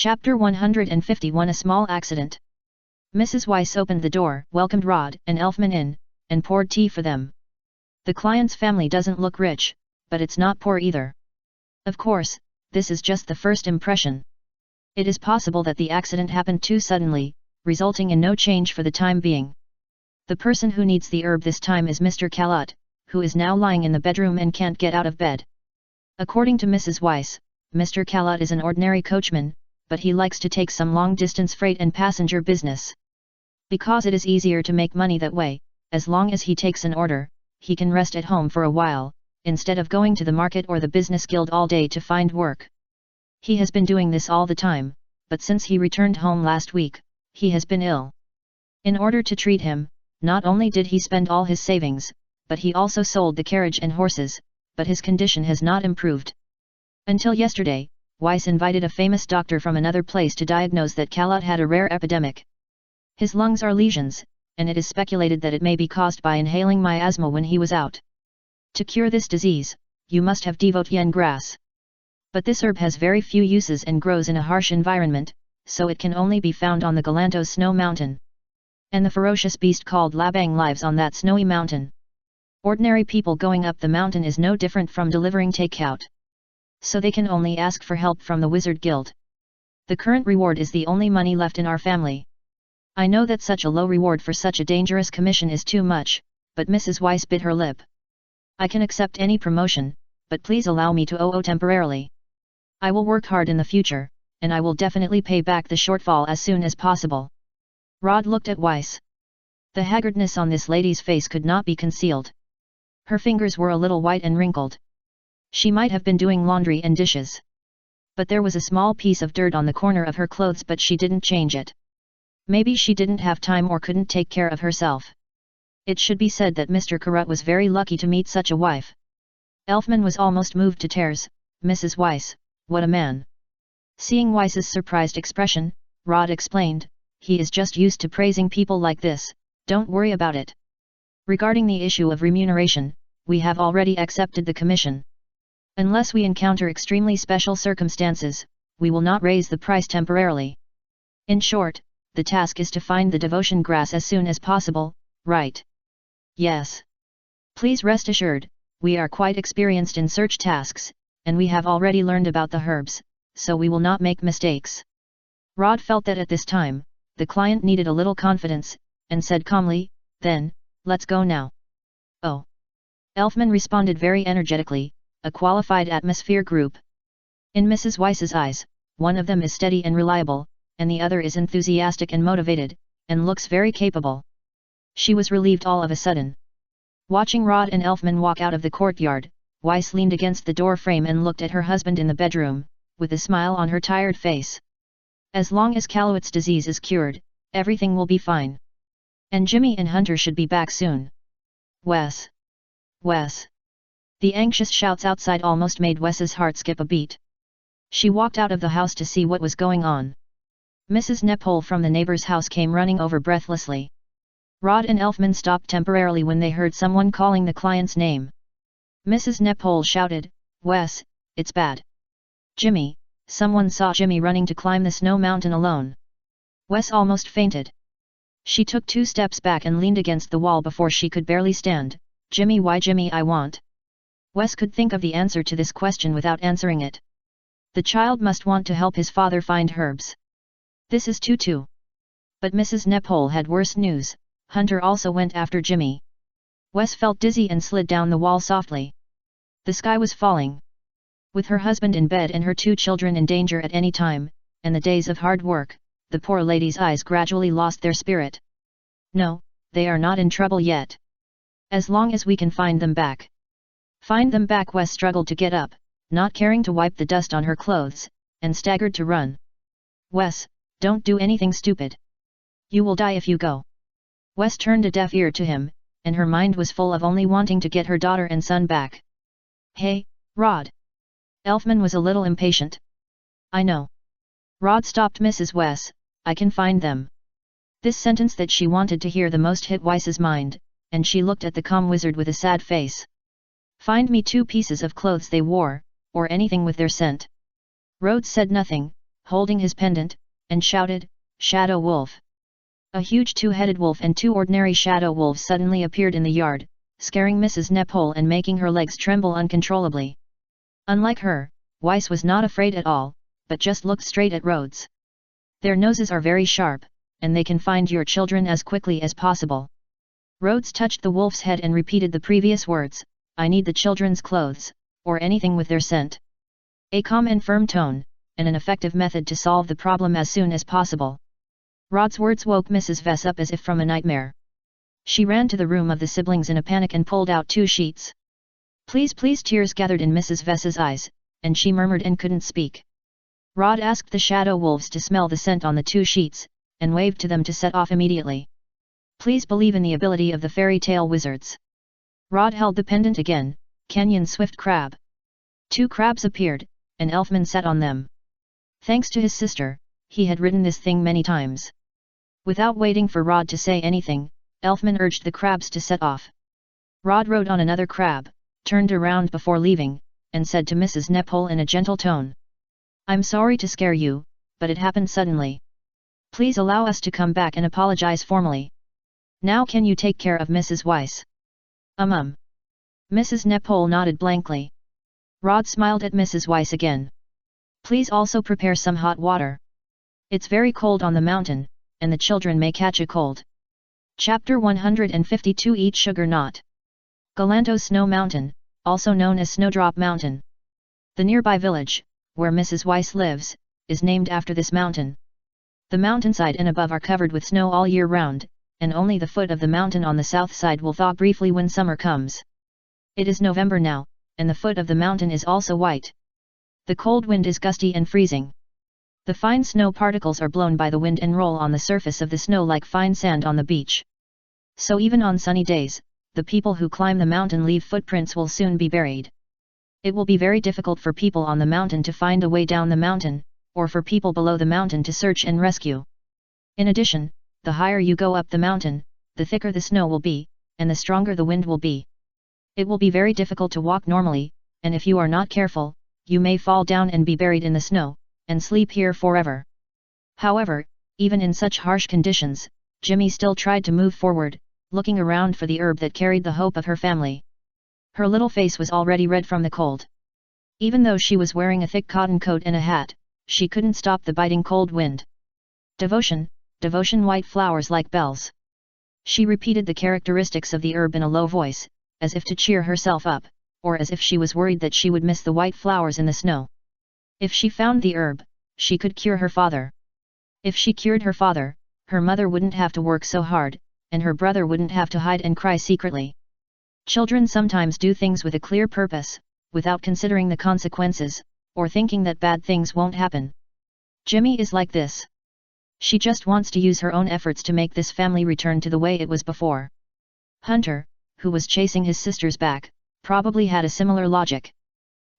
Chapter 151 A Small Accident. Mrs. Weiss opened the door, welcomed Rod and Elfman in, and poured tea for them. The client's family doesn't look rich, but it's not poor either. Of course, this is just the first impression. It is possible that the accident happened too suddenly, resulting in no change for the time being. The person who needs the herb this time is Mr. Callot, who is now lying in the bedroom and can't get out of bed. According to Mrs. Weiss, Mr. Callot is an ordinary coachman, but he likes to take some long-distance freight and passenger business. Because it is easier to make money that way, as long as he takes an order, he can rest at home for a while, instead of going to the market or the business guild all day to find work. He has been doing this all the time, but since he returned home last week, he has been ill. In order to treat him, not only did he spend all his savings, but he also sold the carriage and horses, but his condition has not improved. Until yesterday, Weiss invited a famous doctor from another place to diagnose that Callot had a rare epidemic. His lungs are lesions, and it is speculated that it may be caused by inhaling miasma when he was out. To cure this disease, you must have devote yen grass. But this herb has very few uses and grows in a harsh environment, so it can only be found on the Galantos snow mountain. And the ferocious beast called Labang lives on that snowy mountain. Ordinary people going up the mountain is no different from delivering takeout. So they can only ask for help from the Wizard Guild. The current reward is the only money left in our family. I know that such a low reward for such a dangerous commission is too much, but Mrs. Weiss bit her lip. I can accept any promotion, but please allow me to OO temporarily. I will work hard in the future, and I will definitely pay back the shortfall as soon as possible. Rod looked at Weiss. The haggardness on this lady's face could not be concealed. Her fingers were a little white and wrinkled. She might have been doing laundry and dishes. But there was a small piece of dirt on the corner of her clothes, but she didn't change it. Maybe she didn't have time or couldn't take care of herself. It should be said that Mr. Carrot was very lucky to meet such a wife. Elfman was almost moved to tears. Mrs. Weiss, what a man. Seeing Weiss's surprised expression, Rod explained, he is just used to praising people like this, don't worry about it. Regarding the issue of remuneration, we have already accepted the commission. Unless we encounter extremely special circumstances, we will not raise the price temporarily. In short, the task is to find the devotion grass as soon as possible, right? Yes. Please rest assured, we are quite experienced in search tasks, and we have already learned about the herbs, so we will not make mistakes. Rod felt that at this time, the client needed a little confidence, and said calmly, then, let's go now. Oh. Elfman responded very energetically, a qualified atmosphere group. In Mrs. Weiss's eyes, one of them is steady and reliable, and the other is enthusiastic and motivated, and looks very capable. She was relieved all of a sudden. Watching Rod and Elfman walk out of the courtyard, Weiss leaned against the door frame and looked at her husband in the bedroom, with a smile on her tired face. As long as Callot's disease is cured, everything will be fine. And Jimmy and Hunter should be back soon. Wes. Wes. The anxious shouts outside almost made Wes's heart skip a beat. She walked out of the house to see what was going on. Mrs. Nepole from the neighbor's house came running over breathlessly. Rod and Elfman stopped temporarily when they heard someone calling the client's name. Mrs. Nepole shouted, Wes, it's bad. Jimmy, someone saw Jimmy running to climb the snow mountain alone. Wes almost fainted. She took 2 steps back and leaned against the wall before she could barely stand. Jimmy, why Jimmy, I want. Wes could think of the answer to this question without answering it. The child must want to help his father find herbs. This is too. But Mrs. Nepole had worse news. Hunter also went after Jimmy. Wes felt dizzy and slid down the wall softly. The sky was falling. With her husband in bed and her 2 children in danger at any time, and the days of hard work, the poor lady's eyes gradually lost their spirit. No, they are not in trouble yet. As long as we can find them back. Find them back. Wes struggled to get up, not caring to wipe the dust on her clothes, and staggered to run. Wes, don't do anything stupid. You will die if you go. Wes turned a deaf ear to him, and her mind was full of only wanting to get her daughter and son back. Hey, Rod. Elfman was a little impatient. I know. Rod stopped Mrs. Wes, I can find them. This sentence that she wanted to hear the most hit Weiss's mind, and she looked at the calm wizard with a sad face. Find me 2 pieces of clothes they wore, or anything with their scent. Rhodes said nothing, holding his pendant, and shouted, "Shadow Wolf!" A huge two-headed wolf and two ordinary shadow wolves suddenly appeared in the yard, scaring Mrs. Nepole and making her legs tremble uncontrollably. Unlike her, Weiss was not afraid at all, but just looked straight at Rhodes. Their noses are very sharp, and they can find your children as quickly as possible. Rhodes touched the wolf's head and repeated the previous words, "I need the children's clothes, or anything with their scent." A calm and firm tone, and an effective method to solve the problem as soon as possible. Rod's words woke Mrs. Vess up as if from a nightmare. She ran to the room of the siblings in a panic and pulled out 2 sheets. "Please, please!" Tears gathered in Mrs. Vess's eyes, and she murmured and couldn't speak. Rod asked the shadow wolves to smell the scent on the 2 sheets, and waved to them to set off immediately. "Please believe in the ability of the fairy tale wizards." Rod held the pendant again, "Canyon Swift Crab." 2 crabs appeared, and Elfman sat on them. Thanks to his sister, he had ridden this thing many times. Without waiting for Rod to say anything, Elfman urged the crabs to set off. Rod rode on another crab, turned around before leaving, and said to Mrs. Nepole in a gentle tone, "I'm sorry to scare you, but it happened suddenly. Please allow us to come back and apologize formally. Now can you take care of Mrs. Weiss?" Mrs. Nepole nodded blankly. Rod smiled at Mrs. Weiss again. "Please also prepare some hot water. It's very cold on the mountain, and the children may catch a cold." Chapter 152 Eat Sugar Not. Galanto Snow Mountain, also known as Snowdrop Mountain. The nearby village, where Mrs. Weiss lives, is named after this mountain. The mountainside and above are covered with snow all year round, and only the foot of the mountain on the south side will thaw briefly when summer comes. It is November now, and the foot of the mountain is also white. The cold wind is gusty and freezing. The fine snow particles are blown by the wind and roll on the surface of the snow like fine sand on the beach. So even on sunny days, the people who climb the mountain leave footprints will soon be buried. It will be very difficult for people on the mountain to find a way down the mountain, or for people below the mountain to search and rescue. In addition, the higher you go up the mountain, the thicker the snow will be, and the stronger the wind will be. It will be very difficult to walk normally, and if you are not careful, you may fall down and be buried in the snow, and sleep here forever. However, even in such harsh conditions, Jimmy still tried to move forward, looking around for the herb that carried the hope of her family. Her little face was already red from the cold. Even though she was wearing a thick cotton coat and a hat, she couldn't stop the biting cold wind. "Devotion, devotion, white flowers like bells." She repeated the characteristics of the herb in a low voice, as if to cheer herself up, or as if she was worried that she would miss the white flowers in the snow. If she found the herb, she could cure her father. If she cured her father, her mother wouldn't have to work so hard, and her brother wouldn't have to hide and cry secretly. Children sometimes do things with a clear purpose, without considering the consequences, or thinking that bad things won't happen. Jimmy is like this. She just wants to use her own efforts to make this family return to the way it was before. Hunter, who was chasing his sisters back, probably had a similar logic.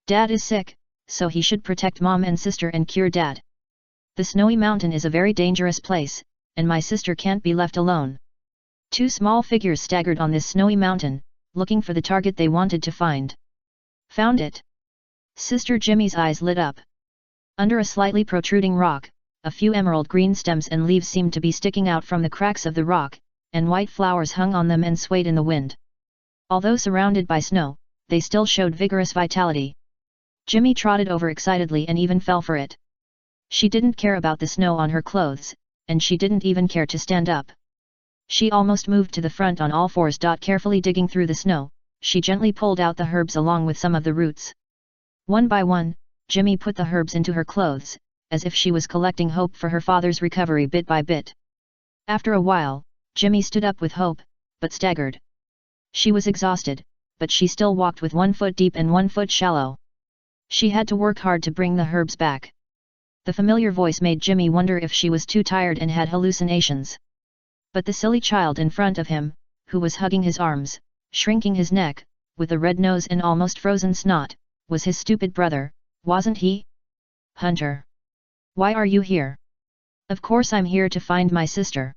Dad is sick, so he should protect Mom and sister and cure Dad. The snowy mountain is a very dangerous place, and my sister can't be left alone. 2 small figures staggered on this snowy mountain, looking for the target they wanted to find. Found it. Sister Jimmy's eyes lit up. Under a slightly protruding rock, a few emerald green stems and leaves seemed to be sticking out from the cracks of the rock, and white flowers hung on them and swayed in the wind. Although surrounded by snow, they still showed vigorous vitality. Jimmy trotted over excitedly and even fell for it. She didn't care about the snow on her clothes, and she didn't even care to stand up. She almost moved to the front on all fours. Carefully digging through the snow, she gently pulled out the herbs along with some of the roots. One by one, Jimmy put the herbs into her clothes, as if she was collecting hope for her father's recovery bit by bit. After a while, Jimmy stood up with hope, but staggered. She was exhausted, but she still walked with 1 foot deep and 1 foot shallow. She had to work hard to bring the herbs back. The familiar voice made Jimmy wonder if she was too tired and had hallucinations. But the silly child in front of him, who was hugging his arms, shrinking his neck, with a red nose and almost frozen snot, was his stupid brother, wasn't he? "Hunter. Why are you here?" "Of course I'm here to find my sister."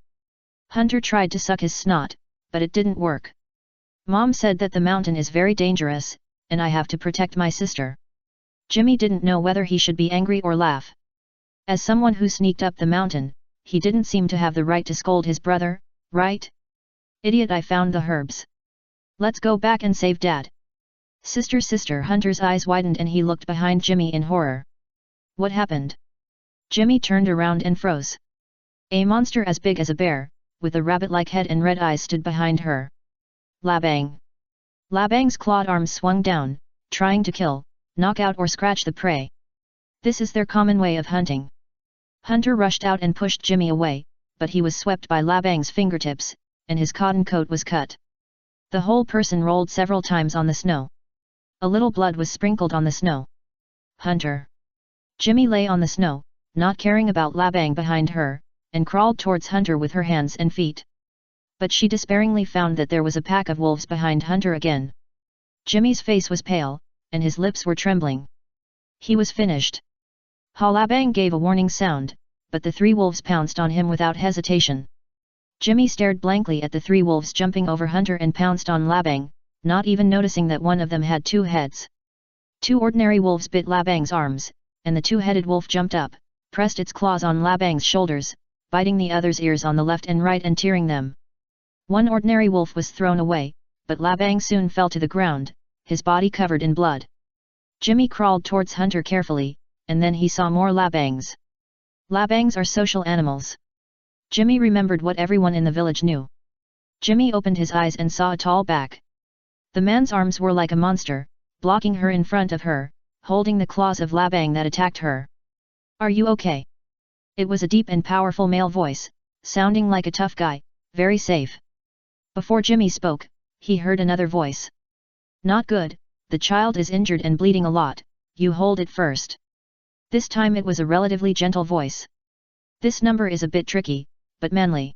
Hunter tried to suck his snot, but it didn't work. "Mom said that the mountain is very dangerous, and I have to protect my sister." Jimmy didn't know whether he should be angry or laugh. As someone who sneaked up the mountain, he didn't seem to have the right to scold his brother, right? Idiot, I found the herbs. Let's go back and save Dad. Sister, Hunter's eyes widened and he looked behind Jimmy in horror. What happened? Jimmy turned around and froze. A monster as big as a bear, with a rabbit-like head and red eyes stood behind her. Labang! Labang's clawed arms swung down, trying to kill, knock out or scratch the prey. This is their common way of hunting. Hunter rushed out and pushed Jimmy away, but he was swept by Labang's fingertips, and his cotton coat was cut. The whole person rolled several times on the snow. A little blood was sprinkled on the snow. Hunter! Jimmy lay on the snow, not caring about Labang behind her, and crawled towards Hunter with her hands and feet. But she despairingly found that there was a pack of wolves behind Hunter again. Jimmy's face was pale, and his lips were trembling. He was finished. Labang gave a warning sound, but the 3 wolves pounced on him without hesitation. Jimmy stared blankly at the 3 wolves jumping over Hunter and pounced on Labang, not even noticing that one of them had 2 heads. 2 ordinary wolves bit Labang's arms, and the 2-headed wolf jumped up, pressed its claws on Labang's shoulders, biting the other's ears on the left and right and tearing them. 1 ordinary wolf was thrown away, but Labang soon fell to the ground, his body covered in blood. Jimmy crawled towards Hunter carefully, and then he saw more Labangs. Labangs are social animals. Jimmy remembered what everyone in the village knew. Jimmy opened his eyes and saw a tall back. The man's arms were like a monster, blocking her in front of her, holding the claws of Labang that attacked her. Are you okay? It was a deep and powerful male voice, sounding like a tough guy, very safe. Before Jimmy spoke, he heard another voice. Not good, the child is injured and bleeding a lot, you hold it first. This time it was a relatively gentle voice. This number is a bit tricky, but manly.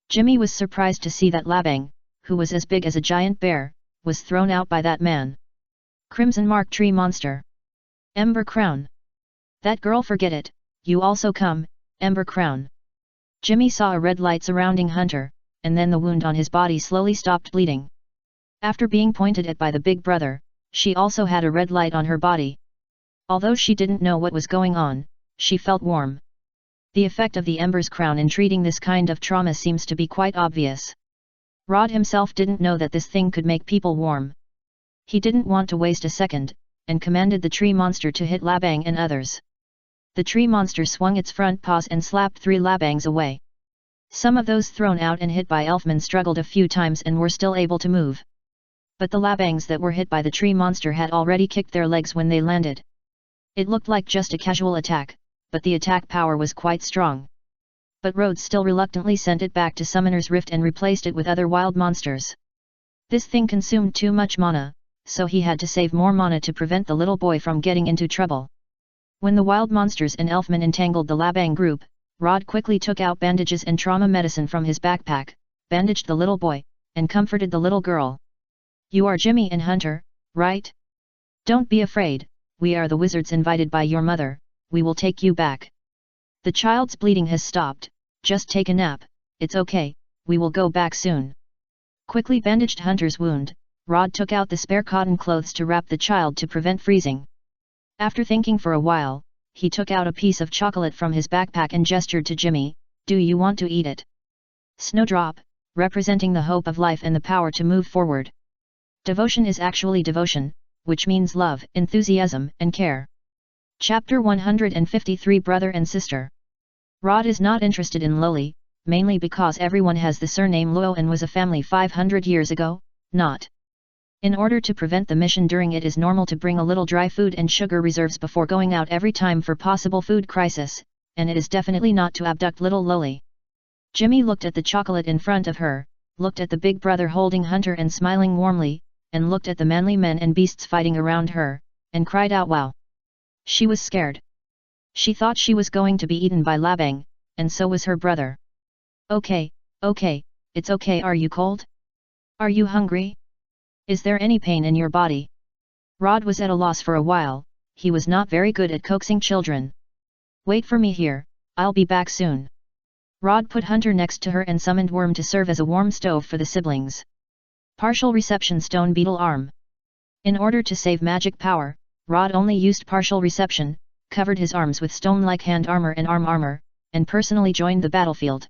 Jimmy was surprised to see that Labang, who was as big as a giant bear, was thrown out by that man. Crimson Mark Tree Monster. Ember Crown. That girl, forget it, you also come, Ember Crown. Jimmy saw a red light surrounding Hunter, and then the wound on his body slowly stopped bleeding. After being pointed at by the big brother, she also had a red light on her body. Although she didn't know what was going on, she felt warm. The effect of the Ember's Crown in treating this kind of trauma seems to be quite obvious. Rod himself didn't know that this thing could make people warm. He didn't want to waste a second, and commanded the tree monster to hit Labang and others. The tree monster swung its front paws and slapped 3 Labangs away. Some of those thrown out and hit by Elfman struggled a few times and were still able to move. But the Labangs that were hit by the tree monster had already kicked their legs when they landed. It looked like just a casual attack, but the attack power was quite strong. But Rhodes still reluctantly sent it back to Summoner's Rift and replaced it with other wild monsters. This thing consumed too much mana, so he had to save more mana to prevent the little boy from getting into trouble. When the wild monsters and Elfman entangled the Labang group, Rod quickly took out bandages and trauma medicine from his backpack, bandaged the little boy, and comforted the little girl. You are Jimmy and Hunter, right? Don't be afraid, we are the wizards invited by your mother, we will take you back. The child's bleeding has stopped, just take a nap, it's okay, we will go back soon. Quickly bandaged Hunter's wound, Rod took out the spare cotton clothes to wrap the child to prevent freezing. After thinking for a while, he took out a piece of chocolate from his backpack and gestured to Jimmy, do you want to eat it? Snowdrop, representing the hope of life and the power to move forward. Devotion is actually devotion, which means love, enthusiasm, and care. Chapter 153 Brother and Sister. Rod is not interested in Loli, mainly because everyone has the surname Luo and was a family 500 years ago, not. In order to prevent the mission during it is normal to bring a little dry food and sugar reserves before going out every time for possible food crisis, and it is definitely not to abduct little Loli. Jimmy looked at the chocolate in front of her, looked at the big brother holding Hunter and smiling warmly, and looked at the manly men and beasts fighting around her, and cried out wow. She was scared. She thought she was going to be eaten by Labang, and so was her brother. Okay, it's okay. Are you cold? Are you hungry? Is there any pain in your body? Rod was at a loss for a while, he was not very good at coaxing children. Wait for me here, I'll be back soon. Rod put Hunter next to her and summoned Worm to serve as a warm stove for the siblings. Partial Reception Stone Beetle Arm. In order to save magic power, Rod only used partial reception, covered his arms with stone-like hand armor and arm armor, and personally joined the battlefield.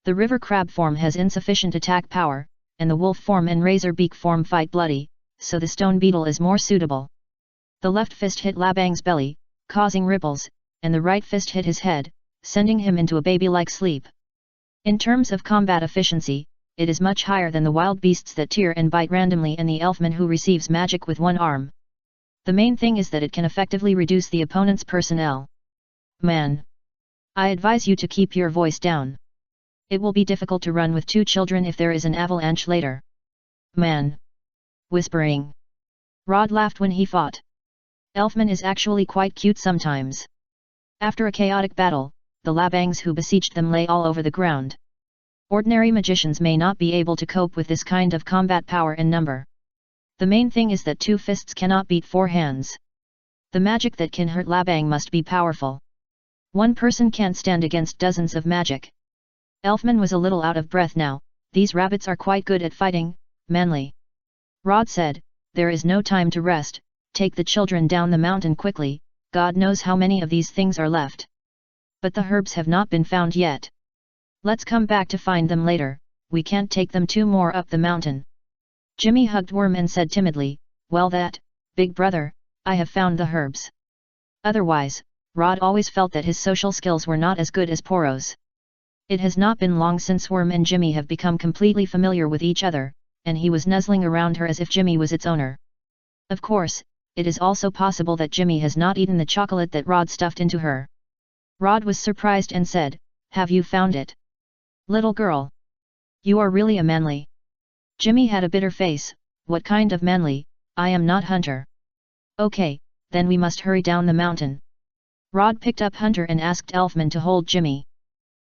The river crab form has insufficient attack power, and the wolf form and razor beak form fight bloody, so the stone beetle is more suitable. The left fist hit Labang's belly, causing ripples, and the right fist hit his head, sending him into a baby-like sleep. In terms of combat efficiency, it is much higher than the wild beasts that tear and bite randomly and the elfman who receives magic with one arm. The main thing is that it can effectively reduce the opponent's personnel. Man. I advise you to keep your voice down. It will be difficult to run with 2 children if there is an avalanche later. Man. Whispering. Rod laughed when he fought. Elfman is actually quite cute sometimes. After a chaotic battle, the Labangs who besieged them lay all over the ground. Ordinary magicians may not be able to cope with this kind of combat power and number. The main thing is that 2 fists cannot beat 4 hands. The magic that can hurt Labang must be powerful. One person can't stand against dozens of magic. Elfman was a little out of breath now. These rabbits are quite good at fighting, manly. Rod said, there is no time to rest, take the children down the mountain quickly, God knows how many of these things are left. But the herbs have not been found yet. Let's come back to find them later, we can't take them 2 more up the mountain. Jimmy hugged Worm and said timidly, well big brother, I have found the herbs. Otherwise, Rod always felt that his social skills were not as good as Poro's. It has not been long since Worm and Jimmy have become completely familiar with each other, and he was nuzzling around her as if Jimmy was its owner. Of course, it is also possible that Jimmy has not eaten the chocolate that Rod stuffed into her. Rod was surprised and said, have you found it? Little girl. You are really a manly. Jimmy had a bitter face, what kind of manly, I am not Hunter. Okay, then we must hurry down the mountain. Rod picked up Hunter and asked Elfman to hold Jimmy.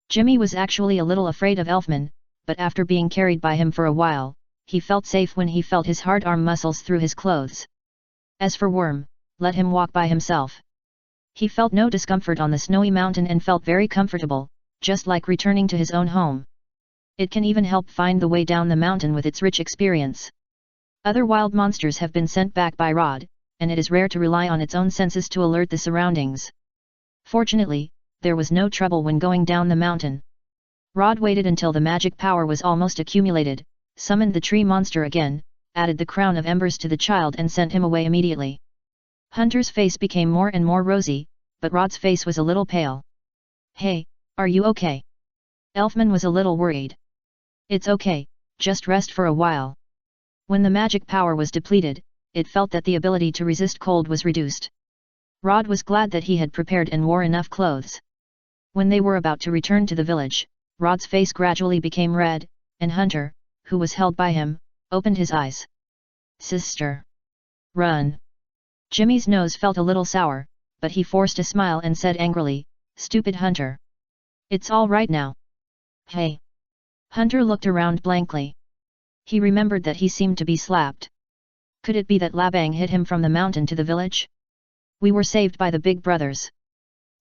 Jimmy was actually a little afraid of Elfman, but after being carried by him for a while, he felt safe when he felt his hard arm muscles through his clothes. As for Worm, let him walk by himself. He felt no discomfort on the snowy mountain and felt very comfortable, just like returning to his own home. It can even help find the way down the mountain with its rich experience. Other wild monsters have been sent back by Rod, and it is rare to rely on its own senses to alert the surroundings. Fortunately, there was no trouble when going down the mountain. Rod waited until the magic power was almost accumulated, summoned the tree monster again, added the crown of embers to the child and sent him away immediately. Hunter's face became more and more rosy, but Rod's face was a little pale. Hey, are you okay? Elfman was a little worried. It's okay, just rest for a while. When the magic power was depleted, it felt that the ability to resist cold was reduced. Rod was glad that he had prepared and wore enough clothes. When they were about to return to the village, Rod's face gradually became red, and Hunter, who was held by him, opened his eyes. Sister! Run! Jimmy's nose felt a little sour, but he forced a smile and said angrily, stupid Hunter! It's all right now. Hey! Hunter looked around blankly. He remembered that he seemed to be slapped. Could it be that Labang hit him from the mountain to the village? We were saved by the big brothers.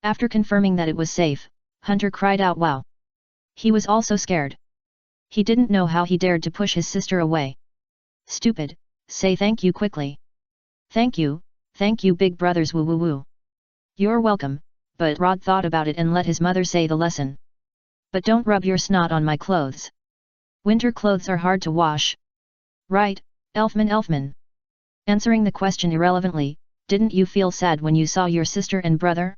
After confirming that it was safe, Hunter cried out wow. He was also scared. He didn't know how he dared to push his sister away. Stupid, say thank you quickly. Thank you big brothers woo woo woo. You're welcome, but Rod thought about it and let his mother say the lesson. But don't rub your snot on my clothes. Winter clothes are hard to wash. Right, Elfman. Answering the question irrelevantly, didn't you feel sad when you saw your sister and brother?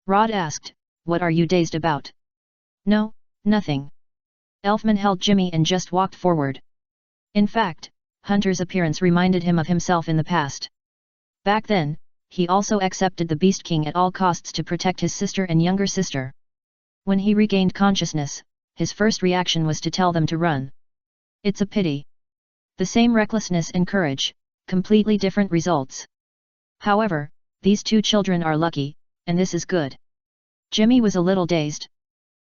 Rod asked, what are you dazed about? No, nothing. Elfman held Jimmy and just walked forward. In fact, Hunter's appearance reminded him of himself in the past. Back then, he also accepted the Beast King at all costs to protect his sister and younger sister. When he regained consciousness, his first reaction was to tell them to run. It's a pity. The same recklessness and courage, completely different results. However, these 2 children are lucky, and this is good. Jimmy was a little dazed.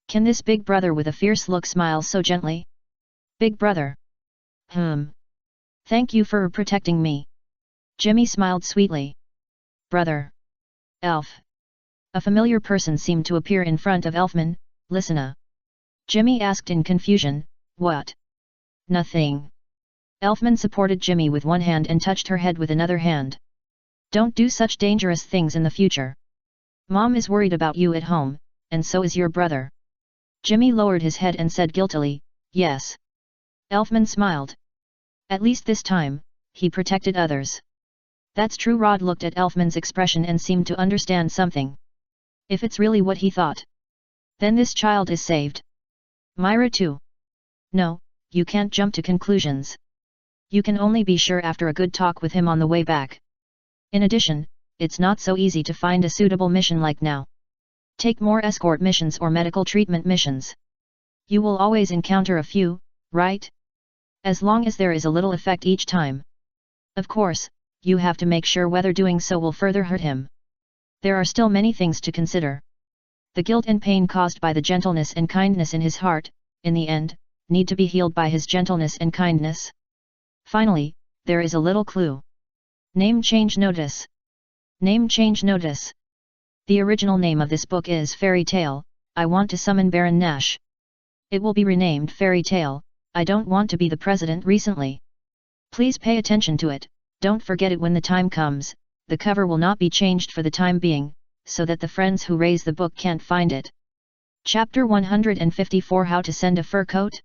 Can this big brother with a fierce look smile so gently? Big brother. Thank you for protecting me. Jimmy smiled sweetly. Brother. Elf. A familiar person seemed to appear in front of Elfman. Listen. Jimmy asked in confusion, what? Nothing. Elfman supported Jimmy with one hand and touched her head with another hand. Don't do such dangerous things in the future. Mom is worried about you at home, and so is your brother. Jimmy lowered his head and said guiltily, yes. Elfman smiled. At least this time, he protected others. That's true. Rod looked at Elfman's expression and seemed to understand something. If it's really what he thought, then this child is saved. Myra too. No, you can't jump to conclusions. You can only be sure after a good talk with him on the way back. In addition, it's not so easy to find a suitable mission like now. Take more escort missions or medical treatment missions. You will always encounter a few, right? As long as there is a little effect each time. Of course, you have to make sure whether doing so will further hurt him. There are still many things to consider. The guilt and pain caused by the gentleness and kindness in his heart, in the end, need to be healed by his gentleness and kindness. Finally, there is a little clue. Name change notice. Name change notice. The original name of this book is Fairy Tale, I Want to Summon Baron Nash. It will be renamed Fairy Tale, I Don't Want to Be the President recently. Please pay attention to it, don't forget it when the time comes. The cover will not be changed for the time being, so that the friends who raise the book can't find it. Chapter 154 How to Send a Fur Coat?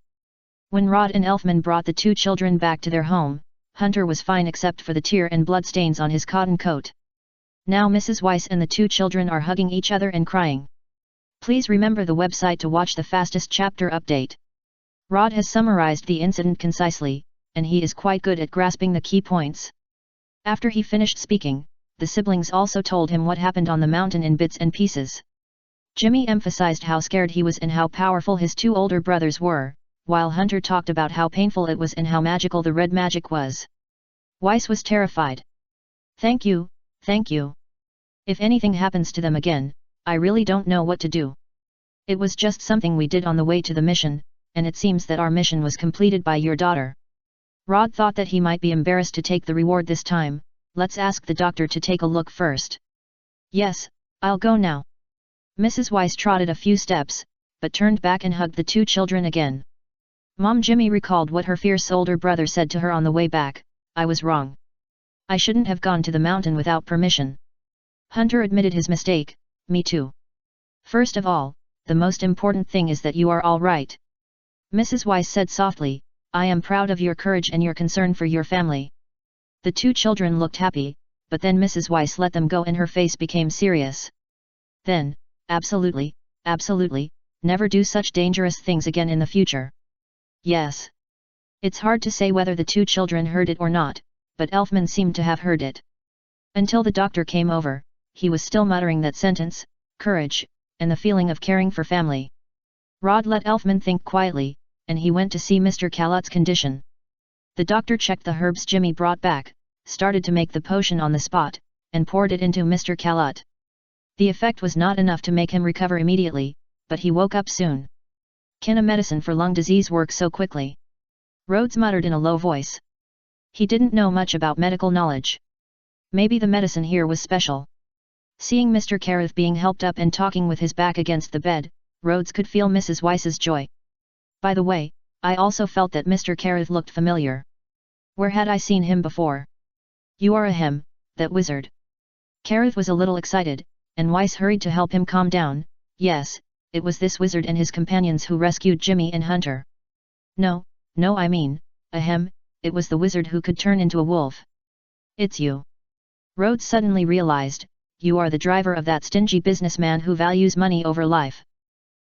When Rod and Elfman brought the two children back to their home, Hunter was fine except for the tear and blood stains on his cotton coat. Now Mrs. Weiss and the two children are hugging each other and crying. Please remember the website to watch the fastest chapter update. Rod has summarized the incident concisely, and he is quite good at grasping the key points. After he finished speaking, the siblings also told him what happened on the mountain in bits and pieces. Jimmy emphasized how scared he was and how powerful his two older brothers were, while Hunter talked about how painful it was and how magical the red magic was. Weiss was terrified. Thank you, thank you. If anything happens to them again, I really don't know what to do. It was just something we did on the way to the mission, and it seems that our mission was completed by your daughter. Rod thought that he might be embarrassed to take the reward this time. Let's ask the doctor to take a look first. Yes, I'll go now. Mrs. Weiss trotted a few steps, but turned back and hugged the two children again. Mom, Jimmy recalled what her fierce older brother said to her on the way back, I was wrong. I shouldn't have gone to the mountain without permission. Hunter admitted his mistake, me too. First of all, the most important thing is that you are all right. Mrs. Weiss said softly, I am proud of your courage and your concern for your family. The two children looked happy, but then Mrs. Weiss let them go and her face became serious. Then, absolutely, absolutely, never do such dangerous things again in the future. Yes. It's hard to say whether the two children heard it or not, but Elfman seemed to have heard it. Until the doctor came over, he was still muttering that sentence, courage, and the feeling of caring for family. Rod let Elfman think quietly, and he went to see Mr. Callot's condition. The doctor checked the herbs Jimmy brought back, started to make the potion on the spot, and poured it into Mr. Callot. The effect was not enough to make him recover immediately, but he woke up soon. Can a medicine for lung disease work so quickly? Rhodes muttered in a low voice. He didn't know much about medical knowledge. Maybe the medicine here was special. Seeing Mr. Carruth being helped up and talking with his back against the bed, Rhodes could feel Mrs. Weiss's joy. By the way, I also felt that Mr. Carruth looked familiar. Where had I seen him before? You are him, that wizard. Carruth was a little excited, and Weiss hurried to help him calm down. Yes, it was this wizard and his companions who rescued Jimmy and Hunter. No, I mean, it was the wizard who could turn into a wolf. It's you. Rhodes suddenly realized, you are the driver of that stingy businessman who values money over life.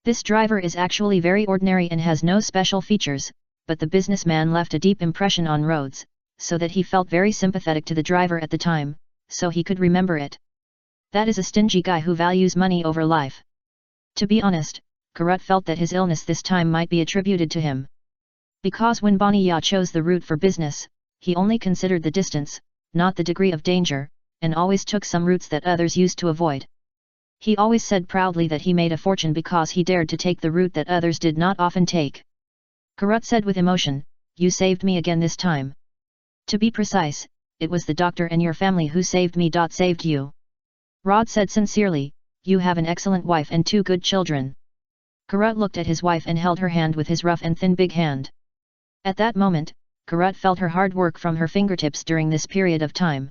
This driver is actually very ordinary and has no special features, but the businessman left a deep impression on Rhodes, so that he felt very sympathetic to the driver at the time, so he could remember it. That is a stingy guy who values money over life. To be honest, Carrot felt that his illness this time might be attributed to him. Because when Bonilla chose the route for business, he only considered the distance, not the degree of danger, and always took some routes that others used to avoid. He always said proudly that he made a fortune because he dared to take the route that others did not often take. Carrot said with emotion, you saved me again this time. To be precise, it was the doctor and your family who saved me. Saved you. Rod said sincerely, you have an excellent wife and two good children. Carrot looked at his wife and held her hand with his rough and thin big hand. At that moment, Carrot felt her hard work from her fingertips during this period of time.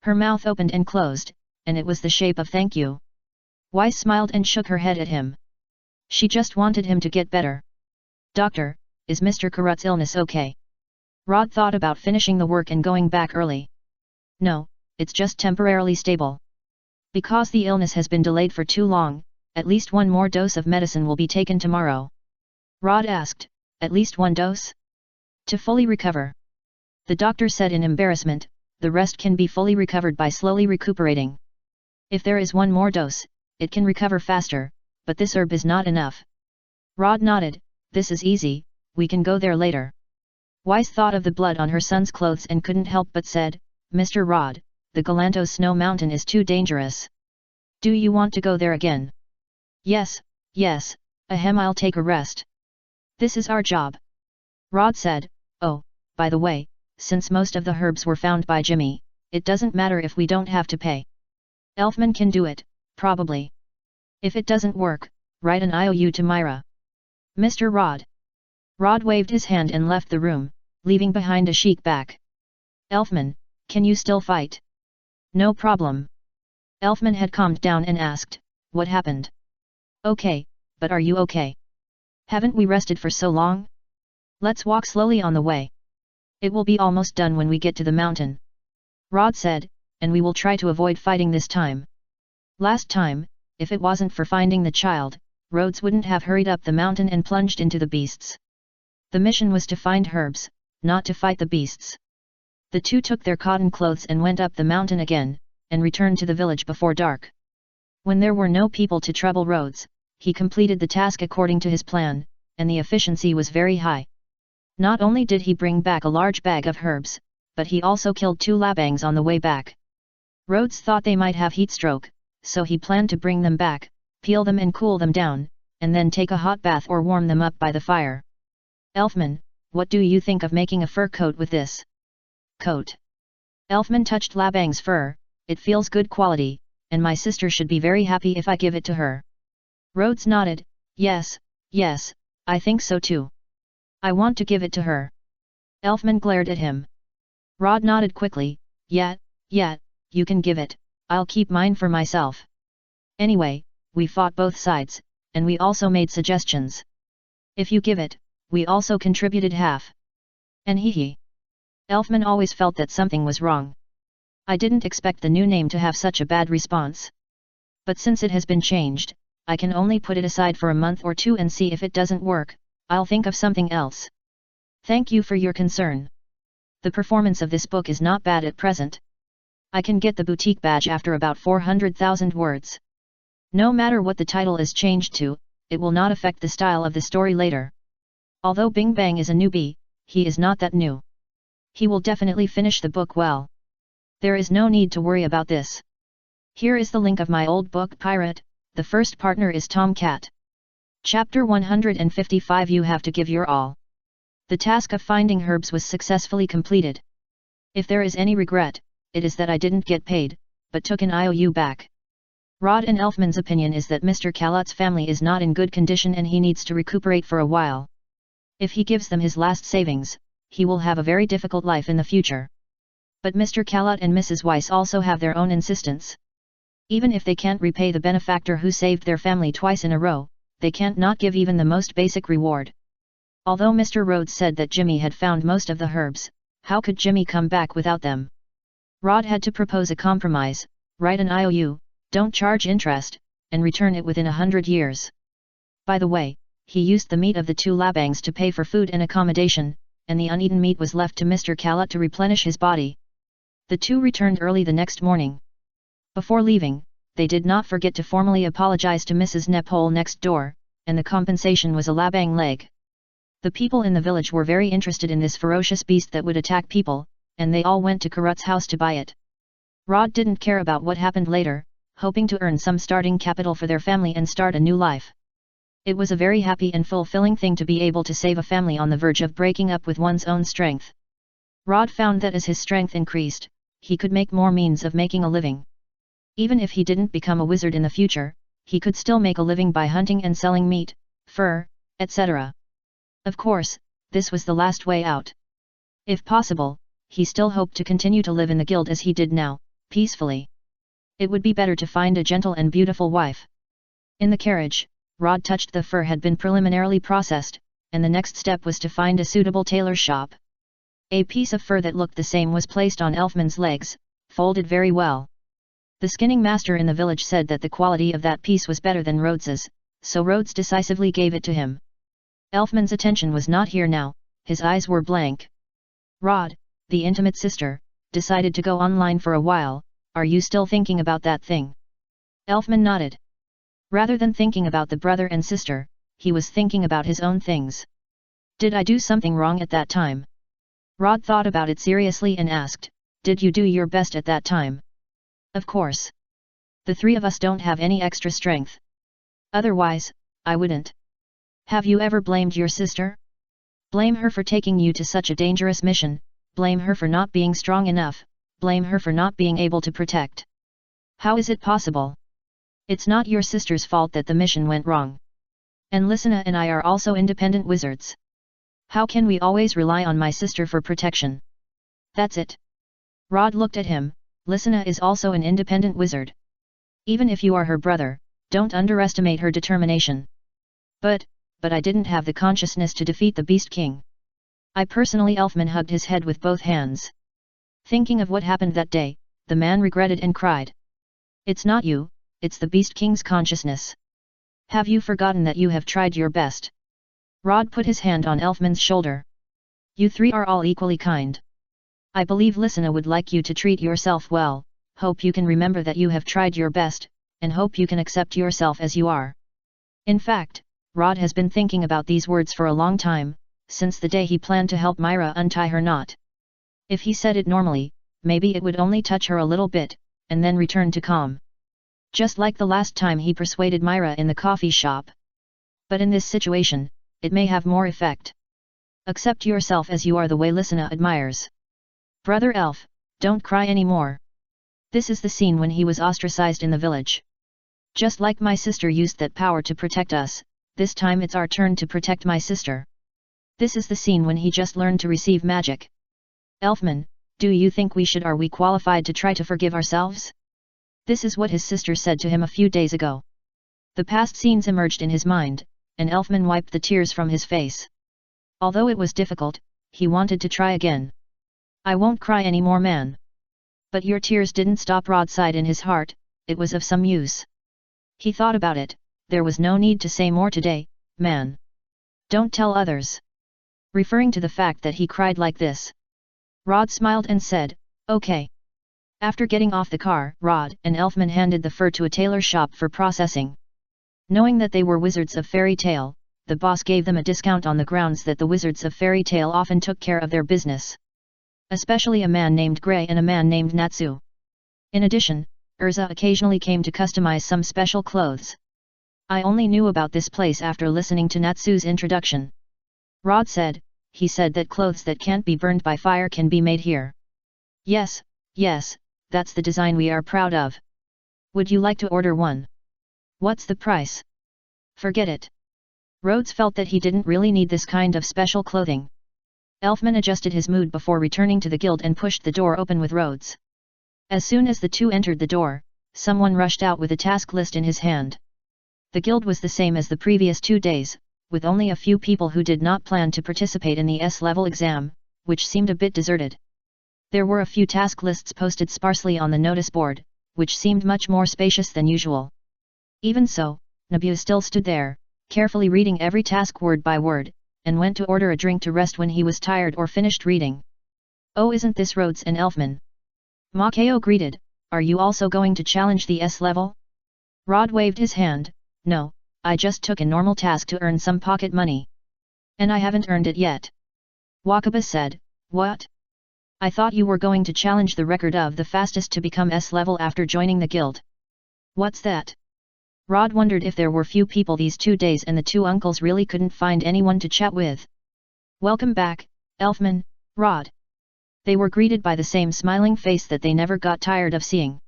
Her mouth opened and closed, and it was the shape of thank you. Weiss smiled and shook her head at him. She just wanted him to get better. Doctor, is Mr. Karut's illness okay? Rod thought about finishing the work and going back early. No, it's just temporarily stable. Because the illness has been delayed for too long, at least one more dose of medicine will be taken tomorrow. Rod asked, at least one dose? To fully recover. The doctor said in embarrassment, the rest can be fully recovered by slowly recuperating. If there is one more dose, it can recover faster, but this herb is not enough. Rod nodded, this is easy, we can go there later. Weiss thought of the blood on her son's clothes and couldn't help but said, Mr. Rod, the Galantos Snow Mountain is too dangerous. Do you want to go there again? Yes, yes, I'll take a rest. This is our job. Rod said, oh, by the way, since most of the herbs were found by Jimmy, it doesn't matter if we don't have to pay. Elfman can do it, probably. If it doesn't work, write an IOU to Myra. Mr. Rod. Rod waved his hand and left the room, leaving behind a chic back. Elfman, can you still fight? No problem. Elfman had calmed down and asked, what happened? Okay, but are you okay? Haven't we rested for so long? Let's walk slowly on the way. It will be almost done when we get to the mountain. Rod said, and we will try to avoid fighting this time. Last time, if it wasn't for finding the child, Rhodes wouldn't have hurried up the mountain and plunged into the beasts. The mission was to find herbs, not to fight the beasts. The two took their cotton clothes and went up the mountain again, and returned to the village before dark. When there were no people to trouble Rhodes, he completed the task according to his plan, and the efficiency was very high. Not only did he bring back a large bag of herbs, but he also killed 2 labangs on the way back. Rhodes thought they might have heat stroke, so he planned to bring them back, peel them and cool them down, and then take a hot bath or warm them up by the fire. Elfman, what do you think of making a fur coat with this? Coat. Elfman touched Labang's fur, it feels good quality, and my sister should be very happy if I give it to her. Rhodes nodded, yes, yes, I think so too. I want to give it to her. Elfman glared at him. Rod nodded quickly, yeah, you can give it, I'll keep mine for myself. Anyway, we fought both sides, and we also made suggestions. If you give it, we also contributed half. And hee. Elfman always felt that something was wrong. I didn't expect the new name to have such a bad response. But since it has been changed, I can only put it aside for a month or two and see if it doesn't work, I'll think of something else. Thank you for your concern. The performance of this book is not bad at present. I can get the boutique badge after about 400,000 words. No matter what the title is changed to, it will not affect the style of the story later. Although Bing Bang is a newbie, he is not that new. He will definitely finish the book well. There is no need to worry about this. Here is the link of my old book Pirate, the first partner is Tomcat. Chapter 155 You have to give your all. The task of finding herbs was successfully completed. If there is any regret, it is that I didn't get paid, but took an IOU back. Rod and Elfman's opinion is that Mr. Kalot's family is not in good condition and he needs to recuperate for a while. If he gives them his last savings, he will have a very difficult life in the future. But Mr. Kalot and Mrs. Weiss also have their own insistence. Even if they can't repay the benefactor who saved their family twice in a row, they can't not give even the most basic reward. Although Mr. Rhodes said that Jimmy had found most of the herbs, how could Jimmy come back without them? Rod had to propose a compromise, write an IOU, don't charge interest, and return it within 100 years. By the way, he used the meat of the 2 labangs to pay for food and accommodation, and the uneaten meat was left to Mr. Kalot to replenish his body. The two returned early the next morning. Before leaving, they did not forget to formally apologize to Mrs. Nepole next door, and the compensation was a labang leg. The people in the village were very interested in this ferocious beast that would attack people, and they all went to Karut's house to buy it. Rod didn't care about what happened later, hoping to earn some starting capital for their family and start a new life. It was a very happy and fulfilling thing to be able to save a family on the verge of breaking up with one's own strength. Rod found that as his strength increased, he could make more means of making a living. Even if he didn't become a wizard in the future, he could still make a living by hunting and selling meat, fur, etc. Of course, this was the last way out. If possible, he still hoped to continue to live in the guild as he did now, peacefully. It would be better to find a gentle and beautiful wife, In the carriage, Rod touched the fur had been preliminarily processed, and the next step was to find a suitable tailor shop. A piece of fur that looked the same was placed on Elfman's legs, folded very well. The skinning master in the village said that the quality of that piece was better than Rhodes's, so Rhodes decisively gave it to him. Elfman's attention was not here now, his eyes were blank. Rod, the intimate sister, decided to go online for a while. Are you still thinking about that thing? Elfman nodded. Rather than thinking about the brother and sister, he was thinking about his own things. Did I do something wrong at that time? Rod thought about it seriously and asked, did you do your best at that time? Of course. The three of us don't have any extra strength. Otherwise, I wouldn't. Have you ever blamed your sister? Blame her for taking you to such a dangerous mission, blame her for not being strong enough, blame her for not being able to protect. How is it possible? It's not your sister's fault that the mission went wrong. And Lysina and I are also independent wizards. How can we always rely on my sister for protection? That's it. Rod looked at him. Lysina is also an independent wizard. Even if you are her brother, don't underestimate her determination. But I didn't have the consciousness to defeat the Beast King. I personally. Elfman hugged his head with both hands. Thinking of what happened that day, the man regretted and cried. It's not you, it's the Beast King's consciousness. Have you forgotten that you have tried your best? Rod put his hand on Elfman's shoulder. You three are all equally kind. I believe Lysina would like you to treat yourself well, hope you can remember that you have tried your best, and hope you can accept yourself as you are. In fact, Rod has been thinking about these words for a long time, since the day he planned to help Myra untie her knot. If he said it normally, maybe it would only touch her a little bit, and then return to calm. Just like the last time he persuaded Myra in the coffee shop. But in this situation, it may have more effect. Accept yourself as you are the way Lysina admires. Brother Elf, don't cry anymore. This is the scene when he was ostracized in the village. Just like my sister used that power to protect us, this time it's our turn to protect my sister. This is the scene when he just learned to receive magic. Elfman, do you think are we qualified to try to forgive ourselves? This is what his sister said to him a few days ago. The past scenes emerged in his mind, and Elfman wiped the tears from his face. Although it was difficult, he wanted to try again. I won't cry anymore, man. But your tears didn't stop. Rod sighed in his heart, it was of some use. He thought about it, there was no need to say more today, man. Don't tell others. Referring to the fact that he cried like this. Rod smiled and said, okay. After getting off the car, Rod and Elfman handed the fur to a tailor shop for processing. Knowing that they were wizards of fairy tale, the boss gave them a discount on the grounds that the wizards of fairy tale often took care of their business. Especially a man named Gray and a man named Natsu. In addition, Urza occasionally came to customize some special clothes. I only knew about this place after listening to Natsu's introduction. Rod said, he said that clothes that can't be burned by fire can be made here. Yes, that's the design we are proud of. Would you like to order one? What's the price? Forget it. Rhodes felt that he didn't really need this kind of special clothing. Elfman adjusted his mood before returning to the guild and pushed the door open with Rhodes. As soon as the two entered the door, someone rushed out with a task list in his hand. The guild was the same as the previous 2 days, with only a few people who did not plan to participate in the S-level exam, which seemed a bit deserted. There were a few task lists posted sparsely on the notice board, which seemed much more spacious than usual. Even so, Nabu still stood there, carefully reading every task word by word, and went to order a drink to rest when he was tired or finished reading. Oh, isn't this Rhodes and Elfman? Makeo greeted, are you also going to challenge the S-level? Rod waved his hand, no, I just took a normal task to earn some pocket money. And I haven't earned it yet. Wakaba said, what? I thought you were going to challenge the record of the fastest to become S-level after joining the guild. What's that? Rod wondered if there were few people these 2 days and the two uncles really couldn't find anyone to chat with. Welcome back, Elfman, Rod. They were greeted by the same smiling face that they never got tired of seeing.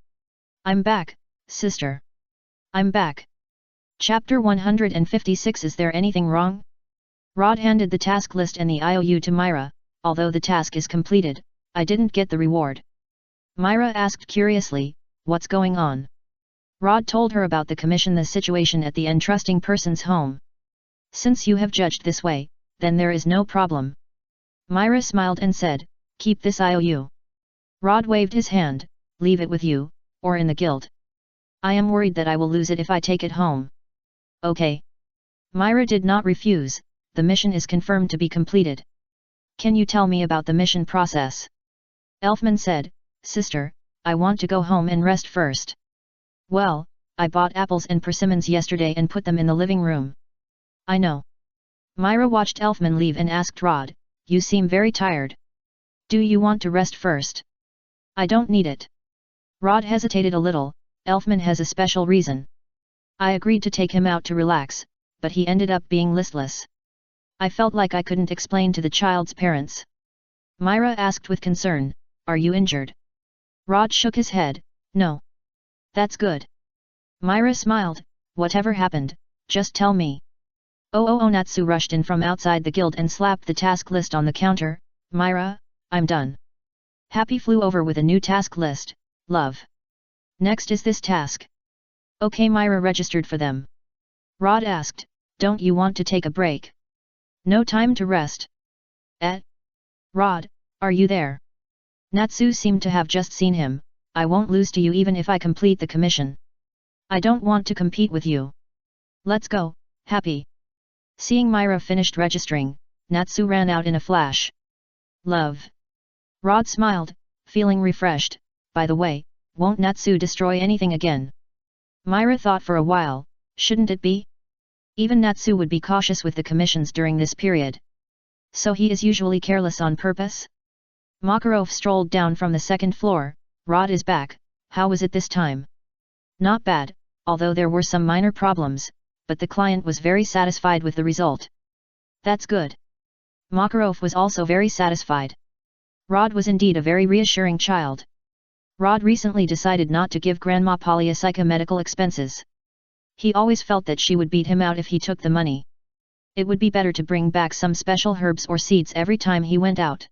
I'm back, sister. I'm back. Chapter 156. Is there anything wrong? Rod handed the task list and the IOU to Myra. Although the task is completed, I didn't get the reward. Myra asked curiously, what's going on? Rod told her about the commission, the situation at the entrusting person's home. Since you have judged this way, then there is no problem. Myra smiled and said, keep this IOU. Rod waved his hand, leave it with you, or in the guild. I am worried that I will lose it if I take it home. Okay. Myra did not refuse, the mission is confirmed to be completed. Can you tell me about the mission process? Elfman said, sister, I want to go home and rest first. Well, I bought apples and persimmons yesterday and put them in the living room. I know. Myra watched Elfman leave and asked Rod, you seem very tired. Do you want to rest first? I don't need it. Rod hesitated a little, Elfman has a special reason. I agreed to take him out to relax, but he ended up being listless. I felt like I couldn't explain to the child's parents. Myra asked with concern, are you injured? Rod shook his head, no. That's good. Myra smiled, whatever happened, just tell me. Natsu rushed in from outside the guild and slapped the task list on the counter, Myra, I'm done. Happy flew over with a new task list, love. Next is this task. Okay, Myra registered for them. Rod asked, don't you want to take a break? No time to rest. Rod, are you there? Natsu seemed to have just seen him, I won't lose to you even if I complete the commission. I don't want to compete with you. Let's go, Happy. Seeing Myra finished registering, Natsu ran out in a flash. Love. Rod smiled, feeling refreshed, by the way, won't Natsu destroy anything again? Myra thought for a while, shouldn't it be? Even Natsu would be cautious with the commissions during this period. So he is usually careless on purpose? Makarov strolled down from the second floor, Rod is back, how was it this time? Not bad, although there were some minor problems, but the client was very satisfied with the result. That's good. Makarov was also very satisfied. Rod was indeed a very reassuring child. Rod recently decided not to give Grandma Polyasica medical expenses. He always felt that she would beat him out if he took the money. It would be better to bring back some special herbs or seeds every time he went out.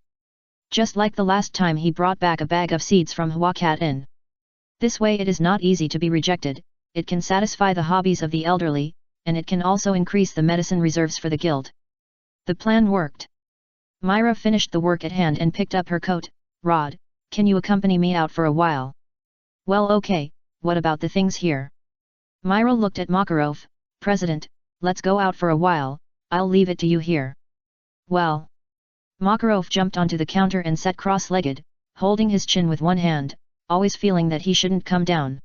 Just like the last time he brought back a bag of seeds from Huacat Inn. This way it is not easy to be rejected, it can satisfy the hobbies of the elderly, and it can also increase the medicine reserves for the guild. The plan worked. Myra finished the work at hand and picked up her coat. Rod, can you accompany me out for a while? Well, okay, what about the things here? Myra looked at Makarov, President, let's go out for a while, I'll leave it to you here. Well. Makarov jumped onto the counter and sat cross-legged, holding his chin with one hand, always feeling that he shouldn't come down.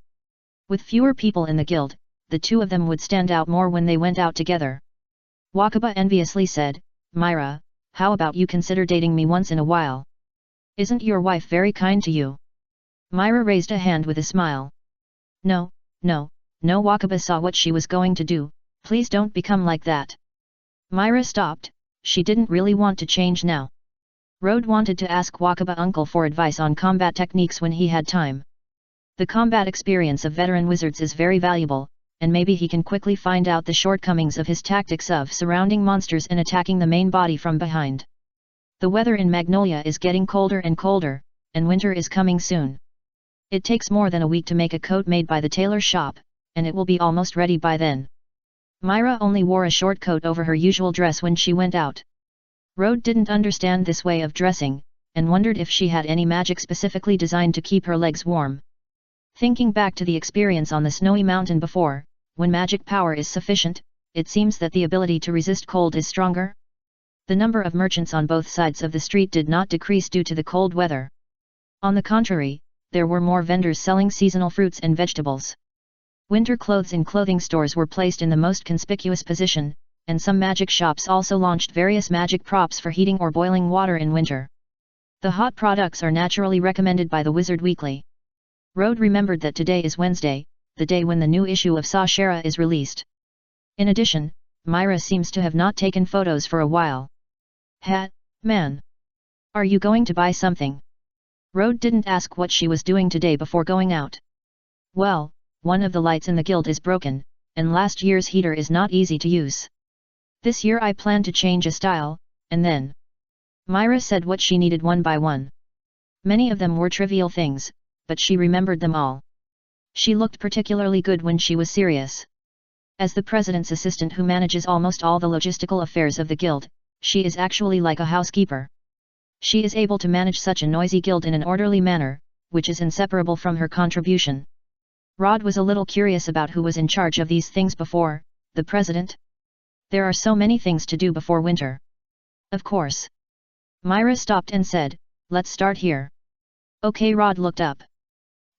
With fewer people in the guild, the two of them would stand out more when they went out together. Wakaba enviously said, Myra, how about you consider dating me once in a while? Isn't your wife very kind to you? Myra raised a hand with a smile. No, Wakaba saw what she was going to do, please don't become like that. Myra stopped, she didn't really want to change now. Rode wanted to ask Wakaba uncle for advice on combat techniques when he had time. The combat experience of veteran wizards is very valuable, and maybe he can quickly find out the shortcomings of his tactics of surrounding monsters and attacking the main body from behind. The weather in Magnolia is getting colder and colder, and winter is coming soon. It takes more than a week to make a coat made by the tailor shop, and it will be almost ready by then. Myra only wore a short coat over her usual dress when she went out. Rode didn't understand this way of dressing, and wondered if she had any magic specifically designed to keep her legs warm. Thinking back to the experience on the snowy mountain before, when magic power is sufficient, it seems that the ability to resist cold is stronger. The number of merchants on both sides of the street did not decrease due to the cold weather. On the contrary, there were more vendors selling seasonal fruits and vegetables. Winter clothes in clothing stores were placed in the most conspicuous position, and some magic shops also launched various magic props for heating or boiling water in winter. The hot products are naturally recommended by the Wizard Weekly. Rode remembered that today is Wednesday, the day when the new issue of Sashera is released. In addition, Myra seems to have not taken photos for a while. Man. Are you going to buy something? Rode didn't ask what she was doing today before going out. Well, one of the lights in the guild is broken, and last year's heater is not easy to use. This year I plan to change a style, and then. Myra said what she needed one by one. Many of them were trivial things, but she remembered them all. She looked particularly good when she was serious. As the president's assistant who manages almost all the logistical affairs of the guild, she is actually like a housekeeper. She is able to manage such a noisy guild in an orderly manner, which is inseparable from her contribution. Rod was a little curious about who was in charge of these things before, the president? There are so many things to do before winter. Of course. Myra stopped and said, let's start here. Okay, Rod looked up.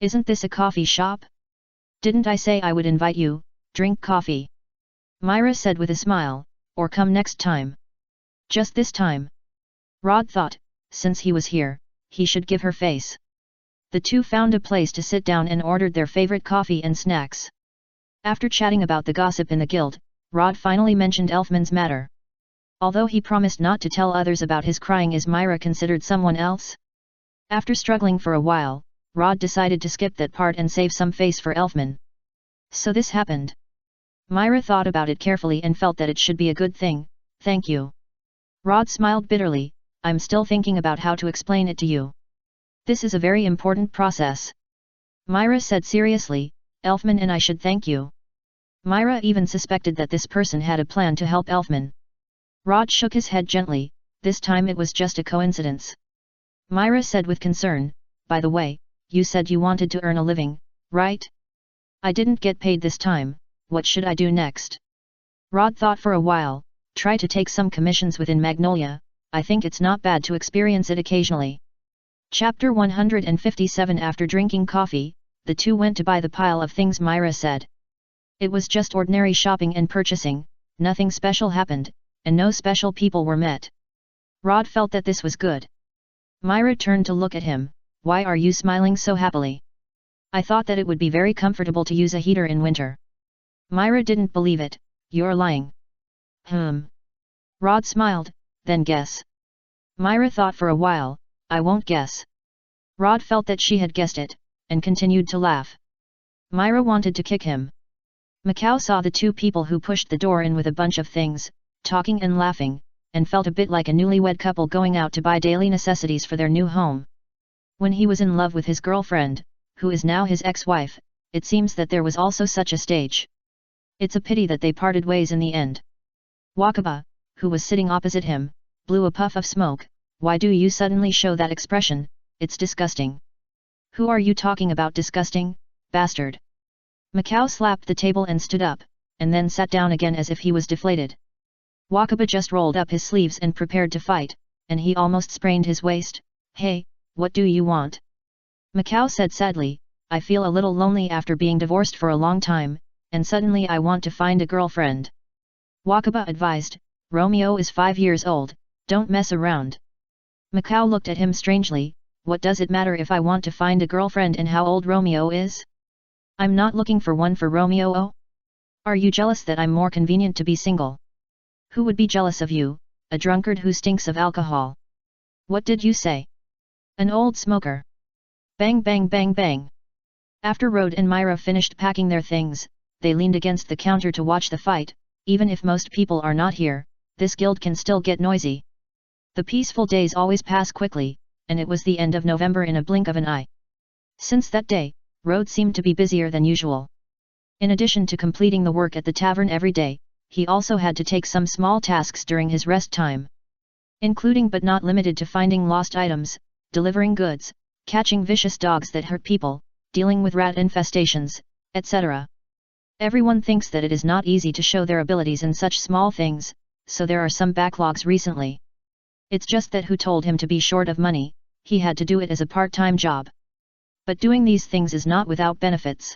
Isn't this a coffee shop? Didn't I say I would invite you, drink coffee? Myra said with a smile, or come next time. Just this time. Rod thought, since he was here, he should give her face. The two found a place to sit down and ordered their favorite coffee and snacks. After chatting about the gossip in the guild, Rod finally mentioned Elfman's matter. Although he promised not to tell others about his crying, is Myra considered someone else? After struggling for a while, Rod decided to skip that part and save some face for Elfman. So this happened. Myra thought about it carefully and felt that it should be a good thing. Thank you. Rod smiled bitterly. I'm still thinking about how to explain it to you. This is a very important process. Myra said seriously, Elfman and I should thank you. Myra even suspected that this person had a plan to help Elfman. Rod shook his head gently, this time it was just a coincidence. Myra said with concern, by the way, you said you wanted to earn a living, right? I didn't get paid this time, what should I do next? Rod thought for a while, try to take some commissions within Magnolia, I think it's not bad to experience it occasionally. Chapter 157. After drinking coffee, the two went to buy the pile of things Myra said. It was just ordinary shopping and purchasing, nothing special happened, and no special people were met. Rod felt that this was good. Myra turned to look at him, why are you smiling so happily? I thought that it would be very comfortable to use a heater in winter. Myra didn't believe it, you're lying. Rod smiled, then guess. Myra thought for a while, I won't guess. Rod felt that she had guessed it, and continued to laugh. Myra wanted to kick him. Macau saw the two people who pushed the door in with a bunch of things, talking and laughing, and felt a bit like a newlywed couple going out to buy daily necessities for their new home. When he was in love with his girlfriend, who is now his ex-wife, it seems that there was also such a stage. It's a pity that they parted ways in the end. Wakaba, who was sitting opposite him, blew a puff of smoke. Why do you suddenly show that expression? It's disgusting. Who are you talking about disgusting, bastard? Macau slapped the table and stood up, and then sat down again as if he was deflated. Wakaba just rolled up his sleeves and prepared to fight, and he almost sprained his waist. Hey, what do you want? Macau said sadly, I feel a little lonely after being divorced for a long time, and suddenly I want to find a girlfriend. Wakaba advised, Romeo is 5 years old, don't mess around. Macau looked at him strangely, what does it matter if I want to find a girlfriend and how old Romeo is? I'm not looking for one for Romeo. Oh? Are you jealous that I'm more convenient to be single? Who would be jealous of you, a drunkard who stinks of alcohol? What did you say? An old smoker. Bang bang bang bang. After Rod and Myra finished packing their things, they leaned against the counter to watch the fight. Even if most people are not here, this guild can still get noisy. The peaceful days always pass quickly, and it was the end of November in a blink of an eye. Since that day, Rod seemed to be busier than usual. In addition to completing the work at the tavern every day, he also had to take some small tasks during his rest time. Including but not limited to finding lost items, delivering goods, catching vicious dogs that hurt people, dealing with rat infestations, etc. Everyone thinks that it is not easy to show their abilities in such small things, so there are some backlogs recently. It's just that who told him to be short of money, he had to do it as a part-time job. But doing these things is not without benefits.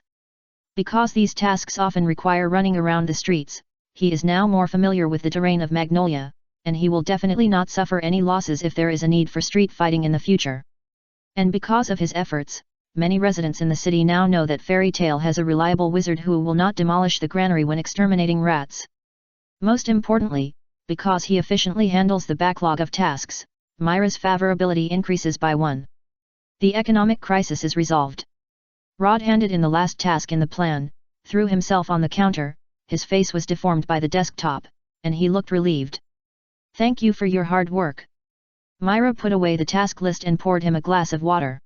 Because these tasks often require running around the streets, he is now more familiar with the terrain of Magnolia, and he will definitely not suffer any losses if there is a need for street fighting in the future. And because of his efforts, many residents in the city now know that Fairy Tale has a reliable wizard who will not demolish the granary when exterminating rats. Most importantly, because he efficiently handles the backlog of tasks, Myra's favorability increases by 1. The economic crisis is resolved. Rod handed in the last task in the plan, threw himself on the counter, his face was deformed by the desktop, and he looked relieved. Thank you for your hard work. Myra put away the task list and poured him a glass of water.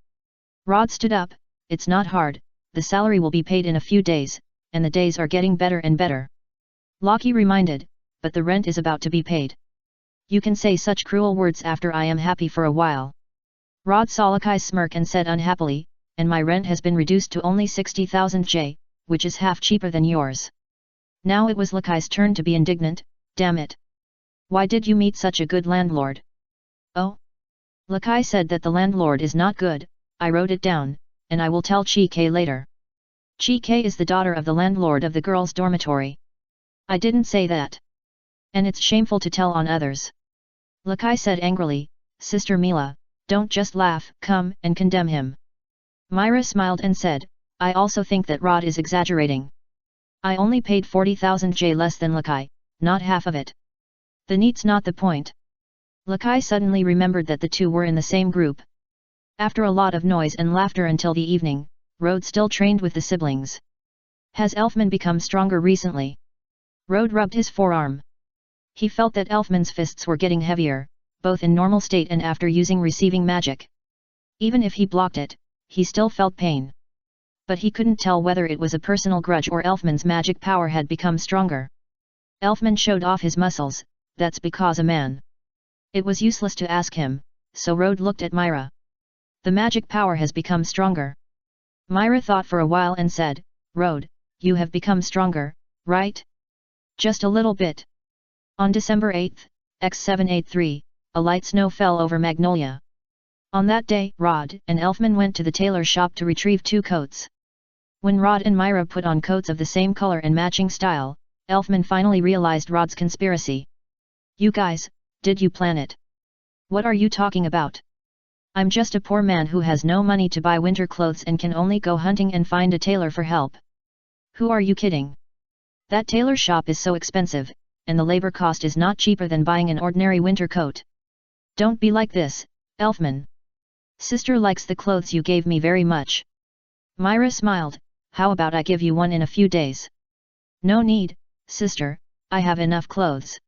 Rod stood up, it's not hard, the salary will be paid in a few days, and the days are getting better and better. Loki reminded, but the rent is about to be paid. You can say such cruel words after I am happy for a while. Rod saw Lakai's smirk and said unhappily, and my rent has been reduced to only 60,000 J, which is half cheaper than yours. Now it was Lakai's turn to be indignant, damn it. Why did you meet such a good landlord? Oh? Lakai said that the landlord is not good, I wrote it down, and I will tell Chi-K later. Chi-K is the daughter of the landlord of the girls' dormitory. I didn't say that. And it's shameful to tell on others. Lakai said angrily, Sister Mila, don't just laugh, come and condemn him. Myra smiled and said, I also think that Rod is exaggerating. I only paid 40,000 J less than Lakai, not half of it. The neat's not the point. Lakai suddenly remembered that the two were in the same group. After a lot of noise and laughter until the evening, Rod still trained with the siblings. Has Elfman become stronger recently? Rod rubbed his forearm. He felt that Elfman's fists were getting heavier, both in normal state and after using receiving magic. Even if he blocked it, he still felt pain. But he couldn't tell whether it was a personal grudge or Elfman's magic power had become stronger. Elfman showed off his muscles, that's because a man. It was useless to ask him, so Rod looked at Myra. The magic power has become stronger. Myra thought for a while and said, Rod, you have become stronger, right? Just a little bit. On December 8, X783, a light snow fell over Magnolia. On that day, Rod and Elfman went to the tailor shop to retrieve 2 coats. When Rod and Myra put on coats of the same color and matching style, Elfman finally realized Rod's conspiracy. You guys, did you plan it? What are you talking about? I'm just a poor man who has no money to buy winter clothes and can only go hunting and find a tailor for help. Who are you kidding? That tailor shop is so expensive, and the labor cost is not cheaper than buying an ordinary winter coat. Don't be like this, Elfman. Sister likes the clothes you gave me very much. Myra smiled, how about I give you one in a few days? No need, sister, I have enough clothes.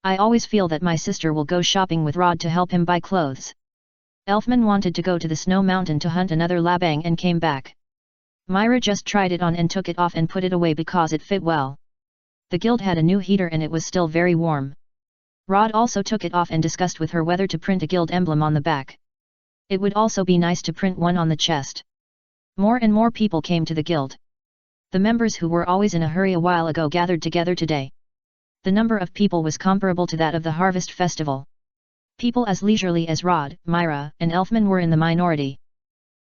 I always feel that my sister will go shopping with Rod to help him buy clothes. Elfman wanted to go to the snow mountain to hunt another labang and came back. Myra just tried it on and took it off and put it away because it fit well. The guild had a new heater and it was still very warm. Rod also took it off and discussed with her whether to print a guild emblem on the back. It would also be nice to print one on the chest. More and more people came to the guild. The members who were always in a hurry a while ago gathered together today. The number of people was comparable to that of the Harvest Festival. People as leisurely as Rod, Myra, and Elfman were in the minority.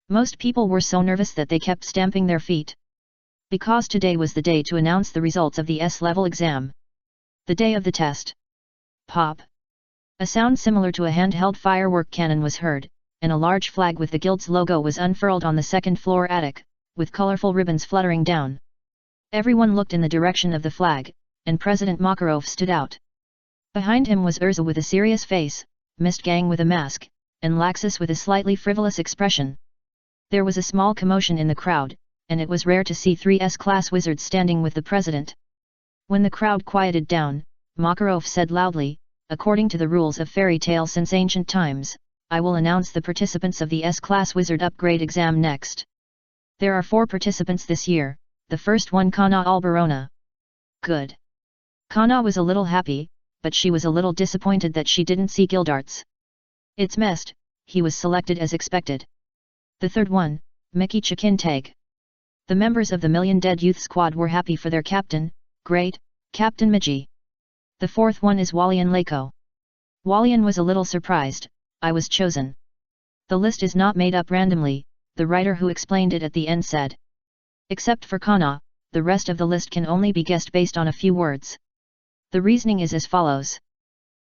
Most people were so nervous that they kept stamping their feet. Because today was the day to announce the results of the S-level exam. The day of the test. Pop. A sound similar to a handheld firework cannon was heard, and a large flag with the guild's logo was unfurled on the second-floor attic, with colorful ribbons fluttering down. Everyone looked in the direction of the flag, and President Makarov stood out. Behind him was Urza with a serious face, Mistgang with a mask, and Laxus with a slightly frivolous expression. There was a small commotion in the crowd, and it was rare to see 3 S-class wizards standing with the president. When the crowd quieted down, Makarov said loudly, according to the rules of fairy tale since ancient times, I will announce the participants of the S-class wizard upgrade exam next. There are 4 participants this year, the first one Kana Alberona. Good. Kana was a little happy, but she was a little disappointed that she didn't see Gildarts. It's messed, he was selected as expected. The third one, Mickey Chikintag. The members of the Million Dead Youth Squad were happy for their captain, great, Captain Miji. The fourth one is Walian Lako. Walian was a little surprised, I was chosen. The list is not made up randomly, the writer who explained it at the end said. Except for Kana, the rest of the list can only be guessed based on a few words. The reasoning is as follows.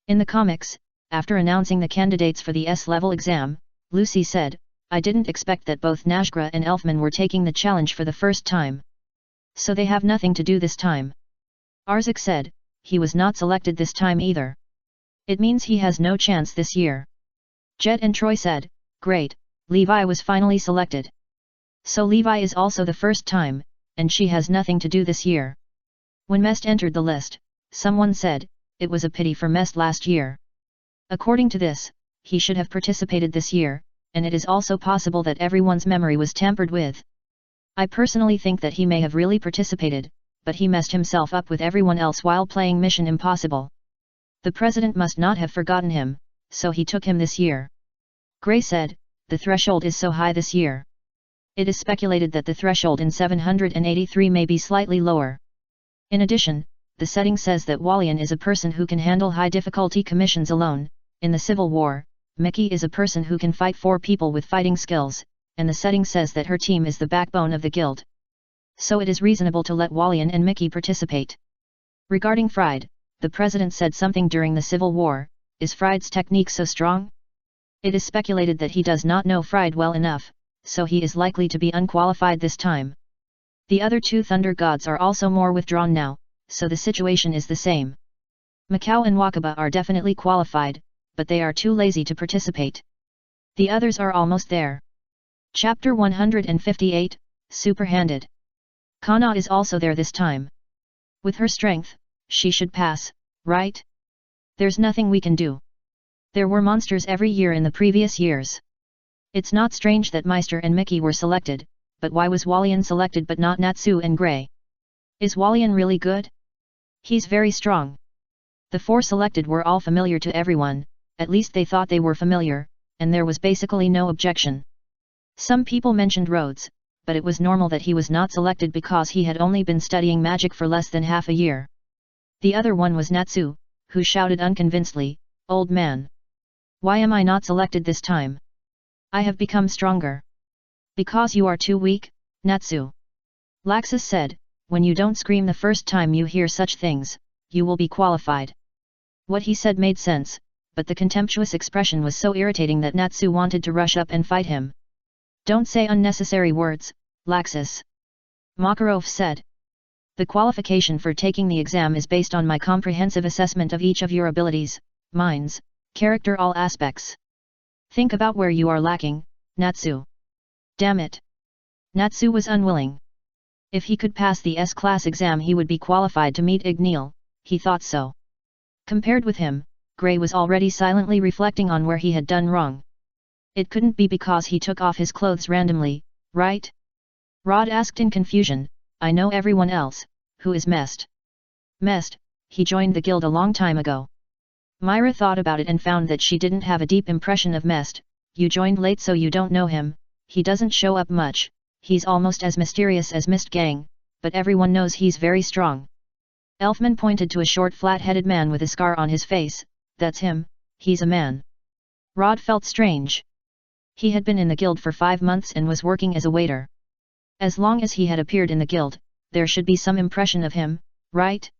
In the comics, after announcing the candidates for the S-level exam, Lucy said, I didn't expect that both Nazgûl and Elfman were taking the challenge for the first time. So they have nothing to do this time. Arzak said, he was not selected this time either. It means he has no chance this year. Jet and Troy said, great, Levi was finally selected. So Levi is also the first time, and she has nothing to do this year. When Mest entered the list, someone said, it was a pity for Mest last year. According to this, he should have participated this year, and it is also possible that everyone's memory was tampered with. I personally think that he may have really participated, but he messed himself up with everyone else while playing Mission Impossible. The president must not have forgotten him, so he took him this year. Gray said, the threshold is so high this year. It is speculated that the threshold in 783 may be slightly lower. In addition, the setting says that Wallian is a person who can handle high difficulty commissions alone. In the Civil War, Mickey is a person who can fight 4 people with fighting skills, and the setting says that her team is the backbone of the guild. So it is reasonable to let Wallian and Mickey participate. Regarding Fried, the president said something during the Civil War. Is Fried's technique so strong? It is speculated that he does not know Fried well enough, so he is likely to be unqualified this time. The other 2 Thunder Gods are also more withdrawn now, so the situation is the same. Macau and Wakaba are definitely qualified, but they are too lazy to participate. The others are almost there. Chapter 158, Super-Handed. Kana is also there this time. With her strength, she should pass, right? There's nothing we can do. There were monsters every year in the previous years. It's not strange that Meister and Mickey were selected, but why was Wallian selected but not Natsu and Gray? Is Wallian really good? He's very strong. The 4 selected were all familiar to everyone, at least they thought they were familiar, and there was basically no objection. Some people mentioned Rhodes, but it was normal that he was not selected because he had only been studying magic for less than half a year. The other one was Natsu, who shouted unconvincedly, "Old man! Why am I not selected this time? I have become stronger." "Because you are too weak, Natsu." Laxus said, "When you don't scream the first time you hear such things, you will be qualified." What he said made sense, but the contemptuous expression was so irritating that Natsu wanted to rush up and fight him. "Don't say unnecessary words, Laxus," Makarov said. "The qualification for taking the exam is based on my comprehensive assessment of each of your abilities, minds, character, all aspects. Think about where you are lacking, Natsu." Damn it! Natsu was unwilling. If he could pass the S-class exam he would be qualified to meet Igneel, he thought so. Compared with him, Gray was already silently reflecting on where he had done wrong. It couldn't be because he took off his clothes randomly, right? Rod asked in confusion, "I know everyone else, who is Mest?" "Mest, he joined the guild a long time ago." Myra thought about it and found that she didn't have a deep impression of Mest. "You joined late so you don't know him, he doesn't show up much, he's almost as mysterious as Mist Gang, but everyone knows he's very strong." Elfman pointed to a short flat-headed man with a scar on his face. "That's him, he's a man." Rod felt strange. He had been in the guild for 5 months and was working as a waiter. As long as he had appeared in the guild, there should be some impression of him, right?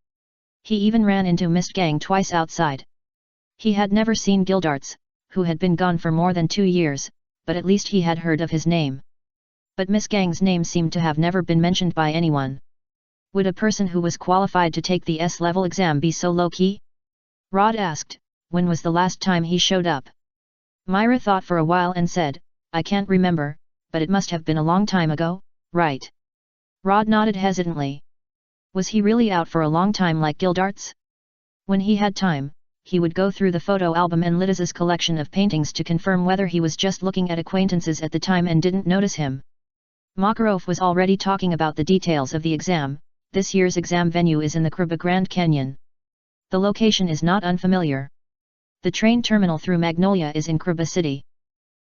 He even ran into Mist Gang twice outside. He had never seen Gildarts, who had been gone for more than 2 years, but at least he had heard of his name. But Miss Gang's name seemed to have never been mentioned by anyone. Would a person who was qualified to take the S-level exam be so low-key? Rod asked, "When was the last time he showed up?" Myra thought for a while and said, "I can't remember, but it must have been a long time ago, right?" Rod nodded hesitantly. Was he really out for a long time like Gildarts? When he had time, he would go through the photo album and Lidiz's collection of paintings to confirm whether he was just looking at acquaintances at the time and didn't notice him. Makarov was already talking about the details of the exam. This year's exam venue is in the Kruba Grand Canyon. The location is not unfamiliar. The train terminal through Magnolia is in Kruba City.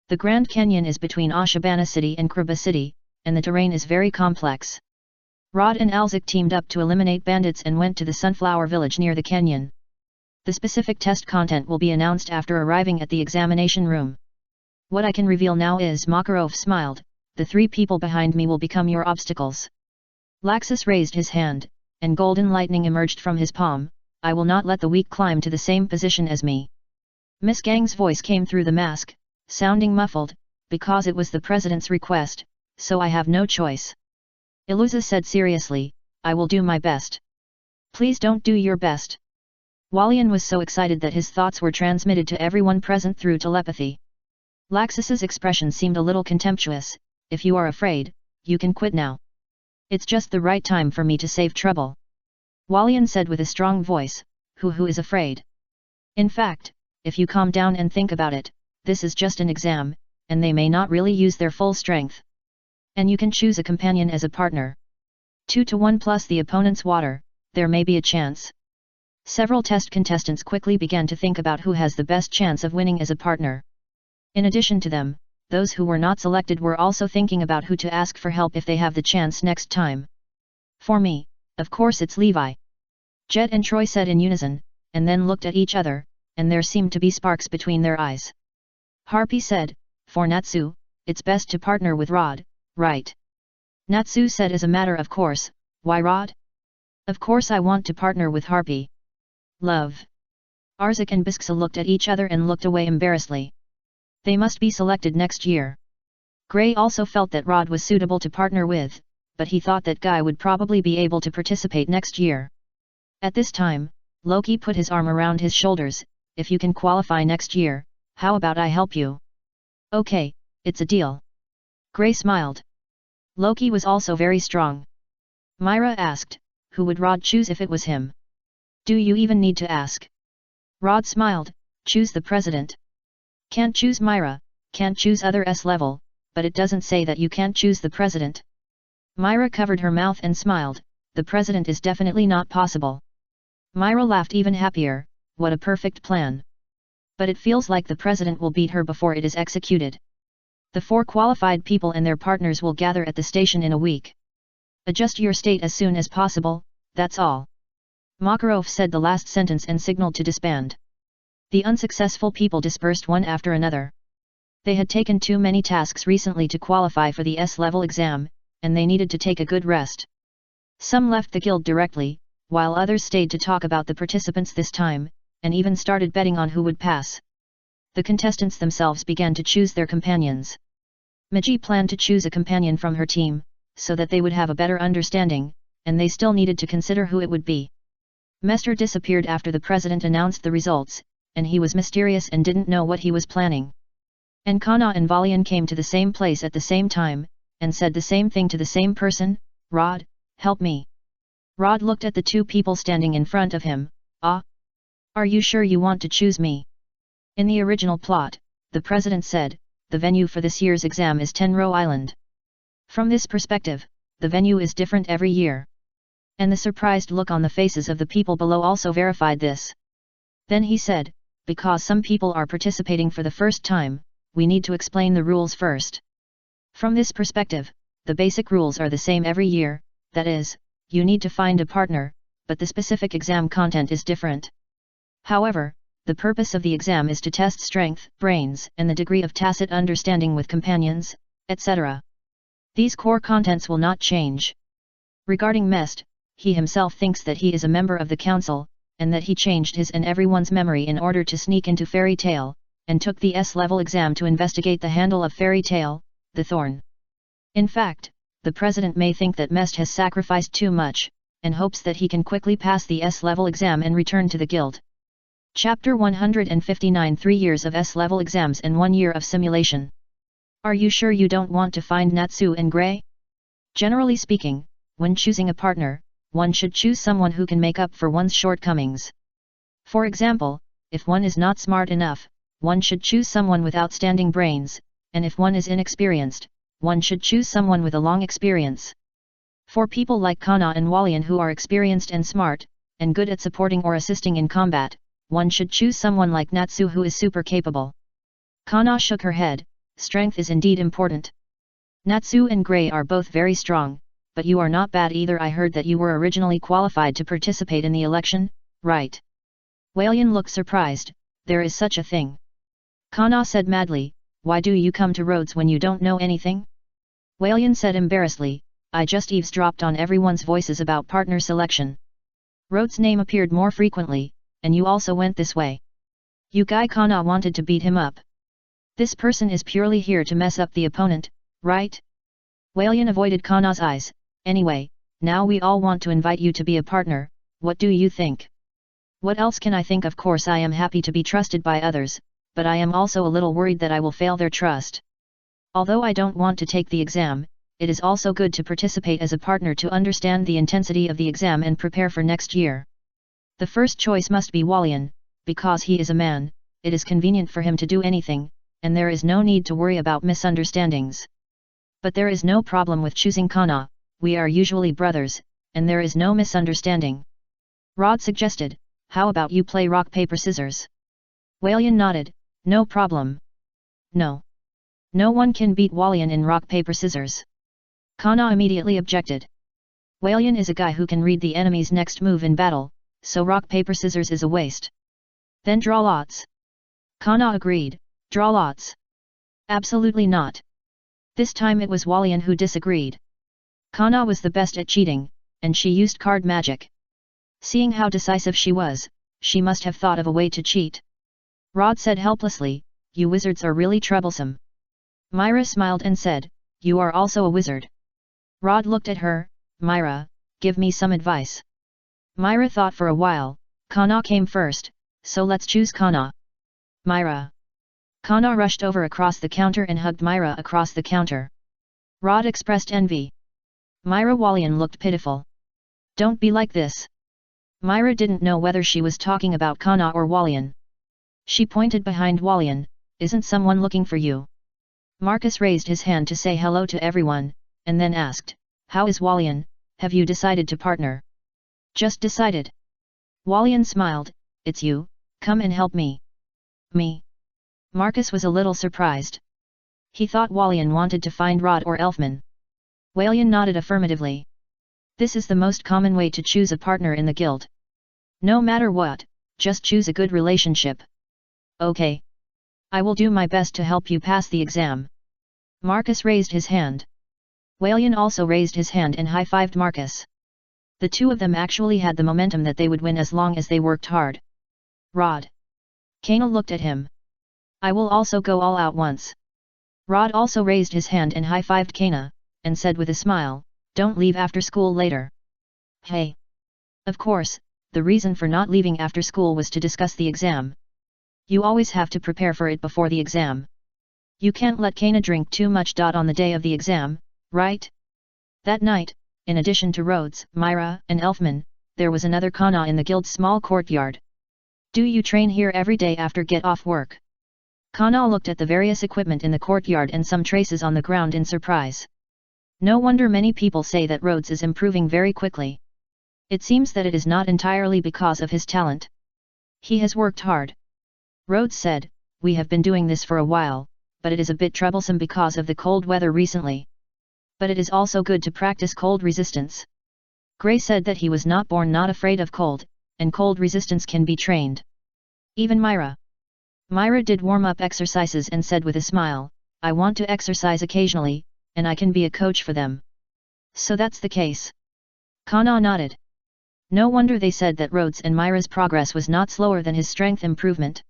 The Grand Canyon is between Ashtabana City and Kruba City, and the terrain is very complex. Rod and Alzik teamed up to eliminate bandits and went to the Sunflower Village near the canyon. The specific test content will be announced after arriving at the examination room. What I can reveal now is, Makarov smiled, the 3 people behind me will become your obstacles. Laxus raised his hand, and golden lightning emerged from his palm. "I will not let the weak climb to the same position as me." Miss Gang's voice came through the mask, sounding muffled, "Because it was the president's request, so I have no choice." Iluza said seriously, "I will do my best." "Please don't do your best." Wallian was so excited that his thoughts were transmitted to everyone present through telepathy. Laxus's expression seemed a little contemptuous. "If you are afraid, you can quit now. It's just the right time for me to save trouble." Wallian said with a strong voice, Who is afraid? In fact, if you calm down and think about it, this is just an exam, and they may not really use their full strength. And you can choose a companion as a partner. 2 to 1 plus the opponent's water, there may be a chance. Several test contestants quickly began to think about who has the best chance of winning as a partner. In addition to them, those who were not selected were also thinking about who to ask for help if they have the chance next time. For me, of course it's Levi. Jet and Troy said in unison, and then looked at each other, and there seemed to be sparks between their eyes. Harpy said, for Natsu, it's best to partner with Rod, right? Natsu said as a matter of course, why Rod? Of course I want to partner with Harpy. Love. Arzik and Bisksa looked at each other and looked away embarrassedly. They must be selected next year. Gray also felt that Rod was suitable to partner with, but he thought that Guy would probably be able to participate next year. At this time, Loki put his arm around his shoulders, if you can qualify next year, how about I help you? Okay, it's a deal. Gray smiled. Loki was also very strong. Myra asked, who would Rod choose if it was him? Do you even need to ask? Rod smiled, choose the president. Can't choose Myra, can't choose other S-level, but it doesn't say that you can't choose the president. Myra covered her mouth and smiled, the president is definitely not possible. Myra laughed even happier, what a perfect plan. But it feels like the president will beat her before it is executed. The 4 qualified people and their partners will gather at the station in a week. Adjust your state as soon as possible, that's all. Makarov said the last sentence and signaled to disband. The unsuccessful people dispersed one after another. They had taken too many tasks recently to qualify for the S-level exam, and they needed to take a good rest. Some left the guild directly, while others stayed to talk about the participants this time, and even started betting on who would pass. The contestants themselves began to choose their companions. Miji planned to choose a companion from her team, so that they would have a better understanding, and they still needed to consider who it would be. Mester disappeared after the president announced the results, and he was mysterious and didn't know what he was planning. And Kana and Valian came to the same place at the same time, and said the same thing to the same person, Rod, help me. Rod looked at the 2 people standing in front of him, ah? Are you sure you want to choose me? In the original plot, the president said, the venue for this year's exam is Tenro Island. From this perspective, the venue is different every year. And the surprised look on the faces of the people below also verified this. Then he said, because some people are participating for the first time, we need to explain the rules first. From this perspective, the basic rules are the same every year, that is, you need to find a partner, but the specific exam content is different. However, the purpose of the exam is to test strength, brains, and the degree of tacit understanding with companions, etc. These core contents will not change. Regarding Mest, he himself thinks that he is a member of the council, and that he changed his and everyone's memory in order to sneak into Fairy Tail, and took the S-level exam to investigate the handle of Fairy Tail, the Thorn. In fact, the president may think that Mest has sacrificed too much, and hopes that he can quickly pass the S-level exam and return to the guild. Chapter 159 3 years of S-level exams and 1 year of simulation. Are you sure you don't want to find Natsu and Gray? Generally speaking, when choosing a partner, one should choose someone who can make up for one's shortcomings. For example, if one is not smart enough, one should choose someone with outstanding brains, and if one is inexperienced, one should choose someone with a long experience. For people like Kana and Walian who are experienced and smart, and good at supporting or assisting in combat, one should choose someone like Natsu who is super capable. Kana shook her head, strength is indeed important. Natsu and Gray are both very strong, but you are not bad either. I heard that you were originally qualified to participate in the election, right? Walian looked surprised, there is such a thing. Kana said madly, why do you come to Rhodes when you don't know anything? Walian said embarrassedly, I just eavesdropped on everyone's voices about partner selection. Rhodes' name appeared more frequently, and you also went this way. You guy Kana wanted to beat him up. This person is purely here to mess up the opponent, right? Walian avoided Kana's eyes, anyway, now we all want to invite you to be a partner, what do you think? What else can I think? Of course I am happy to be trusted by others, but I am also a little worried that I will fail their trust. Although I don't want to take the exam, it is also good to participate as a partner to understand the intensity of the exam and prepare for next year. The first choice must be Walian, because he is a man, it is convenient for him to do anything, and there is no need to worry about misunderstandings. But there is no problem with choosing Kana, we are usually brothers, and there is no misunderstanding. Rod suggested, how about you play rock paper scissors? Walian nodded, no problem. No. No one can beat Walian in rock paper scissors. Kana immediately objected. Walian is a guy who can read the enemy's next move in battle, so rock paper scissors is a waste. Then draw lots. Kana agreed, draw lots. Absolutely not. This time it was Walian who disagreed. Kana was the best at cheating, and she used card magic. Seeing how decisive she was, she must have thought of a way to cheat. Rod said helplessly, you wizards are really troublesome. Myra smiled and said, you are also a wizard. Rod looked at her, Myra, give me some advice. Myra thought for a while, Kana came first, so let's choose Kana. Myra. Kana rushed over across the counter and hugged Myra across the counter. Rod expressed envy. Myra Walian looked pitiful. Don't be like this. Myra didn't know whether she was talking about Kana or Walian. She pointed behind Walian, isn't someone looking for you? Marcus raised his hand to say hello to everyone, and then asked, how is Walian, have you decided to partner? Just decided. Walian smiled, it's you, come and help me. Me? Marcus was a little surprised. He thought Walian wanted to find Rod or Elfman. Walian nodded affirmatively. This is the most common way to choose a partner in the guild. No matter what, just choose a good relationship. Okay. I will do my best to help you pass the exam. Marcus raised his hand. Walian also raised his hand and high-fived Marcus. The two of them actually had the momentum that they would win as long as they worked hard. Rod. Kana looked at him. I will also go all out once. Rod also raised his hand and high-fived Kana, and said with a smile, don't leave after school later. Hey. Of course, the reason for not leaving after school was to discuss the exam. You always have to prepare for it before the exam. You can't let Kana drink too much. On the day of the exam, right? That night, in addition to Rhodes, Myra, and Elfman, there was another Kana in the guild's small courtyard. Do you train here every day after get off work? Kana looked at the various equipment in the courtyard and some traces on the ground in surprise. No wonder many people say that Rhodes is improving very quickly. It seems that it is not entirely because of his talent. He has worked hard. Rhodes said, we have been doing this for a while, but it is a bit troublesome because of the cold weather recently. But it is also good to practice cold resistance. Gray said that he was not born not afraid of cold, and cold resistance can be trained. Even Myra. Myra did warm-up exercises and said with a smile, I want to exercise occasionally, and I can be a coach for them. So that's the case. Kana nodded. No wonder they said that Rhodes and Myra's progress was not slower than his strength improvement.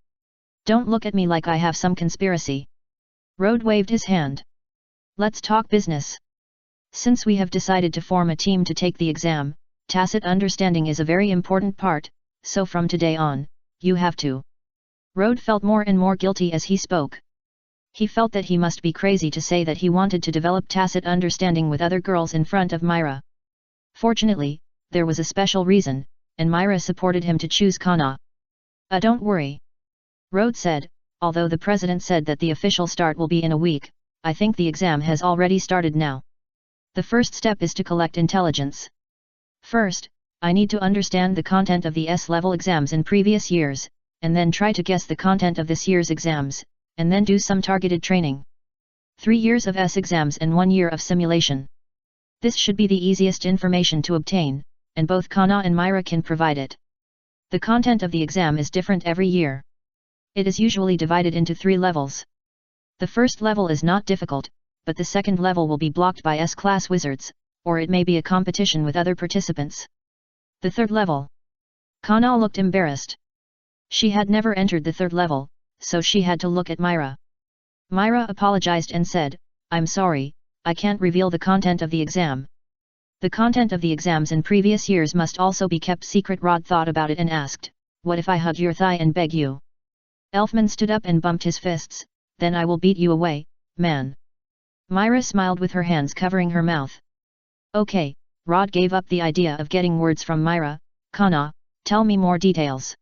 Don't look at me like I have some conspiracy. Rhodes waved his hand. Let's talk business. Since we have decided to form a team to take the exam, tacit understanding is a very important part, so from today on, you have to. Rhodes felt more and more guilty as he spoke. He felt that he must be crazy to say that he wanted to develop tacit understanding with other girls in front of Myra. Fortunately, there was a special reason, and Myra supported him to choose Kana. Don't worry. Rhodes said, although the president said that the official start will be in a week, I think the exam has already started now. The first step is to collect intelligence. First, I need to understand the content of the S-level exams in previous years, and then try to guess the content of this year's exams, and then do some targeted training. 3 years of S exams and 1 year of simulation. This should be the easiest information to obtain, and both Kana and Myra can provide it. The content of the exam is different every year. It is usually divided into 3 levels. The first level is not difficult, but the second level will be blocked by S-class wizards, or it may be a competition with other participants. The third level. Kana looked embarrassed. She had never entered the third level, so she had to look at Myra. Myra apologized and said, I'm sorry, I can't reveal the content of the exam. The content of the exams in previous years must also be kept secret. Rod thought about it and asked, what if I hug your thigh and beg you? Elfman stood up and bumped his fists, then I will beat you away, man. Myra smiled with her hands covering her mouth. Okay, Rod gave up the idea of getting words from Myra. Kana, tell me more details.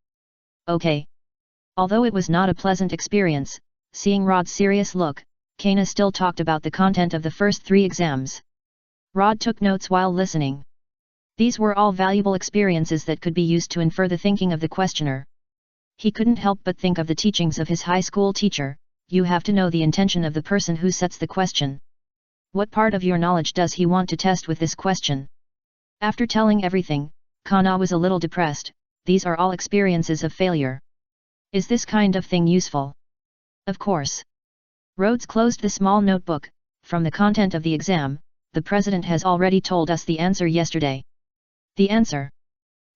Okay. Although it was not a pleasant experience, seeing Rod's serious look, Kana still talked about the content of the first 3 exams. Rod took notes while listening. These were all valuable experiences that could be used to infer the thinking of the questioner. He couldn't help but think of the teachings of his high school teacher: you have to know the intention of the person who sets the question. What part of your knowledge does he want to test with this question? After telling everything, Kana was a little depressed. These are all experiences of failure. Is this kind of thing useful? Of course. Rhodes closed the small notebook. From the content of the exam, the president has already told us the answer yesterday. The answer?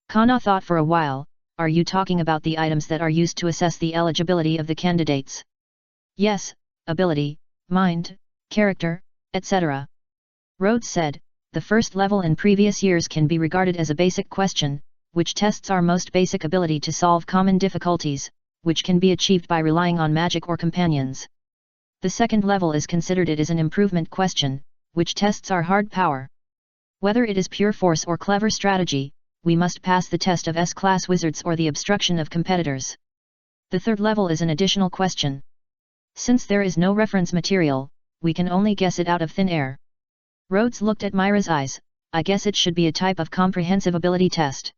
Kana thought for a while. Are you talking about the items that are used to assess the eligibility of the candidates? Yes, ability, mind, character, etc. Rhodes said, the first level in previous years can be regarded as a basic question, which tests our most basic ability to solve common difficulties, which can be achieved by relying on magic or companions. The second level is considered it as an improvement question, which tests our hard power. Whether it is pure force or clever strategy, we must pass the test of S-class wizards or the obstruction of competitors. The third level is an additional question. Since there is no reference material, we can only guess it out of thin air. Rhodes looked at Myra's eyes. I guess it should be a type of comprehensive ability test.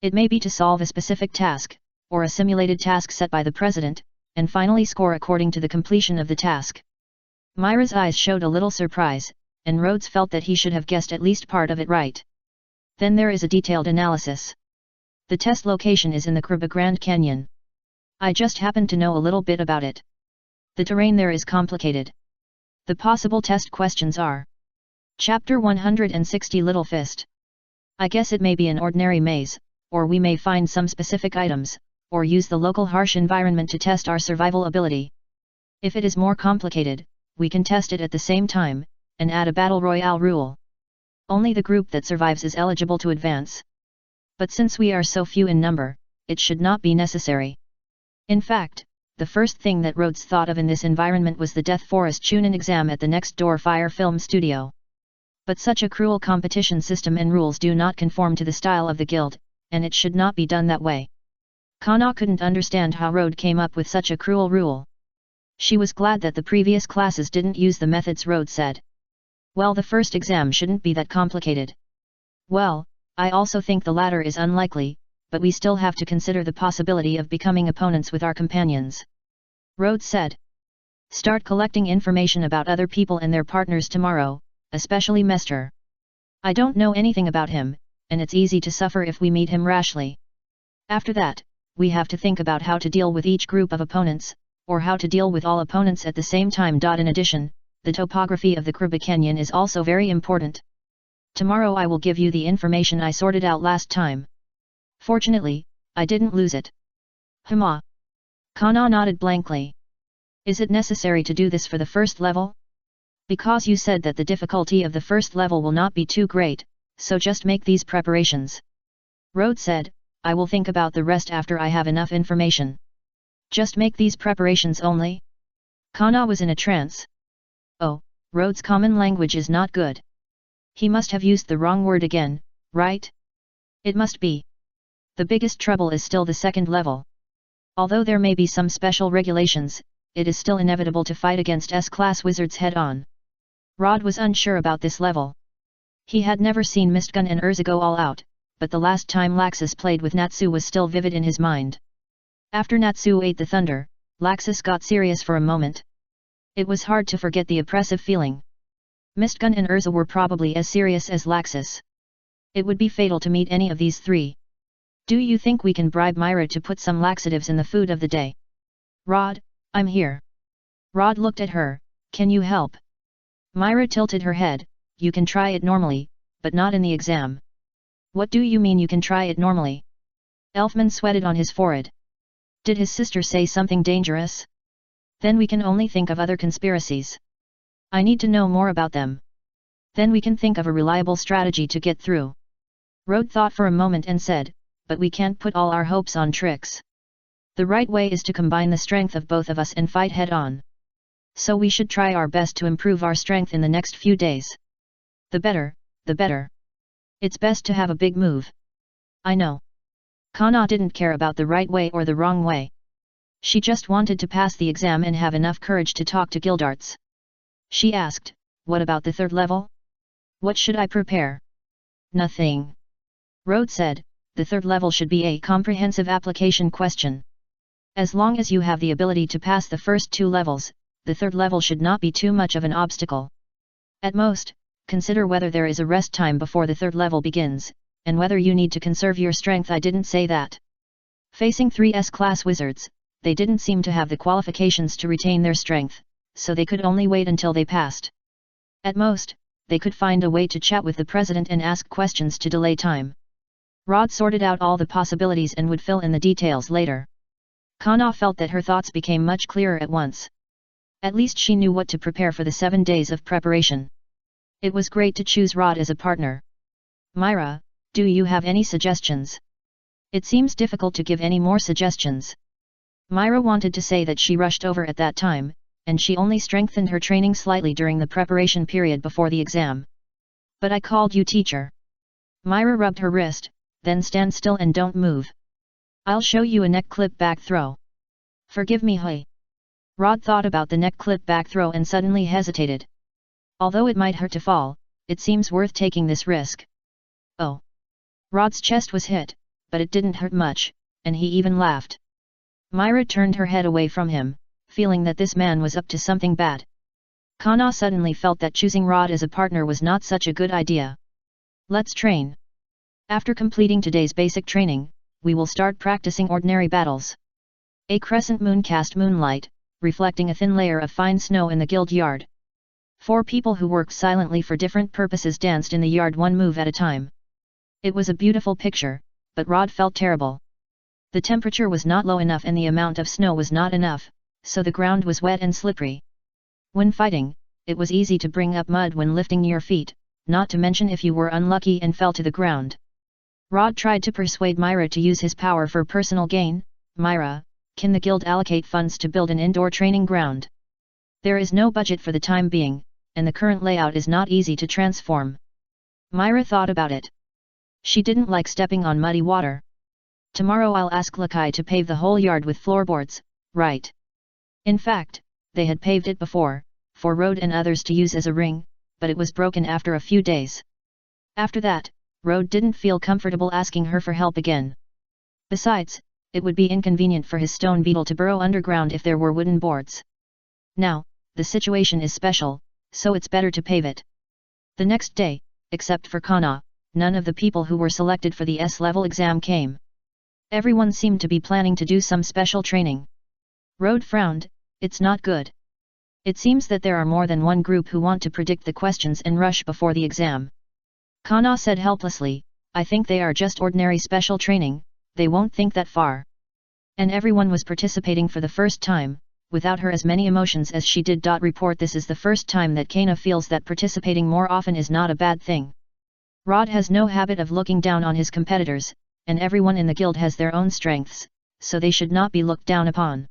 It may be to solve a specific task, or a simulated task set by the president, and finally score according to the completion of the task. Myra's eyes showed a little surprise, and Rhodes felt that he should have guessed at least part of it right. Then there is a detailed analysis. The test location is in the Kriba Grand Canyon. I just happen to know a little bit about it. The terrain there is complicated. The possible test questions are: Chapter 160 Little Fist. I guess it may be an ordinary maze, or we may find some specific items, or use the local harsh environment to test our survival ability. If it is more complicated, we can test it at the same time, and add a battle royale rule. Only the group that survives is eligible to advance. But since we are so few in number, it should not be necessary. In fact, the first thing that Rhodes thought of in this environment was the Death Forest Chunin exam at the next door Fire Film Studio. But such a cruel competition system and rules do not conform to the style of the guild, and it should not be done that way. Kana couldn't understand how Rhodes came up with such a cruel rule. She was glad that the previous classes didn't use the methods Rhodes said. Well, the first exam shouldn't be that complicated. Well, I also think the latter is unlikely, but we still have to consider the possibility of becoming opponents with our companions. Rhodes said. Start collecting information about other people and their partners tomorrow, especially Mester. I don't know anything about him, and it's easy to suffer if we meet him rashly. After that, we have to think about how to deal with each group of opponents, or how to deal with all opponents at the same time. In addition, the topography of the Kriba Canyon is also very important. Tomorrow I will give you the information I sorted out last time. Fortunately, I didn't lose it. Huma. Kana nodded blankly. Is it necessary to do this for the first level? Because you said that the difficulty of the first level will not be too great, so just make these preparations. Rhodes said, I will think about the rest after I have enough information. Just make these preparations only? Kana was in a trance. Oh, Rhodes' common language is not good. He must have used the wrong word again, right? It must be. The biggest trouble is still the second level. Although there may be some special regulations, it is still inevitable to fight against S-class wizards head-on. Rod was unsure about this level. He had never seen Mistgun and Urza go all out, but the last time Laxus played with Natsu was still vivid in his mind. After Natsu ate the thunder, Laxus got serious for a moment. It was hard to forget the oppressive feeling. Mistgun and Urza were probably as serious as Laxus. It would be fatal to meet any of these three. Do you think we can bribe Myra to put some laxatives in the food of the day? Rod, I'm here. Rod looked at her. Can you help? Myra tilted her head. You can try it normally, but not in the exam. What do you mean you can try it normally? Elfman sweated on his forehead. Did his sister say something dangerous? Then we can only think of other conspiracies. I need to know more about them. Then we can think of a reliable strategy to get through. Rod thought for a moment and said, but we can't put all our hopes on tricks. The right way is to combine the strength of both of us and fight head-on. So we should try our best to improve our strength in the next few days. The better, the better. It's best to have a big move. I know. Kana didn't care about the right way or the wrong way. She just wanted to pass the exam and have enough courage to talk to Gildarts. She asked, what about the third level? What should I prepare? Nothing. Rode said, the third level should be a comprehensive application question. As long as you have the ability to pass the first 2 levels, the third level should not be too much of an obstacle. At most, consider whether there is a rest time before the third level begins, and whether you need to conserve your strength. I didn't say that. Facing 3S class wizards, they didn't seem to have the qualifications to retain their strength, so they could only wait until they passed. At most, they could find a way to chat with the president and ask questions to delay time. Rod sorted out all the possibilities and would fill in the details later. Kana felt that her thoughts became much clearer at once. At least she knew what to prepare for the 7 days of preparation. It was great to choose Rod as a partner. Myra, do you have any suggestions? It seems difficult to give any more suggestions. Myra wanted to say that she rushed over at that time, and she only strengthened her training slightly during the preparation period before the exam. But I called you teacher. Myra rubbed her wrist, then stand still and don't move. I'll show you a neck clip back throw. Forgive me, Hui. Rod thought about the neck clip back throw and suddenly hesitated. Although it might hurt to fall, it seems worth taking this risk. Oh. Rod's chest was hit, but it didn't hurt much, and he even laughed. Myra turned her head away from him, feeling that this man was up to something bad. Kana suddenly felt that choosing Rod as a partner was not such a good idea. Let's train. After completing today's basic training, we will start practicing ordinary battles. A crescent moon cast moonlight, reflecting a thin layer of fine snow in the guild yard. 4 people who worked silently for different purposes danced in the yard, one move at a time. It was a beautiful picture, but Rod felt terrible. The temperature was not low enough and the amount of snow was not enough, so the ground was wet and slippery. When fighting, it was easy to bring up mud when lifting your feet, not to mention if you were unlucky and fell to the ground. Rod tried to persuade Myra to use his power for personal gain. Myra, can the guild allocate funds to build an indoor training ground? There is no budget for the time being, and the current layout is not easy to transform. Myra thought about it. She didn't like stepping on muddy water. Tomorrow I'll ask Lakai to pave the whole yard with floorboards, right? In fact, they had paved it before, for Rode and others to use as a ring, but it was broken after a few days. After that, Rode didn't feel comfortable asking her for help again. Besides, it would be inconvenient for his stone beetle to burrow underground if there were wooden boards. Now, the situation is special, so it's better to pave it. The next day, except for Kana, none of the people who were selected for the S-level exam came. Everyone seemed to be planning to do some special training. Rode frowned, it's not good. It seems that there are more than one group who want to predict the questions and rush before the exam. Kana said helplessly, I think they are just ordinary special training, they won't think that far. And everyone was participating for the first time, without her as many emotions as she did. Report this is the first time that Kana feels that participating more often is not a bad thing. Rod has no habit of looking down on his competitors, and everyone in the guild has their own strengths, so they should not be looked down upon.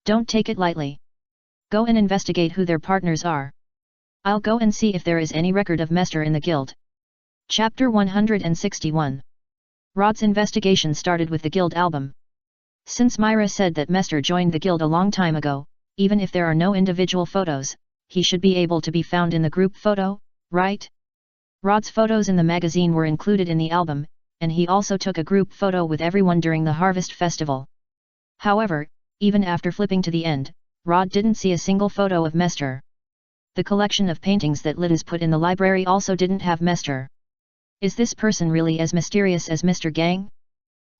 Don't take it lightly. Go and investigate who their partners are. I'll go and see if there is any record of Mester in the guild. Chapter 161. Rod's investigation started with the guild album. Since Myra said that Mester joined the guild a long time ago, even if there are no individual photos, he should be able to be found in the group photo, right? Rod's photos in the magazine were included in the album, and he also took a group photo with everyone during the Harvest Festival. However, even after flipping to the end, Rod didn't see a single photo of Mester. The collection of paintings that Lidens put in the library also didn't have Mester. Is this person really as mysterious as Mr. Gang?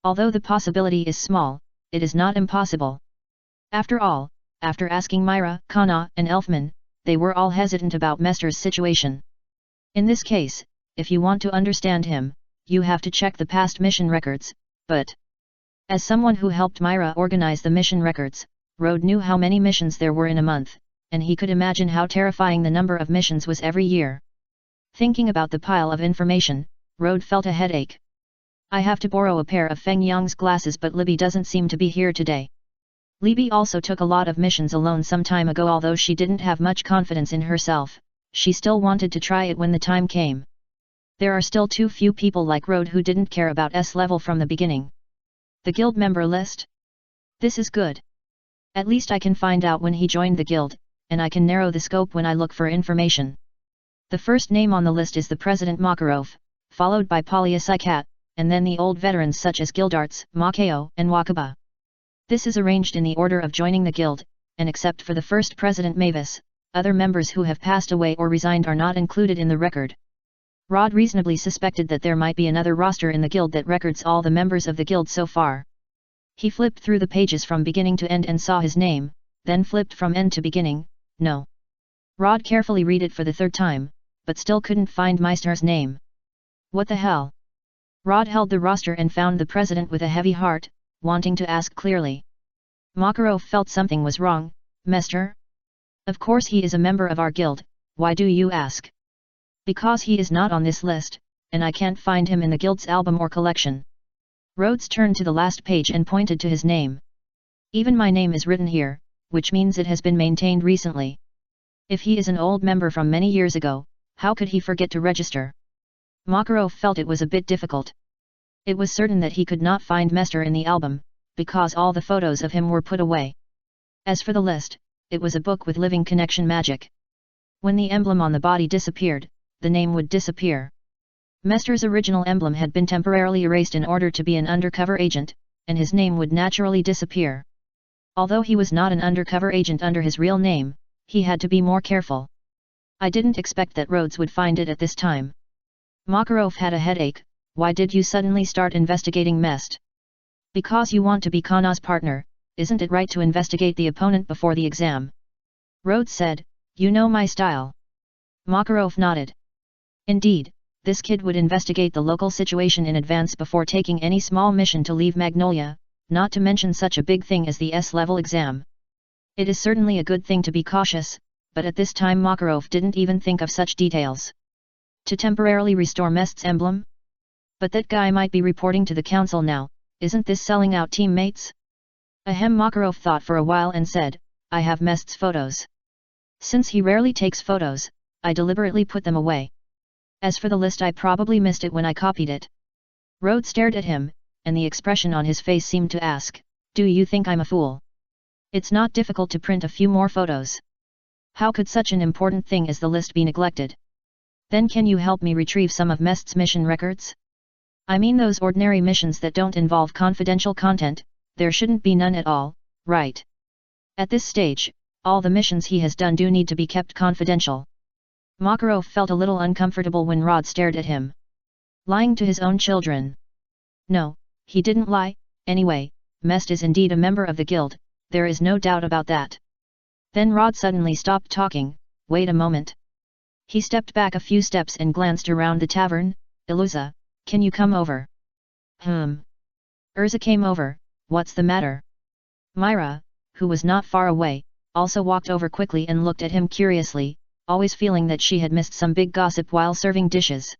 Although the possibility is small, it is not impossible. After all, after asking Myra, Kana, and Elfman, they were all hesitant about Mester's situation. In this case, if you want to understand him, you have to check the past mission records, but as someone who helped Myra organize the mission records, Rode knew how many missions there were in a month, and he could imagine how terrifying the number of missions was every year. Thinking about the pile of information, Rode felt a headache. I have to borrow a pair of Feng Yang's glasses, but Libby doesn't seem to be here today. Libby also took a lot of missions alone some time ago. Although she didn't have much confidence in herself, she still wanted to try it when the time came. There are still too few people like Rode who didn't care about S-level from the beginning. The guild member list? This is good. At least I can find out when he joined the guild, and I can narrow the scope when I look for information. The first name on the list is the President Makarov, followed by Polyasikat, and then the old veterans such as Gildarts, Makeo, and Wakaba. This is arranged in the order of joining the guild, and except for the first President Mavis, other members who have passed away or resigned are not included in the record. Rod reasonably suspected that there might be another roster in the guild that records all the members of the guild so far. He flipped through the pages from beginning to end and saw his name, then flipped from end to beginning. No. Rod carefully read it for the third time, but still couldn't find Meister's name. What the hell? Rod held the roster and found the president with a heavy heart, wanting to ask clearly. Makarov felt something was wrong. Mester? Of course he is a member of our guild, why do you ask? Because he is not on this list, and I can't find him in the guild's album or collection. Rhodes turned to the last page and pointed to his name. Even my name is written here, which means it has been maintained recently. If he is an old member from many years ago, how could he forget to register? Makarov felt it was a bit difficult. It was certain that he could not find Mester in the album, because all the photos of him were put away. As for the list, it was a book with living connection magic. When the emblem on the body disappeared, the name would disappear. Mester's original emblem had been temporarily erased in order to be an undercover agent, and his name would naturally disappear. Although he was not an undercover agent under his real name, he had to be more careful. I didn't expect that Rhodes would find it at this time. Makarov had a headache. Why did you suddenly start investigating Mest? Because you want to be Kana's partner, isn't it right to investigate the opponent before the exam? Rhodes said, you know my style. Makarov nodded. Indeed, this kid would investigate the local situation in advance before taking any small mission to leave Magnolia, not to mention such a big thing as the S-level exam. It is certainly a good thing to be cautious, but at this time Makarov didn't even think of such details. To temporarily restore Mest's emblem? But that guy might be reporting to the council now, isn't this selling out teammates? Ahem, Makarov thought for a while and said, I have Mest's photos. Since he rarely takes photos, I deliberately put them away. As for the list, I probably missed it when I copied it. Rhodes stared at him, and the expression on his face seemed to ask, do you think I'm a fool? It's not difficult to print a few more photos. How could such an important thing as the list be neglected? Then can you help me retrieve some of Mest's mission records? I mean those ordinary missions that don't involve confidential content, there shouldn't be none at all, right? At this stage, all the missions he has done do need to be kept confidential. Makarov felt a little uncomfortable when Rod stared at him. Lying to his own children? No, he didn't lie. Anyway, Mest is indeed a member of the guild, there is no doubt about that. Then Rod suddenly stopped talking. Wait a moment. He stepped back a few steps and glanced around the tavern. Iluza, can you come over? Urza came over. What's the matter? Myra, who was not far away, also walked over quickly and looked at him curiously, always feeling that she had missed some big gossip while serving dishes.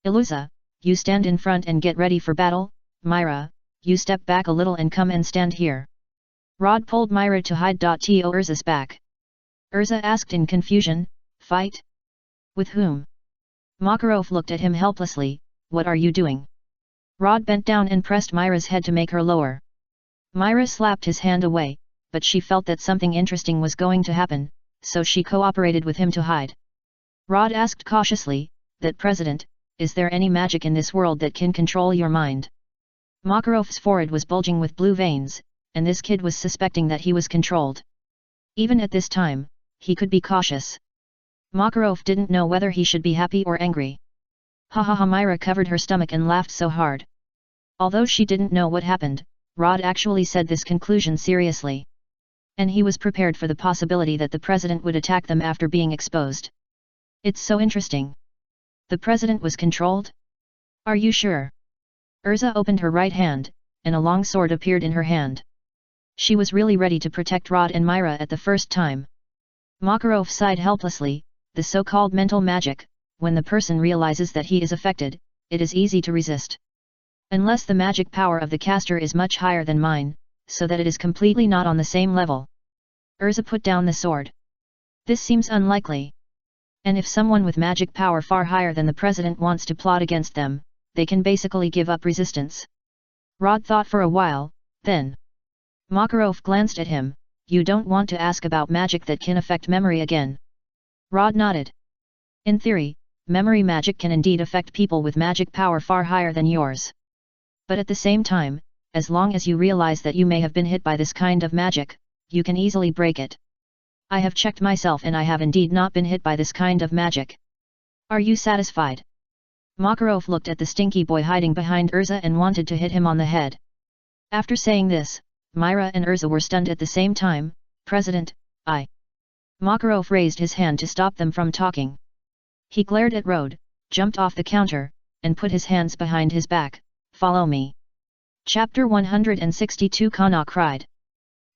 Iluza, you stand in front and get ready for battle. Myra, you step back a little and come and stand here. Rod pulled Myra to hide to Urza's back. Urza asked in confusion, fight? With whom? Makarov looked at him helplessly, what are you doing? Rod bent down and pressed Myra's head to make her lower. Myra slapped his hand away, but she felt that something interesting was going to happen, so she cooperated with him to hide. Rod asked cautiously, that president, is there any magic in this world that can control your mind? Makarov's forehead was bulging with blue veins, and this kid was suspecting that he was controlled. Even at this time, he could be cautious. Makarov didn't know whether he should be happy or angry. Ha ha ha, Myra covered her stomach and laughed so hard. Although she didn't know what happened, Rod actually said this conclusion seriously. And he was prepared for the possibility that the president would attack them after being exposed. It's so interesting. The president was controlled? Are you sure? Urza opened her right hand, and a long sword appeared in her hand. She was really ready to protect Rod and Myra at the first time. Makarov sighed helplessly. The so-called mental magic, when the person realizes that he is affected, it is easy to resist. Unless the magic power of the caster is much higher than mine, so that it is completely not on the same level. Urza put down the sword. This seems unlikely. And if someone with magic power far higher than the president wants to plot against them, they can basically give up resistance. Rod thought for a while, then. Makarov glanced at him. you don't want to ask about magic that can affect memory again? Rod nodded. In theory, memory magic can indeed affect people with magic power far higher than yours. But at the same time, as long as you realize that you may have been hit by this kind of magic, you can easily break it. I have checked myself and I have indeed not been hit by this kind of magic. Are you satisfied? Makarov looked at the stinky boy hiding behind Urza and wanted to hit him on the head. After saying this, Myra and Urza were stunned at the same time. President, Makarov raised his hand to stop them from talking. He glared at Rode, jumped off the counter, and put his hands behind his back. Follow me. Chapter 162. Kana cried.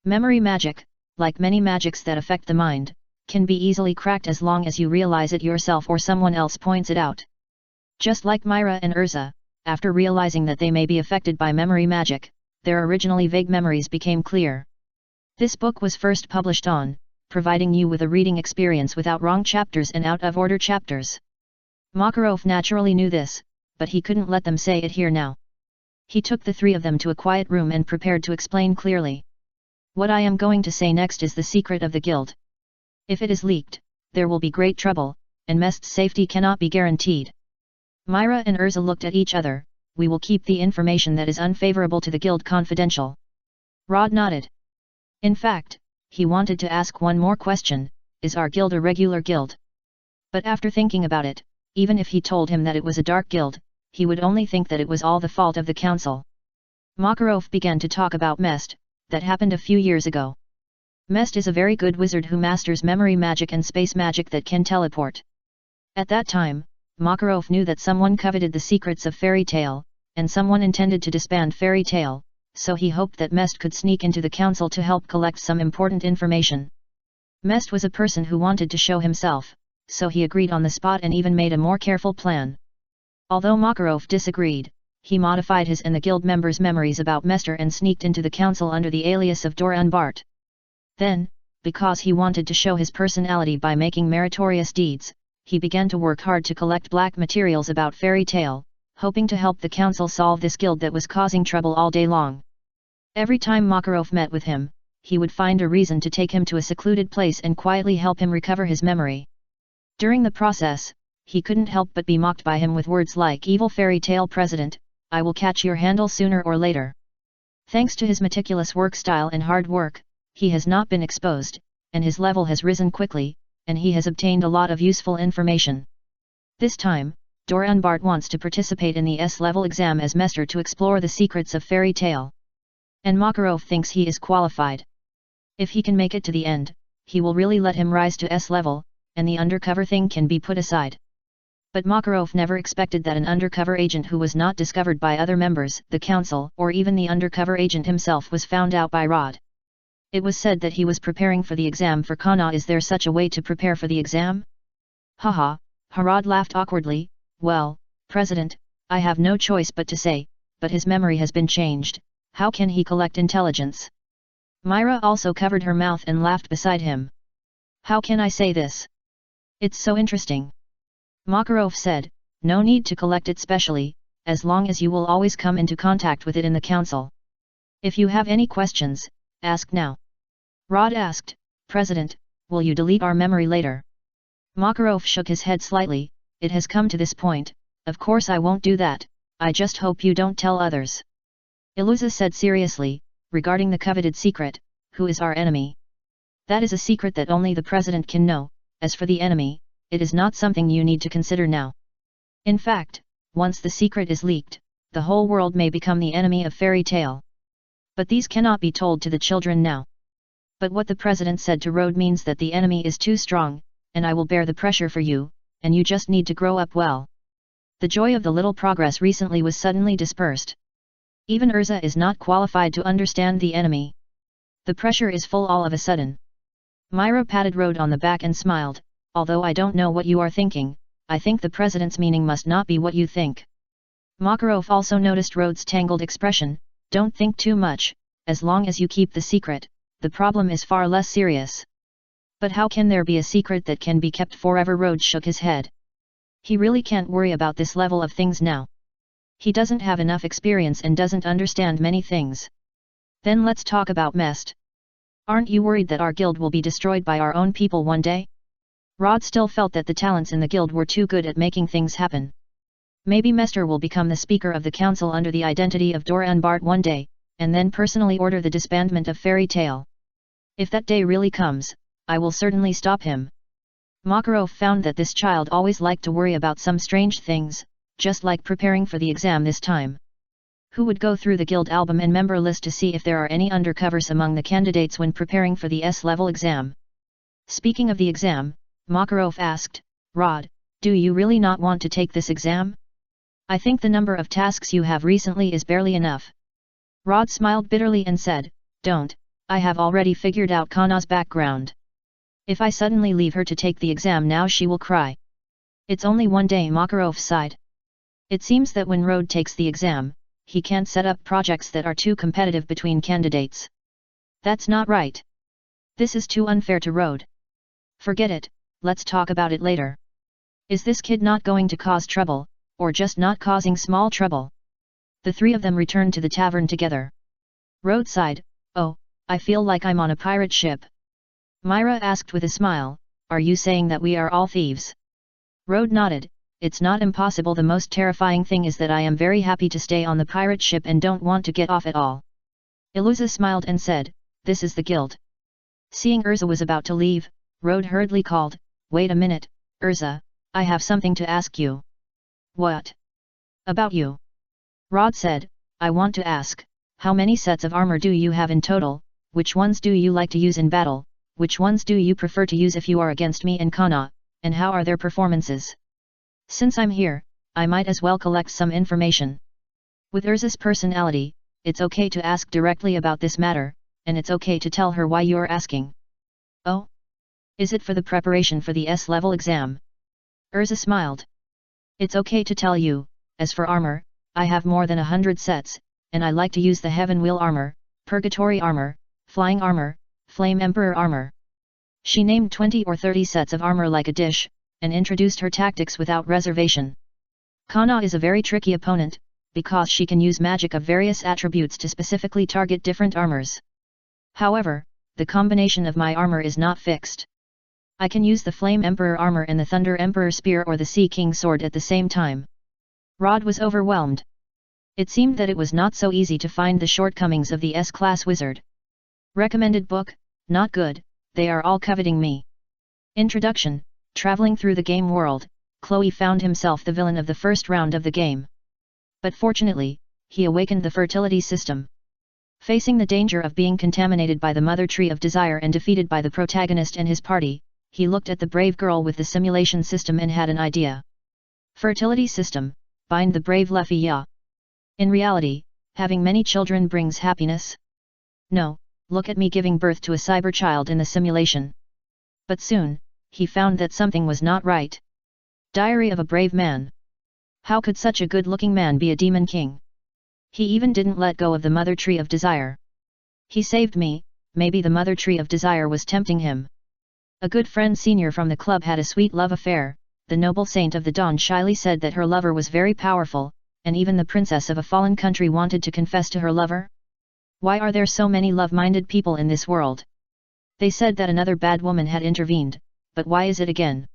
Memory magic, like many magics that affect the mind, can be easily cracked as long as you realize it yourself or someone else points it out. Just like Myra and Urza, after realizing that they may be affected by memory magic, their originally vague memories became clear. This book was first published on, providing you with a reading experience without wrong chapters and out-of-order chapters. Makarov naturally knew this, but he couldn't let them say it here now. He took the three of them to a quiet room and prepared to explain clearly. What I am going to say next is the secret of the guild. If it is leaked, there will be great trouble, and Mest's safety cannot be guaranteed. Myra and Urza looked at each other. We will keep the information that is unfavorable to the guild confidential. Rod nodded. In fact, he wanted to ask one more question, is our guild a regular guild? But after thinking about it, even if he told him that it was a dark guild, he would only think that it was all the fault of the council. Makarov began to talk about Mest, that happened a few years ago. Mest is a very good wizard who masters memory magic and space magic that can teleport. At that time, Makarov knew that someone coveted the secrets of Fairy Tale, and someone intended to disband Fairy Tale, so he hoped that Mest could sneak into the council to help collect some important information. Mest was a person who wanted to show himself, so he agreed on the spot and even made a more careful plan. Although Makarov disagreed, he modified his and the guild members' memories about Mester and sneaked into the council under the alias of Doran Bart. Then, because he wanted to show his personality by making meritorious deeds, he began to work hard to collect black materials about Fairy Tale, hoping to help the council solve this guild that was causing trouble all day long. Every time Makarov met with him, he would find a reason to take him to a secluded place and quietly help him recover his memory. During the process, he couldn't help but be mocked by him with words like evil Fairy Tale president, I will catch your handle sooner or later. Thanks to his meticulous work style and hard work, he has not been exposed, and his level has risen quickly, and he has obtained a lot of useful information. This time, Doran Bart wants to participate in the S-level exam as Mester to explore the secrets of Fairy Tale. And Makarov thinks he is qualified. If he can make it to the end, he will really let him rise to S-level, and the undercover thing can be put aside. But Makarov never expected that an undercover agent who was not discovered by other members, the council, or even the undercover agent himself was found out by Rod. It was said that he was preparing for the exam for Kana. Is there such a way to prepare for the exam? Haha, Harad laughed awkwardly. Well, President, I have no choice but to say, but his memory has been changed, how can he collect intelligence? Myra also covered her mouth and laughed beside him. How can I say this? It's so interesting. Makarov said, no need to collect it specially, as long as you will always come into contact with it in the council. If you have any questions, ask now. Rod asked, President, will you delete our memory later? Makarov shook his head slightly, it has come to this point, of course I won't do that, I just hope you don't tell others. Iluza said seriously, regarding the coveted secret, who is our enemy? That is a secret that only the President can know, as for the enemy, it is not something you need to consider now. In fact, once the secret is leaked, the whole world may become the enemy of Fairy Tale. But these cannot be told to the children now. But what the President said to Rode means that the enemy is too strong, and I will bear the pressure for you, and you just need to grow up well. The joy of the little progress recently was suddenly dispersed. Even Urza is not qualified to understand the enemy. The pressure is full all of a sudden. Myra patted Rode on the back and smiled, although I don't know what you are thinking, I think the President's meaning must not be what you think. Makarov also noticed Rode's tangled expression, don't think too much, as long as you keep the secret, the problem is far less serious. But how can there be a secret that can be kept forever? Rode shook his head. He really can't worry about this level of things now. He doesn't have enough experience and doesn't understand many things. Then let's talk about Mest. Aren't you worried that our guild will be destroyed by our own people one day? Rod still felt that the talents in the guild were too good at making things happen. Maybe Mester will become the speaker of the council under the identity of Dora and Bart one day, and then personally order the disbandment of Fairy Tale. If that day really comes, I will certainly stop him. Makarov found that this child always liked to worry about some strange things, just like preparing for the exam this time. Who would go through the guild album and member list to see if there are any undercovers among the candidates when preparing for the S-level exam? Speaking of the exam, Makarov asked, Rod, do you really not want to take this exam? I think the number of tasks you have recently is barely enough. Rod smiled bitterly and said, Don't, I have already figured out Kana's background. If I suddenly leave her to take the exam now she will cry. It's only one day, Makarov sighed. It seems that when Rod takes the exam, he can't set up projects that are too competitive between candidates. That's not right. This is too unfair to Rod. Forget it, let's talk about it later. Is this kid not going to cause trouble, or just not causing small trouble? The three of them returned to the tavern together. Rod sighed, Oh, I feel like I'm on a pirate ship. Myra asked with a smile, Are you saying that we are all thieves? Rod nodded, It's not impossible. The most terrifying thing is that I am very happy to stay on the pirate ship and don't want to get off at all. Iluza smiled and said, This is the guild. Seeing Urza was about to leave, Rod hurriedly called, Wait a minute, Urza, I have something to ask you. What? About you. Rod said, I want to ask, how many sets of armor do you have in total, which ones do you like to use in battle, which ones do you prefer to use if you are against me and Kana, and how are their performances? Since I'm here, I might as well collect some information. With Urza's personality, it's okay to ask directly about this matter, and it's okay to tell her why you're asking. Oh? Is it for the preparation for the S-level exam? Urza smiled. It's okay to tell you, as for armor, I have more than 100 sets, and I like to use the Heaven Wheel armor, Purgatory armor, Flying armor, Flame Emperor armor. She named 20 or 30 sets of armor like a dish, and introduced her tactics without reservation. Kana is a very tricky opponent, because she can use magic of various attributes to specifically target different armors. However, the combination of my armor is not fixed. I can use the Flame Emperor armor and the Thunder Emperor spear or the Sea King sword at the same time. Rod was overwhelmed. It seemed that it was not so easy to find the shortcomings of the S-class wizard. Recommended book, not good, they are all coveting me. Introduction, traveling through the game world, Chloe found himself the villain of the first round of the game. But fortunately, he awakened the fertility system. Facing the danger of being contaminated by the Mother Tree of Desire and defeated by the protagonist and his party, he looked at the brave girl with the simulation system and had an idea. Fertility system, bind the brave Luffy ya. In reality, having many children brings happiness? No, look at me giving birth to a cyber child in the simulation. But soon, he found that something was not right. Diary of a Brave Man. How could such a good-looking man be a demon king? He even didn't let go of the Mother Tree of Desire. He saved me, maybe the Mother Tree of Desire was tempting him. A good friend senior from the club had a sweet love affair. The noble saint of the dawn shyly said that her lover was very powerful, and even the princess of a fallen country wanted to confess to her lover. Why are there so many love-minded people in this world? They said that another bad woman had intervened, but why is it again?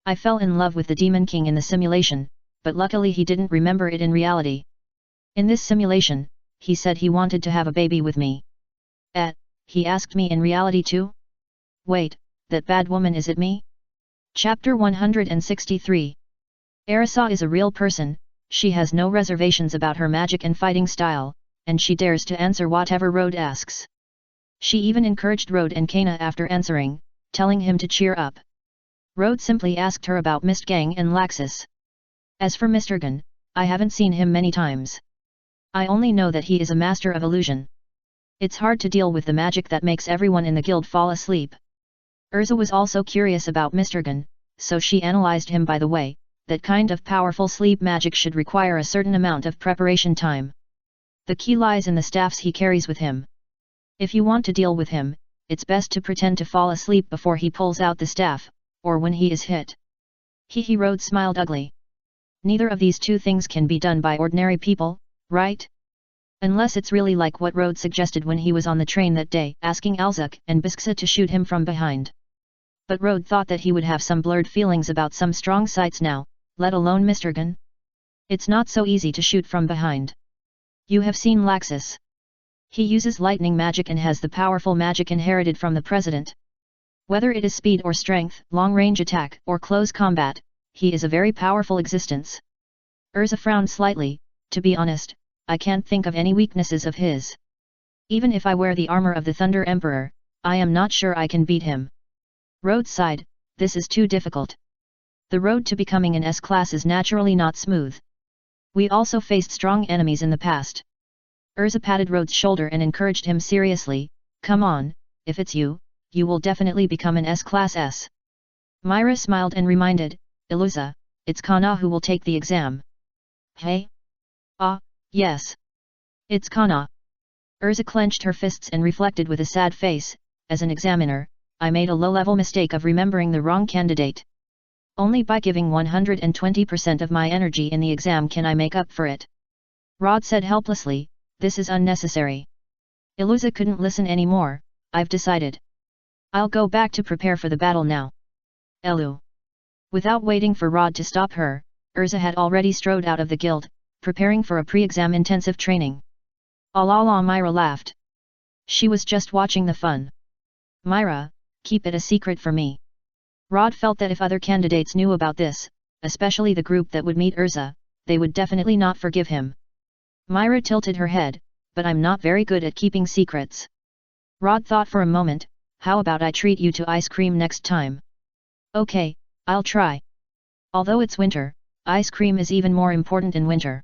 I fell in love with the Demon King in the simulation, but luckily he didn't remember it in reality. In this simulation, he said he wanted to have a baby with me. He asked me in reality too? Wait, that bad woman, is it me? Chapter 163. Arisa is a real person, she has no reservations about her magic and fighting style, and she dares to answer whatever Rod asks. She even encouraged Rod and Kana after answering, telling him to cheer up. Rod simply asked her about Mistgang and Laxus. As for Mr. Gun, I haven't seen him many times. I only know that he is a master of illusion. It's hard to deal with the magic that makes everyone in the guild fall asleep. Urza was also curious about Mr. Gun, so she analyzed him. By the way, that kind of powerful sleep magic should require a certain amount of preparation time. The key lies in the staffs he carries with him. If you want to deal with him, it's best to pretend to fall asleep before he pulls out the staff, or when he is hit. Rod smiled ugly. Neither of these two things can be done by ordinary people, right? Unless it's really like what Rode suggested when he was on the train that day, asking Alzuk and Bisksa to shoot him from behind. But Rode thought that he would have some blurred feelings about some strong sights now, let alone Mr. Gun. It's not so easy to shoot from behind. You have seen Laxus. He uses lightning magic and has the powerful magic inherited from the president. Whether it is speed or strength, long-range attack, or close combat, he is a very powerful existence. Urza frowned slightly. To be honest, I can't think of any weaknesses of his. Even if I wear the armor of the Thunder Emperor, I am not sure I can beat him. Rode sighed, this is too difficult. The road to becoming an S-class is naturally not smooth. We also faced strong enemies in the past. Urza patted Rode's shoulder and encouraged him seriously, come on, if it's you, you will definitely become an S-class S. Myra smiled and reminded, Iluza, it's Kana who will take the exam. Hey? Ah, yes. It's Kana. Urza clenched her fists and reflected with a sad face, as an examiner, I made a low-level mistake of remembering the wrong candidate. Only by giving 120% of my energy in the exam can I make up for it. Rod said helplessly, this is unnecessary. Iluza couldn't listen anymore, I've decided. I'll go back to prepare for the battle now. Elu. Without waiting for Rod to stop her, Urza had already strode out of the guild, preparing for a pre-exam intensive training. La Myra laughed. She was just watching the fun. Myra, keep it a secret for me. Rod felt that if other candidates knew about this, especially the group that would meet Urza, they would definitely not forgive him. Myra tilted her head, but I'm not very good at keeping secrets. Rod thought for a moment, how about I treat you to ice cream next time? Okay, I'll try. Although it's winter, ice cream is even more important in winter.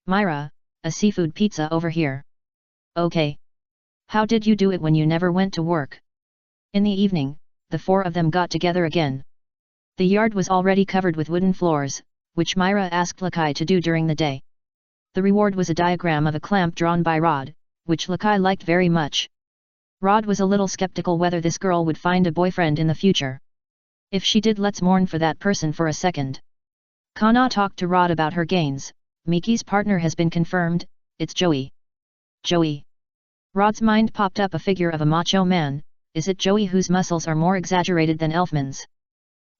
Myra, a seafood pizza over here. Okay. How did you do it when you never went to work? In the evening, the four of them got together again. The yard was already covered with wooden floors, which Myra asked Lakai to do during the day. The reward was a diagram of a clamp drawn by Rod, which Lakai liked very much. Rod was a little skeptical whether this girl would find a boyfriend in the future. If she did, let's mourn for that person for a second. Kana talked to Rod about her gains. Miki's partner has been confirmed, it's Joey. Joey. Rod's mind popped up a figure of a macho man, is it Joey whose muscles are more exaggerated than Elfman's?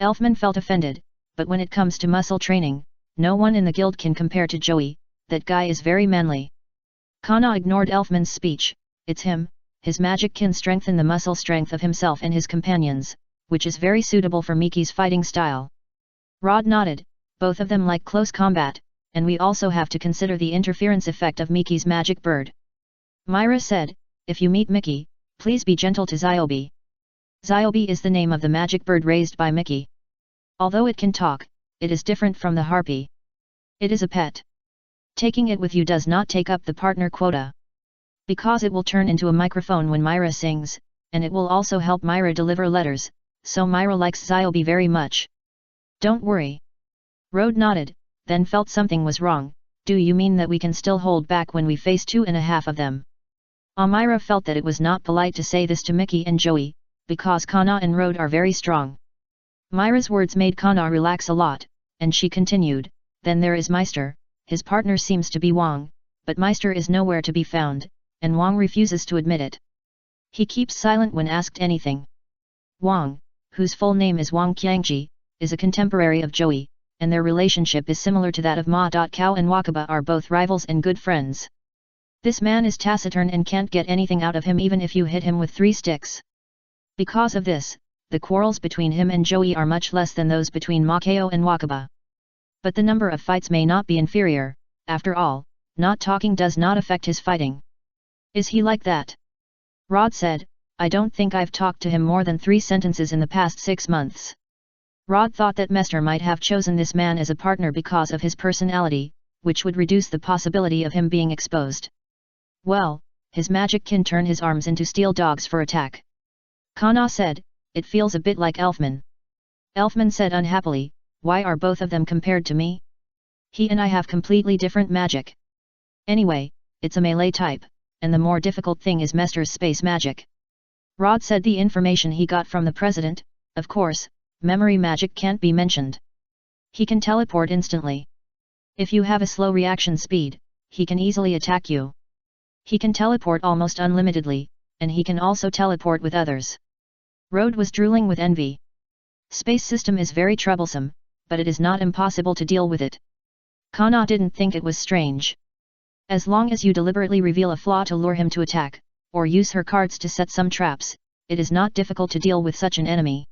Elfman felt offended, but when it comes to muscle training, no one in the guild can compare to Joey, that guy is very manly. Kana ignored Elfman's speech, it's him, his magic can strengthen the muscle strength of himself and his companions, which is very suitable for Miki's fighting style. Rod nodded, both of them like close combat, and we also have to consider the interference effect of Miki's magic bird. Myra said, if you meet Miki, please be gentle to Zyobi. Zyobi is the name of the magic bird raised by Miki. Although it can talk, it is different from the harpy. It is a pet. Taking it with you does not take up the partner quota. Because it will turn into a microphone when Myra sings, and it will also help Myra deliver letters, so Myra likes Zyobi very much. Don't worry. Rode nodded, then felt something was wrong, do you mean that we can still hold back when we face 2.5 of them? Myra felt that it was not polite to say this to Miki and Joey, because Kana and Rode are very strong. Myra's words made Kana relax a lot, and she continued, then there is Meister, his partner seems to be Wang, but Meister is nowhere to be found, and Wang refuses to admit it. He keeps silent when asked anything. Wang, whose full name is Wang Qiangji, is a contemporary of Joey, and their relationship is similar to that of Ma. Kao and Wakaba are both rivals and good friends. This man is taciturn and can't get anything out of him even if you hit him with 3 sticks. Because of this, the quarrels between him and Joey are much less than those between Makao and Wakaba. But the number of fights may not be inferior, after all, not talking does not affect his fighting. Is he like that? Rod said, I don't think I've talked to him more than 3 sentences in the past 6 months. Rod thought that Mester might have chosen this man as a partner because of his personality, which would reduce the possibility of him being exposed. Well, his magic can turn his arms into steel dogs for attack. Kana said, it feels a bit like Elfman. Elfman said unhappily, why are both of them compared to me? He and I have completely different magic. Anyway, it's a melee type, and the more difficult thing is Mester's space magic. Rod said the information he got from the president, of course, memory magic can't be mentioned. He can teleport instantly. If you have a slow reaction speed, he can easily attack you. He can teleport almost unlimitedly, and he can also teleport with others. Rode was drooling with envy. Space system is very troublesome, but it is not impossible to deal with it. Kana didn't think it was strange. As long as you deliberately reveal a flaw to lure him to attack, or use her cards to set some traps, it is not difficult to deal with such an enemy.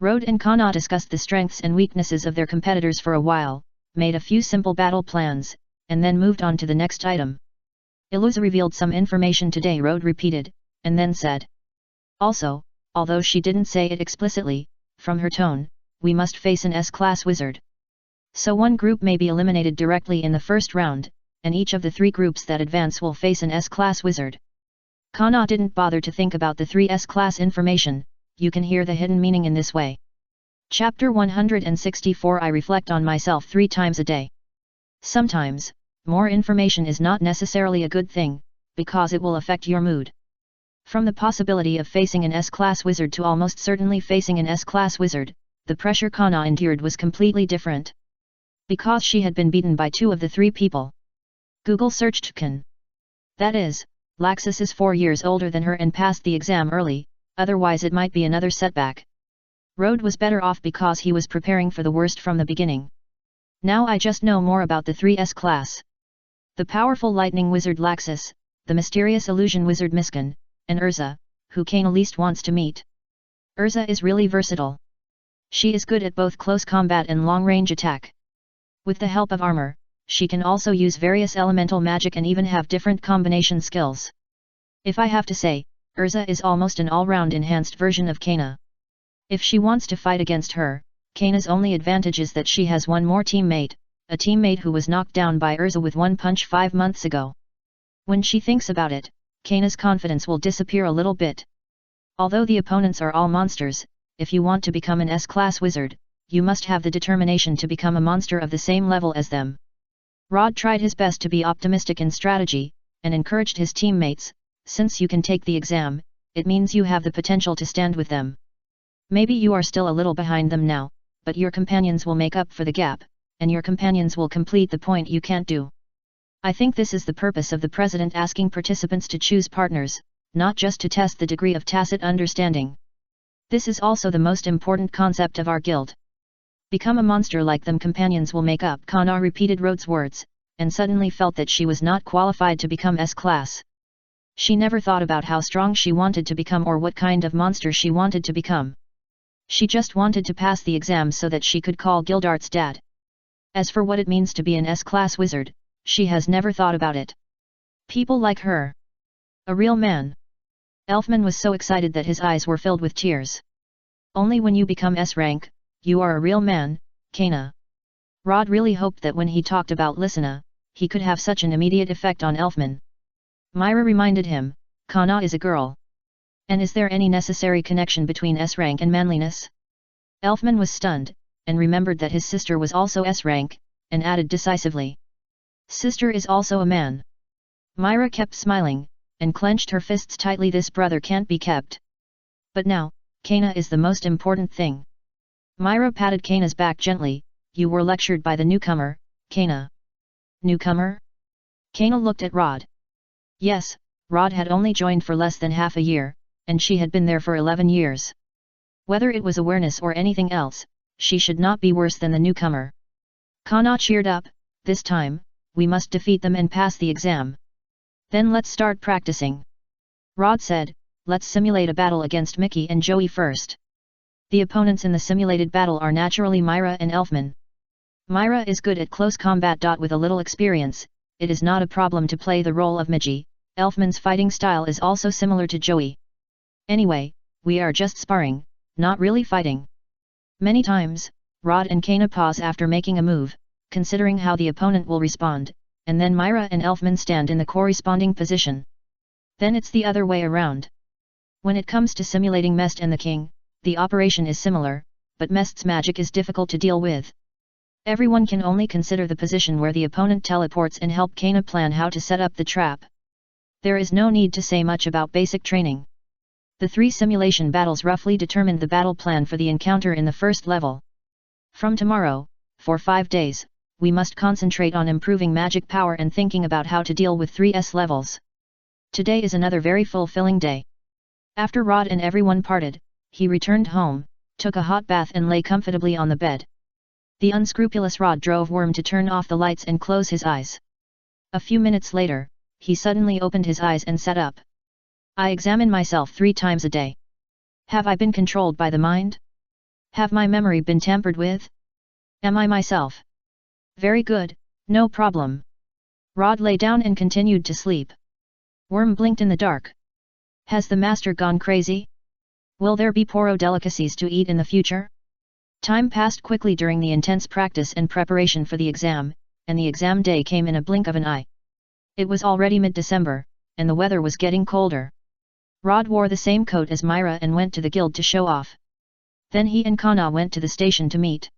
Rode and Kana discussed the strengths and weaknesses of their competitors for a while, made a few simple battle plans, and then moved on to the next item. Iluza revealed some information today, Rode repeated, and then said. Also, although she didn't say it explicitly, from her tone, we must face an S-class wizard. So one group may be eliminated directly in the first round, and each of the 3 groups that advance will face an S-class wizard. Kana didn't bother to think about the 3 S-class information, you can hear the hidden meaning in this way. Chapter 164 I reflect on myself 3 times a day. Sometimes, more information is not necessarily a good thing, because it will affect your mood. From the possibility of facing an S-class wizard to almost certainly facing an S-class wizard, the pressure Kana endured was completely different. Because she had been beaten by 2 of the 3 people. Google searched Kan. That is, Laxus is 4 years older than her and passed the exam early, otherwise it might be another setback. Rode was better off because he was preparing for the worst from the beginning. Now I just know more about the 3S class. The powerful lightning wizard Laxus, the mysterious illusion wizard Miskan, and Urza, who Kana least wants to meet. Urza is really versatile. She is good at both close combat and long-range attack. With the help of armor, she can also use various elemental magic and even have different combination skills. If I have to say, Urza is almost an all-round enhanced version of Kana. If she wants to fight against her, Kana's only advantage is that she has one more teammate, a teammate who was knocked down by Urza with one punch 5 months ago. When she thinks about it, Kana's confidence will disappear a little bit. Although the opponents are all monsters, if you want to become an S-class wizard, you must have the determination to become a monster of the same level as them. Rod tried his best to be optimistic in strategy, and encouraged his teammates, since you can take the exam, it means you have the potential to stand with them. Maybe you are still a little behind them now, but your companions will make up for the gap, and your companions will complete the point you can't do. I think this is the purpose of the president asking participants to choose partners, not just to test the degree of tacit understanding. This is also the most important concept of our guild. Become a monster like them, companions will make up. Kana repeated Rhodes' words, and suddenly felt that she was not qualified to become S-class. She never thought about how strong she wanted to become or what kind of monster she wanted to become. She just wanted to pass the exam so that she could call Gildart's dad. As for what it means to be an S-class wizard, she has never thought about it. People like her. A real man. Elfman was so excited that his eyes were filled with tears. Only when you become S-rank, you are a real man, Kana. Rod really hoped that when he talked about Lysina, he could have such an immediate effect on Elfman. Myra reminded him, Kana is a girl. And is there any necessary connection between S-rank and manliness? Elfman was stunned, and remembered that his sister was also S-rank, and added decisively. Sister is also a man. Myra kept smiling, and clenched her fists tightly. This brother can't be kept. But now, Kana is the most important thing. Myra patted Kana's back gently. You were lectured by the newcomer, Kana. Newcomer? Kana looked at Rod. Yes, Rod had only joined for less than half a year, and she had been there for 11 years. Whether it was awareness or anything else, she should not be worse than the newcomer. Kana cheered up. This time, we must defeat them and pass the exam. Then let's start practicing. Rod said, let's simulate a battle against Mickey and Joey first. The opponents in the simulated battle are naturally Myra and Elfman. Myra is good at close combat. With a little experience, it is not a problem to play the role of Mickey. Elfman's fighting style is also similar to Joey. Anyway, we are just sparring, not really fighting. Many times, Rod and Kana pause after making a move, considering how the opponent will respond, and then Myra and Elfman stand in the corresponding position. Then it's the other way around. When it comes to simulating Mest and the King, the operation is similar, but Mest's magic is difficult to deal with. Everyone can only consider the position where the opponent teleports and help Kana plan how to set up the trap. There is no need to say much about basic training. The 3 simulation battles roughly determined the battle plan for the encounter in the first level. From tomorrow, for 5 days, we must concentrate on improving magic power and thinking about how to deal with 3S levels. Today is another very fulfilling day. After Rod and everyone parted, he returned home, took a hot bath and lay comfortably on the bed. The unscrupulous Rod drove Worm to turn off the lights and close his eyes. A few minutes later, he suddenly opened his eyes and sat up. I examine myself 3 times a day. Have I been controlled by the mind? Have my memory been tampered with? Am I myself? Very good, no problem. Rod lay down and continued to sleep. Worm blinked in the dark. Has the master gone crazy? Will there be poro delicacies to eat in the future? Time passed quickly during the intense practice and preparation for the exam, and the exam day came in a blink of an eye. It was already mid-December, and the weather was getting colder. Rod wore the same coat as Myra and went to the guild to show off. Then he and Kana went to the station to meet.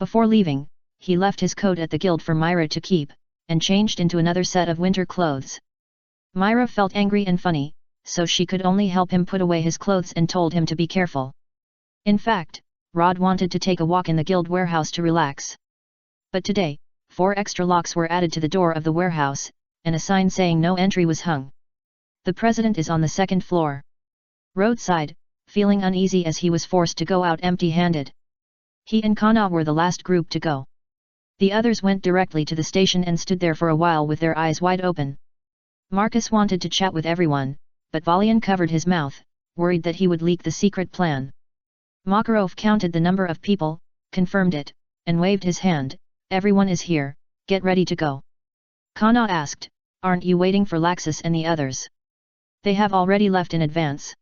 Before leaving, he left his coat at the guild for Myra to keep, and changed into another set of winter clothes. Myra felt angry and funny, so she could only help him put away his clothes and told him to be careful. In fact, Rod wanted to take a walk in the guild warehouse to relax. But today, 4 extra locks were added to the door of the warehouse, and a sign saying no entry was hung. The president is on the 2nd floor. Rod sighed, feeling uneasy as he was forced to go out empty-handed. He and Kana were the last group to go. The others went directly to the station and stood there for a while with their eyes wide open. Marcus wanted to chat with everyone, but Valian covered his mouth, worried that he would leak the secret plan. Makarov counted the number of people, confirmed it, and waved his hand. Everyone is here, get ready to go. Kana asked, aren't you waiting for Laxus and the others? They have already left in advance.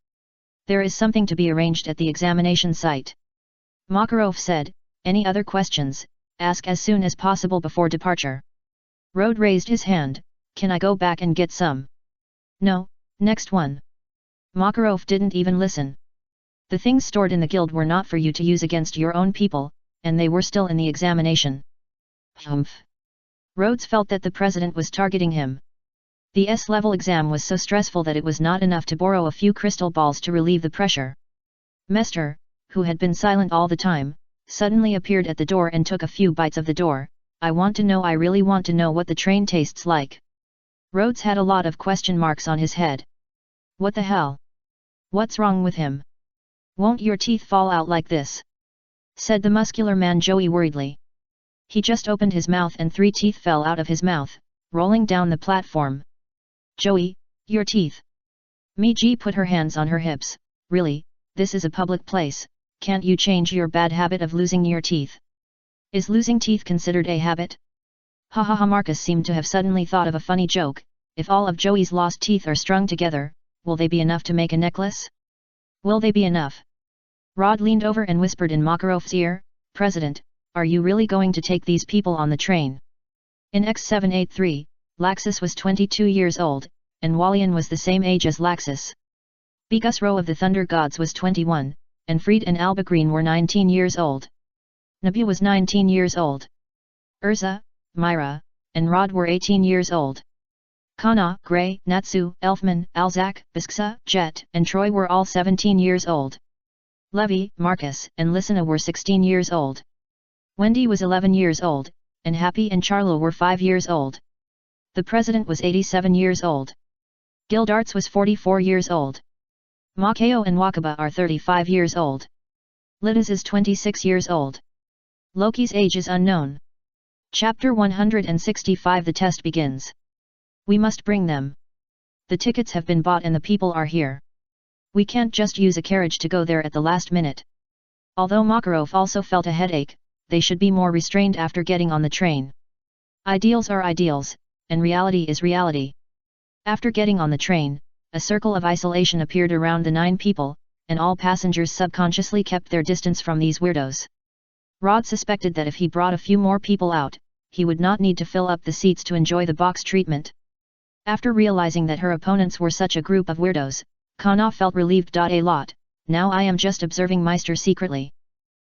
There is something to be arranged at the examination site. Makarov said, any other questions, ask as soon as possible before departure. Rod raised his hand, can I go back and get some? No, next one. Makarov didn't even listen. The things stored in the guild were not for you to use against your own people, and they were still in the examination. Humph. Rhodes felt that the president was targeting him. The S-level exam was so stressful that it was not enough to borrow a few crystal balls to relieve the pressure. Mester, who had been silent all the time, suddenly appeared at the door and took a few bites of the door. I really want to know what the train tastes like. Rhodes had a lot of question marks on his head. What the hell? What's wrong with him? Won't your teeth fall out like this? Said the muscular man Joey worriedly. He just opened his mouth and 3 teeth fell out of his mouth, rolling down the platform. Joey, your teeth. Miji put her hands on her hips. Really, this is a public place, can't you change your bad habit of losing your teeth? Is losing teeth considered a habit? Ha ha ha. Marcus seemed to have suddenly thought of a funny joke. If all of Joey's lost teeth are strung together, will they be enough to make a necklace? Will they be enough? Rod leaned over and whispered in Makarov's ear, President, are you really going to take these people on the train? In X783, Laxus was 22 years old, and Walian was the same age as Laxus. Bigus Row of the Thunder Gods was 21, and Fried and Albagreen were 19 years old. Nabu was 19 years old. Urza, Myra, and Rod were 18 years old. Kana, Gray, Natsu, Elfman, Alzak, Bisksa, Jet, and Troy were all 17 years old. Levi, Marcus, and Lysina were 16 years old. Wendy was 11 years old, and Happy and Charlo were 5 years old. The president was 87 years old. Gildarts was 44 years old. Makeo and Wakaba are 35 years old. Lidas is 26 years old. Loki's age is unknown. Chapter 165. The test begins. We must bring them. The tickets have been bought and the people are here. We can't just use a carriage to go there at the last minute. Although Makarov also felt a headache, they should be more restrained after getting on the train. Ideals are ideals, and reality is reality. After getting on the train, a circle of isolation appeared around the 9 people, and all passengers subconsciously kept their distance from these weirdos. Rod suspected that if he brought a few more people out, he would not need to fill up the seats to enjoy the box treatment. After realizing that her opponents were such a group of weirdos, Kana felt relieved. A lot, now I am just observing Meister secretly.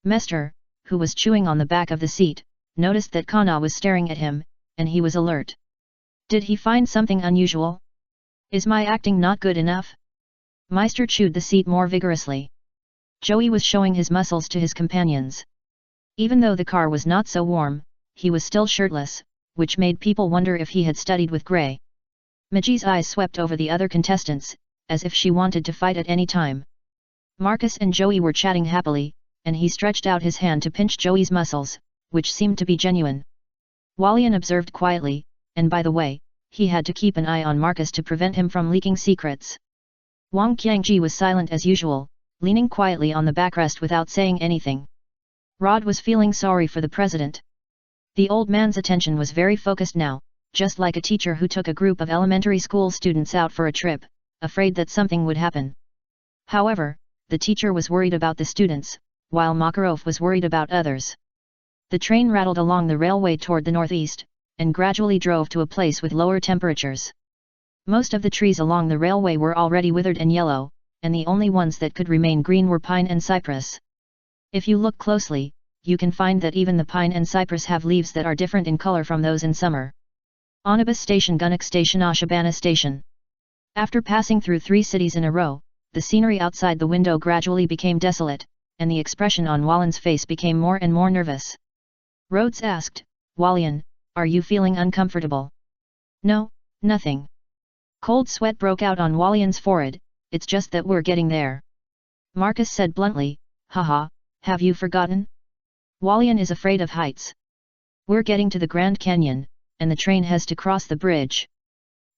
Mester, who was chewing on the back of the seat, noticed that Kana was staring at him, and he was alert. Did he find something unusual? Is my acting not good enough? Meister chewed the seat more vigorously. Joey was showing his muscles to his companions. Even though the car was not so warm, he was still shirtless, which made people wonder if he had studied with Gray. Miji's eyes swept over the other contestants, as if she wanted to fight at any time. Marcus and Joey were chatting happily, and he stretched out his hand to pinch Joey's muscles, which seemed to be genuine. Walian observed quietly, and by the way, he had to keep an eye on Marcus to prevent him from leaking secrets. Wang Qiangji was silent as usual, leaning quietly on the backrest without saying anything. Rod was feeling sorry for the president. The old man's attention was very focused now, just like a teacher who took a group of elementary school students out for a trip, afraid that something would happen. However, the teacher was worried about the students, while Makarov was worried about others. The train rattled along the railway toward the northeast, and gradually drove to a place with lower temperatures. Most of the trees along the railway were already withered and yellow, and the only ones that could remain green were pine and cypress. If you look closely, you can find that even the pine and cypress have leaves that are different in color from those in summer. Onibus Station, Gunuk Station, Ashabana Station. After passing through 3 cities in a row, the scenery outside the window gradually became desolate, and the expression on Walian's face became more and more nervous. Rhodes asked, "Walian, are you feeling uncomfortable?" "No, nothing." Cold sweat broke out on Walian's forehead, "It's just that we're getting there." Marcus said bluntly, "Haha, have you forgotten? Walian is afraid of heights. We're getting to the Grand Canyon, and the train has to cross the bridge.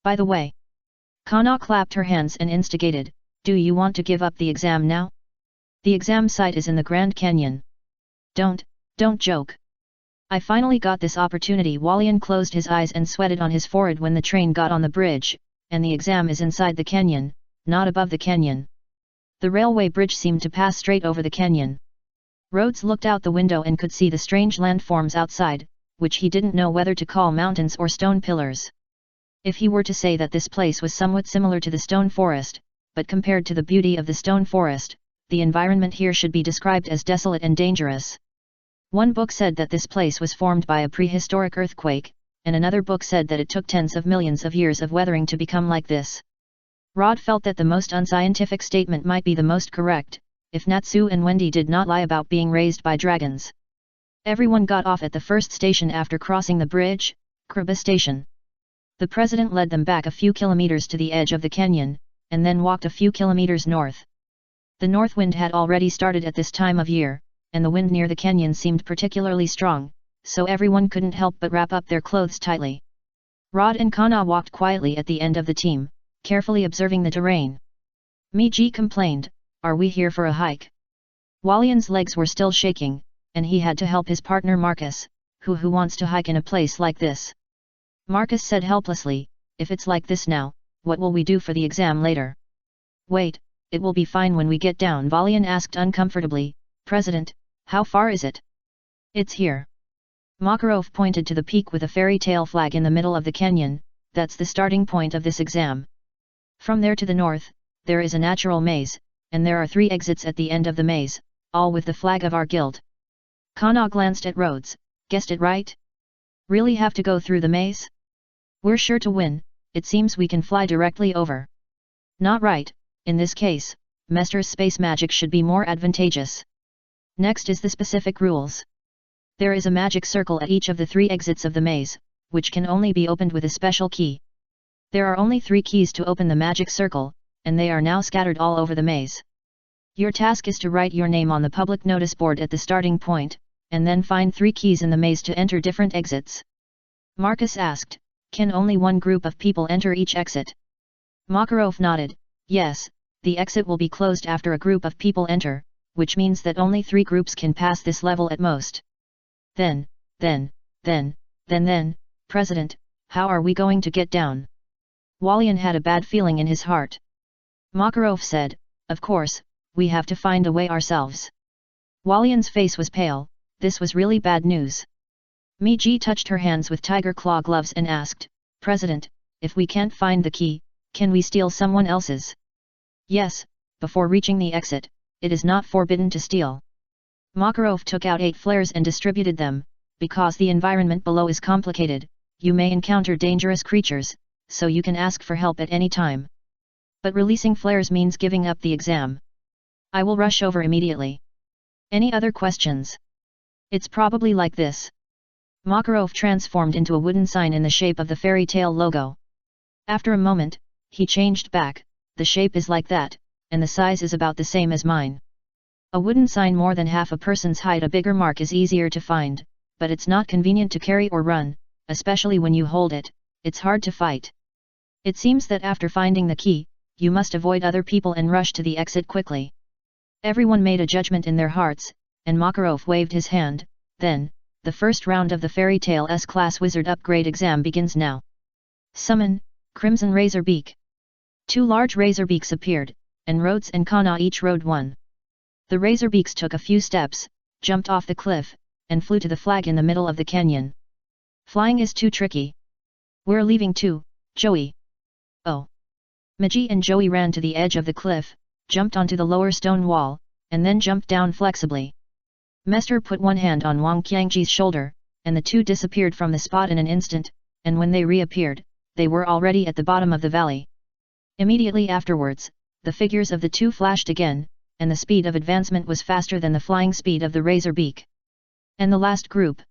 By the way." Kana clapped her hands and instigated, "Do you want to give up the exam now? The exam site is in the Grand Canyon. Don't joke. I finally got this opportunity." Walian closed his eyes and sweated on his forehead when the train got on the bridge, and the exam is inside the canyon, not above the canyon. The railway bridge seemed to pass straight over the canyon. Rhodes looked out the window and could see the strange landforms outside, which he didn't know whether to call mountains or stone pillars. If he were to say that this place was somewhat similar to the stone forest, but compared to the beauty of the stone forest, the environment here should be described as desolate and dangerous. One book said that this place was formed by a prehistoric earthquake, and another book said that it took tens of millions of years of weathering to become like this. Rod felt that the most unscientific statement might be the most correct, if Natsu and Wendy did not lie about being raised by dragons. Everyone got off at the first station after crossing the bridge, Kriba Station. The president led them back a few kilometers to the edge of the canyon, and then walked a few kilometers north. The north wind had already started at this time of year, and the wind near the canyon seemed particularly strong, so everyone couldn't help but wrap up their clothes tightly. Rod and Kana walked quietly at the end of the team, carefully observing the terrain. Miji complained, "Are we here for a hike?" Walian's legs were still shaking, and he had to help his partner Marcus, who wants to hike in a place like this. Marcus said helplessly, "If it's like this now, what will we do for the exam later?" "Wait, it will be fine when we get down." Walian asked uncomfortably, "President, how far is it?" "It's here." Makarov pointed to the peak with a fairy tale flag in the middle of the canyon. "That's the starting point of this exam. From there to the north, there is a natural maze, and there are 3 exits at the end of the maze, all with the flag of our guild." Kana glanced at Rhodes, "Guessed it right? Really have to go through the maze? We're sure to win, it seems we can fly directly over." "Not right, in this case, Mester's space magic should be more advantageous. Next is the specific rules. There is a magic circle at each of the 3 exits of the maze, which can only be opened with a special key. There are only 3 keys to open the magic circle, and they are now scattered all over the maze. Your task is to write your name on the public notice board at the starting point, and then find 3 keys in the maze to enter different exits." Marcus asked, "Can only one group of people enter each exit?" Makarov nodded, "Yes, the exit will be closed after a group of people enter, which means that only 3 groups can pass this level at most." Then, President, how are we going to get down?" Walian had a bad feeling in his heart. Makarov said, "Of course, we have to find a way ourselves." Walian's face was pale. This was really bad news. Miji touched her hands with tiger claw gloves and asked, "President, if we can't find the key, can we steal someone else's?" "Yes, before reaching the exit, it is not forbidden to steal." Makarov took out 8 flares and distributed them. "Because the environment below is complicated, you may encounter dangerous creatures, so you can ask for help at any time. But releasing flares means giving up the exam. I will rush over immediately. Any other questions? It's probably like this." Makarov transformed into a wooden sign in the shape of the fairy tale logo. After a moment, he changed back, the shape is like that, and the size is about the same as mine. A wooden sign more than half a person's height, a bigger mark is easier to find, but it's not convenient to carry or run, especially when you hold it, it's hard to fight. It seems that after finding the key, you must avoid other people and rush to the exit quickly. Everyone made a judgment in their hearts, and Makarov waved his hand. Then, the first round of the Fairy Tale S-Class Wizard Upgrade exam begins now. Summon, Crimson Razorbeak. 2 large Razorbeaks appeared, and Rhodes and Kana each rode one. The Razorbeaks took a few steps, jumped off the cliff, and flew to the flag in the middle of the canyon. Flying is too tricky. We're leaving too, Joey. Oh. Magi and Joey ran to the edge of the cliff, jumped onto the lower stone wall, and then jumped down flexibly. Mester put one hand on Wang Qiangji's shoulder, and the two disappeared from the spot in an instant, and when they reappeared, they were already at the bottom of the valley. Immediately afterwards, the figures of the two flashed again, and the speed of advancement was faster than the flying speed of the Razorbeak. And the last group.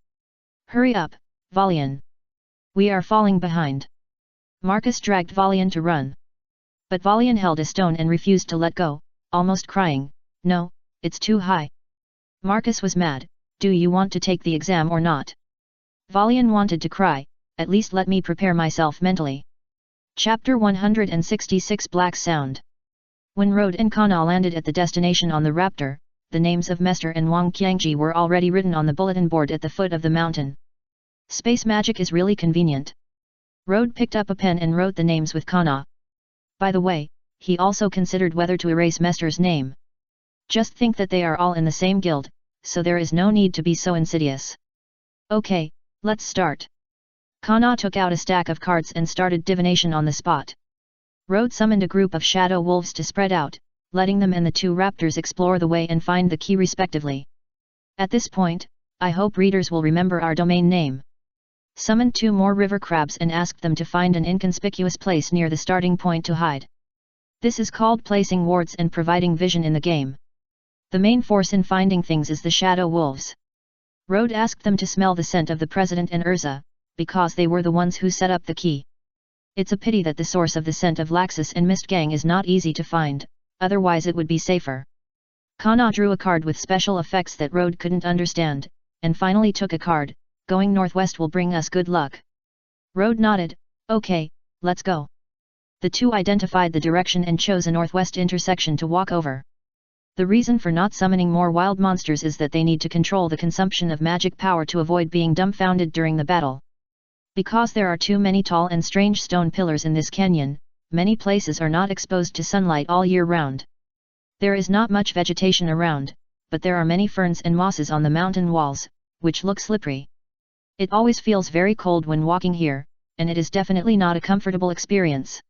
Hurry up, Valian. We are falling behind. Marcus dragged Valian to run. But Valian held a stone and refused to let go, almost crying, "No, it's too high." Marcus was mad, "Do you want to take the exam or not?" Valian wanted to cry, "At least let me prepare myself mentally." Chapter 166 Black Sound. When Rode and Kana landed at the destination on the Raptor, the names of Mester and Wang Qiangji were already written on the bulletin board at the foot of the mountain. Space magic is really convenient. Rode picked up a pen and wrote the names with Kana. By the way, he also considered whether to erase Mester's name. Just think that they are all in the same guild, so there is no need to be so insidious. Okay, let's start. Kana took out a stack of cards and started divination on the spot. Rode summoned a group of shadow wolves to spread out, letting them and the two raptors explore the way and find the key respectively. At this point, I hope readers will remember our domain name. Summoned 2 more river crabs and asked them to find an inconspicuous place near the starting point to hide. This is called placing wards and providing vision in the game. The main force in finding things is the shadow wolves. Rode asked them to smell the scent of the president and Urza, because they were the ones who set up the key. It's a pity that the source of the scent of Laxus and Mistgang is not easy to find, otherwise it would be safer. Kana drew a card with special effects that Rode couldn't understand, and finally took a card. Going northwest will bring us good luck. Rode nodded, "Okay, let's go." The two identified the direction and chose a northwest intersection to walk over. The reason for not summoning more wild monsters is that they need to control the consumption of magic power to avoid being dumbfounded during the battle. Because there are too many tall and strange stone pillars in this canyon, many places are not exposed to sunlight all year round. There is not much vegetation around, but there are many ferns and mosses on the mountain walls, which look slippery. It always feels very cold when walking here, and it is definitely not a comfortable experience.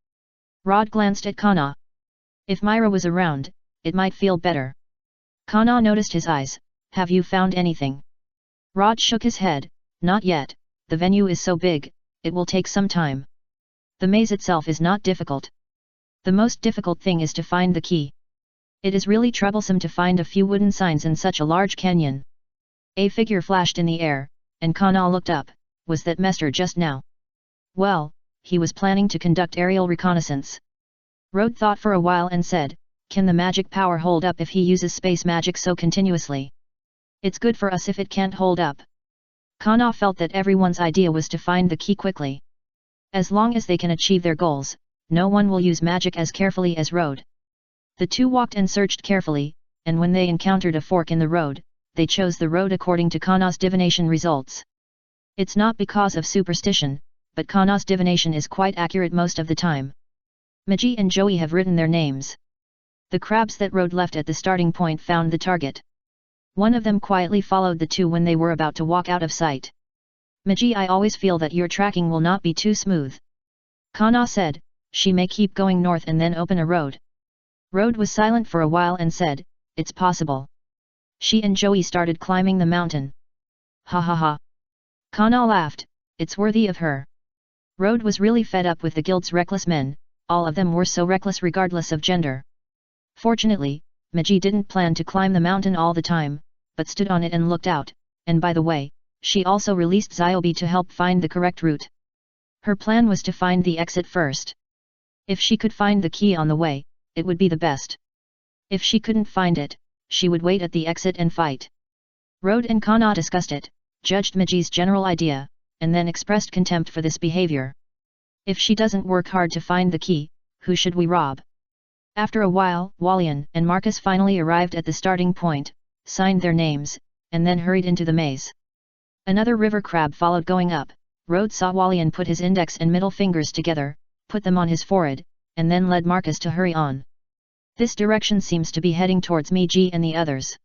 Rod glanced at Kana. If Myra was around, it might feel better. Kana noticed his eyes. "Have you found anything?" Rod shook his head, "Not yet, the venue is so big, it will take some time. The maze itself is not difficult. The most difficult thing is to find the key. It is really troublesome to find a few wooden signs in such a large canyon." A figure flashed in the air, and Kana looked up. Was that Mester just now? Well, he was planning to conduct aerial reconnaissance. Rode thought for a while and said, "Can the magic power hold up if he uses space magic so continuously? It's good for us if it can't hold up." Kana felt that everyone's idea was to find the key quickly. As long as they can achieve their goals, no one will use magic as carefully as Rode. The two walked and searched carefully, and when they encountered a fork in the road, they chose the road according to Kana's divination results. It's not because of superstition, but Kana's divination is quite accurate most of the time. Magi and Joey have written their names. The crabs that Rode left at the starting point found the target. One of them quietly followed the two when they were about to walk out of sight. "Magi, I always feel that your tracking will not be too smooth." Kana said, "She may keep going north and then open a road." Rode was silent for a while and said, "It's possible." She and Joey started climbing the mountain. "Ha ha ha." Kana laughed, "It's worthy of her." Rode was really fed up with the guild's reckless men, all of them were so reckless regardless of gender. Fortunately, Magi didn't plan to climb the mountain all the time, but stood on it and looked out, and by the way, she also released Zyobi to help find the correct route. Her plan was to find the exit first. If she could find the key on the way, it would be the best. If she couldn't find it, she would wait at the exit and fight. Rode and Kana discussed it, judged Miji's general idea, and then expressed contempt for this behavior. If she doesn't work hard to find the key, who should we rob? After a while, Walian and Marcus finally arrived at the starting point, signed their names, and then hurried into the maze. Another river crab followed going up. Rode saw Walian put his index and middle fingers together, put them on his forehead, and then led Marcus to hurry on. This direction seems to be heading towards Miji and the others.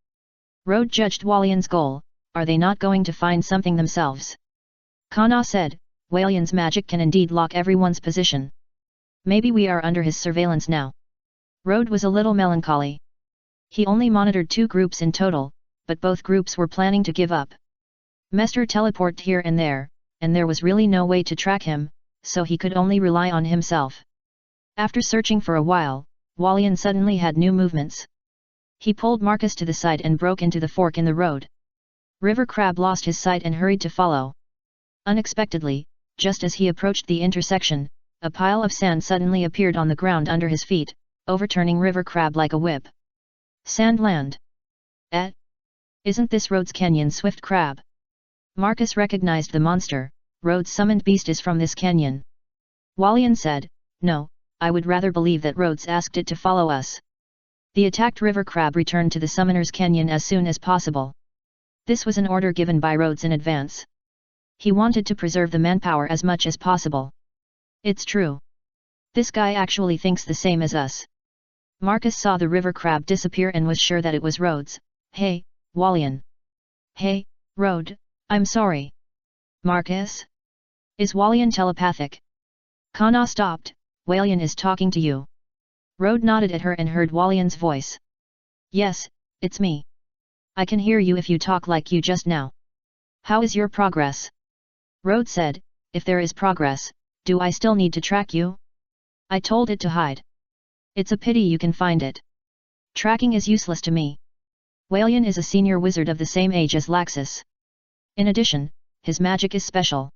Rode judged Walian's goal. Are they not going to find something themselves? Kana said, Walian's magic can indeed lock everyone's position. Maybe we are under his surveillance now. Rode was a little melancholy. He only monitored 2 groups in total, but both groups were planning to give up. Mester teleported here and there was really no way to track him, so he could only rely on himself. After searching for a while, Walian suddenly had new movements. He pulled Marcus to the side and broke into the fork in the road. River Crab lost his sight and hurried to follow. Unexpectedly, just as he approached the intersection, a pile of sand suddenly appeared on the ground under his feet, overturning River Crab like a whip. Sandland. Isn't this Rhodes Canyon Swift Crab? Marcus recognized the monster. Rhodes' summoned beast is from this canyon. Walian said, No, I would rather believe that Rhodes asked it to follow us. The attacked river crab returned to the Summoner's Canyon as soon as possible. This was an order given by Rhodes in advance. He wanted to preserve the manpower as much as possible. It's true. This guy actually thinks the same as us. Marcus saw the river crab disappear and was sure that it was Rhodes. Hey, Walian. Hey, Rhodes, I'm sorry. Marcus? Is Walian telepathic? Kana stopped. Walian is talking to you. Rhodes nodded at her and heard Walian's voice. Yes, it's me. I can hear you if you talk like you just now. How is your progress? Rhodes said, If there is progress, do I still need to track you? I told it to hide. It's a pity you can find it. Tracking is useless to me. Walian is a senior wizard of the same age as Laxus. In addition, his magic is special.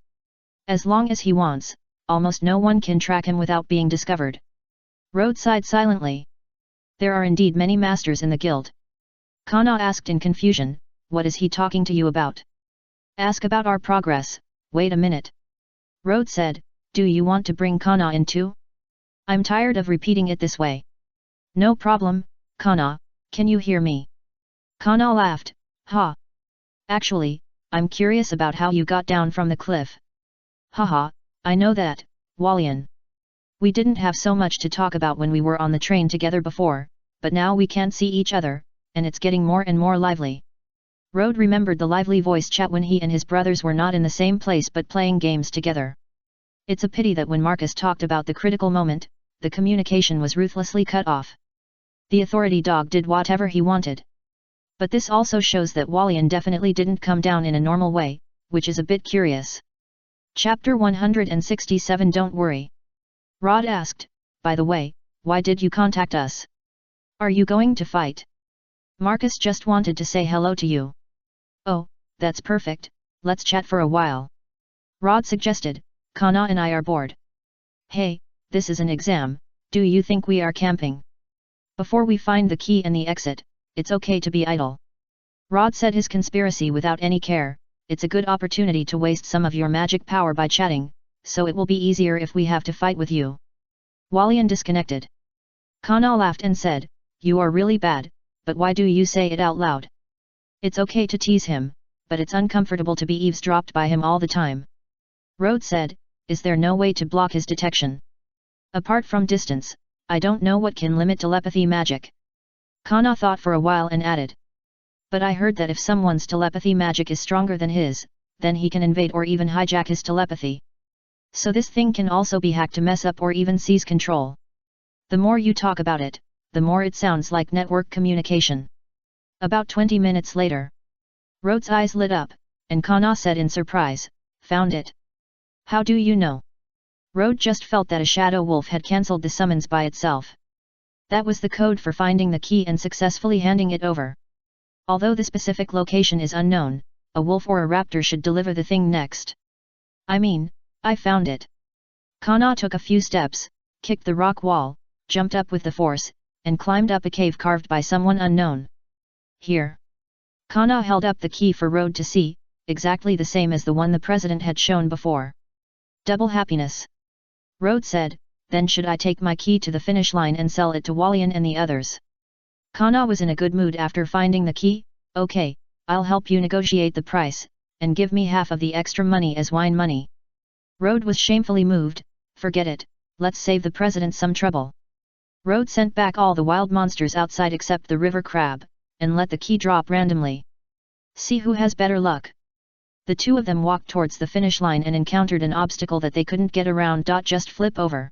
As long as he wants, almost no one can track him without being discovered. Rhodes sighed silently. There are indeed many masters in the guild. Kana asked in confusion, What is he talking to you about? Ask about our progress. Wait a minute. Rhodes said, Do you want to bring Kana in too? I'm tired of repeating it this way. No problem, Kana, can you hear me? Kana laughed, Ha. Actually, I'm curious about how you got down from the cliff. Haha, I know that, Walian. We didn't have so much to talk about when we were on the train together before, but now we can't see each other, and it's getting more and more lively. Rhodes remembered the lively voice chat when he and his brothers were not in the same place but playing games together. It's a pity that when Marcus talked about the critical moment, the communication was ruthlessly cut off. The authority dog did whatever he wanted. But this also shows that Walian definitely didn't come down in a normal way, which is a bit curious. Chapter 167 Don't worry. Rod asked, By the way, why did you contact us? Are you going to fight? Marcus just wanted to say hello to you. Oh, that's perfect, let's chat for a while. Rod suggested, Kana and I are bored. Hey, this is an exam, do you think we are camping? Before we find the key and the exit, it's okay to be idle. Rod said his conspiracy without any care, It's a good opportunity to waste some of your magic power by chatting, so it will be easier if we have to fight with you. Walian disconnected. Kana laughed and said, You are really bad, but why do you say it out loud? It's okay to tease him, but it's uncomfortable to be eavesdropped by him all the time. Rhodes said, Is there no way to block his detection? Apart from distance, I don't know what can limit telepathy magic. Kana thought for a while and added. But I heard that if someone's telepathy magic is stronger than his, then he can invade or even hijack his telepathy. So this thing can also be hacked to mess up or even seize control. The more you talk about it, the more it sounds like network communication. About 20 minutes later, Rhodes' eyes lit up, and Kana said in surprise, Found it. How do you know? Rhodes just felt that a shadow wolf had cancelled the summons by itself. That was the code for finding the key and successfully handing it over. Although the specific location is unknown, a wolf or a raptor should deliver the thing next. I mean, I found it. Kana took a few steps, kicked the rock wall, jumped up with the force, and climbed up a cave carved by someone unknown. Here. Kana held up the key for Road to see, exactly the same as the one the president had shown before. Double happiness. Road said, then should I take my key to the finish line and sell it to Walian and the others? Kana was in a good mood after finding the key. Okay, I'll help you negotiate the price, and give me half of the extra money as wine money. Road was shamefully moved. Forget it, let's save the president some trouble. Road sent back all the wild monsters outside except the river crab, and let the key drop randomly. See who has better luck. The two of them walked towards the finish line and encountered an obstacle that they couldn't get around. Just flip over.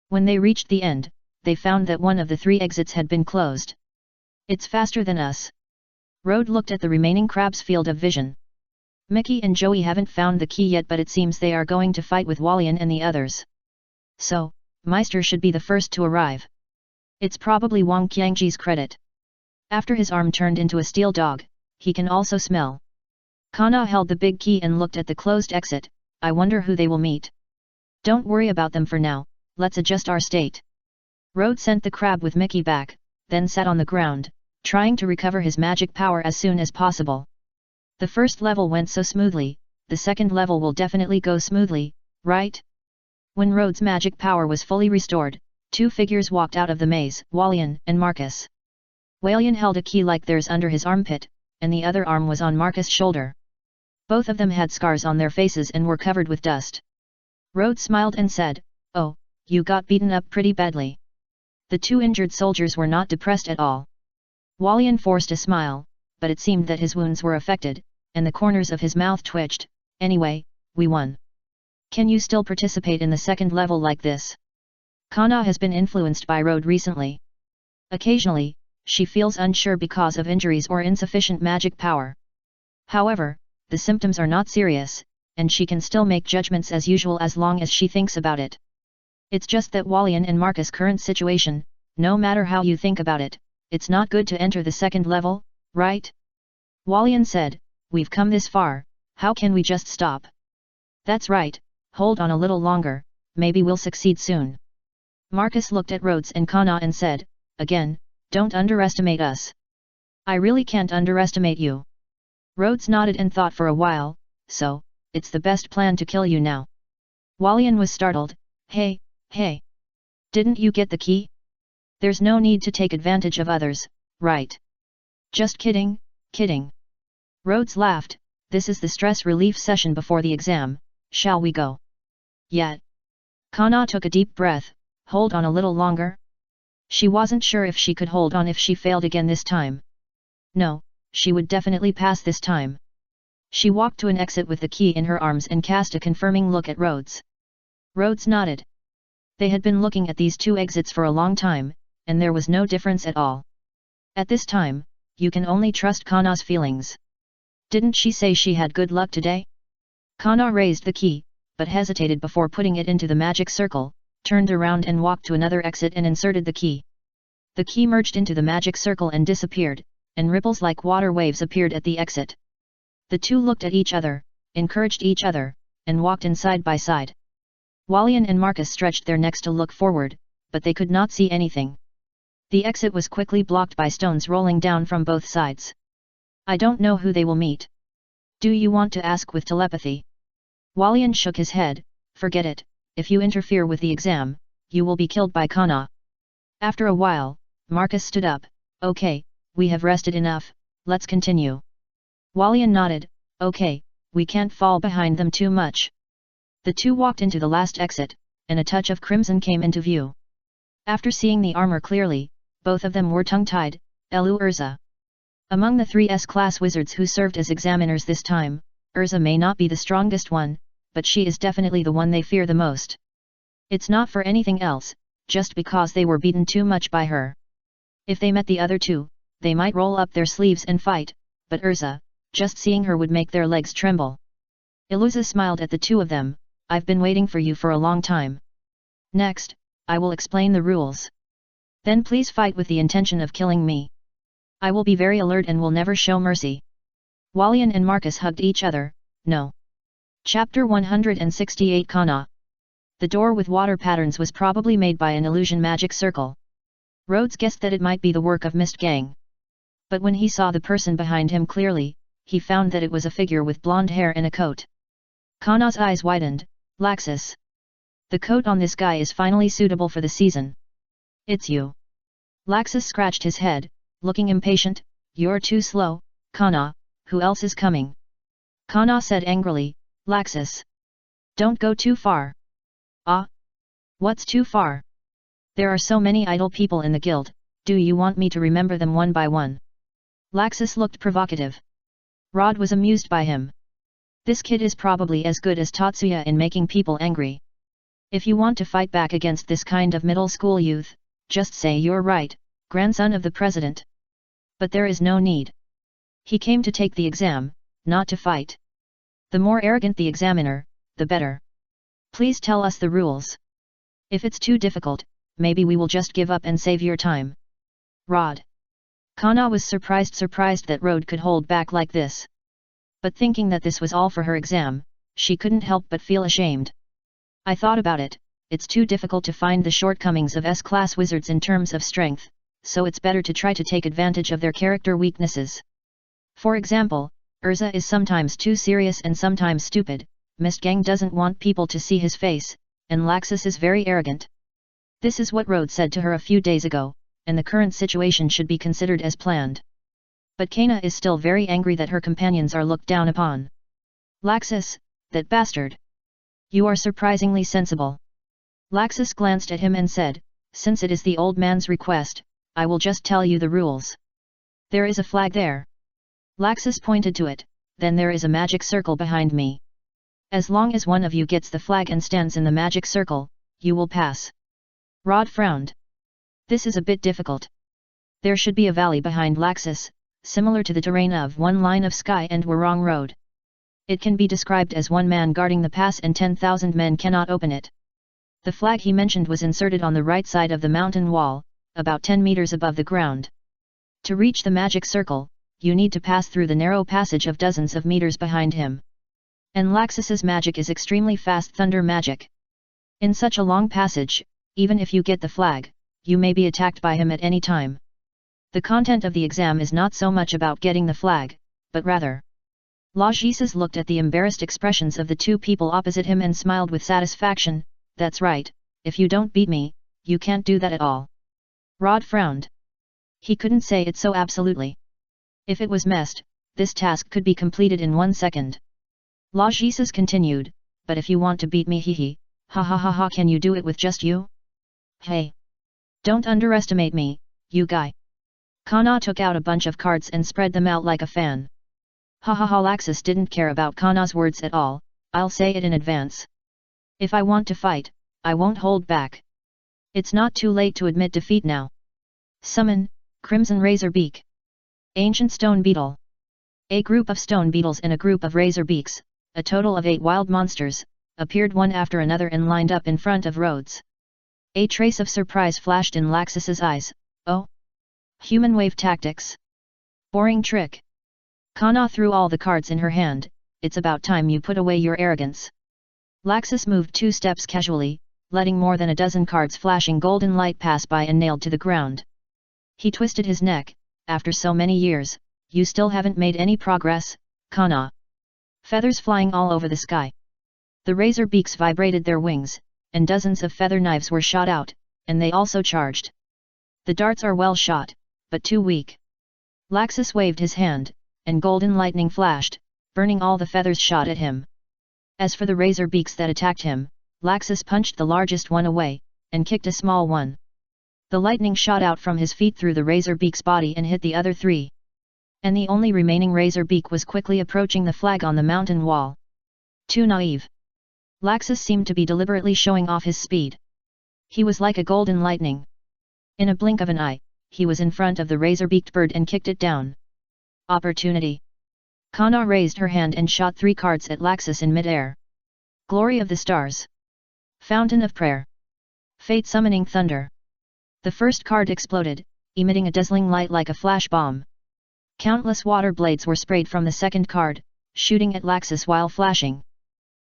When they reached the end, they found that one of the 3 exits had been closed. It's faster than us. Road looked at the remaining crab's field of vision. Mickey and Joey haven't found the key yet, but it seems they are going to fight with Walian and the others. So, Meister should be the first to arrive. It's probably Wang Qiangji's credit. After his arm turned into a steel dog, he can also smell. Kana held the big key and looked at the closed exit. I wonder who they will meet. Don't worry about them for now, let's adjust our state. Road sent the crab with Mickey back, then sat on the ground, trying to recover his magic power as soon as possible. The first level went so smoothly, the second level will definitely go smoothly, right? When Road's magic power was fully restored, 2 figures walked out of the maze, Walian and Marcus. Walian held a key like theirs under his armpit, and the other arm was on Marcus' shoulder. Both of them had scars on their faces and were covered with dust. Road smiled and said, "Oh, you got beaten up pretty badly." The 2 injured soldiers were not depressed at all. Walian forced a smile, but it seemed that his wounds were affected, and the corners of his mouth twitched. Anyway, we won. Can you still participate in the second level like this? Kana has been influenced by Road recently. Occasionally, she feels unsure because of injuries or insufficient magic power. However, the symptoms are not serious, and she can still make judgments as usual as long as she thinks about it. It's just that Walian and Marcus' current situation, no matter how you think about it, it's not good to enter the second level, right? Walian said, "We've come this far, how can we just stop?" "That's right, hold on a little longer, maybe we'll succeed soon." Marcus looked at Rhodes and Kana and said, "Again, don't underestimate us." "I really can't underestimate you." Rhodes nodded and thought for a while, "So, it's the best plan to kill you now." Walian was startled, Hey, didn't you get the key? There's no need to take advantage of others, right?" "Just kidding, kidding." Rhodes laughed, "This is the stress relief session before the exam, shall we go?" "Yeah." Kana took a deep breath, "Hold on a little longer?" She wasn't sure if she could hold on if she failed again this time. No, she would definitely pass this time. She walked to an exit with the key in her arms and cast a confirming look at Rhodes. Rhodes nodded. They had been looking at these 2 exits for a long time, and there was no difference at all. At this time, you can only trust Kana's feelings. Didn't she say she had good luck today? Kana raised the key, but hesitated before putting it into the magic circle, turned around and walked to another exit and inserted the key. The key merged into the magic circle and disappeared, and ripples like water waves appeared at the exit. The 2 looked at each other, encouraged each other, and walked in side by side. Walian and Marcus stretched their necks to look forward, but they could not see anything. The exit was quickly blocked by stones rolling down from both sides. "I don't know who they will meet. Do you want to ask with telepathy?" Walian shook his head, "Forget it, if you interfere with the exam, you will be killed by Kana." After a while, Marcus stood up, "Okay, we have rested enough, let's continue." Walian nodded, "Okay, we can't fall behind them too much." The 2 walked into the last exit, and a touch of crimson came into view. After seeing the armor clearly, both of them were tongue-tied, Elu Urza. Among the 3 S-class wizards who served as examiners this time, Urza may not be the strongest one, but she is definitely the one they fear the most. It's not for anything else, just because they were beaten too much by her. If they met the other 2, they might roll up their sleeves and fight, but Urza, just seeing her would make their legs tremble. Eluza smiled at the 2 of them, "I've been waiting for you for a long time. Next, I will explain the rules. Then please fight with the intention of killing me. I will be very alert and will never show mercy." Walian and Marcus hugged each other, "No." Chapter 168 Kana. The door with water patterns was probably made by an illusion magic circle. Rhodes guessed that it might be the work of Mist Gang. But when he saw the person behind him clearly, he found that it was a figure with blonde hair and a coat. Kana's eyes widened. Laxus. The coat on this guy is finally suitable for the season. It's you. Laxus scratched his head, looking impatient. You're too slow, Kana, who else is coming? Kana said angrily. Laxus. Don't go too far. Ah? What's too far? There are so many idle people in the guild, do you want me to remember them one by one? Laxus looked provocative. Rod was amused by him. This kid is probably as good as Tatsuya in making people angry. If you want to fight back against this kind of middle school youth, just say you're right, grandson of the president. But there is no need. He came to take the exam, not to fight. The more arrogant the examiner, the better. Please tell us the rules. If it's too difficult, maybe we will just give up and save your time. Rod. Kana was surprised that Rod could hold back like this. But thinking that this was all for her exam, she couldn't help but feel ashamed. I thought about it, it's too difficult to find the shortcomings of S-class wizards in terms of strength, so it's better to try to take advantage of their character weaknesses. For example, Urza is sometimes too serious and sometimes stupid, Mist Gang doesn't want people to see his face, and Laxus is very arrogant. This is what Rhodes said to her a few days ago, and the current situation should be considered as planned. But Kana is still very angry that her companions are looked down upon. Laxus, that bastard! You are surprisingly sensible. Laxus glanced at him and said, since it is the old man's request, I will just tell you the rules. There is a flag there. Laxus pointed to it, then there is a magic circle behind me. As long as one of you gets the flag and stands in the magic circle, you will pass. Rod frowned. This is a bit difficult. There should be a valley behind Laxus, similar to the terrain of one line of sky and Warong Road. It can be described as one man guarding the pass and 10,000 men cannot open it. The flag he mentioned was inserted on the right side of the mountain wall, about 10 meters above the ground. To reach the magic circle, you need to pass through the narrow passage of dozens of meters behind him. And Laxus's magic is extremely fast thunder magic. In such a long passage, even if you get the flag, you may be attacked by him at any time. The content of the exam is not so much about getting the flag, but rather. Lachesis looked at the embarrassed expressions of the two people opposite him and smiled with satisfaction. That's right, if you don't beat me, you can't do that at all. Rod frowned. He couldn't say it so absolutely. If it was messed, this task could be completed in 1 second. Lachesis continued, but if you want to beat me ha ha ha ha, can you do it with just you? Hey! Don't underestimate me, you guy. Kana took out a bunch of cards and spread them out like a fan. Ha ha ha. Laxus didn't care about Kana's words at all, I'll say it in advance. If I want to fight, I won't hold back. It's not too late to admit defeat now. Summon, Crimson Razor Beak. Ancient Stone Beetle. A group of stone beetles and a group of razor beaks, a total of 8 wild monsters, appeared one after another and lined up in front of Rhodes. A trace of surprise flashed in Laxus's eyes. Oh? Human wave tactics. Boring trick. Kana threw all the cards in her hand. It's about time you put away your arrogance. Laxus moved 2 steps casually, letting more than a dozen cards flashing golden light pass by and nailed to the ground. He twisted his neck. After so many years, you still haven't made any progress, Kana. Feathers flying all over the sky. The razor beaks vibrated their wings, and dozens of feather knives were shot out, and they also charged. The darts are well shot, but too weak. Laxus waved his hand, and golden lightning flashed, burning all the feathers shot at him. As for the razor beaks that attacked him, Laxus punched the largest one away, and kicked a small one. The lightning shot out from his feet through the razor beak's body and hit the other 3. And the only remaining razor beak was quickly approaching the flag on the mountain wall. Too naive. Laxus seemed to be deliberately showing off his speed. He was like a golden lightning. In a blink of an eye, he was in front of the razor-beaked bird and kicked it down. Opportunity. Kana raised her hand and shot 3 cards at Laxus in mid-air. Glory of the Stars. Fountain of Prayer. Fate Summoning Thunder. The first card exploded, emitting a dazzling light like a flash bomb. Countless water blades were sprayed from the second card, shooting at Laxus while flashing.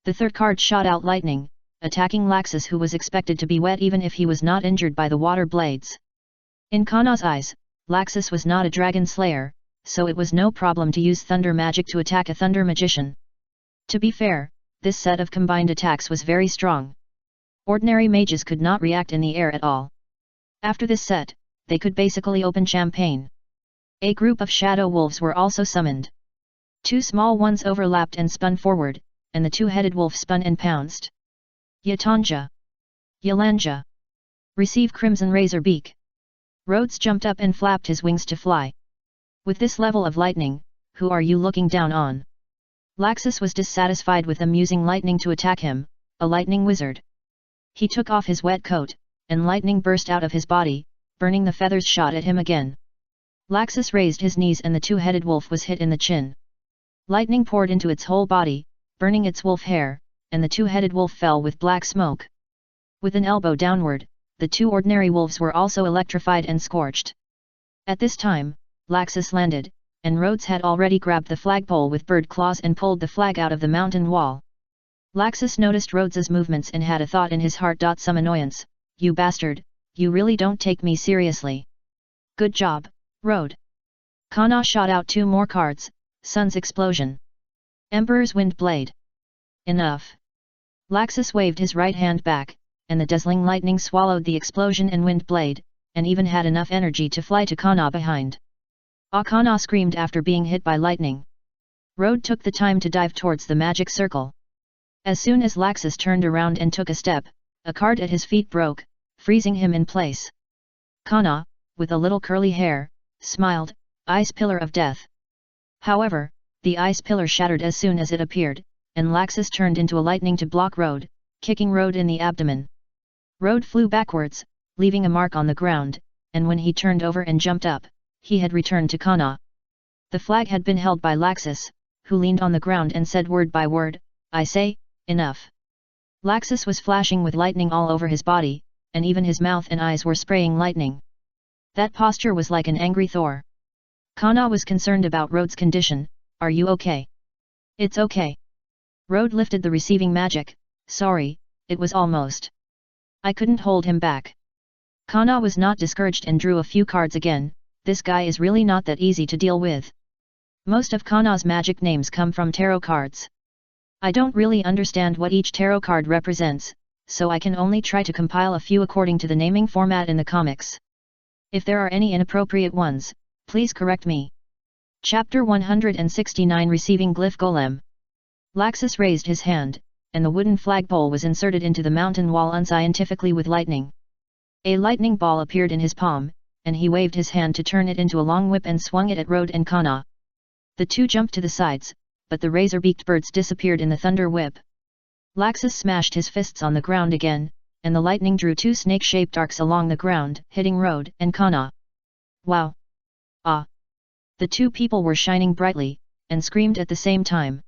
The third card shot out lightning, attacking Laxus, who was expected to be wet even if he was not injured by the water blades. In Kanna's eyes, Laxus was not a dragon slayer, so it was no problem to use thunder magic to attack a thunder magician. To be fair, this set of combined attacks was very strong. Ordinary mages could not react in the air at all. After this set, they could basically open champagne. A group of shadow wolves were also summoned. 2 small ones overlapped and spun forward, and the 2-headed wolf spun and pounced. Yatanja. Yalanja. Receive Crimson Razor Beak. Rhodes jumped up and flapped his wings to fly. With this level of lightning, who are you looking down on? Laxus was dissatisfied with them using lightning to attack him, a lightning wizard. He took off his wet coat, and lightning burst out of his body, burning the feathers shot at him again. Laxus raised his knees and the 2-headed wolf was hit in the chin. Lightning poured into its whole body, burning its wolf hair, and the 2-headed wolf fell with black smoke. With an elbow downward, the 2 ordinary wolves were also electrified and scorched. At this time, Laxus landed, and Rhodes had already grabbed the flagpole with bird claws and pulled the flag out of the mountain wall. Laxus noticed Rhodes's movements and had a thought in his heart. Some annoyance, you bastard, you really don't take me seriously. Good job, Rhode. Kanna shot out 2 more cards, Sun's Explosion. Emperor's Wind Blade. Enough. Laxus waved his right hand back, and the dazzling lightning swallowed the explosion and wind blade, and even had enough energy to fly to Kanna behind. Kanna screamed after being hit by lightning. Rhode took the time to dive towards the magic circle. As soon as Laxus turned around and took a step, a card at his feet broke, freezing him in place. Kanna, with a little curly hair, smiled, Ice Pillar of Death. However, the ice pillar shattered as soon as it appeared, and Laxus turned into a lightning to block Rhode, kicking Rhode in the abdomen. Rhode flew backwards, leaving a mark on the ground, and when he turned over and jumped up, he had returned to Kanna. The flag had been held by Laxus, who leaned on the ground and said word by word, I say, enough. Laxus was flashing with lightning all over his body, and even his mouth and eyes were spraying lightning. That posture was like an angry Thor. Kanna was concerned about Rhode's condition. Are you okay? It's okay. Rhode lifted the receiving magic. Sorry, it was almost. I couldn't hold him back. Kanna was not discouraged and drew a few cards again. This guy is really not that easy to deal with. Most of Kanna's magic names come from tarot cards. I don't really understand what each tarot card represents, so I can only try to compile a few according to the naming format in the comics. If there are any inappropriate ones, please correct me. Chapter 169 Receiving Glyph Golem. Laxus raised his hand, and the wooden flagpole was inserted into the mountain wall unscientifically with lightning. A lightning ball appeared in his palm, and he waved his hand to turn it into a long whip and swung it at Rhode and Kanna. The 2 jumped to the sides, but the razor-beaked birds disappeared in the thunder whip. Laxus smashed his fists on the ground again, and the lightning drew 2 snake-shaped arcs along the ground, hitting Rhode and Kanna. Wow! Ah! The 2 people were shining brightly, and screamed at the same time.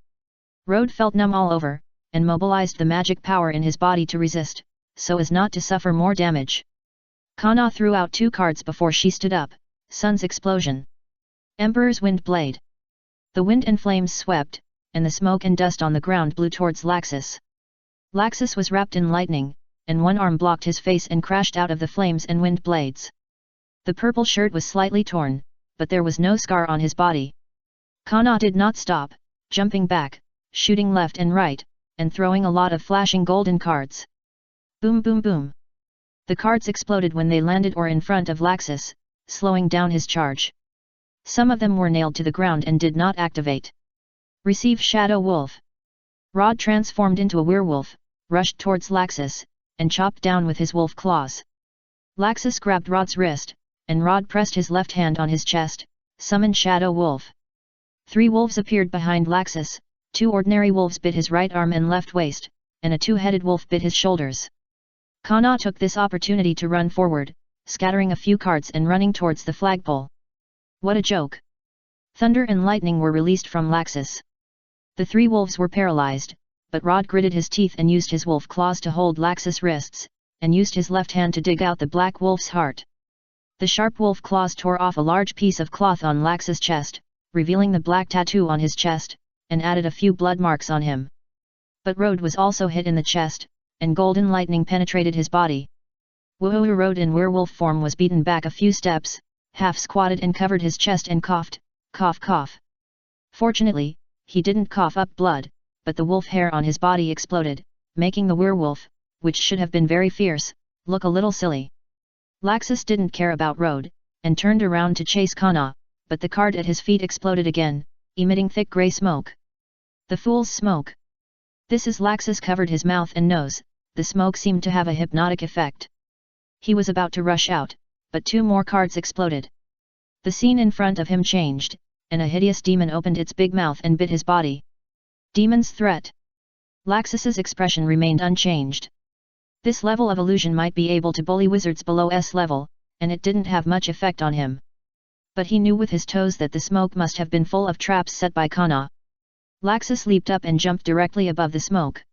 Rhode felt numb all over, and mobilized the magic power in his body to resist, so as not to suffer more damage. Kanna threw out 2 cards before she stood up, Sun's Explosion. Emperor's Wind Blade. The wind and flames swept, and the smoke and dust on the ground blew towards Laxus. Laxus was wrapped in lightning, and one arm blocked his face and crashed out of the flames and wind blades. The purple shirt was slightly torn, but there was no scar on his body. Kanna did not stop, jumping back, shooting left and right, and throwing a lot of flashing golden cards. Boom boom boom. The cards exploded when they landed or in front of Laxus, slowing down his charge. Some of them were nailed to the ground and did not activate. Receive Shadow Wolf. Rod transformed into a werewolf, rushed towards Laxus, and chopped down with his wolf claws. Laxus grabbed Rod's wrist, and Rod pressed his left hand on his chest, summoned Shadow Wolf. 3 wolves appeared behind Laxus, 2 ordinary wolves bit his right arm and left waist, and a 2-headed wolf bit his shoulders. Kanna took this opportunity to run forward, scattering a few cards and running towards the flagpole. What a joke! Thunder and lightning were released from Laxus. The 3 wolves were paralyzed, but Rod gritted his teeth and used his wolf claws to hold Laxus' wrists, and used his left hand to dig out the black wolf's heart. The sharp wolf claws tore off a large piece of cloth on Laxus' chest, revealing the black tattoo on his chest, and added a few blood marks on him. But Rhode was also hit in the chest, and golden lightning penetrated his body. Woohoo! Rode in werewolf form was beaten back a few steps, half squatted and covered his chest and coughed, cough cough. Fortunately, he didn't cough up blood, but the wolf hair on his body exploded, making the werewolf, which should have been very fierce, look a little silly. Laxus didn't care about Rode, and turned around to chase Kana, but the cart at his feet exploded again, emitting thick grey smoke. The fool's smoke! This is Laxus covered his mouth and nose, the smoke seemed to have a hypnotic effect. He was about to rush out, but 2 more carts exploded. The scene in front of him changed, and a hideous demon opened its big mouth and bit his body. Demon's threat. Laxus's expression remained unchanged. This level of illusion might be able to bully wizards below S level, and it didn't have much effect on him. But he knew with his toes that the smoke must have been full of traps set by Kana. Laxus leaped up and jumped directly above the smoke.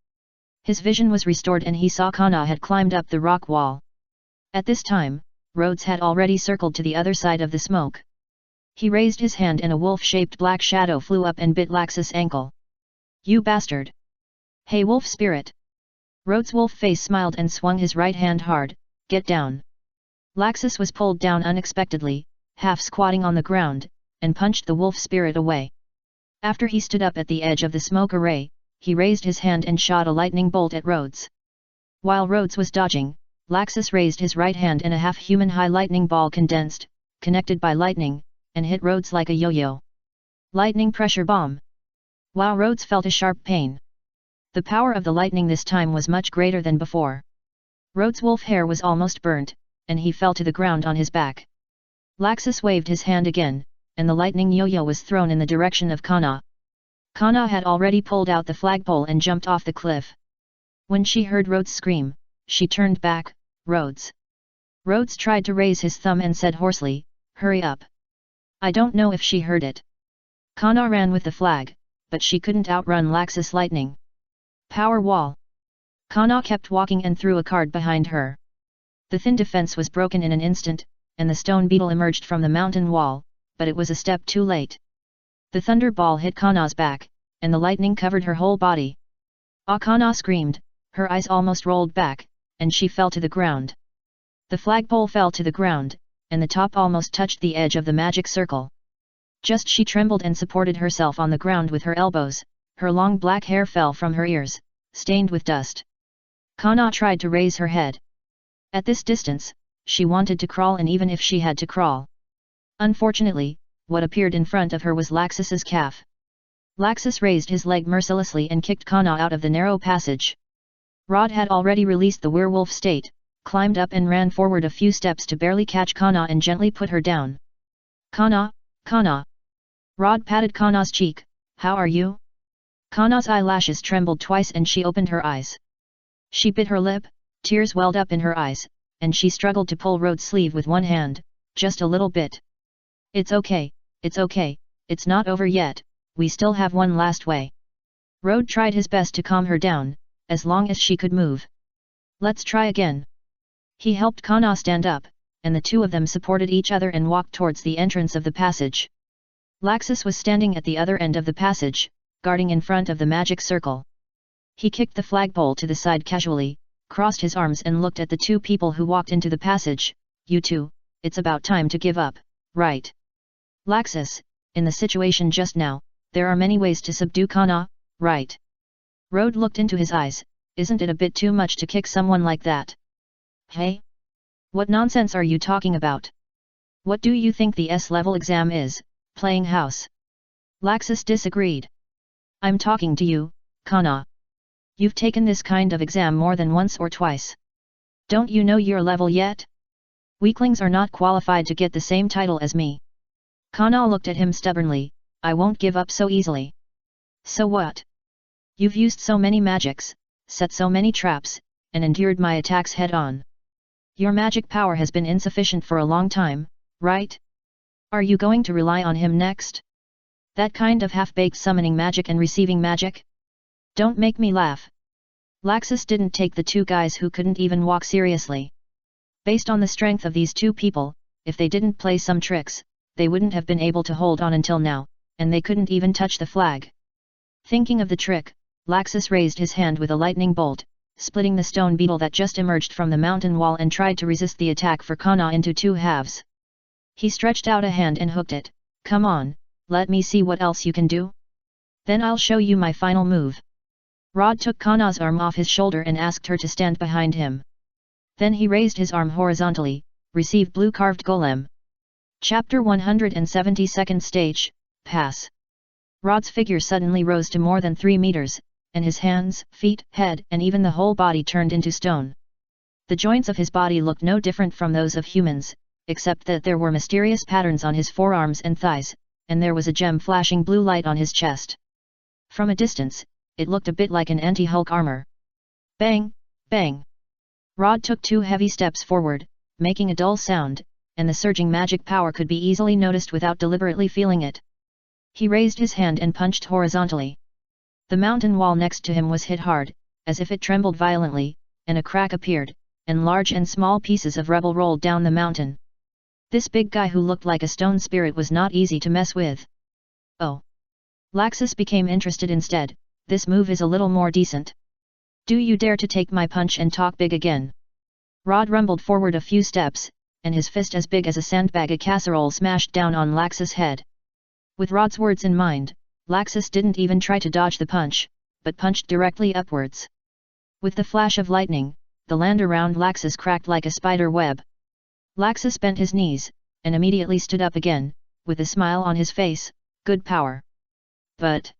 His vision was restored and he saw Kana had climbed up the rock wall. At this time, Rhodes had already circled to the other side of the smoke. He raised his hand and a wolf-shaped black shadow flew up and bit Laxus' ankle. "You bastard! Hey wolf spirit!" Rhodes' wolf face smiled and swung his right hand hard, "Get down!" Laxus was pulled down unexpectedly, half squatting on the ground, and punched the wolf spirit away. After he stood up at the edge of the smoke array, he raised his hand and shot a lightning bolt at Rhodes. While Rhodes was dodging, Laxus raised his right hand and a half-human high lightning ball condensed, connected by lightning, and hit Rhodes like a yo-yo. Lightning pressure bomb! Wow! Rhodes felt a sharp pain. The power of the lightning this time was much greater than before. Rhodes' wolf hair was almost burnt, and he fell to the ground on his back. Laxus waved his hand again, and the lightning yo-yo was thrown in the direction of Kana. Kana had already pulled out the flagpole and jumped off the cliff. When she heard Rhodes scream, she turned back. "Rhodes!" Rhodes tried to raise his thumb and said hoarsely, "Hurry up." I don't know if she heard it. Kana ran with the flag, but she couldn't outrun Laxus' lightning. Power wall! Kana kept walking and threw a card behind her. The thin defense was broken in an instant, and the stone beetle emerged from the mountain wall, but it was a step too late. The thunder ball hit Kana's back, and the lightning covered her whole body. Ah! Kana screamed, her eyes almost rolled back, and she fell to the ground. The flagpole fell to the ground, and the top almost touched the edge of the magic circle. Just she trembled and supported herself on the ground with her elbows, her long black hair fell from her ears, stained with dust. Kana tried to raise her head. At this distance, she wanted to crawl, and even if she had to crawl. Unfortunately, what appeared in front of her was Laxus's calf. Laxus raised his leg mercilessly and kicked Kana out of the narrow passage. Rod had already released the werewolf state, climbed up and ran forward a few steps to barely catch Kana and gently put her down. "Kana, Kana!" Rod patted Kana's cheek. "How are you?" Kana's eyelashes trembled twice and she opened her eyes. She bit her lip, tears welled up in her eyes, and she struggled to pull Rhodes' sleeve with one hand, just a little bit. It's okay, it's not over yet, we still have one last way." Rhodes tried his best to calm her down, as long as she could move. "Let's try again." He helped Kana stand up, and the two of them supported each other and walked towards the entrance of the passage. Laxus was standing at the other end of the passage, guarding in front of the magic circle. He kicked the flagpole to the side casually, crossed his arms and looked at the two people who walked into the passage. "You two, it's about time to give up, right? Laxus, in the situation just now, there are many ways to subdue Kana, right?" Rhodes looked into his eyes. "Isn't it a bit too much to kick someone like that?" "Hey? What nonsense are you talking about? What do you think the S-level exam is, playing house?" Laxus disagreed. "I'm talking to you, Kana. You've taken this kind of exam more than once or twice. Don't you know your level yet? Weaklings are not qualified to get the same title as me." Kana looked at him stubbornly. "I won't give up so easily." "So what? You've used so many magics, set so many traps, and endured my attacks head-on. Your magic power has been insufficient for a long time, right? Are you going to rely on him next? That kind of half-baked summoning magic and receiving magic? Don't make me laugh." Laxus didn't take the two guys who couldn't even walk seriously. Based on the strength of these two people, if they didn't play some tricks, they wouldn't have been able to hold on until now, and they couldn't even touch the flag. Thinking of the trick, Laxus raised his hand with a lightning bolt, splitting the stone beetle that just emerged from the mountain wall and tried to resist the attack for Kana into two halves. He stretched out a hand and hooked it. "Come on, let me see what else you can do. Then I'll show you my final move." Rod took Kana's arm off his shoulder and asked her to stand behind him. Then he raised his arm horizontally, "Receive blue carved golem." Chapter 172nd Stage, Pass. Rod's figure suddenly rose to more than 3 meters, and his hands, feet, head and even the whole body turned into stone. The joints of his body looked no different from those of humans, except that there were mysterious patterns on his forearms and thighs, and there was a gem flashing blue light on his chest. From a distance, it looked a bit like an anti-Hulk armor. Bang! Bang! Rod took 2 heavy steps forward, making a dull sound, and the surging magic power could be easily noticed without deliberately feeling it. He raised his hand and punched horizontally. The mountain wall next to him was hit hard, as if it trembled violently, and a crack appeared, and large and small pieces of rubble rolled down the mountain. This big guy who looked like a stone spirit was not easy to mess with. Oh! Laxus became interested instead. "This move is a little more decent. Do you dare to take my punch and talk big again?" Rod rumbled forward a few steps, and his fist as big as a sandbag a casserole smashed down on Laxus' head. With Rod's words in mind, Laxus didn't even try to dodge the punch, but punched directly upwards. With the flash of lightning, the land around Laxus cracked like a spider web. Laxus bent his knees, and immediately stood up again, with a smile on his face. "Good power." But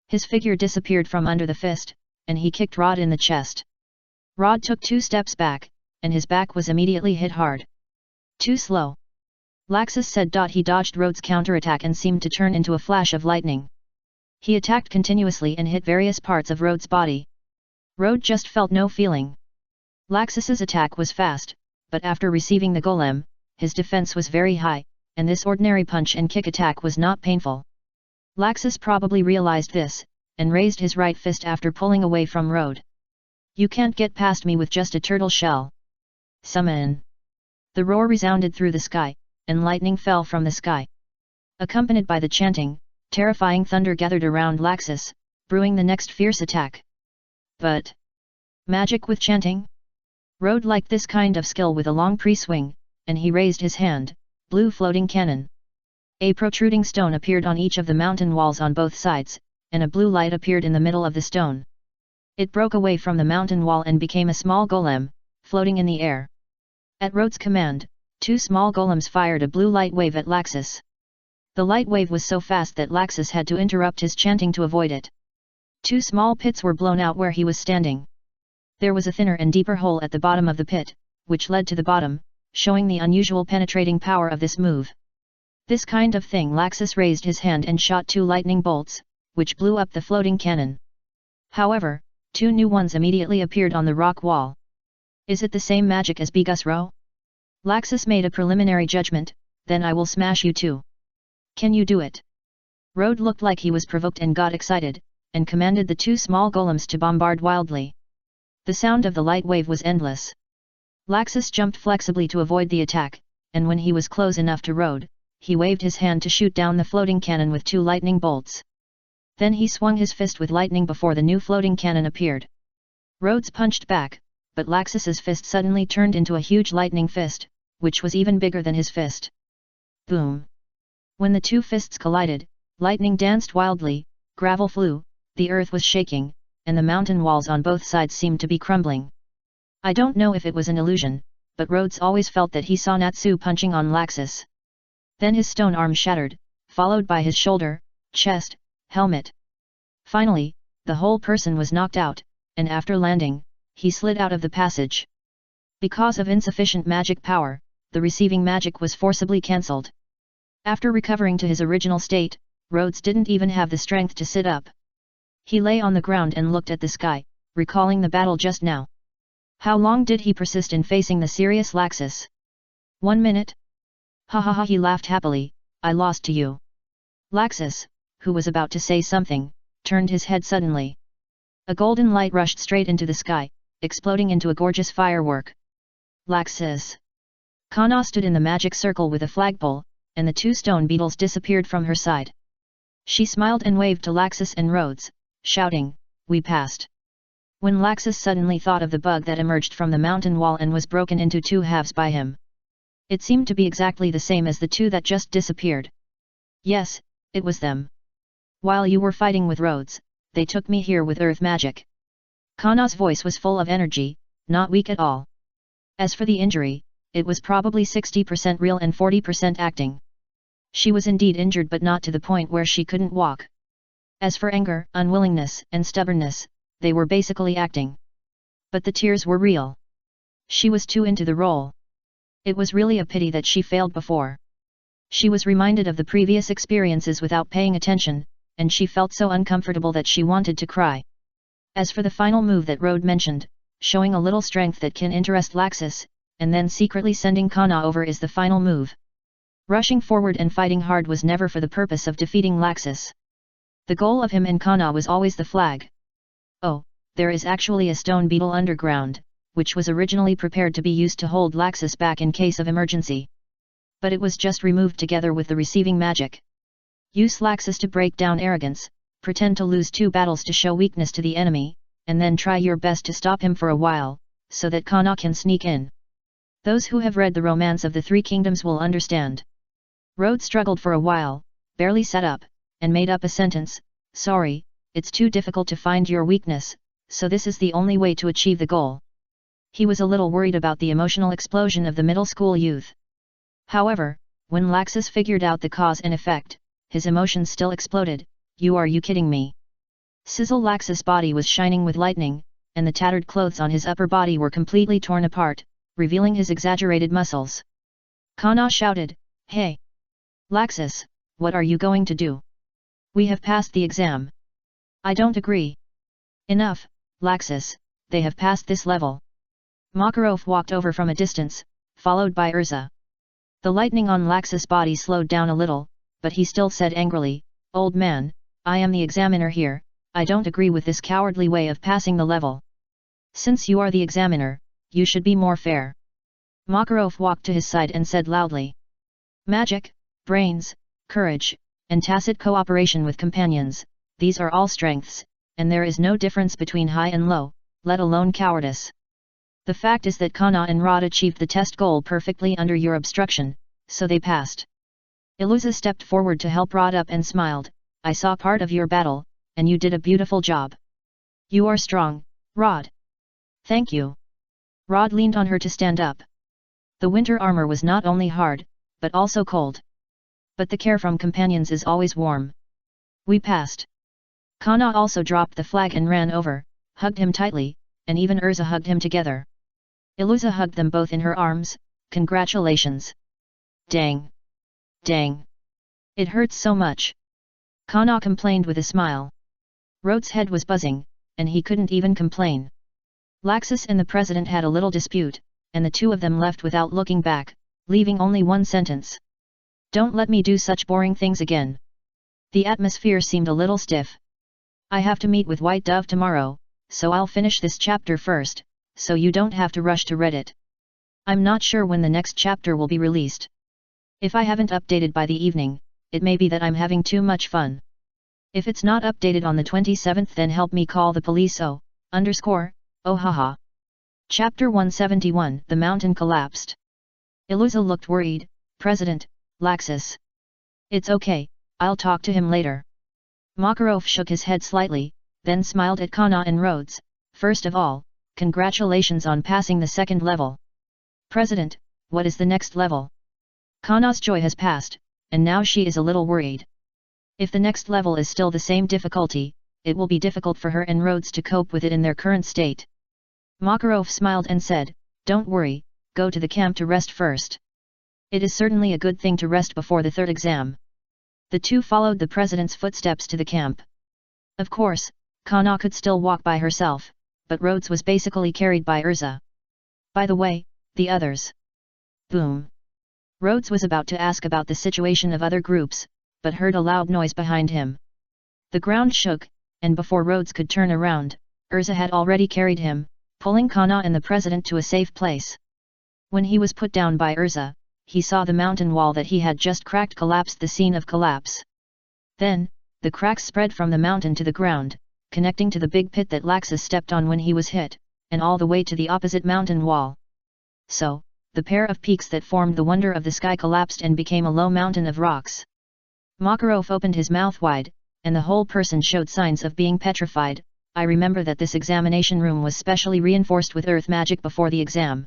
his figure disappeared from under the fist, and he kicked Rod in the chest. Rod took 2 steps back, and his back was immediately hit hard. "Too slow," Laxus said. He dodged Rod's counterattack and seemed to turn into a flash of lightning. He attacked continuously and hit various parts of Rod's body. Rod just felt no feeling. Laxus's attack was fast, but after receiving the golem, his defense was very high, and this ordinary punch and kick attack was not painful. Laxus probably realized this, and raised his right fist after pulling away from Rod. "You can't get past me with just a turtle shell. Summon!" The roar resounded through the sky, and lightning fell from the sky. Accompanied by the chanting, terrifying thunder gathered around Laxus, brewing the next fierce attack. But magic with chanting? Rod liked this kind of skill with a long pre-swing, and he raised his hand. Blue floating cannon. A protruding stone appeared on each of the mountain walls on both sides, and a blue light appeared in the middle of the stone. It broke away from the mountain wall and became a small golem, floating in the air. At Rod's command, 2 small golems fired a blue light wave at Laxus. The light wave was so fast that Laxus had to interrupt his chanting to avoid it. 2 small pits were blown out where he was standing. There was a thinner and deeper hole at the bottom of the pit, which led to the bottom, showing the unusual penetrating power of this move. This kind of thing. Laxus raised his hand and shot 2 lightning bolts, which blew up the floating cannon. However, 2 new ones immediately appeared on the rock wall. "Is it the same magic as Bigus-Ro?" Laxus made a preliminary judgment. "Then I will smash you too. Can you do it?" Rod looked like he was provoked and got excited, and commanded the 2 small golems to bombard wildly. The sound of the light wave was endless. Laxus jumped flexibly to avoid the attack, and when he was close enough to Rod, he waved his hand to shoot down the floating cannon with 2 lightning bolts. Then he swung his fist with lightning before the new floating cannon appeared. Rhodes punched back, but Laxus's fist suddenly turned into a huge lightning fist, which was even bigger than his fist. Boom! When the 2 fists collided, lightning danced wildly, gravel flew, the earth was shaking, and the mountain walls on both sides seemed to be crumbling. I don't know if it was an illusion, but Rhodes always felt that he saw Natsu punching on Laxus. Then his stone arm shattered, followed by his shoulder, chest, helmet. Finally, the whole person was knocked out, and after landing, he slid out of the passage. Because of insufficient magic power, the receiving magic was forcibly cancelled. After recovering to his original state, Rhodes didn't even have the strength to sit up. He lay on the ground and looked at the sky, recalling the battle just now. How long did he persist in facing the serious Laxus? 1 minute? Ha ha ha, he laughed happily. I lost to you. Laxus, who was about to say something, turned his head suddenly. A golden light rushed straight into the sky, exploding into a gorgeous firework. Laxus! Kana stood in the magic circle with a flagpole, and the 2 stone beetles disappeared from her side. She smiled and waved to Laxus and Rhodes, shouting, "We passed. When Laxus suddenly thought of the bug that emerged from the mountain wall and was broken into two halves by him. It seemed to be exactly the same as the two that just disappeared. Yes, it was them. While you were fighting with Rhodes, they took me here with earth magic. Kana's voice was full of energy, not weak at all. As for the injury, it was probably 60% real and 40% acting. She was indeed injured but not to the point where she couldn't walk. As for anger, unwillingness, and stubbornness, they were basically acting. But the tears were real. She was too into the role. It was really a pity that she failed before. She was reminded of the previous experiences without paying attention, and she felt so uncomfortable that she wanted to cry. As for the final move that Rode mentioned, showing a little strength that can interest Laxus, and then secretly sending Kana over is the final move. Rushing forward and fighting hard was never for the purpose of defeating Laxus. The goal of him and Kana was always the flag. Oh, there is actually a stone beetle underground, which was originally prepared to be used to hold Laxus back in case of emergency. But it was just removed together with the receiving magic. Use Laxus to break down arrogance, pretend to lose 2 battles to show weakness to the enemy, and then try your best to stop him for a while, so that Kana can sneak in. Those who have read the Romance of the Three Kingdoms will understand. Rhodes struggled for a while, barely sat up, and made up a sentence, "Sorry, it's too difficult to find your weakness, so this is the only way to achieve the goal." He was a little worried about the emotional explosion of the middle school youth. However, when Laxus figured out the cause and effect, his emotions still exploded. Are you kidding me?" Sizzle Laxus' body was shining with lightning, and the tattered clothes on his upper body were completely torn apart, revealing his exaggerated muscles. Kana shouted, "Hey! Laxus, what are you going to do? We have passed the exam." "I don't agree." "Enough, Laxus, they have passed this level." Makarov walked over from a distance, followed by Urza. The lightning on Laxus' body slowed down a little, but he still said angrily, "Old man, I am the examiner here, I don't agree with this cowardly way of passing the level. Since you are the examiner, you should be more fair." Makarov walked to his side and said loudly, "Magic, brains, courage, and tacit cooperation with companions, these are all strengths, and there is no difference between high and low, let alone cowardice. The fact is that Kana and Rod achieved the test goal perfectly under your obstruction, so they passed." Iluza stepped forward to help Rod up and smiled, "I saw part of your battle, and you did a beautiful job. You are strong, Rod." "Thank you." Rod leaned on her to stand up. The winter armor was not only hard, but also cold. But the care from companions is always warm. "We passed." Kana also dropped the flag and ran over, hugged him tightly, and even Urza hugged him together. Iluza hugged them both in her arms. "Congratulations." "Dang. Dang. It hurts so much." Kana complained with a smile. Rhodes' head was buzzing, and he couldn't even complain. Laxus and the president had a little dispute, and the two of them left without looking back, leaving only one sentence. "Don't let me do such boring things again." The atmosphere seemed a little stiff. "I have to meet with White Dove tomorrow, so I'll finish this chapter first, so you don't have to rush to read it. I'm not sure when the next chapter will be released. If I haven't updated by the evening, it may be that I'm having too much fun. If it's not updated on the 27th, then help me call the police. Oh haha." Chapter 171. The mountain collapsed. Iluza looked worried. "President, Laxus." "It's okay, I'll talk to him later." Makarov shook his head slightly, then smiled at Kana and Rhodes. "First of all, congratulations on passing the second level." "President, what is the next level?" Kana's joy has passed, and now she is a little worried. If the next level is still the same difficulty, it will be difficult for her and Rhodes to cope with it in their current state. Makarov smiled and said, "Don't worry, go to the camp to rest first. It is certainly a good thing to rest before the third exam." The two followed the president's footsteps to the camp. Of course, Kana could still walk by herself, but Rhodes was basically carried by Urza. "By the way, the others." Boom. Rhodes was about to ask about the situation of other groups, but heard a loud noise behind him. The ground shook, and before Rhodes could turn around, Urza had already carried him, pulling Kana and the president to a safe place. When he was put down by Urza, he saw the mountain wall that he had just cracked collapsed, the scene of collapse. Then, the cracks spread from the mountain to the ground, connecting to the big pit that Laxus stepped on when he was hit, and all the way to the opposite mountain wall. So, the pair of peaks that formed the wonder of the sky collapsed and became a low mountain of rocks. Makarov opened his mouth wide, and the whole person showed signs of being petrified. I remember that this examination room was specially reinforced with earth magic before the exam.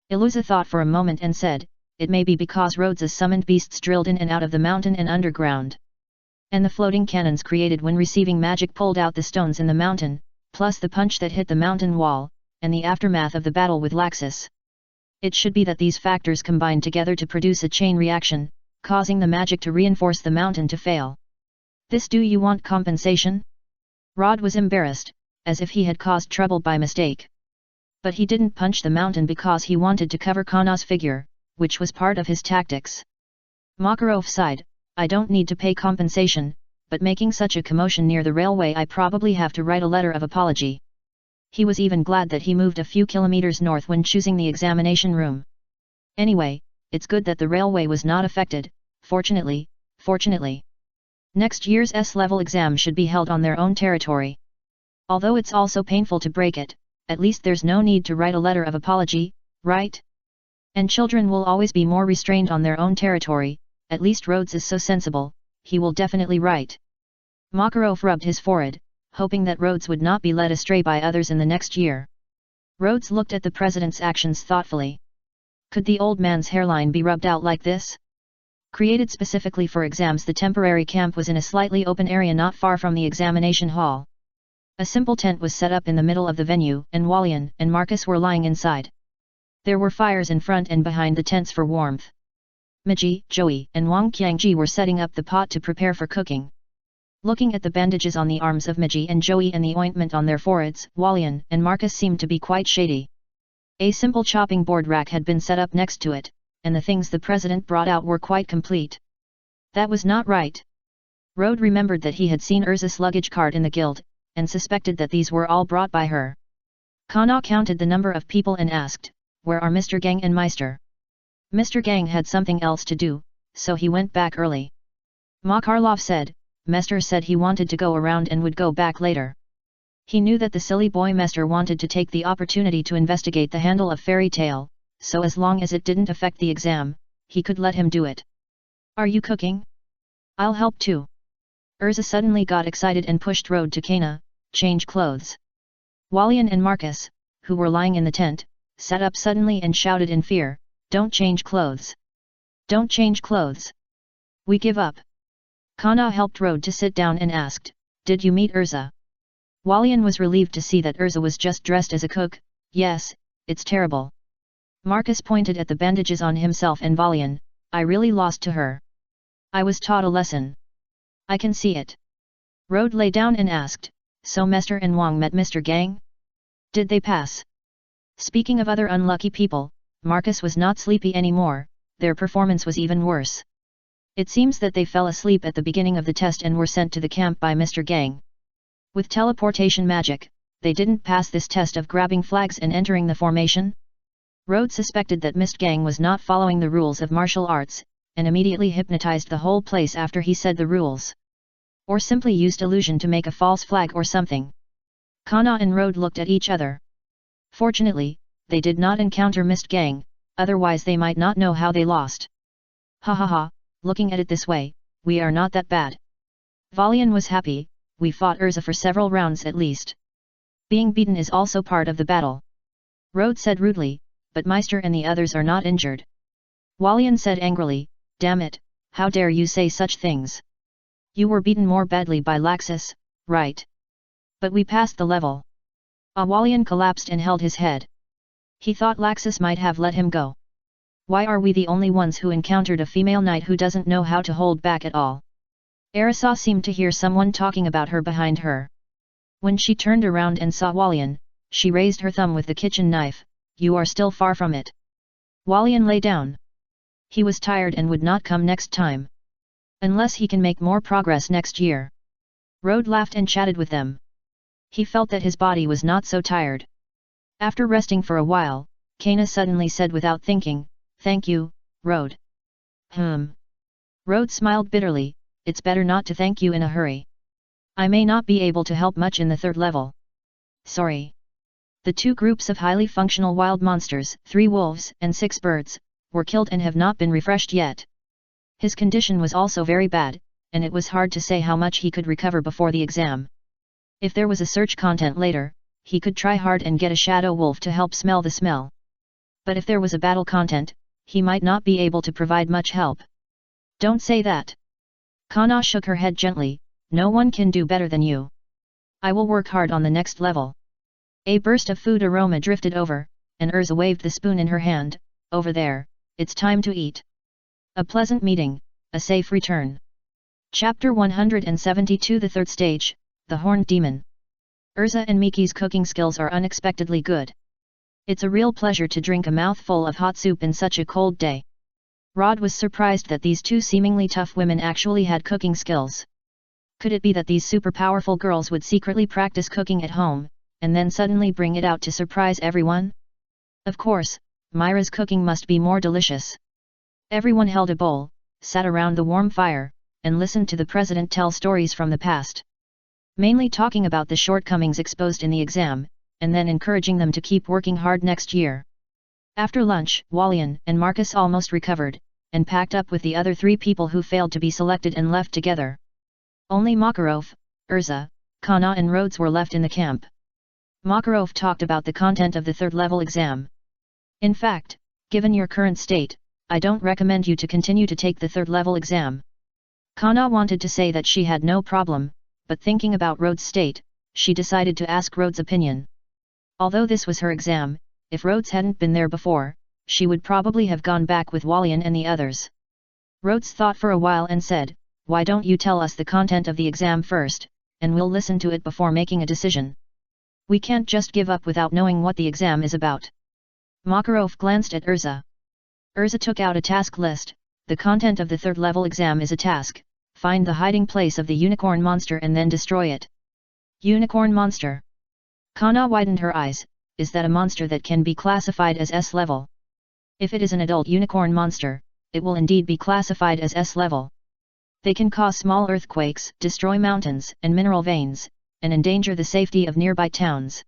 Iluza thought for a moment and said, it may be because Rhodes's summoned beasts drilled in and out of the mountain and underground. And the floating cannons created when receiving magic pulled out the stones in the mountain, plus the punch that hit the mountain wall, and the aftermath of the battle with Laxus. It should be that these factors combined together to produce a chain reaction, causing the magic to reinforce the mountain to fail. This do you want compensation? Rod was embarrassed, as if he had caused trouble by mistake. But he didn't punch the mountain because he wanted to cover Kana's figure, which was part of his tactics. Makarov sighed, I don't need to pay compensation, but making such a commotion near the railway I probably have to write a letter of apology. He was even glad that he moved a few kilometers north when choosing the examination room. Anyway, it's good that the railway was not affected, fortunately. Next year's S-level exam should be held on their own territory. Although it's also painful to break it, at least there's no need to write a letter of apology, right? And children will always be more restrained on their own territory, at least Rhodes is so sensible, he will definitely write. Makarov rubbed his forehead, hoping that Rhodes would not be led astray by others in the next year. Rhodes looked at the president's actions thoughtfully. Could the old man's hairline be rubbed out like this? Created specifically for exams, the temporary camp was in a slightly open area not far from the examination hall. A simple tent was set up in the middle of the venue, and Walian and Marcus were lying inside. There were fires in front and behind the tents for warmth. Miji, Joey, and Wang Qiangji were setting up the pot to prepare for cooking. Looking at the bandages on the arms of Miji and Joey and the ointment on their foreheads, Walian and Marcus seemed to be quite shady. A simple chopping board rack had been set up next to it, and the things the president brought out were quite complete. That was not right. Rode remembered that he had seen Urza's luggage cart in the guild, and suspected that these were all brought by her. Kana counted the number of people and asked, where are Mr. Gang and Meister? Mr. Gang had something else to do, so he went back early. Makarlov said, Mester said he wanted to go around and would go back later. He knew that the silly boy Mester wanted to take the opportunity to investigate the handle of fairy tale, so as long as it didn't affect the exam, he could let him do it. Are you cooking? I'll help too. Urza suddenly got excited and pushed Rode to Kana, change clothes. Walian and Marcus, who were lying in the tent, sat up suddenly and shouted in fear, don't change clothes. Don't change clothes. We give up. Kana helped Rode to sit down and asked, did you meet Urza? Walian was relieved to see that Urza was just dressed as a cook. Yes, it's terrible. Marcus pointed at the bandages on himself and Walian, I really lost to her. I was taught a lesson. I can see it. Rode lay down and asked, so Mester and Wang met Mr. Gang? Did they pass? Speaking of other unlucky people, Marcus was not sleepy anymore, their performance was even worse. It seems that they fell asleep at the beginning of the test and were sent to the camp by Mr. Gang. With teleportation magic, they didn't pass this test of grabbing flags and entering the formation? Rode suspected that Mr. Gang was not following the rules of martial arts, and immediately hypnotized the whole place after he said the rules. Or simply used illusion to make a false flag or something. Kana and Rode looked at each other. Fortunately, they did not encounter Mr. Gang, otherwise they might not know how they lost. Ha ha ha, looking at it this way, we are not that bad. Valian was happy, we fought Urza for several rounds at least. Being beaten is also part of the battle. Rode said rudely, but Meister and the others are not injured. Walian said angrily, damn it, how dare you say such things. You were beaten more badly by Laxus, right? But we passed the level. Walian collapsed and held his head. He thought Laxus might have let him go. Why are we the only ones who encountered a female knight who doesn't know how to hold back at all? Arisa seemed to hear someone talking about her behind her. When she turned around and saw Walian, she raised her thumb with the kitchen knife, you are still far from it. Walian lay down. He was tired and would not come next time. Unless he can make more progress next year. Rode laughed and chatted with them. He felt that his body was not so tired. After resting for a while, Kana suddenly said without thinking, thank you, Rode. Rode smiled bitterly, it's better not to thank you in a hurry. I may not be able to help much in the third level. Sorry. The 2 groups of highly functional wild monsters, 3 wolves and 6 birds, were killed and have not been refreshed yet. His condition was also very bad, and it was hard to say how much he could recover before the exam. If there was a search content later, he could try hard and get a shadow wolf to help smell the smell. But if there was a battle content, he might not be able to provide much help. Don't say that. Kana shook her head gently, no one can do better than you. I will work hard on the next level. A burst of food aroma drifted over, and Urza waved the spoon in her hand. Over there, it's time to eat. A pleasant meeting, a safe return. Chapter 172 The Third Stage, The Horned Demon. Urza and Miki's cooking skills are unexpectedly good. It's a real pleasure to drink a mouthful of hot soup in such a cold day. Rod was surprised that these 2 seemingly tough women actually had cooking skills. Could it be that these super powerful girls would secretly practice cooking at home, and then suddenly bring it out to surprise everyone? Of course, Myra's cooking must be more delicious. Everyone held a bowl, sat around the warm fire, and listened to the president tell stories from the past. Mainly talking about the shortcomings exposed in the exam, and then encouraging them to keep working hard next year. After lunch, Walian and Marcus almost recovered, and packed up with the other 3 people who failed to be selected and left together. Only Makarov, Urza, Kana and Rhodes were left in the camp. Makarov talked about the content of the 3rd level exam. In fact, given your current state, I don't recommend you to continue to take the 3rd level exam. Kana wanted to say that she had no problem, but thinking about Rhodes' state, she decided to ask Rhodes' opinion. Although this was her exam, if Rhodes hadn't been there before, she would probably have gone back with Walian and the others. Rhodes thought for a while and said, "Why don't you tell us the content of the exam first, and we'll listen to it before making a decision. We can't just give up without knowing what the exam is about." Makarov glanced at Urza. Urza took out a task list. The content of the 3rd level exam is a task: find the hiding place of the unicorn monster and then destroy it. Unicorn monster. Kana widened her eyes. Is that a monster that can be classified as S level? If it is an adult unicorn monster, it will indeed be classified as S level. They can cause small earthquakes, destroy mountains and mineral veins, and endanger the safety of nearby towns.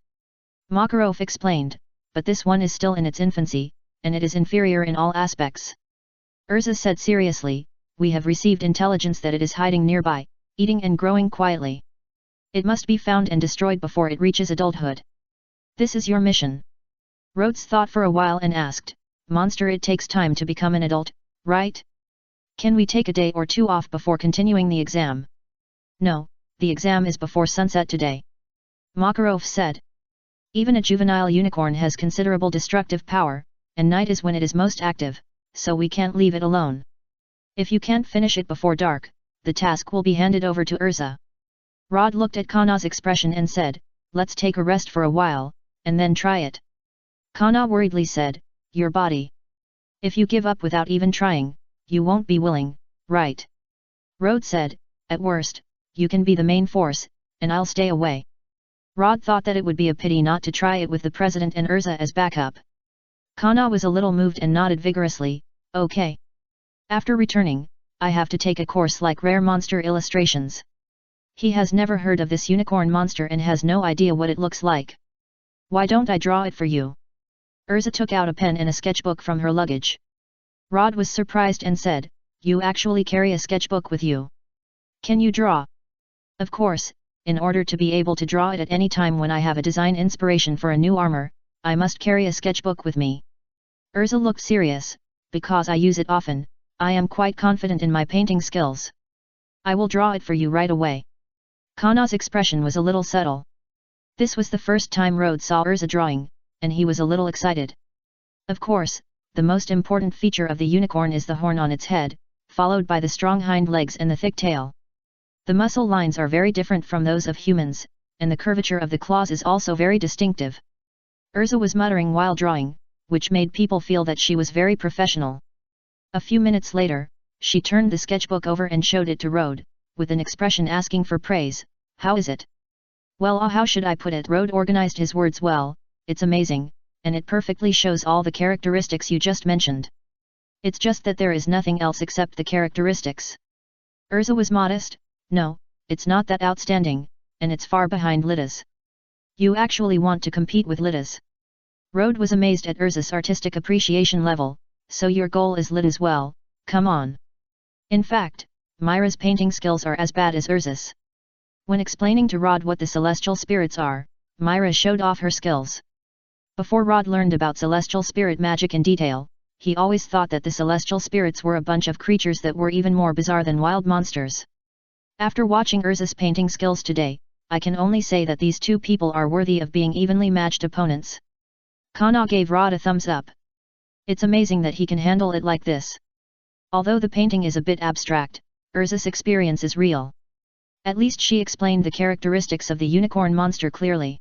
Makarov explained, but this one is still in its infancy, and it is inferior in all aspects. Urza said seriously, we have received intelligence that it is hiding nearby, eating and growing quietly. It must be found and destroyed before it reaches adulthood. This is your mission. Rhodes thought for a while and asked, monster, it takes time to become an adult, right? Can we take a day or 2 off before continuing the exam? No, the exam is before sunset today. Makarov said. Even a juvenile unicorn has considerable destructive power, and night is when it is most active, so we can't leave it alone. If you can't finish it before dark, the task will be handed over to Urza. Rod looked at Kana's expression and said, let's take a rest for a while, and then try it. Kana worriedly said, your body. If you give up without even trying, you won't be willing, right? Rod said, at worst, you can be the main force, and I'll stay away. Rod thought that it would be a pity not to try it with the president and Urza as backup. Kana was a little moved and nodded vigorously, okay. After returning, I have to take a course like rare monster illustrations. He has never heard of this unicorn monster and has no idea what it looks like. Why don't I draw it for you? Urza took out a pen and a sketchbook from her luggage. Rod was surprised and said, you actually carry a sketchbook with you? Can you draw? Of course, in order to be able to draw it at any time when I have a design inspiration for a new armor, I must carry a sketchbook with me. Urza looked serious, because I use it often, I am quite confident in my painting skills. I will draw it for you right away. Kana's expression was a little subtle. This was the first time Rod saw Urza drawing, and he was a little excited. Of course, the most important feature of the unicorn is the horn on its head, followed by the strong hind legs and the thick tail. The muscle lines are very different from those of humans, and the curvature of the claws is also very distinctive. Urza was muttering while drawing, which made people feel that she was very professional. A few minutes later, she turned the sketchbook over and showed it to Rod, with an expression asking for praise. How is it? Well, how should I put it? Rod organized his words well, it's amazing, and it perfectly shows all the characteristics you just mentioned. It's just that there is nothing else except the characteristics. Urza was modest, no, it's not that outstanding, and it's far behind Lida's. You actually want to compete with Lida's? Rode was amazed at Urza's artistic appreciation level. So your goal is Lida's? Well, come on. In fact, Myra's painting skills are as bad as Urza's. When explaining to Rod what the celestial spirits are, Myra showed off her skills. Before Rod learned about celestial spirit magic in detail, he always thought that the celestial spirits were a bunch of creatures that were even more bizarre than wild monsters. After watching Urza's painting skills today, I can only say that these two people are worthy of being evenly matched opponents. Kana gave Rod a thumbs up. It's amazing that he can handle it like this. Although the painting is a bit abstract, Urza's experience is real. At least she explained the characteristics of the unicorn monster clearly.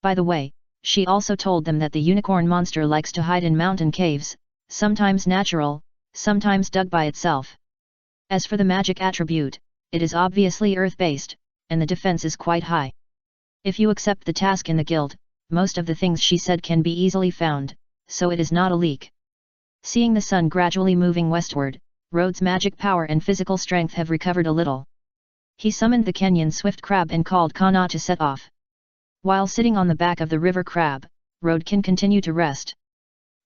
By the way, she also told them that the unicorn monster likes to hide in mountain caves, sometimes natural, sometimes dug by itself. As for the magic attribute, it is obviously earth-based, and the defense is quite high. If you accept the task in the guild, most of the things she said can be easily found, so it is not a leak. Seeing the sun gradually moving westward, Rode's magic power and physical strength have recovered a little. He summoned the Kenyan swift crab and called Kana to set off. While sitting on the back of the river crab, Rode can continue to rest.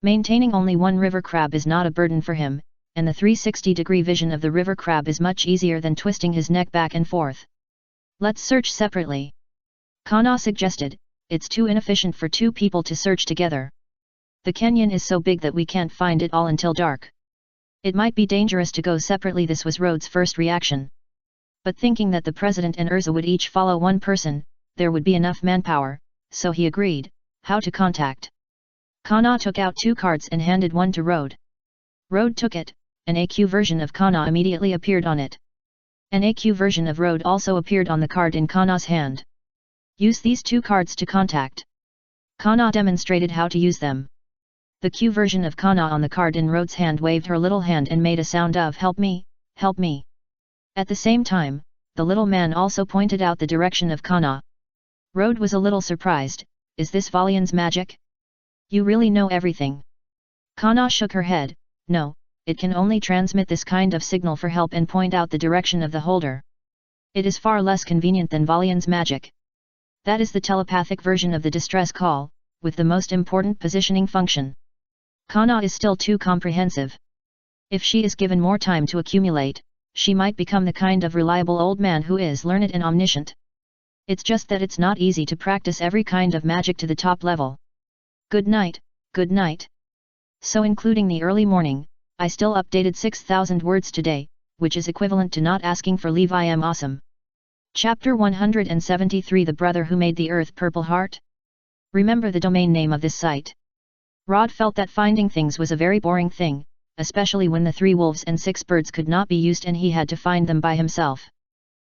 Maintaining only one river crab is not a burden for him, and the 360-degree vision of the river crab is much easier than twisting his neck back and forth. Let's search separately. Kana suggested. It's too inefficient for two people to search together. The Kenyan is so big that we can't find it all until dark. It might be dangerous to go separately. This was Rode's first reaction. But thinking that the president and Urza would each follow one person, there would be enough manpower, so he agreed. How to contact? Kana took out 2 cards and handed one to Rode. Rode took it, an AQ version of Kana immediately appeared on it. An AQ version of Rode also appeared on the card in Kana's hand. Use these 2 cards to contact. Kana demonstrated how to use them. The Q version of Kana on the card in Rode's hand waved her little hand and made a sound of "Help me, help me." At the same time, the little man also pointed out the direction of Kana. Rode was a little surprised. Is this Valian's magic? You really know everything? Kana shook her head. No, it can only transmit this kind of signal for help and point out the direction of the holder. It is far less convenient than Valian's magic. That is the telepathic version of the distress call, with the most important positioning function. Kana is still too comprehensive. If she is given more time to accumulate, she might become the kind of reliable old man who is learned and omniscient. It's just that it's not easy to practice every kind of magic to the top level. Good night, good night. So including the early morning, I still updated 6,000 words today, which is equivalent to not asking for leave. I am awesome. Chapter 173 The Brother Who Made the Earth Purple Heart? Remember the domain name of this site. Rod felt that finding things was a very boring thing, especially when the 3 wolves and 6 birds could not be used and he had to find them by himself.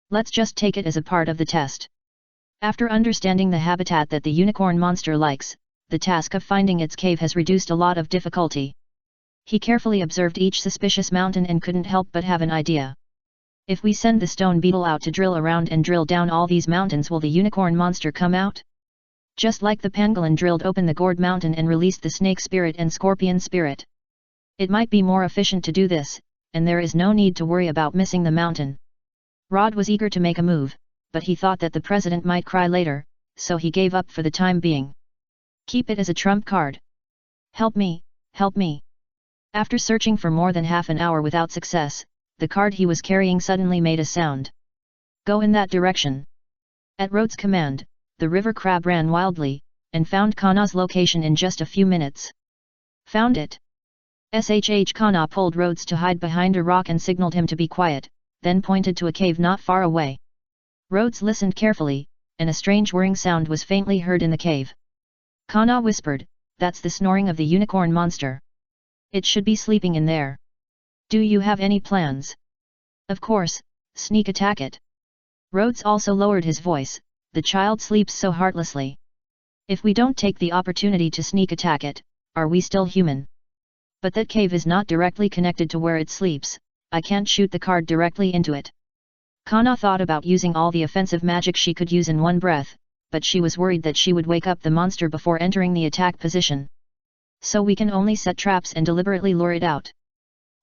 Let's just take it as a part of the test. After understanding the habitat that the unicorn monster likes, the task of finding its cave has reduced a lot of difficulty. He carefully observed each suspicious mountain and couldn't help but have an idea. If we send the stone beetle out to drill around and drill down all these mountains, will the unicorn monster come out? Just like the pangolin drilled open the gourd mountain and released the snake spirit and scorpion spirit. It might be more efficient to do this, and there is no need to worry about missing the mountain. Rod was eager to make a move, but he thought that the president might cry later, so he gave up for the time being. Keep it as a trump card. Help me, help me. After searching for more than half an hour without success, the card he was carrying suddenly made a sound. Go in that direction. At Rode's command, the river crab ran wildly, and found Kana's location in just a few minutes. Found it. Kana pulled Rhodes to hide behind a rock and signaled him to be quiet, then pointed to a cave not far away. Rhodes listened carefully, and a strange whirring sound was faintly heard in the cave. Kana whispered, "That's the snoring of the unicorn monster. It should be sleeping in there. Do you have any plans?" "Of course, sneak attack it." Rhodes also lowered his voice, "The child sleeps so heartlessly. If we don't take the opportunity to sneak attack it, are we still human? But that cave is not directly connected to where it sleeps, I can't shoot the card directly into it." Kana thought about using all the offensive magic she could use in one breath, but she was worried that she would wake up the monster before entering the attack position. "So we can only set traps and deliberately lure it out."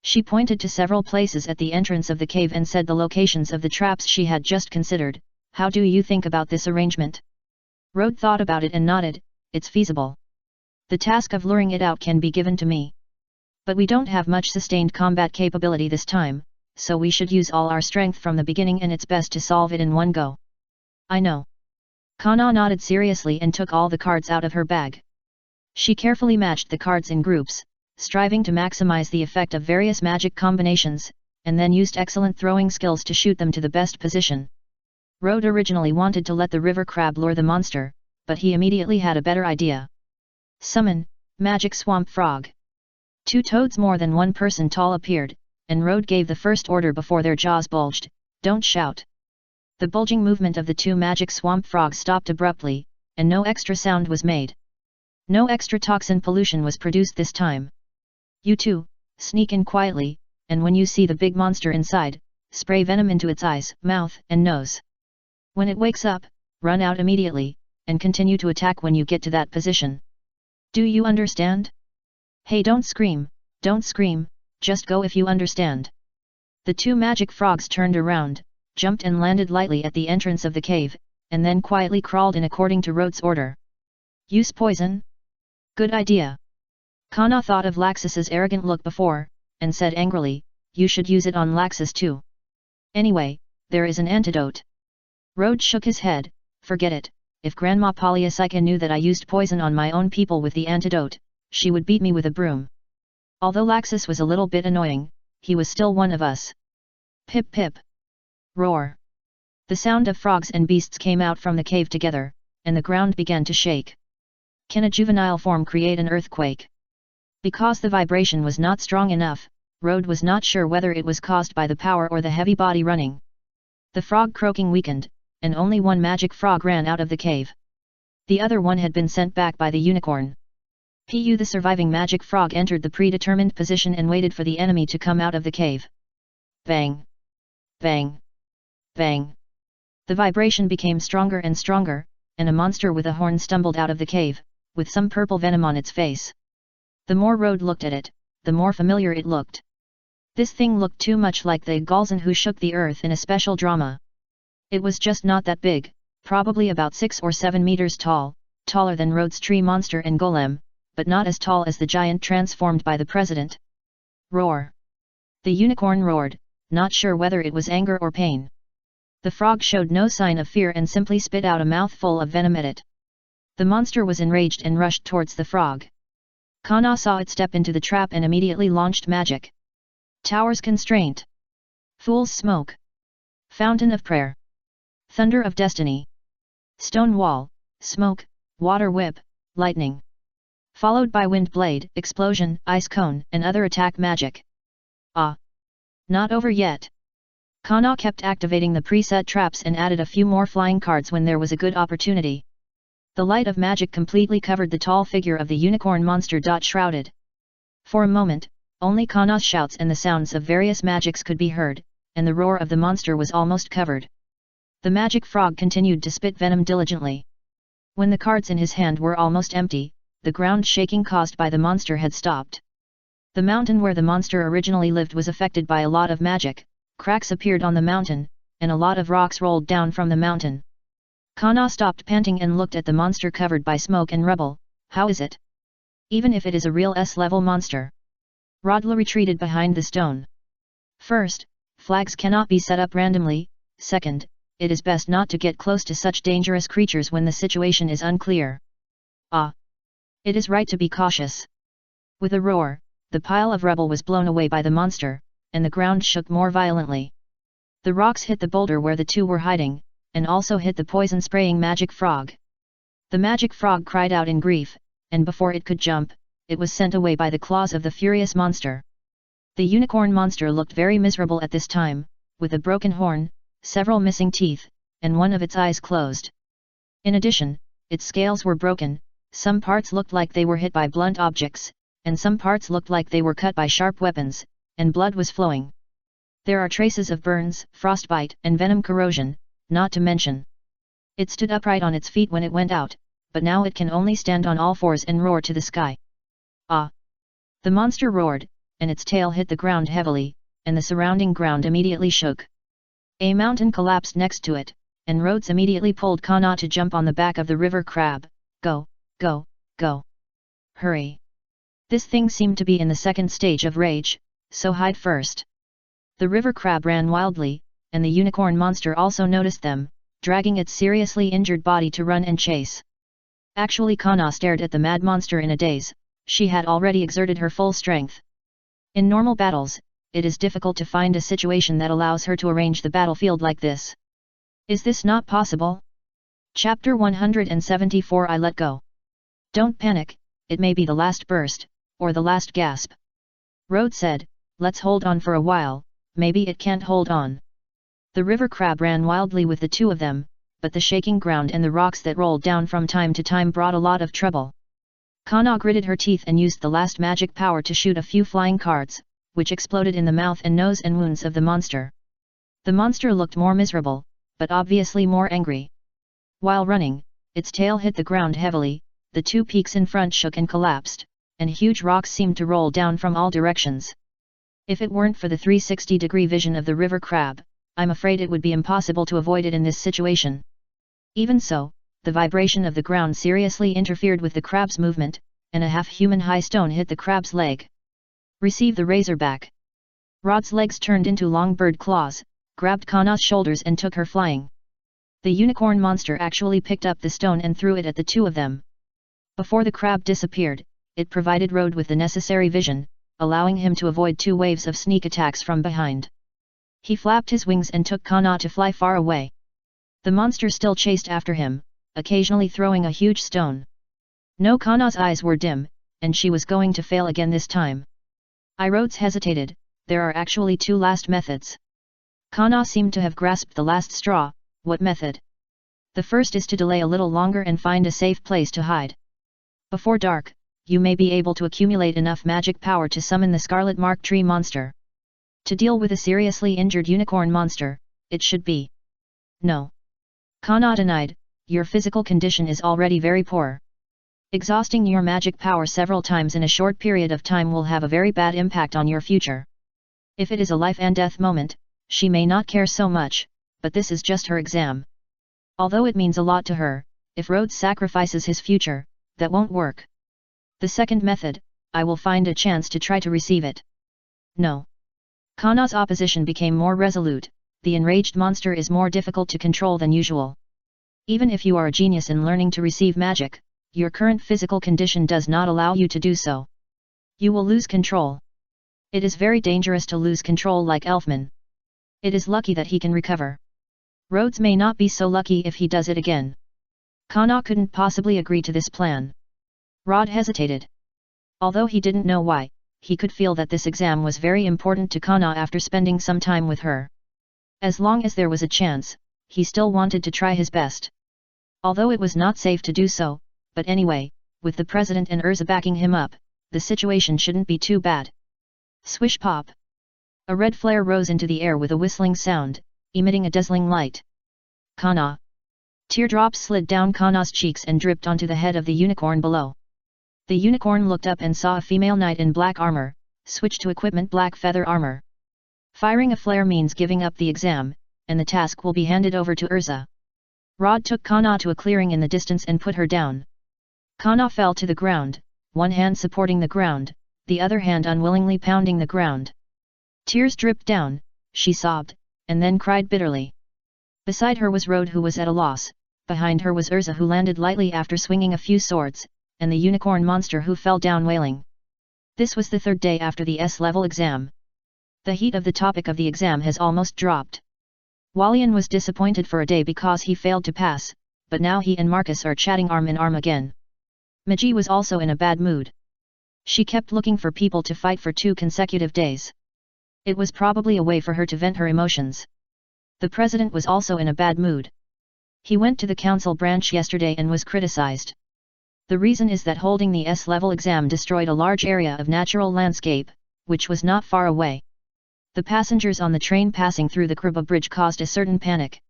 She pointed to several places at the entrance of the cave and said the locations of the traps she had just considered. How do you think about this arrangement? Rode thought about it and nodded. It's feasible. The task of luring it out can be given to me. But we don't have much sustained combat capability this time, so we should use all our strength from the beginning, and it's best to solve it in one go. I know. Kana nodded seriously and took all the cards out of her bag. She carefully matched the cards in groups, striving to maximize the effect of various magic combinations, and then used excellent throwing skills to shoot them to the best position. Rode originally wanted to let the river crab lure the monster, but he immediately had a better idea. Summon, Magic Swamp Frog. 2 toads more than 1 person tall appeared, and Rode gave the first order before their jaws bulged. Don't shout. The bulging movement of the 2 magic swamp frogs stopped abruptly, and no extra sound was made. No extra toxin pollution was produced this time. You two, sneak in quietly, and when you see the big monster inside, spray venom into its eyes, mouth, and nose. When it wakes up, run out immediately, and continue to attack when you get to that position. Do you understand? Hey, don't scream, just go if you understand. The 2 magic frogs turned around, jumped and landed lightly at the entrance of the cave, and then quietly crawled in according to Rhodes' order. Use poison? Good idea. Kana thought of Laxus's arrogant look before, and said angrily, you should use it on Laxus too. Anyway, there is an antidote. Rhodes shook his head. Forget it. If Grandma Polyasica knew that I used poison on my own people with the antidote, she would beat me with a broom. Although Laxus was a little bit annoying, he was still one of us. Pip pip. Roar. The sound of frogs and beasts came out from the cave together, and the ground began to shake. Can a juvenile form create an earthquake? Because the vibration was not strong enough, Rode was not sure whether it was caused by the power or the heavy body running. The frog croaking weakened, and only 1 magic frog ran out of the cave. The other one had been sent back by the unicorn. The surviving magic frog entered the predetermined position and waited for the enemy to come out of the cave. Bang! Bang! Bang! The vibration became stronger and stronger, and a monster with a horn stumbled out of the cave, with some purple venom on its face. The more Rode looked at it, the more familiar it looked. This thing looked too much like the Galzan who shook the earth in a special drama. It was just not that big, probably about 6 or 7 meters tall, taller than Rhodes' tree monster and golem, but not as tall as the giant transformed by the president. Roar! The unicorn roared, not sure whether it was anger or pain. The frog showed no sign of fear and simply spit out a mouthful of venom at it. The monster was enraged and rushed towards the frog. Kana saw it step into the trap and immediately launched magic. Tower's Constraint. Fool's Smoke. Fountain of Prayer. Thunder of Destiny. Stone Wall, Smoke, Water Whip, Lightning. Followed by Wind Blade, Explosion, Ice Cone, and other attack magic. Ah! Not over yet. Kana kept activating the preset traps and added a few more flying cards when there was a good opportunity. The light of magic completely covered the tall figure of the unicorn monster. Shrouded. For a moment, only Kana's shouts and the sounds of various magics could be heard, and the roar of the monster was almost covered. The magic frog continued to spit venom diligently. When the cards in his hand were almost empty, the ground shaking caused by the monster had stopped. The mountain where the monster originally lived was affected by a lot of magic. Cracks appeared on the mountain, and a lot of rocks rolled down from the mountain. Kana stopped panting and looked at the monster covered by smoke and rubble. How is it? Even if it is a real S-level monster. Rodla retreated behind the stone. First, flags cannot be set up randomly. Second, it is best not to get close to such dangerous creatures when the situation is unclear. Ah! It is right to be cautious. With a roar, the pile of rubble was blown away by the monster, and the ground shook more violently. The rocks hit the boulder where the two were hiding, and also hit the poison-spraying magic frog. The magic frog cried out in grief, and before it could jump, it was sent away by the claws of the furious monster. The unicorn monster looked very miserable at this time, with a broken horn, several missing teeth, and one of its eyes closed. In addition, its scales were broken, some parts looked like they were hit by blunt objects, and some parts looked like they were cut by sharp weapons, and blood was flowing. There are traces of burns, frostbite, and venom corrosion, not to mention. It stood upright on its feet when it went out, but now it can only stand on all fours and roar to the sky. Ah! The monster roared, and its tail hit the ground heavily, and the surrounding ground immediately shook. A mountain collapsed next to it, and Rhodes immediately pulled Kana to jump on the back of the river crab. Go, go, go. Hurry. This thing seemed to be in the second stage of rage, so hide first. The river crab ran wildly, and the unicorn monster also noticed them, dragging its seriously injured body to run and chase. Actually, Kana stared at the mad monster in a daze. She had already exerted her full strength. In normal battles, it is difficult to find a situation that allows her to arrange the battlefield like this. Is this not possible? Chapter 174 I Let Go. Don't panic, it may be the last burst, or the last gasp. Rhodes said, let's hold on for a while, maybe it can't hold on. The river crab ran wildly with the two of them, but the shaking ground and the rocks that rolled down from time to time brought a lot of trouble. Kana gritted her teeth and used the last magic power to shoot a few flying cards, which exploded in the mouth and nose and wounds of the monster. The monster looked more miserable, but obviously more angry. While running, its tail hit the ground heavily, the two peaks in front shook and collapsed, and huge rocks seemed to roll down from all directions. If it weren't for the 360-degree vision of the river crab, I'm afraid it would be impossible to avoid it in this situation. Even so, the vibration of the ground seriously interfered with the crab's movement, and a half-human high stone hit the crab's leg. Receive the razorback. Rod's legs turned into long bird claws, grabbed Kana's shoulders and took her flying. The unicorn monster actually picked up the stone and threw it at the two of them. Before the crab disappeared, it provided Rhodes with the necessary vision, allowing him to avoid two waves of sneak attacks from behind. He flapped his wings and took Kana to fly far away. The monster still chased after him, occasionally throwing a huge stone. No, Kana's eyes were dim, and she was going to fail again this time. Rhodes hesitated. There are actually two last methods. Kana seemed to have grasped the last straw. What method? The first is to delay a little longer and find a safe place to hide. Before dark, you may be able to accumulate enough magic power to summon the Scarlet Mark Tree monster. To deal with a seriously injured unicorn monster, it should be. No. Kana denied, your physical condition is already very poor. Exhausting your magic power several times in a short period of time will have a very bad impact on your future. If it is a life and death moment, she may not care so much, but this is just her exam. Although it means a lot to her, if Rhodes sacrifices his future, that won't work. The second method, I will find a chance to try to receive it. No. Kana's opposition became more resolute. The enraged monster is more difficult to control than usual. Even if you are a genius in learning to receive magic, your current physical condition does not allow you to do so. You will lose control. It is very dangerous to lose control like Elfman. It is lucky that he can recover. Rhodes may not be so lucky if he does it again. Kana couldn't possibly agree to this plan. Rod hesitated. Although he didn't know why, he could feel that this exam was very important to Kana after spending some time with her. As long as there was a chance, he still wanted to try his best. Although it was not safe to do so, but anyway, with the president and Urza backing him up, the situation shouldn't be too bad. Swish pop! A red flare rose into the air with a whistling sound, emitting a dazzling light. Kana! Teardrops slid down Kana's cheeks and dripped onto the head of the unicorn below. The unicorn looked up and saw a female knight in black armor, switched to equipment black feather armor. Firing a flare means giving up the exam, and the task will be handed over to Urza. Rod took Kana to a clearing in the distance and put her down. Kana fell to the ground, one hand supporting the ground, the other hand unwillingly pounding the ground. Tears dripped down, she sobbed, and then cried bitterly. Beside her was Rod, who was at a loss, behind her was Urza, who landed lightly after swinging a few swords, and the unicorn monster, who fell down wailing. This was the third day after the S-level exam. The heat of the topic of the exam has almost dropped. Walian was disappointed for a day because he failed to pass, but now he and Marcus are chatting arm in arm again. Magi was also in a bad mood. She kept looking for people to fight for 2 consecutive days. It was probably a way for her to vent her emotions. The president was also in a bad mood. He went to the council branch yesterday and was criticized. The reason is that holding the S-level exam destroyed a large area of natural landscape, which was not far away. The passengers on the train passing through the Kriba bridge caused a certain panic.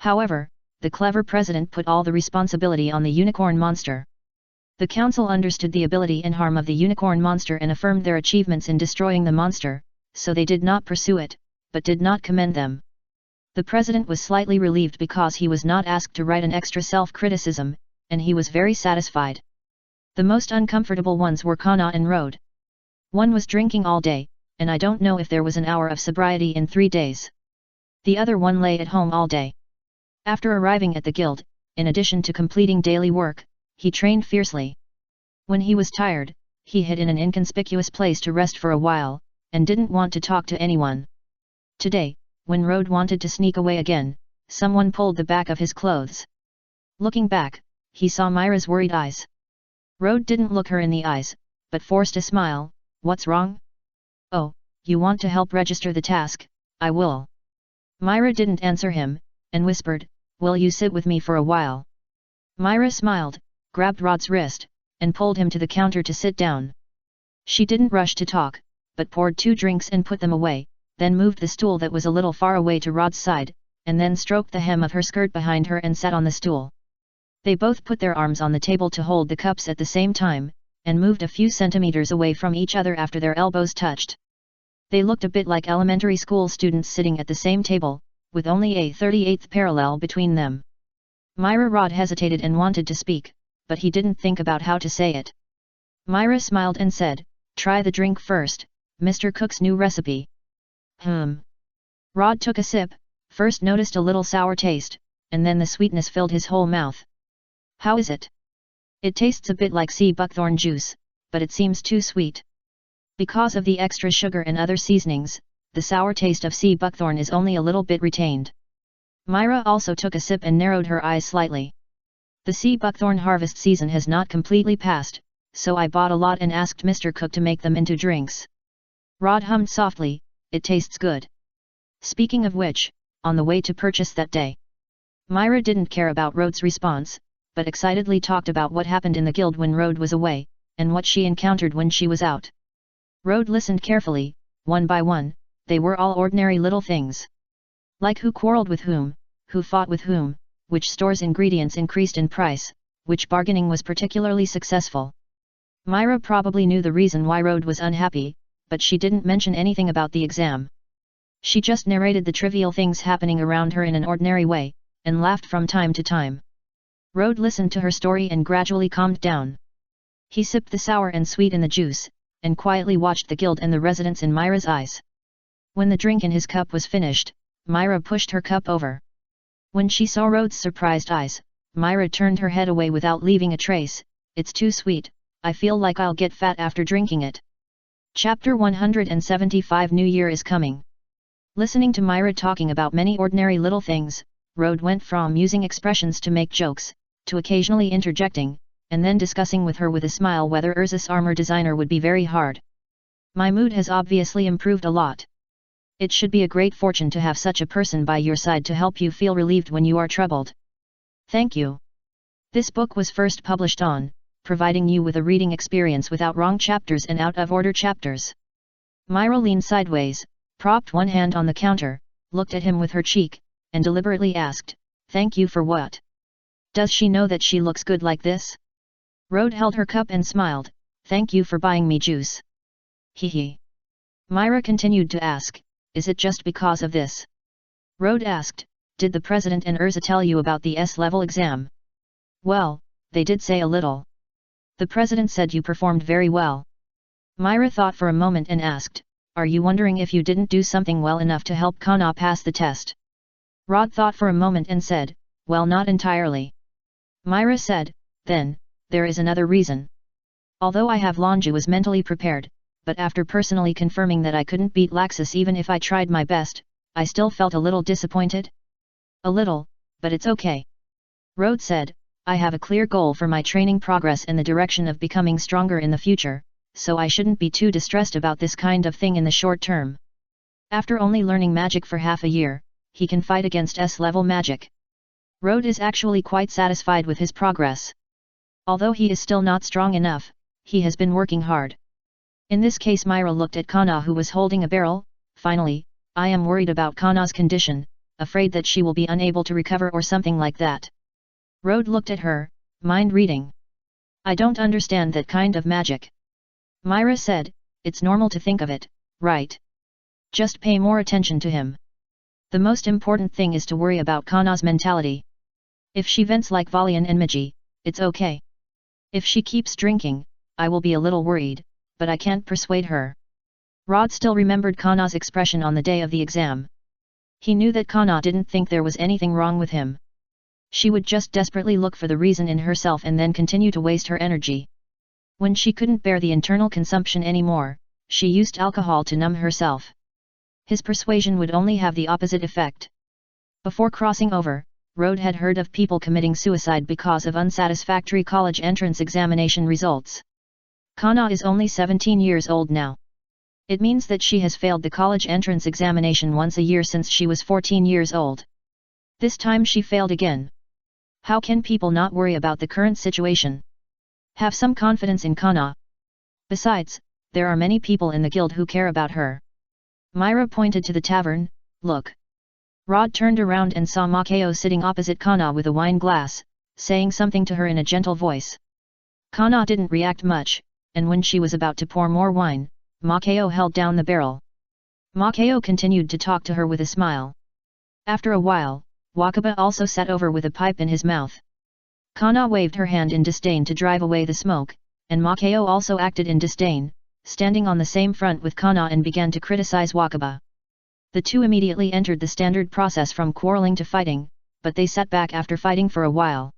However, the clever president put all the responsibility on the unicorn monster. The council understood the ability and harm of the unicorn monster and affirmed their achievements in destroying the monster, so they did not pursue it, but did not commend them. The president was slightly relieved because he was not asked to write an extra self-criticism, and he was very satisfied. The most uncomfortable ones were Kana and Rode. One was drinking all day, and I don't know if there was an hour of sobriety in 3 days. The other one lay at home all day. After arriving at the guild, in addition to completing daily work, he trained fiercely. When he was tired, he hid in an inconspicuous place to rest for a while, and didn't want to talk to anyone. Today, when Rode wanted to sneak away again, someone pulled the back of his clothes. Looking back, he saw Myra's worried eyes. Rode didn't look her in the eyes, but forced a smile. What's wrong? Oh, you want to help register the task? I will. Myra didn't answer him, and whispered, will you sit with me for a while? Myra smiled, grabbed Rod's wrist, and pulled him to the counter to sit down. She didn't rush to talk, but poured 2 drinks and put them away, then moved the stool that was a little far away to Rod's side, and then stroked the hem of her skirt behind her and sat on the stool. They both put their arms on the table to hold the cups at the same time, and moved a few centimeters away from each other after their elbows touched. They looked a bit like elementary school students sitting at the same table, with only a 38th parallel between them. Myra Rod hesitated and wanted to speak, but he didn't think about how to say it. Myra smiled and said, try the drink first, Mr. Cook's new recipe. Rod took a sip, first noticed a little sour taste, and then the sweetness filled his whole mouth. How is it? It tastes a bit like sea buckthorn juice, but it seems too sweet. Because of the extra sugar and other seasonings, the sour taste of sea buckthorn is only a little bit retained. Myra also took a sip and narrowed her eyes slightly. The sea buckthorn harvest season has not completely passed, so I bought a lot and asked Mr. Cook to make them into drinks. Rod hummed softly, it tastes good. Speaking of which, on the way to purchase that day. Myra didn't care about Rode's response, but excitedly talked about what happened in the guild when Rode was away, and what she encountered when she was out. Rode listened carefully, one by one, they were all ordinary little things. Like who quarreled with whom, who fought with whom, which store's ingredients increased in price, which bargaining was particularly successful. Myra probably knew the reason why Rode was unhappy, but she didn't mention anything about the exam. She just narrated the trivial things happening around her in an ordinary way, and laughed from time to time. Rode listened to her story and gradually calmed down. He sipped the sour and sweet in the juice, and quietly watched the guild and the residents in Myra's eyes. When the drink in his cup was finished, Myra pushed her cup over. When she saw Rode's surprised eyes, Myra turned her head away without leaving a trace. It's too sweet, I feel like I'll get fat after drinking it. Chapter 175 New Year is coming. Listening to Myra talking about many ordinary little things, Rode went from using expressions to make jokes, to occasionally interjecting, and then discussing with her with a smile whether Ursus armor designer would be very hard. My mood has obviously improved a lot. It should be a great fortune to have such a person by your side to help you feel relieved when you are troubled. Thank you. This book was first published on, providing you with a reading experience without wrong chapters and out-of-order chapters. Myra leaned sideways, propped one hand on the counter, looked at him with her cheek, and deliberately asked, thank you for what? Does she know that she looks good like this? Rode held her cup and smiled, thank you for buying me juice. Hee. Myra continued to ask, is it just because of this? Rode asked, did the president and Urza tell you about the S-level exam? Well, they did say a little. The president said you performed very well. Myra thought for a moment and asked, are you wondering if you didn't do something well enough to help Kana pass the test? Rod thought for a moment and said, well, not entirely. Myra said, then, there is another reason. Although I have Lonju was mentally prepared, but after personally confirming that I couldn't beat Laxus even if I tried my best, I still felt a little disappointed. A little, but it's okay. Rode said, I have a clear goal for my training progress in the direction of becoming stronger in the future, so I shouldn't be too distressed about this kind of thing in the short term. After only learning magic for half a year, he can fight against S-level magic. Rode is actually quite satisfied with his progress. Although he is still not strong enough, he has been working hard. In this case Myra looked at Kana who was holding a barrel. Finally, I am worried about Kana's condition, afraid that she will be unable to recover or something like that. Rode looked at her, mind reading. I don't understand that kind of magic. Myra said, it's normal to think of it, right? Just pay more attention to him. The most important thing is to worry about Kana's mentality. If she vents like Valian and Miji, it's okay. If she keeps drinking, I will be a little worried, but I can't persuade her. Rod still remembered Kana's expression on the day of the exam. He knew that Kana didn't think there was anything wrong with him. She would just desperately look for the reason in herself and then continue to waste her energy. When she couldn't bear the internal consumption anymore, she used alcohol to numb herself. His persuasion would only have the opposite effect. Before crossing over, Rod had heard of people committing suicide because of unsatisfactory college entrance examination results. Kana is only 17 years old now. It means that she has failed the college entrance examination once a year since she was 14 years old. This time she failed again. How can people not worry about the current situation? Have some confidence in Kana. Besides, there are many people in the guild who care about her. Myra pointed to the tavern. Look. Rod turned around and saw Makeo sitting opposite Kana with a wine glass, saying something to her in a gentle voice. Kana didn't react much, and when she was about to pour more wine, Makeo held down the barrel. Makeo continued to talk to her with a smile. After a while, Wakaba also sat over with a pipe in his mouth. Kana waved her hand in disdain to drive away the smoke, and Makeo also acted in disdain, standing on the same front with Kana and began to criticize Wakaba. The two immediately entered the standard process from quarreling to fighting, but they sat back after fighting for a while.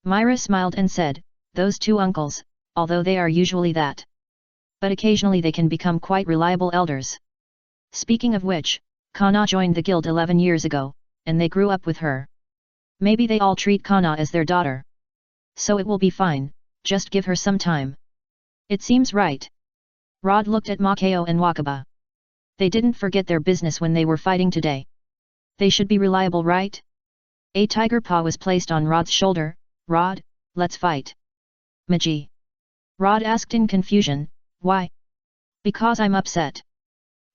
Myra smiled and said, those two uncles, although they are usually that. But occasionally they can become quite reliable elders. Speaking of which, Kana joined the guild 11 years ago, and they grew up with her. Maybe they all treat Kana as their daughter. So it will be fine, just give her some time. It seems right. Rod looked at Makeo and Wakaba. They didn't forget their business when they were fighting today. They should be reliable, right? A tiger paw was placed on Rod's shoulder. Rod, let's fight. Miji. Rod asked in confusion, why? Because I'm upset.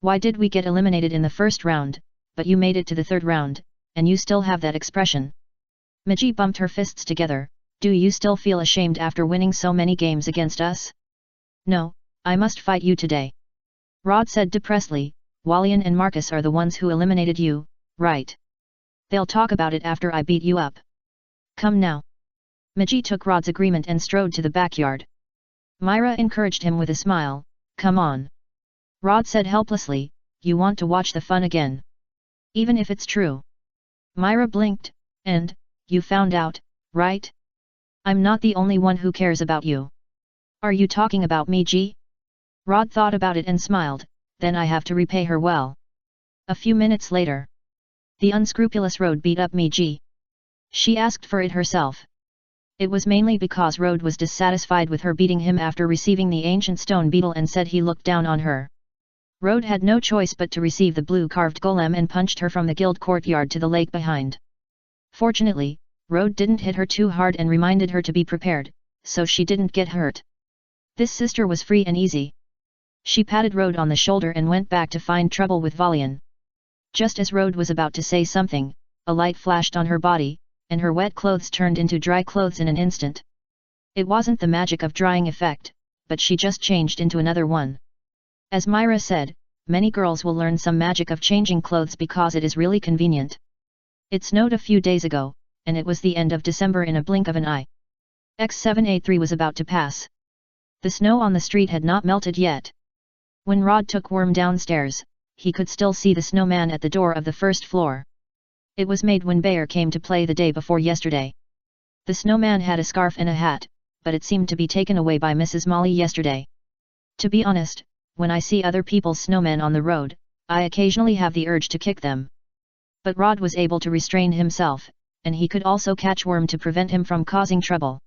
Why did we get eliminated in the first round, but you made it to the third round, and you still have that expression? Miji bumped her fists together. Do you still feel ashamed after winning so many games against us? No, I must fight you today. Rod said depressedly, Walian and Marcus are the ones who eliminated you, right? They'll talk about it after I beat you up. Come now. Miji took Rod's agreement and strode to the backyard. Myra encouraged him with a smile, come on. Rod said helplessly, you want to watch the fun again. Even if it's true. Myra blinked, and, you found out, right? I'm not the only one who cares about you. Are you talking about me, G? Rod thought about it and smiled, then I have to repay her well. A few minutes later. The unscrupulous Rod beat up me, G. She asked for it herself. It was mainly because Rod was dissatisfied with her beating him after receiving the ancient stone beetle and said he looked down on her. Rod had no choice but to receive the blue carved golem and punched her from the guild courtyard to the lake behind. Fortunately, Rod didn't hit her too hard and reminded her to be prepared, so she didn't get hurt. This sister was free and easy. She patted Rod on the shoulder and went back to find trouble with Valian. Just as Rod was about to say something, a light flashed on her body, and her wet clothes turned into dry clothes in an instant. It wasn't the magic of drying effect, but she just changed into another one. As Myra said, many girls will learn some magic of changing clothes because it is really convenient. It snowed a few days ago, and it was the end of December in a blink of an eye. X7A3 was about to pass. The snow on the street had not melted yet. When Rod took Worm downstairs, he could still see the snowman at the door of the first floor. It was made when Bayer came to play the day before yesterday. The snowman had a scarf and a hat, but it seemed to be taken away by Mrs. Molly yesterday. To be honest, when I see other people's snowmen on the road, I occasionally have the urge to kick them. But Rod was able to restrain himself, and he could also catch Worm to prevent him from causing trouble.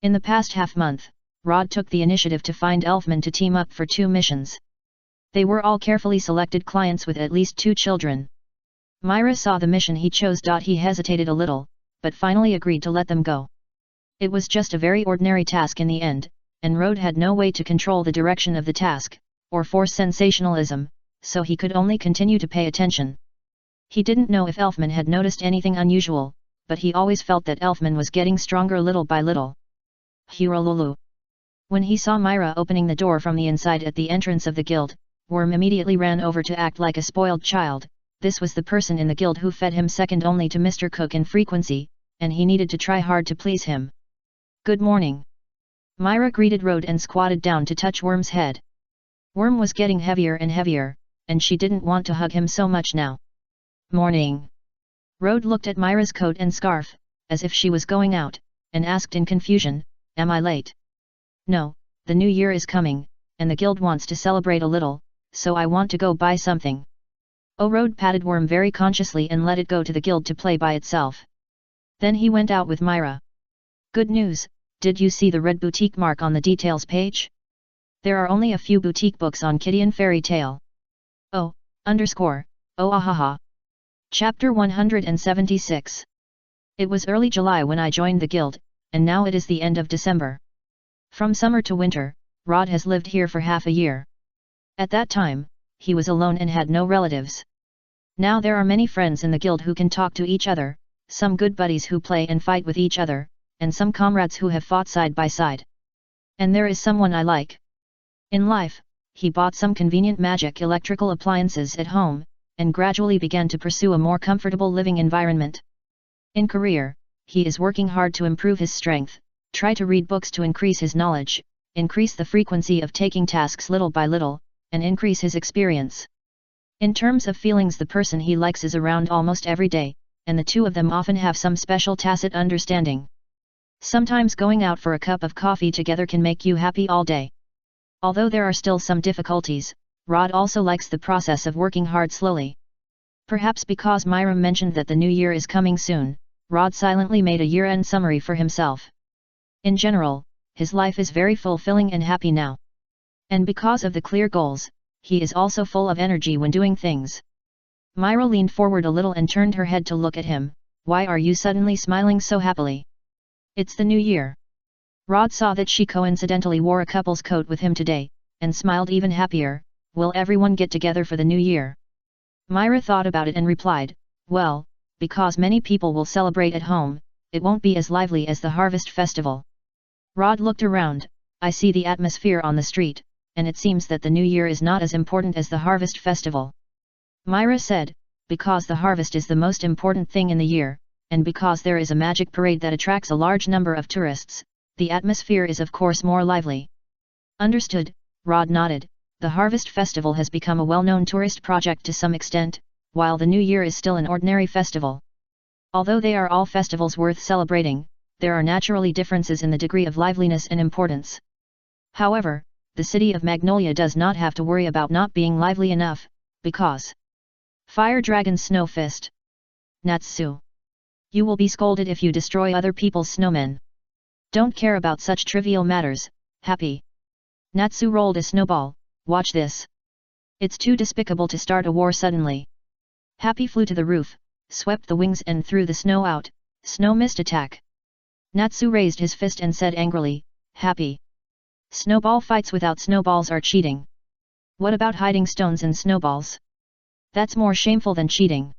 In the past half-month, Rod took the initiative to find Elfman to team up for 2 missions. They were all carefully selected clients with at least 2 children. Myra saw the mission he chose. He hesitated a little, but finally agreed to let them go. It was just a very ordinary task in the end, and Rod had no way to control the direction of the task, or force sensationalism, so he could only continue to pay attention. He didn't know if Elfman had noticed anything unusual, but he always felt that Elfman was getting stronger little by little. Hurululu. When he saw Myra opening the door from the inside at the entrance of the guild, Worm immediately ran over to act like a spoiled child. This was the person in the guild who fed him second only to Mr. Cook in frequency, and he needed to try hard to please him. Good morning. Myra greeted Rode and squatted down to touch Worm's head. Worm was getting heavier and heavier, and she didn't want to hug him so much now. Morning. Rode looked at Myra's coat and scarf, as if she was going out, and asked in confusion, Am I late? No, the new year is coming, and the guild wants to celebrate a little, so I want to go buy something. Rode patted Worm very consciously and let it go to the guild to play by itself. Then he went out with Myra. Good news, did you see the red boutique mark on the details page? There are only a few boutique books on Kitty and Fairy Tale. Oh, ahaha. Chapter 176. It was early July when I joined the guild, and now it is the end of December. From summer to winter, Rod has lived here for half a year. At that time, he was alone and had no relatives. Now there are many friends in the guild who can talk to each other, some good buddies who play and fight with each other, and some comrades who have fought side by side. And there is someone I like. In life, he bought some convenient magic electrical appliances at home, and gradually began to pursue a more comfortable living environment. In career, he is working hard to improve his strength, try to read books to increase his knowledge, increase the frequency of taking tasks little by little, and increase his experience. In terms of feelings, the person he likes is around almost every day, and the two of them often have some special tacit understanding. Sometimes going out for a cup of coffee together can make you happy all day. Although there are still some difficulties, Rod also likes the process of working hard slowly. Perhaps because Myra mentioned that the new year is coming soon, Rod silently made a year-end summary for himself. In general, his life is very fulfilling and happy now. And because of the clear goals, he is also full of energy when doing things. Myra leaned forward a little and turned her head to look at him. Why are you suddenly smiling so happily? It's the new year. Rod saw that she coincidentally wore a couple's coat with him today, and smiled even happier. Will everyone get together for the new year? Myra thought about it and replied, well, because many people will celebrate at home, it won't be as lively as the Harvest Festival. Rod looked around. I see the atmosphere on the street, and it seems that the new year is not as important as the Harvest Festival. Myra said, because the harvest is the most important thing in the year, and because there is a magic parade that attracts a large number of tourists, the atmosphere is of course more lively. Understood, Rod nodded. The Harvest Festival has become a well-known tourist project to some extent, while the New Year is still an ordinary festival. Although they are all festivals worth celebrating, there are naturally differences in the degree of liveliness and importance. However, the city of Magnolia does not have to worry about not being lively enough, because Fire Dragon Snow Fist. Natsu. You will be scolded if you destroy other people's snowmen. Don't care about such trivial matters, Happy. Natsu rolled a snowball. Watch this. It's too despicable to start a war suddenly. Happy flew to the roof, swept the wings and threw the snow out. Snow missed attack. Natsu raised his fist and said angrily, Happy. Snowball fights without snowballs are cheating. What about hiding stones and snowballs? That's more shameful than cheating.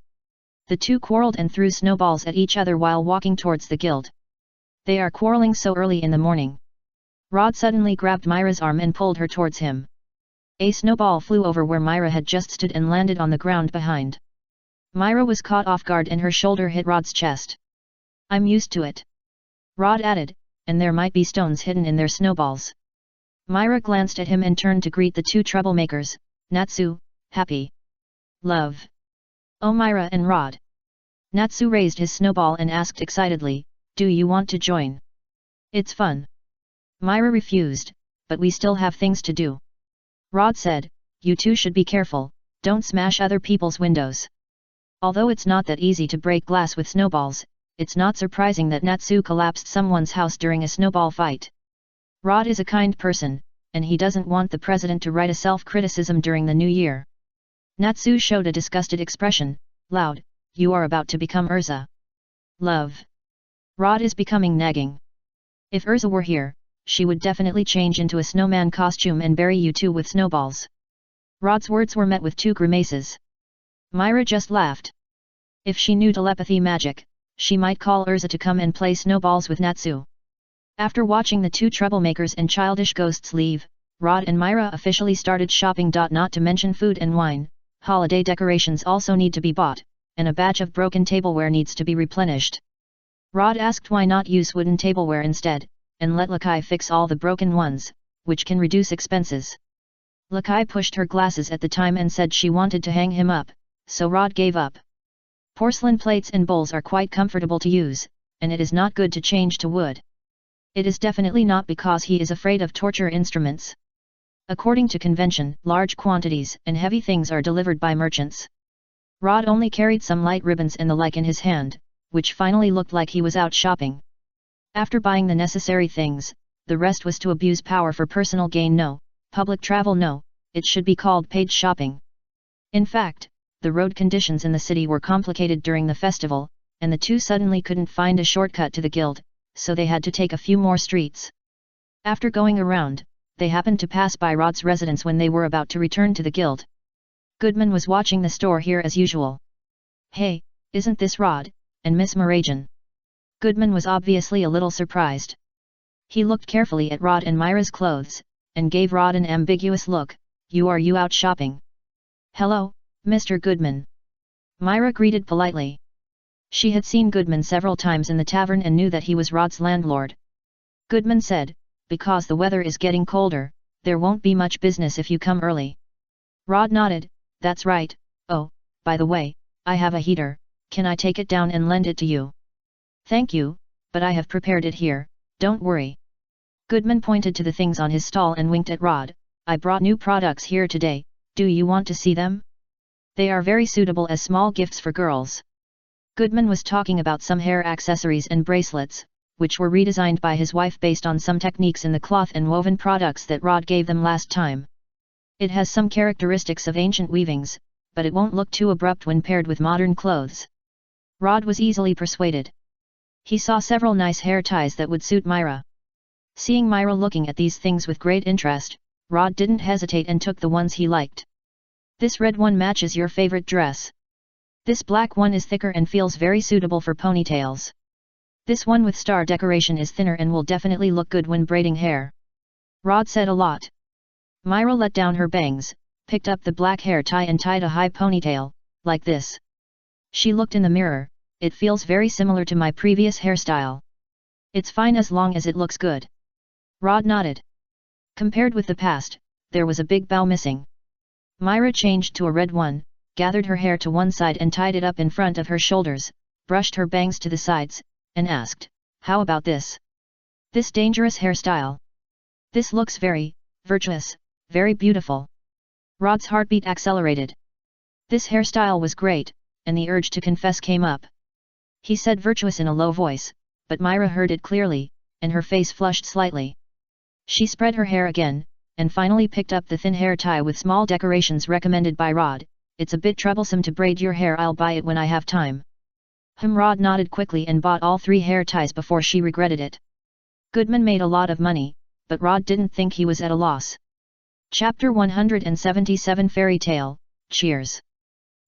The two quarreled and threw snowballs at each other while walking towards the guild. They are quarreling so early in the morning. Rod suddenly grabbed Myra's arm and pulled her towards him. A snowball flew over where Myra had just stood and landed on the ground behind. Myra was caught off guard and her shoulder hit Rod's chest. I'm used to it. Rod added, and there might be stones hidden in their snowballs. Myra glanced at him and turned to greet the two troublemakers, Natsu, Happy. Love. Oh Myra and Rod. Natsu raised his snowball and asked excitedly, do you want to join? It's fun. Myra refused, but we still have things to do. Rod said, you two should be careful, don't smash other people's windows. Although it's not that easy to break glass with snowballs, it's not surprising that Natsu collapsed someone's house during a snowball fight. Rod is a kind person, and he doesn't want the president to write a self-criticism during the new year. Natsu showed a disgusted expression. Loud, you are about to become Urza. Love. Rod is becoming nagging. If Urza were here, she would definitely change into a snowman costume and bury you two with snowballs. Rod's words were met with two grimaces. Myra just laughed. If she knew telepathy magic, she might call Urza to come and play snowballs with Natsu. After watching the two troublemakers and childish ghosts leave, Rod and Myra officially started shopping. Not to mention food and wine, holiday decorations also need to be bought, and a batch of broken tableware needs to be replenished. Rod asked why not use wooden tableware instead, and let Lakai fix all the broken ones, which can reduce expenses. Lakai pushed her glasses at the time and said she wanted to hang him up, so Rod gave up. Porcelain plates and bowls are quite comfortable to use, and it is not good to change to wood. It is definitely not because he is afraid of torture instruments. According to convention, large quantities and heavy things are delivered by merchants. Rod only carried some light ribbons and the like in his hand, which finally looked like he was out shopping. After buying the necessary things, the rest was to abuse power for personal gain. No, public travel no, it should be called paid shopping. In fact, the road conditions in the city were complicated during the festival, and the two suddenly couldn't find a shortcut to the guild, so they had to take a few more streets. After going around, they happened to pass by Rod's residence when they were about to return to the guild. Goodman was watching the store here as usual. "Hey, isn't this Rod and Miss Morajan?" Goodman was obviously a little surprised. He looked carefully at Rod and Myra's clothes, and gave Rod an ambiguous look. You out shopping?" "Hello, Mr. Goodman." Myra greeted politely. She had seen Goodman several times in the tavern and knew that he was Rod's landlord. Goodman said, "Because the weather is getting colder, there won't be much business if you come early." Rod nodded, "That's right. Oh, by the way, I have a heater, can I take it down and lend it to you?" "Thank you, but I have prepared it here, don't worry." Goodman pointed to the things on his stall and winked at Rod. "I brought new products here today, do you want to see them? They are very suitable as small gifts for girls." Goodman was talking about some hair accessories and bracelets, which were redesigned by his wife based on some techniques in the cloth and woven products that Rod gave them last time. It has some characteristics of ancient weavings, but it won't look too abrupt when paired with modern clothes. Rod was easily persuaded. He saw several nice hair ties that would suit Myra. Seeing Myra looking at these things with great interest, Rod didn't hesitate and took the ones he liked. "This red one matches your favorite dress. This black one is thicker and feels very suitable for ponytails. This one with star decoration is thinner and will definitely look good when braiding hair." Rod said a lot. Myra let down her bangs, picked up the black hair tie and tied a high ponytail, like this. She looked in the mirror. "It feels very similar to my previous hairstyle. It's fine as long as it looks good." Rod nodded. Compared with the past, there was a big bow missing. Myra changed to a red one, gathered her hair to one side and tied it up in front of her shoulders, brushed her bangs to the sides, and asked, "How about this? This dangerous hairstyle? This looks very virtuous, very beautiful." Rod's heartbeat accelerated. This hairstyle was great, and the urge to confess came up. He said virtuous in a low voice, but Myra heard it clearly, and her face flushed slightly. She spread her hair again, and finally picked up the thin hair tie with small decorations recommended by Rod. "It's a bit troublesome to braid your hair, I'll buy it when I have time." Rod nodded quickly and bought all 3 hair ties before she regretted it. Goodman made a lot of money, but Rod didn't think he was at a loss. Chapter 177 Fairy Tale, Cheers.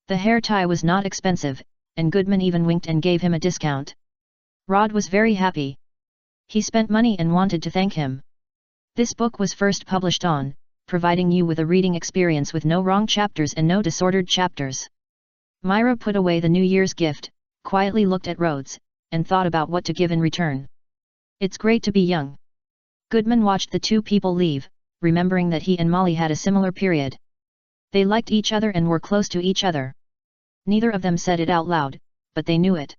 The hair tie was not expensive, and Goodman even winked and gave him a discount. Rod was very happy. He spent money and wanted to thank him. This book was first published on, providing you with a reading experience with no wrong chapters and no disordered chapters. Myra put away the New Year's gift, quietly looked at Rhodes, and thought about what to give in return. "It's great to be young." Goodman watched the two people leave, remembering that he and Molly had a similar period. They liked each other and were close to each other. Neither of them said it out loud, but they knew it.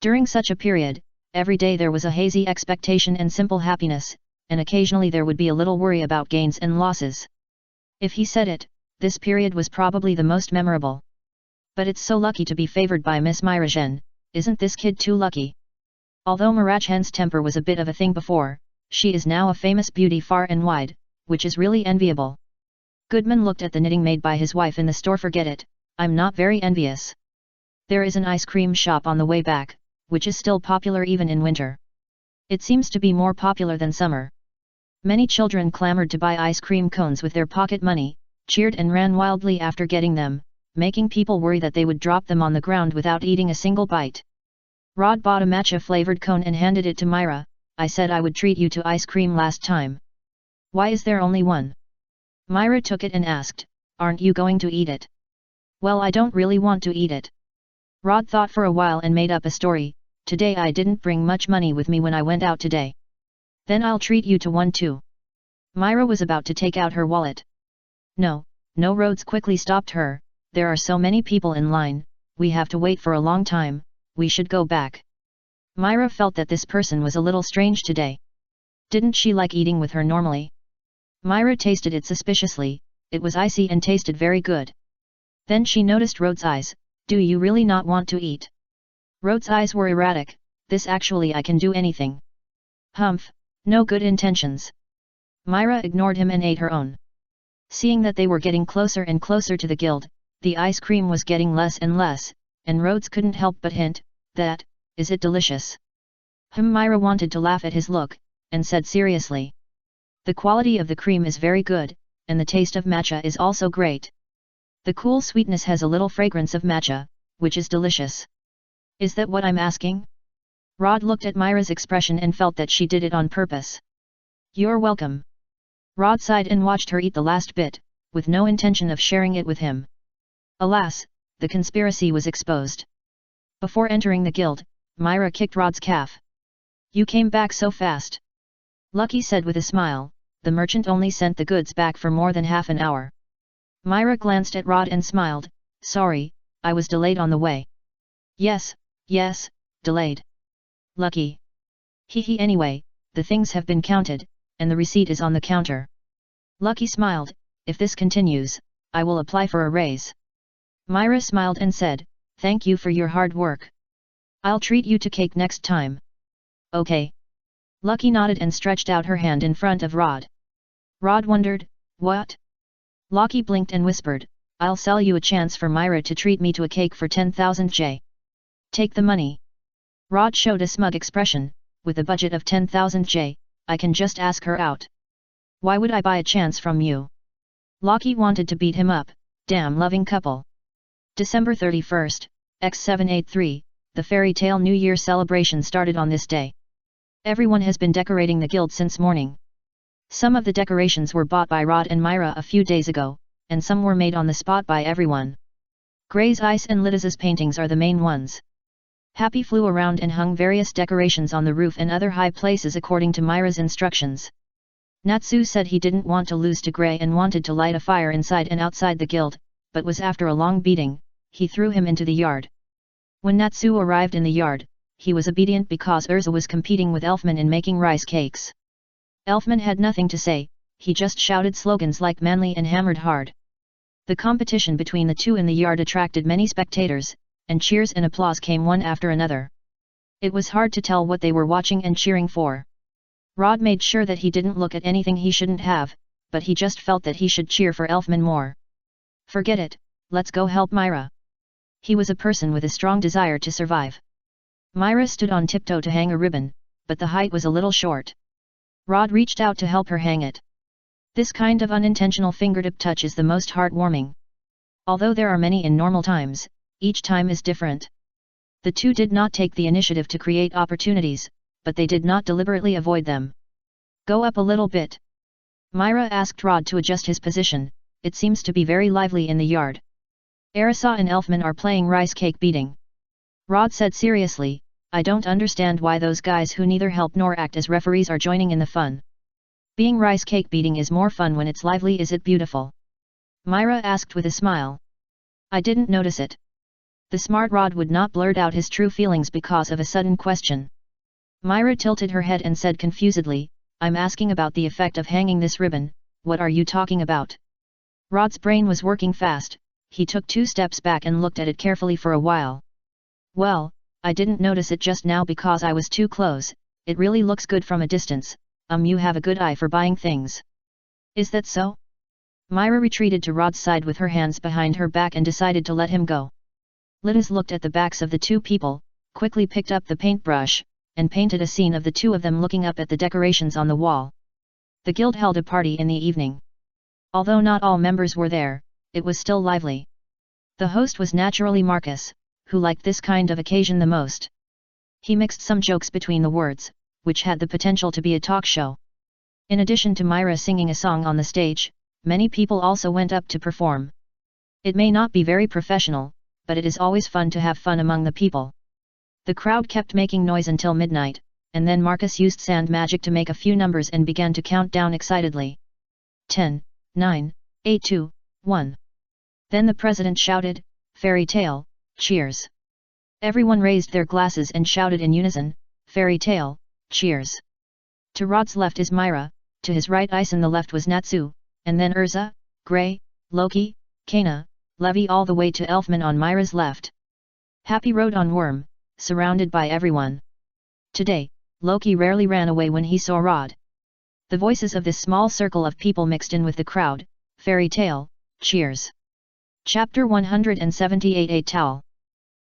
During such a period, every day there was a hazy expectation and simple happiness, and occasionally there would be a little worry about gains and losses. If he said it, this period was probably the most memorable. "But it's so lucky to be favored by Miss Morajan, isn't this kid too lucky?" Although Morajan's temper was a bit of a thing before, she is now a famous beauty far and wide, which is really enviable. Goodman looked at the knitting made by his wife in the store. "Forget it, I'm not very envious. There is an ice cream shop on the way back, which is still popular even in winter. It seems to be more popular than summer." Many children clamored to buy ice cream cones with their pocket money, cheered and ran wildly after getting them, making people worry that they would drop them on the ground without eating a single bite. Rod bought a matcha-flavored cone and handed it to Myra, I said I would treat you to ice cream last time. Why is there only one? Myra took it and asked, aren't you going to eat it? Well, I don't really want to eat it. Rod thought for a while and made up a story. Today I didn't bring much money with me when I went out today. Then I'll treat you to one too. Myra was about to take out her wallet. No, Rhodes quickly stopped her. There are so many people in line, we have to wait for a long time, we should go back. Myra felt that this person was a little strange today. Didn't she like eating with her normally? Myra tasted it suspiciously, it was icy and tasted very good. Then she noticed Rhodes' eyes. Do you really not want to eat? Rhodes' eyes were erratic. This actually I can do anything. Humph, no good intentions. Myra ignored him and ate her own. Seeing that they were getting closer and closer to the guild, the ice cream was getting less and less, and Rhodes couldn't help but hint, that, is it delicious? Myra wanted to laugh at his look, and said seriously. The quality of the cream is very good, and the taste of matcha is also great. The cool sweetness has a little fragrance of matcha, which is delicious. Is that what I'm asking? Rod looked at Myra's expression and felt that she did it on purpose. You're welcome. Rod sighed and watched her eat the last bit, with no intention of sharing it with him. Alas, the conspiracy was exposed. Before entering the guild, Myra kicked Rod's calf. You came back so fast. Lucky said with a smile, the merchant only sent the goods back for more than half an hour. Myra glanced at Rod and smiled, sorry, I was delayed on the way. Yes, delayed. Lucky. Hee anyway, the things have been counted, and the receipt is on the counter. Lucky smiled, if this continues, I will apply for a raise. Myra smiled and said, thank you for your hard work. I'll treat you to cake next time. Okay. Lucky nodded and stretched out her hand in front of Rod. Rod wondered, what? Lucky blinked and whispered, I'll sell you a chance for Myra to treat me to a cake for 10,000 J. Take the money. Rod showed a smug expression, with a budget of 10,000 J, I can just ask her out. Why would I buy a chance from you? Lucky wanted to beat him up, damn loving couple. December 31st, X783, the fairy tale New Year celebration started on this day. Everyone has been decorating the guild since morning. Some of the decorations were bought by Rod and Myra a few days ago, and some were made on the spot by everyone. Gray's Ice and Lidiz's paintings are the main ones. Happy flew around and hung various decorations on the roof and other high places according to Myra's instructions. Natsu said he didn't want to lose to Gray and wanted to light a fire inside and outside the guild, but was after a long beating, he threw him into the yard. When Natsu arrived in the yard, he was obedient because Urza was competing with Elfman in making rice cakes. Elfman had nothing to say, he just shouted slogans like manly and hammered hard. The competition between the two in the yard attracted many spectators, and cheers and applause came one after another. It was hard to tell what they were watching and cheering for. Rod made sure that he didn't look at anything he shouldn't have, but he just felt that he should cheer for Elfman more. Forget it, let's go help Myra. He was a person with a strong desire to survive. Myra stood on tiptoe to hang a ribbon, but the height was a little short. Rod reached out to help her hang it. This kind of unintentional fingertip touch is the most heartwarming. Although there are many in normal times, each time is different. The two did not take the initiative to create opportunities, but they did not deliberately avoid them. Go up a little bit. Myra asked Rod to adjust his position, it seems to be very lively in the yard. Arisa and Elfman are playing rice cake beating. Rod said seriously, I don't understand why those guys who neither help nor act as referees are joining in the fun. Being rice cake beating is more fun when it's lively, is it beautiful? Myra asked with a smile. I didn't notice it. The smart Rod would not blurt out his true feelings because of a sudden question. Myra tilted her head and said confusedly, I'm asking about the effect of hanging this ribbon, what are you talking about? Rod's brain was working fast, he took 2 steps back and looked at it carefully for a while. Well, I didn't notice it just now because I was too close, it really looks good from a distance, you have a good eye for buying things. Is that so? Myra retreated to Rod's side with her hands behind her back and decided to let him go. Lidiz looked at the backs of the two people, quickly picked up the paintbrush, and painted a scene of the two of them looking up at the decorations on the wall. The guild held a party in the evening. Although not all members were there, it was still lively. The host was naturally Marcus, who liked this kind of occasion the most. He mixed some jokes between the words, which had the potential to be a talk show. In addition to Myra singing a song on the stage, many people also went up to perform. It may not be very professional, but it is always fun to have fun among the people. The crowd kept making noise until midnight, and then Marcus used sand magic to make a few numbers and began to count down excitedly. 10, 9, 8, 2, 1. Then the president shouted, "Fairy tale, cheers." Everyone raised their glasses and shouted in unison, "Fairy tale, cheers." To Rod's left is Myra, to his right Ice and the left was Natsu, and then Urza, Gray, Loki, Kana, Levi all the way to Elfman on Myra's left. Happy rode on Worm, surrounded by everyone. Today, Loki rarely ran away when he saw Rod. The voices of this small circle of people mixed in with the crowd, "Fairy tale, cheers." Chapter 178 A Towel.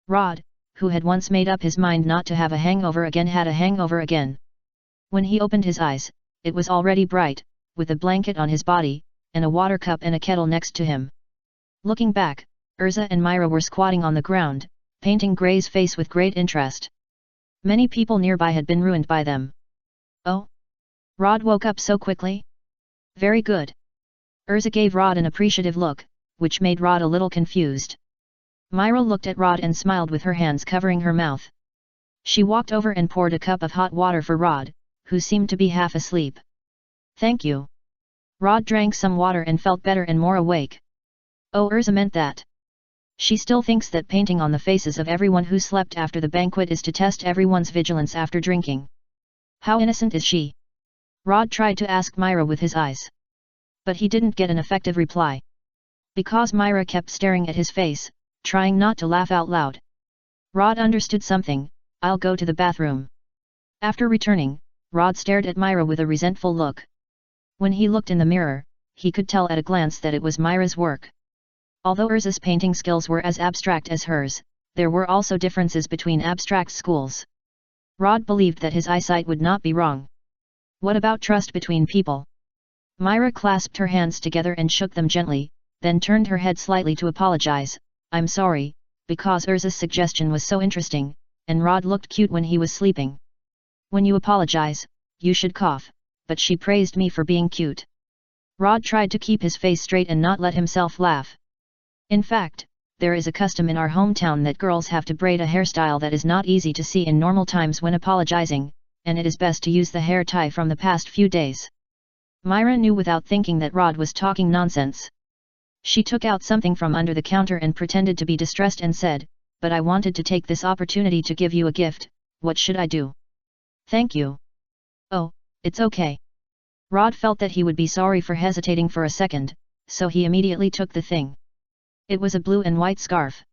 Rod, who had once made up his mind not to have a hangover again, had a hangover again. When he opened his eyes, it was already bright, with a blanket on his body, and a water cup and a kettle next to him. Looking back, Urza and Myra were squatting on the ground, painting Gray's face with great interest. Many people nearby had been ruined by them. "Oh? Rod woke up so quickly? Very good." Urza gave Rod an appreciative look, which made Rod a little confused. Myra looked at Rod and smiled with her hands covering her mouth. She walked over and poured a cup of hot water for Rod, who seemed to be half asleep. "Thank you." Rod drank some water and felt better and more awake. Oh, Urza meant that. She still thinks that painting on the faces of everyone who slept after the banquet is to test everyone's vigilance after drinking. How innocent is she? Rod tried to ask Myra with his eyes. But he didn't get an effective reply. Because Myra kept staring at his face, trying not to laugh out loud. Rod understood something. "I'll go to the bathroom." After returning, Rod stared at Myra with a resentful look. When he looked in the mirror, he could tell at a glance that it was Myra's work. Although Urza's painting skills were as abstract as hers, there were also differences between abstract schools. Rod believed that his eyesight would not be wrong. What about trust between people? Myra clasped her hands together and shook them gently, then turned her head slightly to apologize. "I'm sorry," because Urza's suggestion was so interesting, and Rod looked cute when he was sleeping. "When you apologize, you should cough," but she praised me for being cute. Rod tried to keep his face straight and not let himself laugh. "In fact, there is a custom in our hometown that girls have to braid a hairstyle that is not easy to see in normal times when apologizing, and it is best to use the hair tie from the past few days." Myra knew without thinking that Rod was talking nonsense. She took out something from under the counter and pretended to be distressed and said, "But I wanted to take this opportunity to give you a gift. What should I do?" "Thank you." "Oh, it's okay." Rod felt that he would be sorry for hesitating for a second, so he immediately took the thing. It was a blue and white scarf.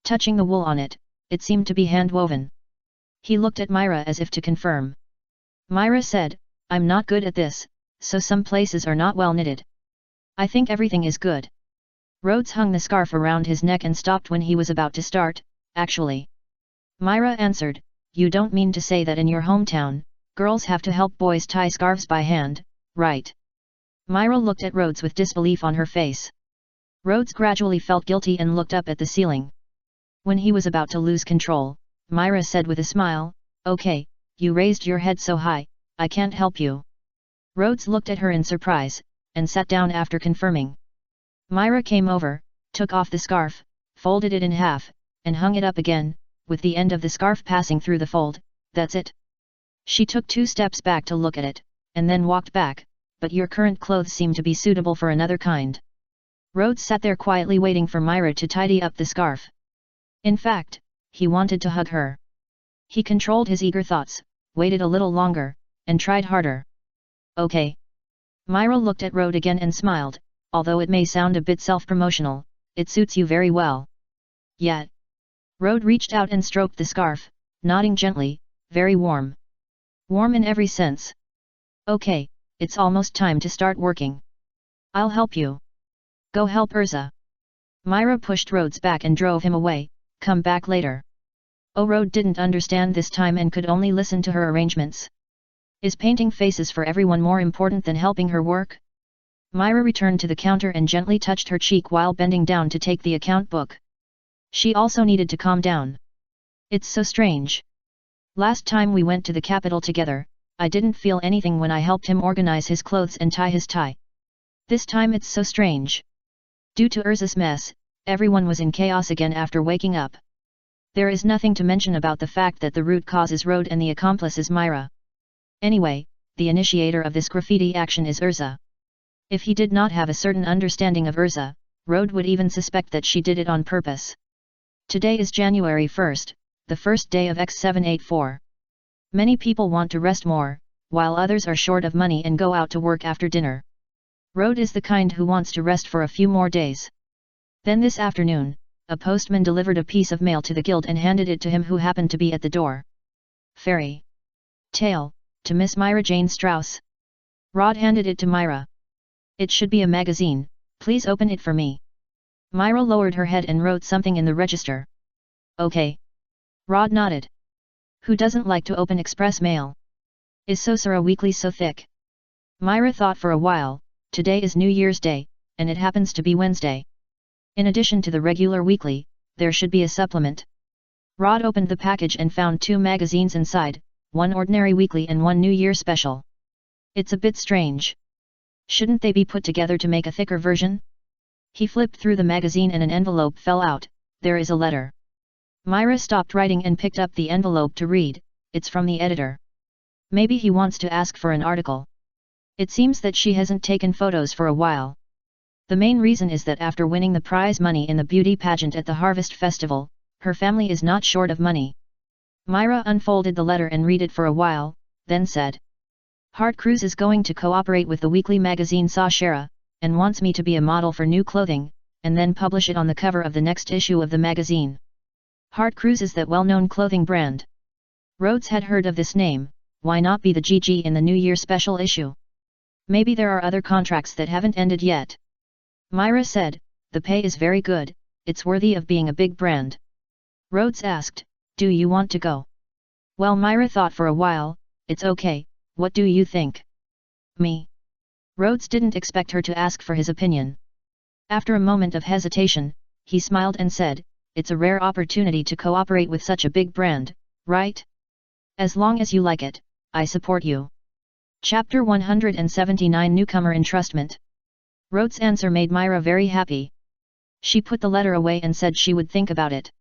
Touching the wool on it, it seemed to be hand-woven. He looked at Myra as if to confirm. Myra said, "I'm not good at this, so some places are not well knitted. I think everything is good." Rhodes hung the scarf around his neck and stopped when he was about to start, "Actually." Myra answered, "You don't mean to say that in your hometown, girls have to help boys tie scarves by hand, right?" Myra looked at Rhodes with disbelief on her face. Rhodes gradually felt guilty and looked up at the ceiling. When he was about to lose control, Myra said with a smile, "Okay, you raised your head so high, I can't help you." Rhodes looked at her in surprise, and sat down after confirming. Myra came over, took off the scarf, folded it in half, and hung it up again, with the end of the scarf passing through the fold. "That's it." She took 2 steps back to look at it, and then walked back, "But your current clothes seem to be suitable for another kind." Rhodes sat there quietly waiting for Myra to tidy up the scarf. In fact, he wanted to hug her. He controlled his eager thoughts, waited a little longer, and tried harder. "Okay." Myra looked at Rhodes again and smiled, "Although it may sound a bit self-promotional, it suits you very well." "Yeah." Rhodes reached out and stroked the scarf, nodding gently, "Very warm." "Warm in every sense." "Okay, it's almost time to start working. I'll help you." "Go help Urza." Myra pushed Rhodes back and drove him away, "Come back later." Oh, Rhodes didn't understand this time and could only listen to her arrangements. Is painting faces for everyone more important than helping her work? Myra returned to the counter and gently touched her cheek while bending down to take the account book. She also needed to calm down. "It's so strange. Last time we went to the capital together, I didn't feel anything when I helped him organize his clothes and tie his tie. This time it's so strange. Due to Urza's mess, everyone was in chaos again after waking up. There is nothing to mention about the fact that the root cause is Rode and the accomplice is Myra. Anyway, the initiator of this graffiti action is Urza. If he did not have a certain understanding of Urza, Rode would even suspect that she did it on purpose. Today is January 1st, the first day of X784. Many people want to rest more, while others are short of money and go out to work after dinner. Rode is the kind who wants to rest for a few more days. Then this afternoon, a postman delivered a piece of mail to the guild and handed it to him who happened to be at the door. Fairy Tale, to Miss Myra Jane Strauss. Rod handed it to Myra. It should be a magazine, please open it for me. Myra lowered her head and wrote something in the register. Okay. Rod nodded. Who doesn't like to open express mail? Is Sosara Weekly so thick? Myra thought for a while. Today is New Year's Day, and it happens to be Wednesday. In addition to the regular weekly, there should be a supplement. Rod opened the package and found 2 magazines inside, one ordinary weekly and one New Year special. It's a bit strange. Shouldn't they be put together to make a thicker version? He flipped through the magazine and an envelope fell out. There is a letter. Myra stopped writing and picked up the envelope to read. It's from the editor. Maybe he wants to ask for an article. It seems that she hasn't taken photos for a while. The main reason is that after winning the prize money in the beauty pageant at the Harvest Festival, her family is not short of money. Myra unfolded the letter and read it for a while, then said. Hart Cruz is going to cooperate with the weekly magazine Sashera, and wants me to be a model for new clothing, and then publish it on the cover of the next issue of the magazine. Hart Cruz is that well-known clothing brand. Rhodes had heard of this name, why not be the GG in the New Year special issue? Maybe there are other contracts that haven't ended yet. Myra said, the pay is very good, it's worthy of being a big brand. Rhodes asked, do you want to go? Well, Myra thought for a while, it's okay, what do you think? Me? Rhodes didn't expect her to ask for his opinion. After a moment of hesitation, he smiled and said, it's a rare opportunity to cooperate with such a big brand, right? As long as you like it, I support you. Chapter 179 Newcomer Entrustment. Rhodes' answer made Myra very happy. She put the letter away and said she would think about it.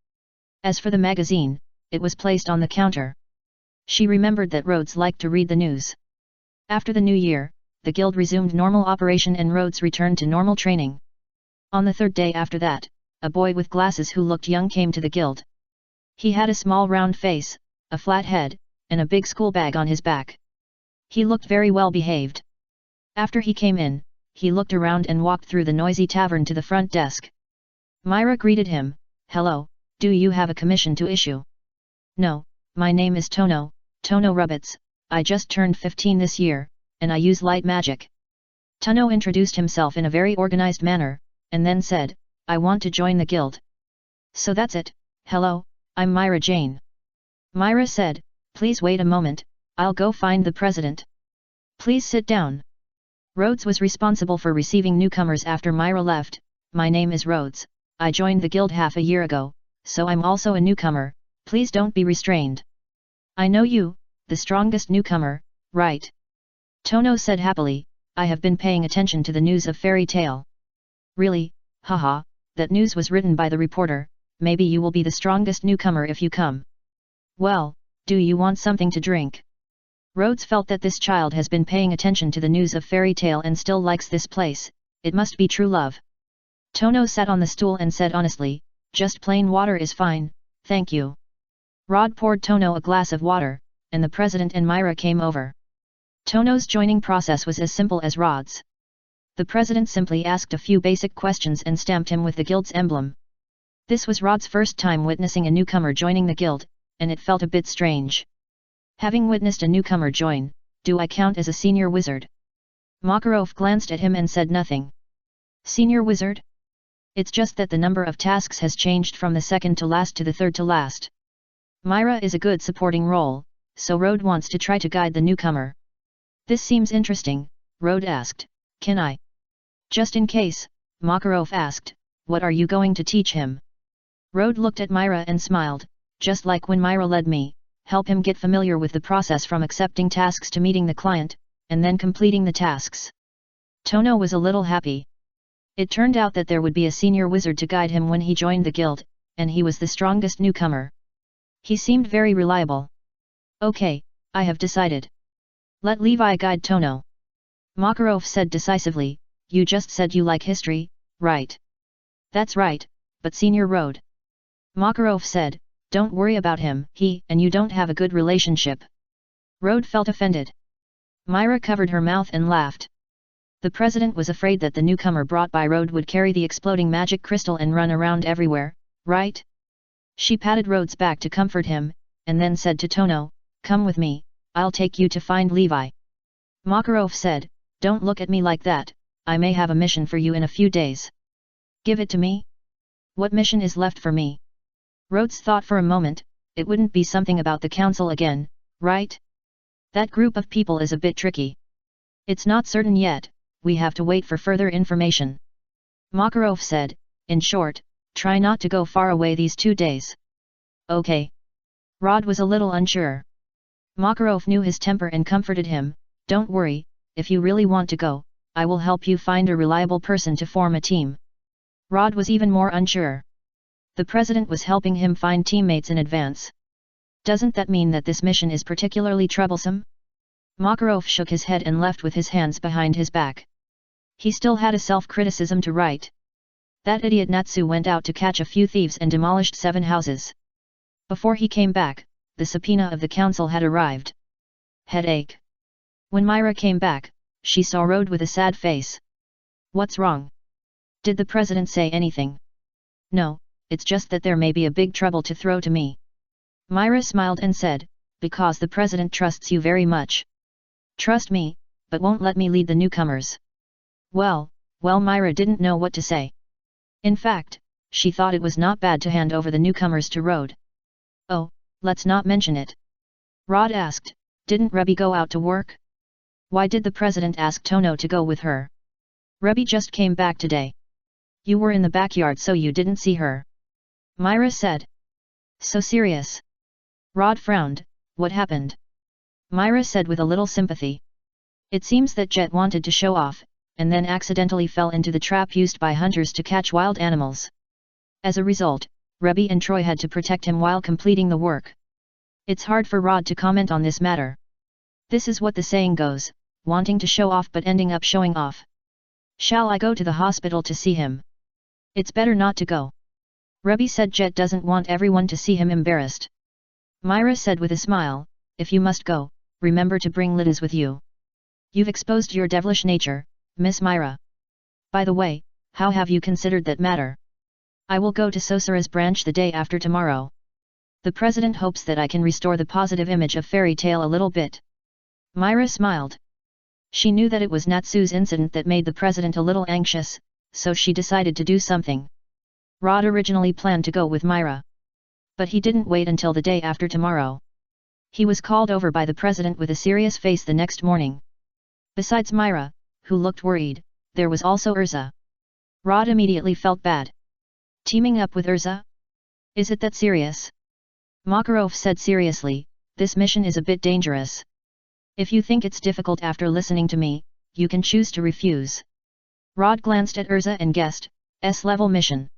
As for the magazine, it was placed on the counter. She remembered that Rhodes liked to read the news. After the new year, the guild resumed normal operation and Rhodes returned to normal training. On the 3rd day after that, a boy with glasses who looked young came to the guild. He had a small round face, a flat head, and a big school bag on his back. He looked very well behaved. After he came in, he looked around and walked through the noisy tavern to the front desk. Myra greeted him, hello, do you have a commission to issue? No, my name is Tono Rubbits, I just turned 15 this year, and I use light magic. Tono introduced himself in a very organized manner, and then said, I want to join the guild. So that's it, hello, I'm Myra Jane. Myra said, please wait a moment, I'll go find the president. Please sit down. Rhodes was responsible for receiving newcomers after Myra left. My name is Rhodes, I joined the guild half a year ago, so I'm also a newcomer, please don't be restrained. I know you, the strongest newcomer, right? Tono said happily, I have been paying attention to the news of Fairy Tale. Really, haha, that news was written by the reporter, maybe you will be the strongest newcomer if you come. Well, do you want something to drink? Rhodes felt that this child has been paying attention to the news of Fairy Tale and still likes this place, it must be true love. Tono sat on the stool and said honestly, just plain water is fine, thank you. Rod poured Tono a glass of water, and the president and Myra came over. Tono's joining process was as simple as Rod's. The president simply asked a few basic questions and stamped him with the guild's emblem. This was Rod's first time witnessing a newcomer joining the guild, and it felt a bit strange. Having witnessed a newcomer join, do I count as a senior wizard? Makarov glanced at him and said nothing. Senior wizard? It's just that the number of tasks has changed from the second to last to the third to last. Myra is a good supporting role, so Rode wants to try to guide the newcomer. This seems interesting, Rode asked, can I? Just in case, Makarov asked, what are you going to teach him? Rode looked at Myra and smiled, just like when Myra led me, help him get familiar with the process from accepting tasks to meeting the client, and then completing the tasks. Tono was a little happy. It turned out that there would be a senior wizard to guide him when he joined the guild, and he was the strongest newcomer. He seemed very reliable. Okay, I have decided. Let Levi guide Tono. Makarov said decisively, you just said you like history, right? That's right, but Senior Road. Makarov said, don't worry about him, he and you don't have a good relationship. Road felt offended. Myra covered her mouth and laughed. The president was afraid that the newcomer brought by Road would carry the exploding magic crystal and run around everywhere, right? She patted Rhodes back to comfort him, and then said to Tono, come with me, I'll take you to find Levi. Makarov said, don't look at me like that, I may have a mission for you in a few days. Give it to me? What mission is left for me? Rhodes thought for a moment, it wouldn't be something about the council again, right? That group of people is a bit tricky. It's not certain yet, we have to wait for further information. Makarov said, in short, try not to go far away these 2 days. Okay. Rod was a little unsure. Makarov knew his temper and comforted him, don't worry, if you really want to go, I will help you find a reliable person to form a team. Rod was even more unsure. The president was helping him find teammates in advance. Doesn't that mean that this mission is particularly troublesome? Makarov shook his head and left with his hands behind his back. He still had a self-criticism to write. That idiot Natsu went out to catch a few thieves and demolished 7 houses. Before he came back, the subpoena of the council had arrived. Headache. When Myra came back, she saw Rode with a sad face. What's wrong? Did the president say anything? No, it's just that there may be a big trouble to throw to me. Myra smiled and said, because the president trusts you very much. Trust me, but won't let me lead the newcomers. Well, Myra didn't know what to say. In fact, she thought it was not bad to hand over the newcomers to Rode. Oh, let's not mention it. Rod asked, didn't Rebbe go out to work? Why did the president ask Tono to go with her? Rebbe just came back today. You were in the backyard so you didn't see her. Myra said. So serious. Rod frowned, what happened? Myra said with a little sympathy. It seems that Jet wanted to show off, and then accidentally fell into the trap used by hunters to catch wild animals. As a result, Rebbe and Troy had to protect him while completing the work. It's hard for Rod to comment on this matter. This is what the saying goes, wanting to show off but ending up showing off. Shall I go to the hospital to see him? It's better not to go. Rebbe said Jet doesn't want everyone to see him embarrassed. Myra said with a smile, if you must go, remember to bring Liddens with you. You've exposed your devilish nature, Miss Myra. By the way, how have you considered that matter? I will go to Sosara's branch the day after tomorrow. The president hopes that I can restore the positive image of fairy tale a little bit. Myra smiled. She knew that it was Natsu's incident that made the president a little anxious, so she decided to do something. Rod originally planned to go with Myra. But he didn't wait until the day after tomorrow. He was called over by the president with a serious face the next morning. Besides Myra, who looked worried, there was also Urza. Rod immediately felt bad. Teaming up with Urza? Is it that serious? Makarov said seriously, this mission is a bit dangerous. If you think it's difficult after listening to me, you can choose to refuse. Rod glanced at Urza and guessed, S-level mission.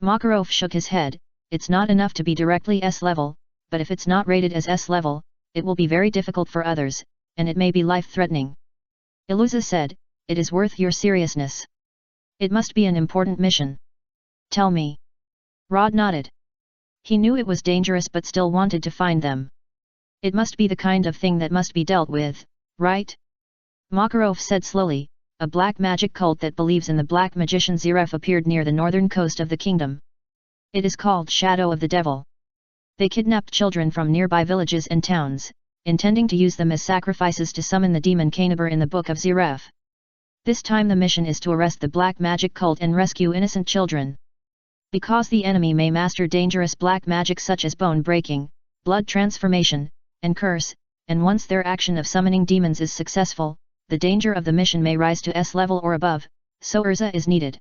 Makarov shook his head, it's not enough to be directly S-level, but if it's not rated as S-level, it will be very difficult for others, and it may be life-threatening. Iluza said, it is worth your seriousness. It must be an important mission. Tell me. Rod nodded. He knew it was dangerous but still wanted to find them. It must be the kind of thing that must be dealt with, right? Makarov said slowly, a black magic cult that believes in the black magician Ziref appeared near the northern coast of the kingdom. It is called Shadow of the Devil. They kidnapped children from nearby villages and towns, intending to use them as sacrifices to summon the demon Canibur in the Book of Ziref. This time the mission is to arrest the black magic cult and rescue innocent children. Because the enemy may master dangerous black magic such as bone breaking, blood transformation, and curse, and once their action of summoning demons is successful, the danger of the mission may rise to S-level or above, so Urza is needed.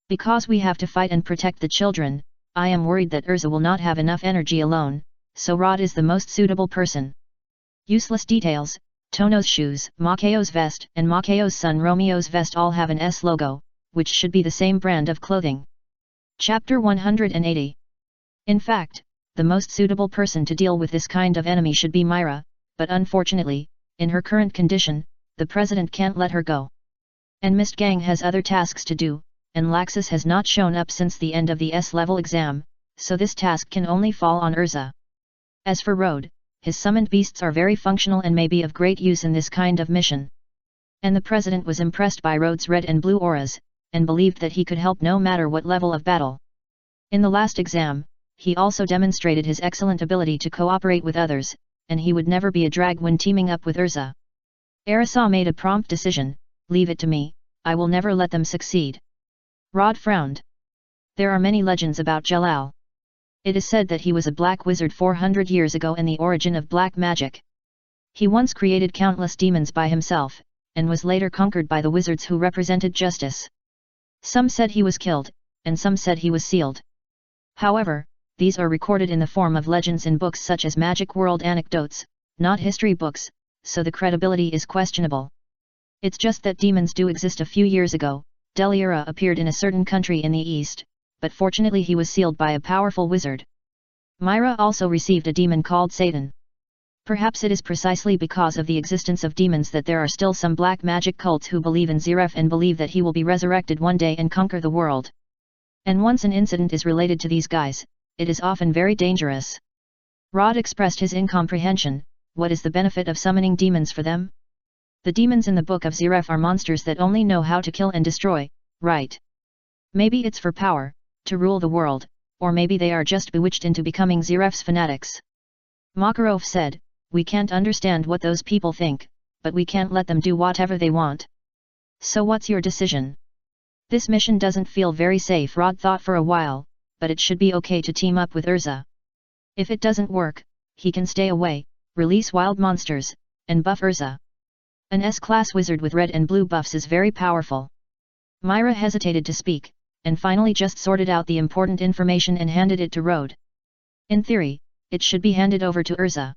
Because we have to fight and protect the children, I am worried that Urza will not have enough energy alone, so Rod is the most suitable person. Useless details, Tono's shoes, Makayo's vest, and Makayo's son Romeo's vest all have an S logo, which should be the same brand of clothing. Chapter 180. In fact, the most suitable person to deal with this kind of enemy should be Myra, but unfortunately, in her current condition, the president can't let her go. And Mist Gang has other tasks to do, and Laxus has not shown up since the end of the S-level exam, so this task can only fall on Urza. As for Road, his summoned beasts are very functional and may be of great use in this kind of mission. And the president was impressed by Road's red and blue auras, and believed that he could help no matter what level of battle. In the last exam, he also demonstrated his excellent ability to cooperate with others, and he would never be a drag when teaming up with Urza. Arisa made a prompt decision, leave it to me, I will never let them succeed. Rod frowned. There are many legends about Jalal. It is said that he was a black wizard 400 years ago and the origin of black magic. He once created countless demons by himself, and was later conquered by the wizards who represented justice. Some said he was killed, and some said he was sealed. However, these are recorded in the form of legends in books such as Magic World Anecdotes, not history books, so the credibility is questionable. It's just that demons do exist. A few years ago, Deliura appeared in a certain country in the east, but fortunately he was sealed by a powerful wizard. Myra also received a demon called Satan. Perhaps it is precisely because of the existence of demons that there are still some black magic cults who believe in Zeref and believe that he will be resurrected one day and conquer the world. And once an incident is related to these guys, it is often very dangerous. Rod expressed his incomprehension. What is the benefit of summoning demons for them? The demons in the Book of Zeref are monsters that only know how to kill and destroy, right? Maybe it's for power, to rule the world, or maybe they are just bewitched into becoming Zeref's fanatics. Makarov said, we can't understand what those people think, but we can't let them do whatever they want. So what's your decision? This mission doesn't feel very safe. Rod thought for a while, but it should be okay to team up with Urza. If it doesn't work, he can stay away, release wild monsters, and buff Urza. An S-class wizard with red and blue buffs is very powerful. Myra hesitated to speak, and finally just sorted out the important information and handed it to Rode. In theory, it should be handed over to Urza.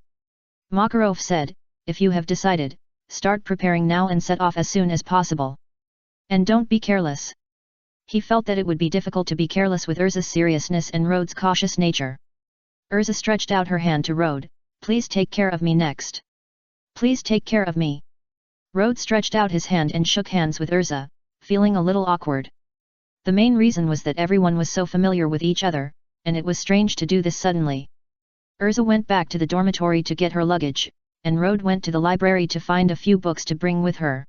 Makarov said, if you have decided, start preparing now and set off as soon as possible. And don't be careless. He felt that it would be difficult to be careless with Urza's seriousness and Rode's cautious nature. Urza stretched out her hand to Rode, please take care of me next. Please take care of me. Rode stretched out his hand and shook hands with Urza, feeling a little awkward. The main reason was that everyone was so familiar with each other, and it was strange to do this suddenly. Urza went back to the dormitory to get her luggage, and Rode went to the library to find a few books to bring with her.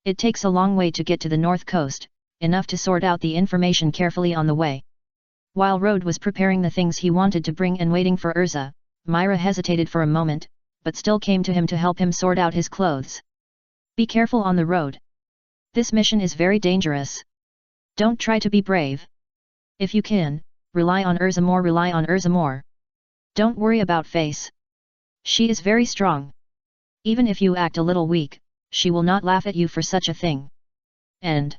It takes a long way to get to the north coast, enough to sort out the information carefully on the way. While Rode was preparing the things he wanted to bring and waiting for Urza, Myra hesitated for a moment, but still came to him to help him sort out his clothes. Be careful on the road. This mission is very dangerous. Don't try to be brave. If you can, rely on Urza more. Don't worry about Face. She is very strong. Even if you act a little weak, she will not laugh at you for such a thing. And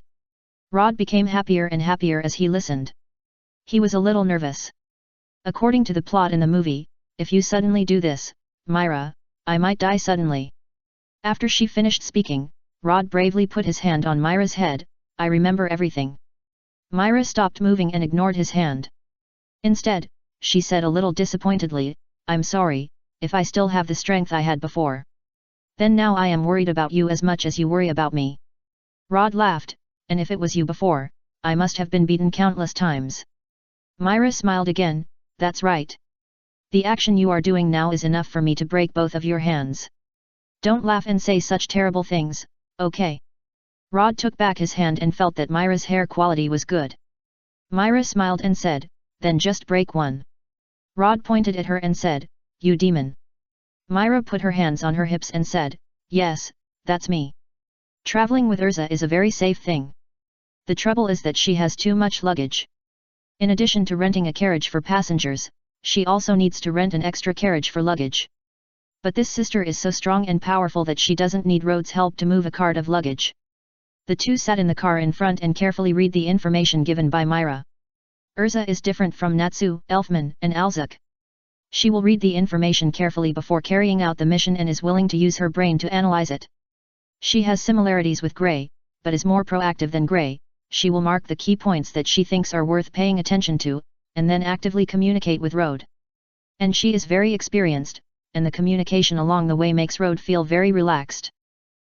Rod became happier and happier as he listened. He was a little nervous. According to the plot in the movie, if you suddenly do this, Myra, I might die suddenly. After she finished speaking, Rod bravely put his hand on Myra's head. I remember everything. Myra stopped moving and ignored his hand. Instead, she said a little disappointedly, I'm sorry, if I still have the strength I had before. Then now I am worried about you as much as you worry about me. Rod laughed, and if it was you before, I must have been beaten countless times. Myra smiled again, that's right. The action you are doing now is enough for me to break both of your hands. Don't laugh and say such terrible things, okay? Rod took back his hand and felt that Myra's hair quality was good. Myra smiled and said, then just break one. Rod pointed at her and said, you demon. Myra put her hands on her hips and said, yes, that's me. Traveling with Urza is a very safe thing. The trouble is that she has too much luggage. In addition to renting a carriage for passengers, she also needs to rent an extra carriage for luggage. But this sister is so strong and powerful that she doesn't need Rode's help to move a cart of luggage. The two sat in the car in front and carefully read the information given by Myra. Urza is different from Natsu, Elfman, and Alzuk. She will read the information carefully before carrying out the mission and is willing to use her brain to analyze it. She has similarities with Gray, but is more proactive than Gray. She will mark the key points that she thinks are worth paying attention to, and then actively communicate with Rode. And she is very experienced, and the communication along the way makes Rode feel very relaxed.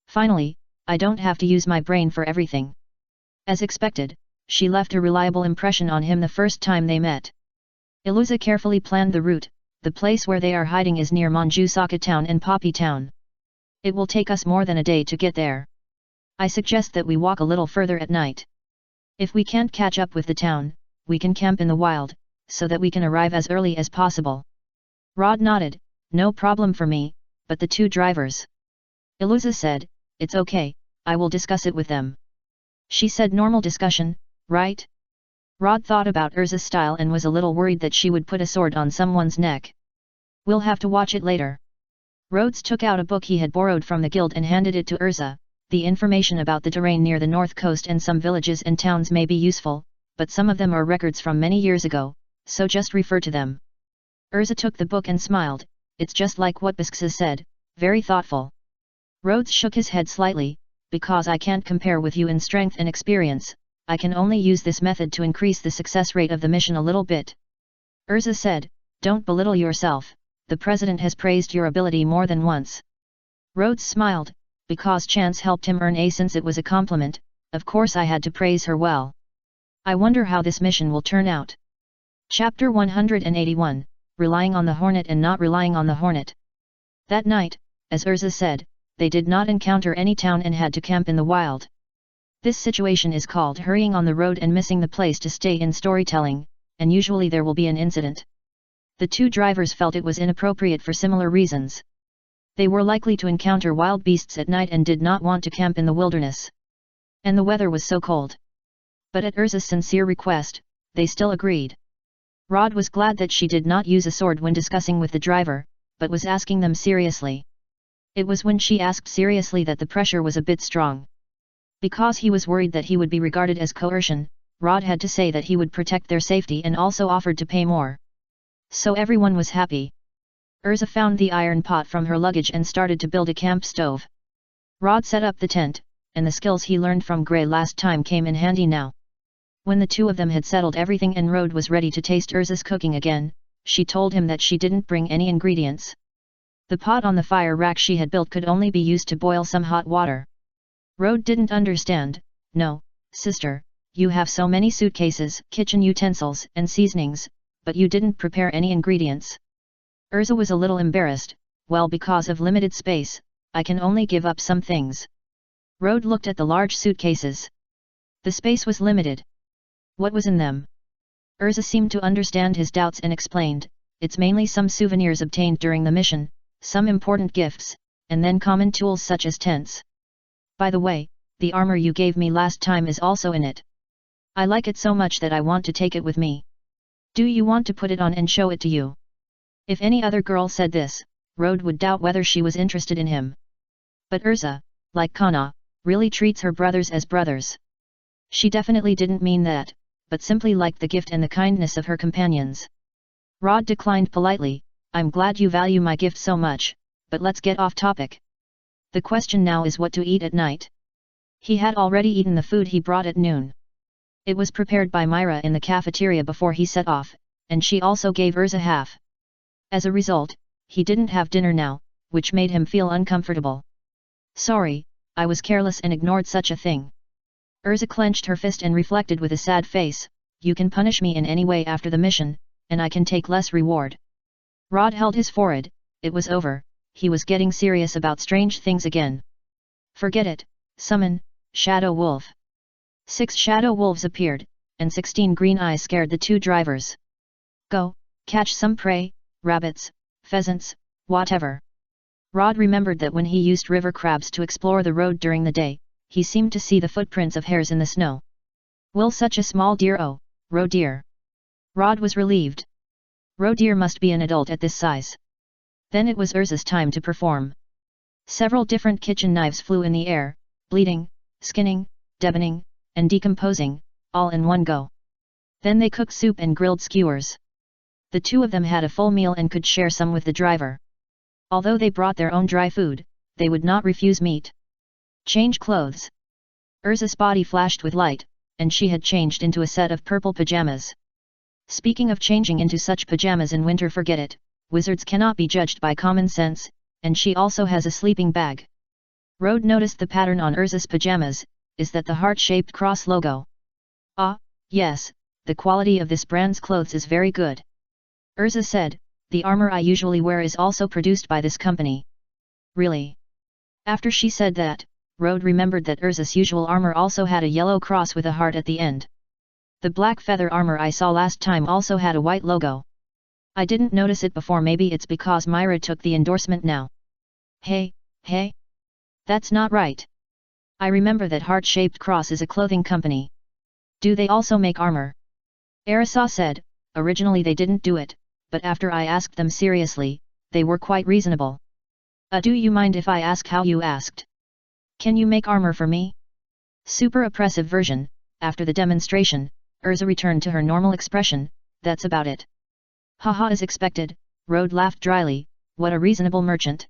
Finally, I don't have to use my brain for everything. As expected, she left a reliable impression on him the first time they met. Iluza carefully planned the route. The place where they are hiding is near Manjusaka town and Poppy town. It will take us more than a day to get there. I suggest that we walk a little further at night. If we can't catch up with the town, we can camp in the wild, so that we can arrive as early as possible. Rod nodded, no problem for me, but the two drivers. Iluza said, it's okay, I will discuss it with them. She said normal discussion, right? Rod thought about Urza's style and was a little worried that she would put a sword on someone's neck. We'll have to watch it later. Rhodes took out a book he had borrowed from the guild and handed it to Urza. The information about the terrain near the north coast and some villages and towns may be useful, but some of them are records from many years ago, so just refer to them. Urza took the book and smiled, it's just like what Biskza said, very thoughtful. Rhodes shook his head slightly, because I can't compare with you in strength and experience. I can only use this method to increase the success rate of the mission a little bit. Urza said, don't belittle yourself, the president has praised your ability more than once. Rhodes smiled, because chance helped him earn A since it was a compliment, of course I had to praise her well. I wonder how this mission will turn out. Chapter 181, Relying on the Hornet and Not Relying on the Hornet. That night, as Urza said, they did not encounter any town and had to camp in the wild. This situation is called hurrying on the road and missing the place to stay in storytelling, and usually there will be an incident. The two drivers felt it was inappropriate for similar reasons. They were likely to encounter wild beasts at night and did not want to camp in the wilderness. And the weather was so cold. But at Urza's sincere request, they still agreed. Rod was glad that she did not use a sword when discussing with the driver, but was asking them seriously. It was when she asked seriously that the pressure was a bit strong. Because he was worried that he would be regarded as coercion, Rod had to say that he would protect their safety and also offered to pay more. So everyone was happy. Urza found the iron pot from her luggage and started to build a camp stove. Rod set up the tent, and the skills he learned from Gray last time came in handy now. When the two of them had settled everything and Rod was ready to taste Urza's cooking again, she told him that she didn't bring any ingredients. The pot on the fire rack she had built could only be used to boil some hot water. Rod didn't understand. No, sister, you have so many suitcases, kitchen utensils, and seasonings, but you didn't prepare any ingredients. Urza was a little embarrassed. Well, because of limited space, I can only give up some things. Rod looked at the large suitcases. The space was limited. What was in them? Urza seemed to understand his doubts and explained, it's mainly some souvenirs obtained during the mission, some important gifts, and then common tools such as tents. By the way, the armor you gave me last time is also in it. I like it so much that I want to take it with me. Do you want to put it on and show it to you? If any other girl said this, Rod would doubt whether she was interested in him. But Urza, like Kana, really treats her brothers as brothers. She definitely didn't mean that, but simply liked the gift and the kindness of her companions. Rod declined politely, I'm glad you value my gift so much, but let's get off topic. The question now is what to eat at night. He had already eaten the food he brought at noon. It was prepared by Myra in the cafeteria before he set off, and she also gave Urza half. As a result, he didn't have dinner now, which made him feel uncomfortable. Sorry, I was careless and ignored such a thing. Urza clenched her fist and reflected with a sad face, you can punish me in any way after the mission, and I can take less reward. Rod held his forehead, it was over, he was getting serious about strange things again. Forget it, summon, Shadow Wolf. 6 shadow wolves appeared, and 16 green eyes scared the two drivers. Go, catch some prey, rabbits, pheasants, whatever. Rod remembered that when he used river crabs to explore the road during the day, he seemed to see the footprints of hares in the snow. Will such a small deer roe deer? Rod was relieved. Roe deer must be an adult at this size. Then it was Urza's time to perform. Several different kitchen knives flew in the air, bleeding, skinning, deboning, and decomposing, all in one go. Then they cooked soup and grilled skewers. The two of them had a full meal and could share some with the driver. Although they brought their own dry food, they would not refuse meat. Change clothes. Urza's body flashed with light, and she had changed into a set of purple pajamas. Speaking of changing into such pajamas in winter, forget it, wizards cannot be judged by common sense, and she also has a sleeping bag. Rode noticed the pattern on Urza's pajamas, is that the heart-shaped cross logo? Ah, yes, the quality of this brand's clothes is very good. Urza said, the armor I usually wear is also produced by this company. Really? After she said that, Rode remembered that Urza's usual armor also had a yellow cross with a heart at the end. The black feather armor I saw last time also had a white logo. I didn't notice it before, maybe it's because Myra took the endorsement now. Hey. That's not right. I remember that heart-shaped cross is a clothing company. Do they also make armor? Arisa said, originally they didn't do it, but after I asked them seriously, they were quite reasonable. Do you mind if I ask how you asked? Can you make armor for me? Super oppressive version. After the demonstration, Urza returned to her normal expression, that's about it. Haha, as expected, Rode laughed dryly, what a reasonable merchant.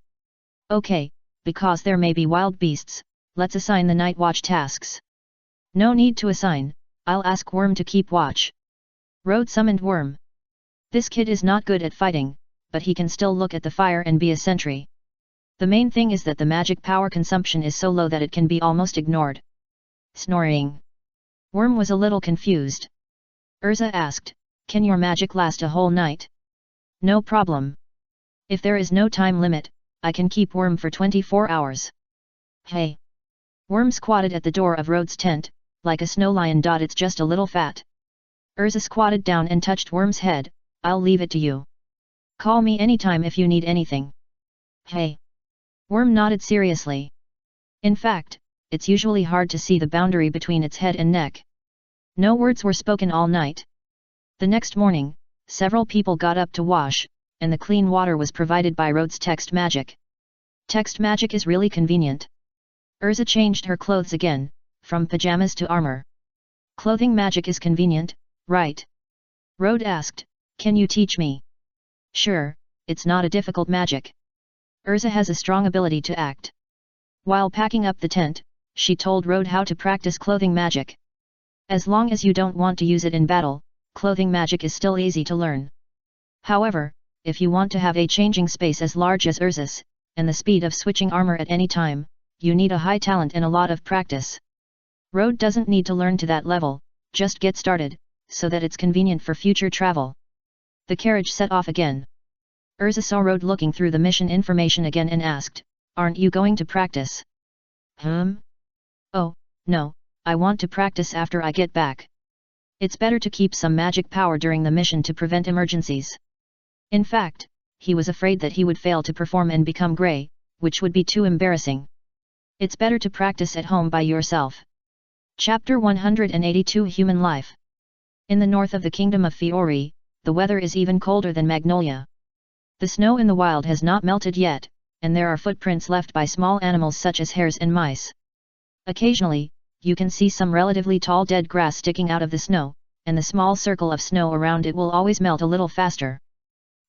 Okay, because there may be wild beasts, let's assign the night watch tasks. No need to assign, I'll ask Worm to keep watch. Rode summoned Worm. This kid is not good at fighting, but he can still look at the fire and be a sentry. The main thing is that the magic power consumption is so low that it can be almost ignored. Snoring. Worm was a little confused. Urza asked, can your magic last a whole night? No problem. If there is no time limit, I can keep Worm for 24 hours. Hey. Worm squatted at the door of Rode's tent, like a snow lion. It's just a little fat. Urza squatted down and touched Worm's head, I'll leave it to you. Call me anytime if you need anything. Hey. Worm nodded seriously. In fact, it's usually hard to see the boundary between its head and neck. No words were spoken all night. The next morning, several people got up to wash, and the clean water was provided by Rode's text magic. Text magic is really convenient. Urza changed her clothes again, from pajamas to armor. Clothing magic is convenient, right? Rode asked, can you teach me? Sure, it's not a difficult magic. Urza has a strong ability to act. While packing up the tent, she told Rode how to practice clothing magic. As long as you don't want to use it in battle, clothing magic is still easy to learn. However, if you want to have a changing space as large as Urza's, and the speed of switching armor at any time, you need a high talent and a lot of practice. Rode doesn't need to learn to that level, just get started, so that it's convenient for future travel. The carriage set off again. Urza saw Rode looking through the mission information again and asked, aren't you going to practice? Oh, no, I want to practice after I get back. It's better to keep some magic power during the mission to prevent emergencies. In fact, he was afraid that he would fail to perform and become grey, which would be too embarrassing. It's better to practice at home by yourself. Chapter 182 Human Life. In the north of the Kingdom of Fiori, the weather is even colder than Magnolia. The snow in the wild has not melted yet, and there are footprints left by small animals such as hares and mice. Occasionally, you can see some relatively tall dead grass sticking out of the snow, and the small circle of snow around it will always melt a little faster.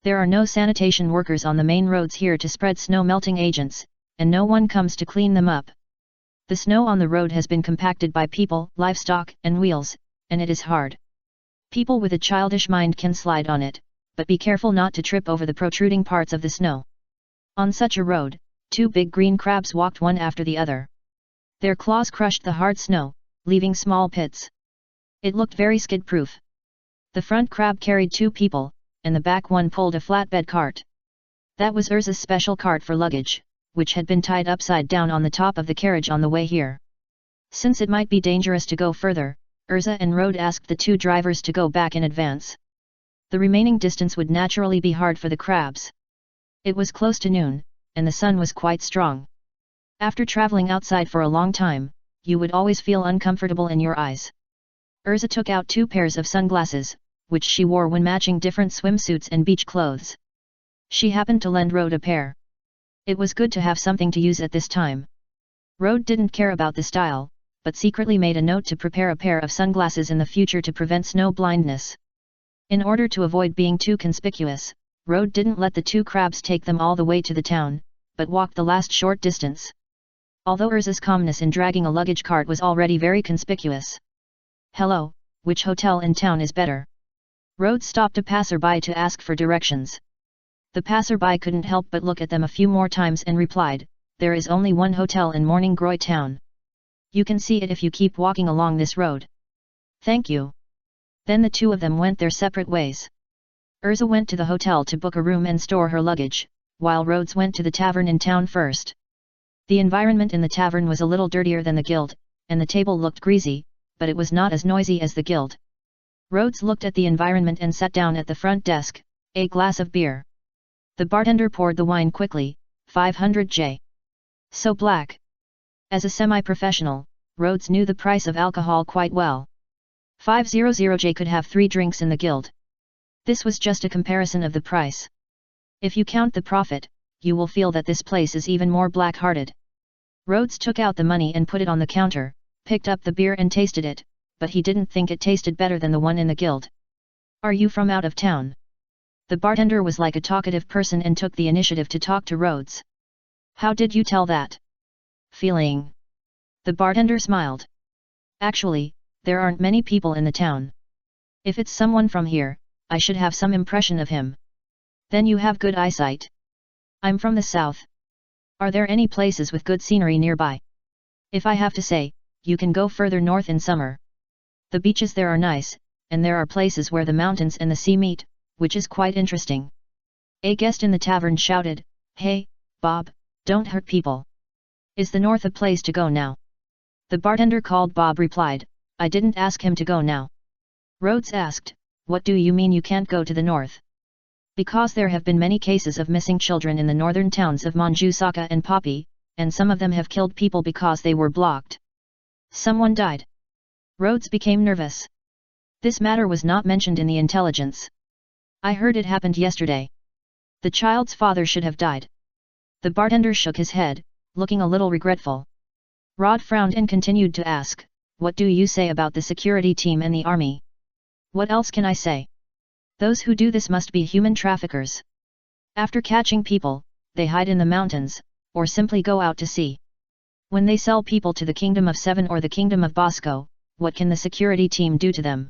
There are no sanitation workers on the main roads here to spread snow melting agents, and no one comes to clean them up. The snow on the road has been compacted by people, livestock, and wheels, and it is hard. People with a childish mind can slide on it, but be careful not to trip over the protruding parts of the snow. On such a road, two big green crabs walked one after the other. Their claws crushed the hard snow, leaving small pits. It looked very skid-proof. The front crab carried two people, and the back one pulled a flatbed cart. That was Urza's special cart for luggage, which had been tied upside down on the top of the carriage on the way here. Since it might be dangerous to go further, Urza and Rode asked the two drivers to go back in advance. The remaining distance would naturally be hard for the crabs. It was close to noon, and the sun was quite strong. After traveling outside for a long time, you would always feel uncomfortable in your eyes. Urza took out 2 pairs of sunglasses, which she wore when matching different swimsuits and beach clothes. She happened to lend Rode a pair. It was good to have something to use at this time. Rode didn't care about the style, but secretly made a note to prepare a pair of sunglasses in the future to prevent snow blindness. In order to avoid being too conspicuous, Rode didn't let the two crabs take them all the way to the town, but walked the last short distance. Although Urza's calmness in dragging a luggage cart was already very conspicuous. "Hello, which hotel in town is better?" Rode stopped a passerby to ask for directions. The passerby couldn't help but look at them a few more times and replied, "There is only one hotel in Morning Glory town. You can see it if you keep walking along this road." "Thank you." Then the two of them went their separate ways. Urza went to the hotel to book a room and store her luggage, while Rhodes went to the tavern in town first. The environment in the tavern was a little dirtier than the guild, and the table looked greasy, but it was not as noisy as the guild. Rhodes looked at the environment and sat down at the front desk. "A glass of beer." The bartender poured the wine quickly. 500 J. So black. As a semi-professional, Rhodes knew the price of alcohol quite well. 500 J could have 3 drinks in the guild. This was just a comparison of the price. If you count the profit, you will feel that this place is even more black-hearted. Rhodes took out the money and put it on the counter, picked up the beer and tasted it, but he didn't think it tasted better than the one in the guild. "Are you from out of town?" The bartender was like a talkative person and took the initiative to talk to Rhodes. "How did you tell that?" "Feeling." The bartender smiled. "Actually, there aren't many people in the town. If it's someone from here, I should have some impression of him." "Then you have good eyesight." "I'm from the south. Are there any places with good scenery nearby?" "If I have to say, you can go further north in summer. The beaches there are nice, and there are places where the mountains and the sea meet, which is quite interesting." A guest in the tavern shouted, "Hey, Bob, don't hurt people. Is the north a place to go now?" The bartender called Bob replied, "I didn't ask him to go now." Rhodes asked, "What do you mean you can't go to the north?" "Because there have been many cases of missing children in the northern towns of Manjusaka and Poppy, and some of them have killed people because they were blocked." "Someone died?" Rhodes became nervous. This matter was not mentioned in the intelligence. "I heard it happened yesterday. The child's father should have died." The bartender shook his head, looking a little regretful. Rod frowned and continued to ask, "What do you say about the security team and the army?" "What else can I say? Those who do this must be human traffickers. After catching people, they hide in the mountains, or simply go out to sea. When they sell people to the Kingdom of Seven or the Kingdom of Bosco, what can the security team do to them?"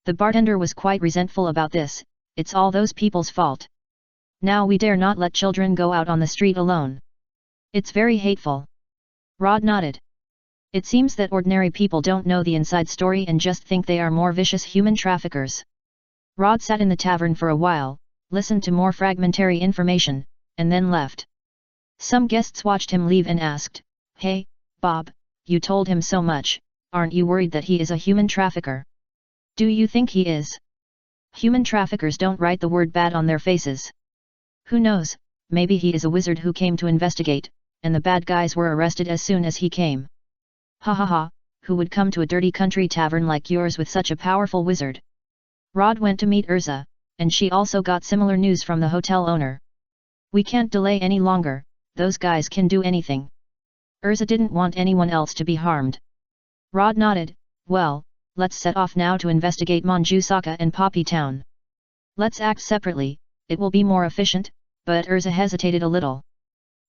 The bartender was quite resentful about this. "It's all those people's fault. Now we dare not let children go out on the street alone. It's very hateful." Rod nodded. It seems that ordinary people don't know the inside story and just think they are more vicious human traffickers. Rod sat in the tavern for a while, listened to more fragmentary information, and then left. Some guests watched him leave and asked, "Hey, Bob, you told him so much, aren't you worried that he is a human trafficker?" "Do you think he is?" "Human traffickers don't write the word bad on their faces. Who knows, maybe he is a wizard who came to investigate, and the bad guys were arrested as soon as he came." "Ha ha ha, who would come to a dirty country tavern like yours with such a powerful wizard?" Rod went to meet Urza, and she also got similar news from the hotel owner. "We can't delay any longer, those guys can do anything." Urza didn't want anyone else to be harmed. Rod nodded, "Well, let's set off now to investigate Manjusaka and Poppy Town. Let's act separately, it will be more efficient," but Urza hesitated a little.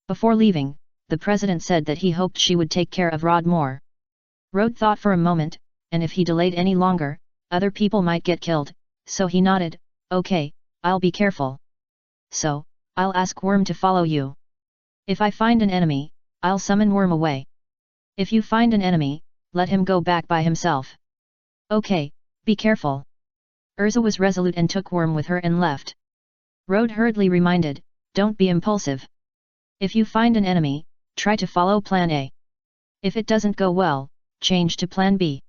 Before leaving, the president said that he hoped she would take care of Rod more. Rod thought for a moment, and if he delayed any longer, other people might get killed, so he nodded, "Okay, I'll be careful. So, I'll ask Worm to follow you. If I find an enemy, I'll summon Worm away. If you find an enemy, let him go back by himself." "Okay, be careful." Urza was resolute and took Worm with her and left. Rod hurriedly reminded, "Don't be impulsive. If you find an enemy, try to follow Plan A. If it doesn't go well, change to Plan B."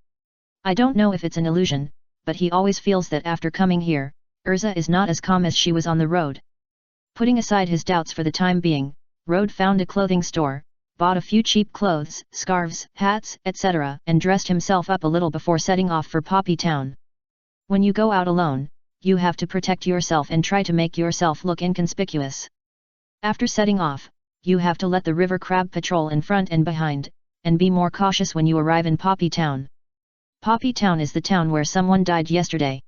I don't know if it's an illusion, but he always feels that after coming here, Urza is not as calm as she was on the road. Putting aside his doubts for the time being, Rod found a clothing store, bought a few cheap clothes, scarves, hats, etc., and dressed himself up a little before setting off for Poppy Town. When you go out alone, you have to protect yourself and try to make yourself look inconspicuous. After setting off, you have to let the river crab patrol in front and behind, and be more cautious when you arrive in Poppy Town. Poppy Town is the town where someone died yesterday.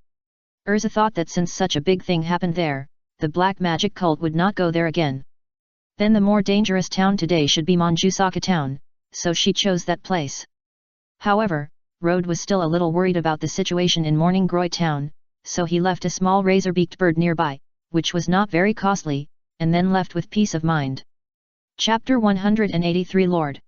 Urza thought that since such a big thing happened there, the black magic cult would not go there again. Then the more dangerous town today should be Manjusaka town, so she chose that place. However, Rode was still a little worried about the situation in Morning Groy town, so he left a small razor-beaked bird nearby, which was not very costly, and then left with peace of mind. Chapter 183 Lord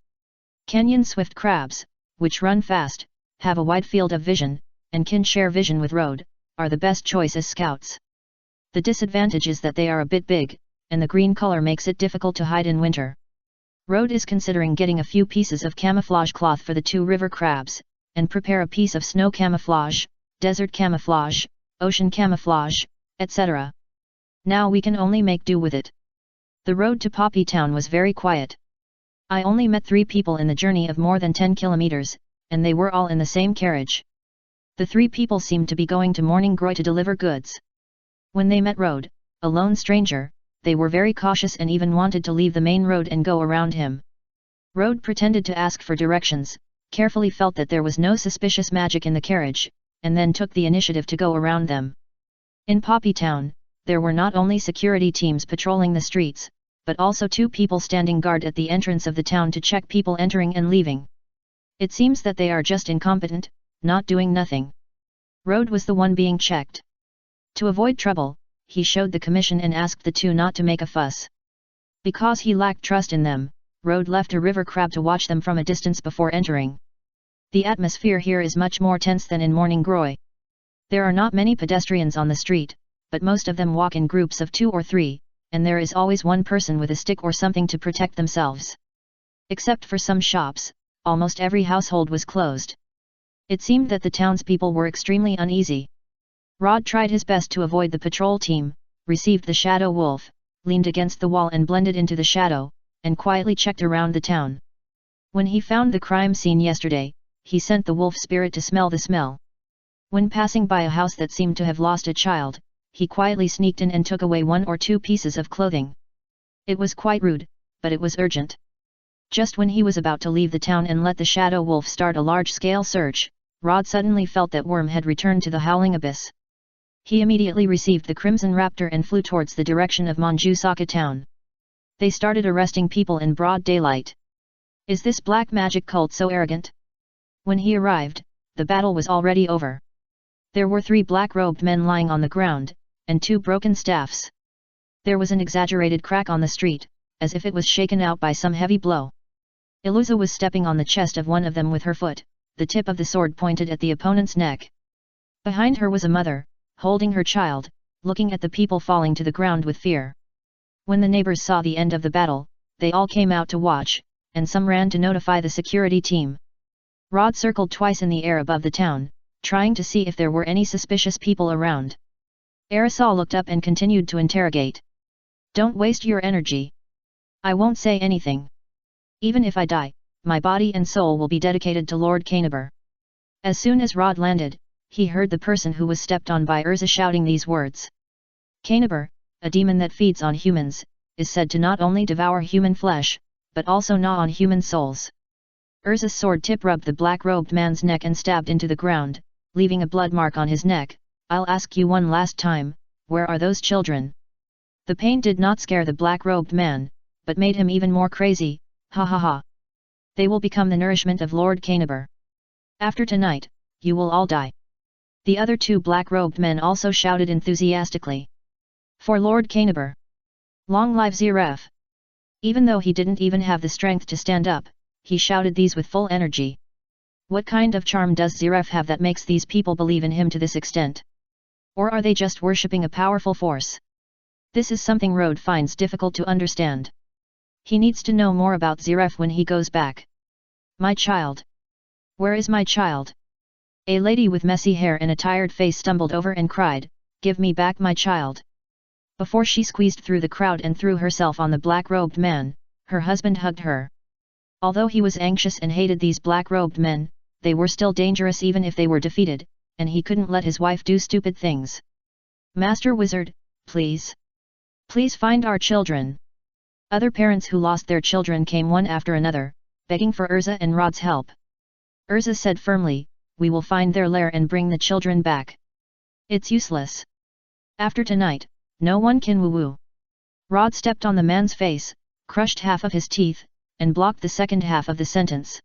Canyon swift crabs, which run fast, have a wide field of vision, and can share vision with Rode, are the best choice as scouts. The disadvantage is that they are a bit big, and the green color makes it difficult to hide in winter. Rode is considering getting a few pieces of camouflage cloth for the 2 river crabs, and prepare a piece of snow camouflage, desert camouflage, ocean camouflage, etc. Now we can only make do with it. The road to Poppy Town was very quiet. I only met 3 people in the journey of more than 10 kilometers, and they were all in the same carriage. The 3 people seemed to be going to Morning Groy to deliver goods. When they met Rode, a lone stranger, they were very cautious and even wanted to leave the main road and go around him. Rode pretended to ask for directions, carefully felt that there was no suspicious magic in the carriage, and then took the initiative to go around them. In Poppy Town, there were not only security teams patrolling the streets, but also 2 people standing guard at the entrance of the town to check people entering and leaving. It seems that they are just incompetent, not doing nothing. Rode was the one being checked. To avoid trouble, he showed the commission and asked the 2 not to make a fuss. Because he lacked trust in them, Rode left a river crab to watch them from a distance before entering. The atmosphere here is much more tense than in Morning Groy. There are not many pedestrians on the street, but most of them walk in groups of 2 or 3, and there is always one person with a stick or something to protect themselves. Except for some shops, almost every household was closed. It seemed that the townspeople were extremely uneasy. Rod tried his best to avoid the patrol team, received the shadow wolf, leaned against the wall and blended into the shadow, and quietly checked around the town. When he found the crime scene yesterday, he sent the wolf spirit to smell the smell. When passing by a house that seemed to have lost a child, he quietly sneaked in and took away 1 or 2 pieces of clothing. It was quite rude, but it was urgent. Just when he was about to leave the town and let the shadow wolf start a large-scale search, Rod suddenly felt that Worm had returned to the howling abyss. He immediately received the Crimson Raptor and flew towards the direction of Manjusaka town. They started arresting people in broad daylight. Is this black magic cult so arrogant? When he arrived, the battle was already over. There were 3 black-robed men lying on the ground, and 2 broken staffs. There was an exaggerated crack on the street, as if it was shaken out by some heavy blow. Iluza was stepping on the chest of one of them with her foot, the tip of the sword pointed at the opponent's neck. Behind her was a mother, holding her child, looking at the people falling to the ground with fear. When the neighbors saw the end of the battle, they all came out to watch, and some ran to notify the security team. Rod circled twice in the air above the town, trying to see if there were any suspicious people around. Aerosol looked up and continued to interrogate. Don't waste your energy. I won't say anything. Even if I die, my body and soul will be dedicated to Lord Canibur. As soon as Rod landed, he heard the person who was stepped on by Urza shouting these words. Canibur, a demon that feeds on humans, is said to not only devour human flesh, but also gnaw on human souls. Urza's sword tip rubbed the black-robed man's neck and stabbed into the ground, leaving a blood mark on his neck. I'll ask you one last time, where are those children? The pain did not scare the black-robed man, but made him even more crazy. Ha ha ha. They will become the nourishment of Lord Canibur. After tonight, you will all die. The other 2 black-robed men also shouted enthusiastically. For Lord Canibur. Long live Ziref. Even though he didn't even have the strength to stand up, he shouted these with full energy. What kind of charm does Ziref have that makes these people believe in him to this extent? Or are they just worshipping a powerful force? This is something Rode finds difficult to understand. He needs to know more about Ziref when he goes back. My child. Where is my child? A lady with messy hair and a tired face stumbled over and cried, Give me back my child. Before she squeezed through the crowd and threw herself on the black-robed man, her husband hugged her. Although he was anxious and hated these black-robed men, they were still dangerous even if they were defeated, and he couldn't let his wife do stupid things. Master Wizard, please. Please find our children. Other parents who lost their children came one after another, begging for Urza and Rod's help. Urza said firmly, We will find their lair and bring the children back. It's useless. After tonight, no one can woo-woo. Rod stepped on the man's face, crushed half of his teeth, and blocked the second half of the sentence.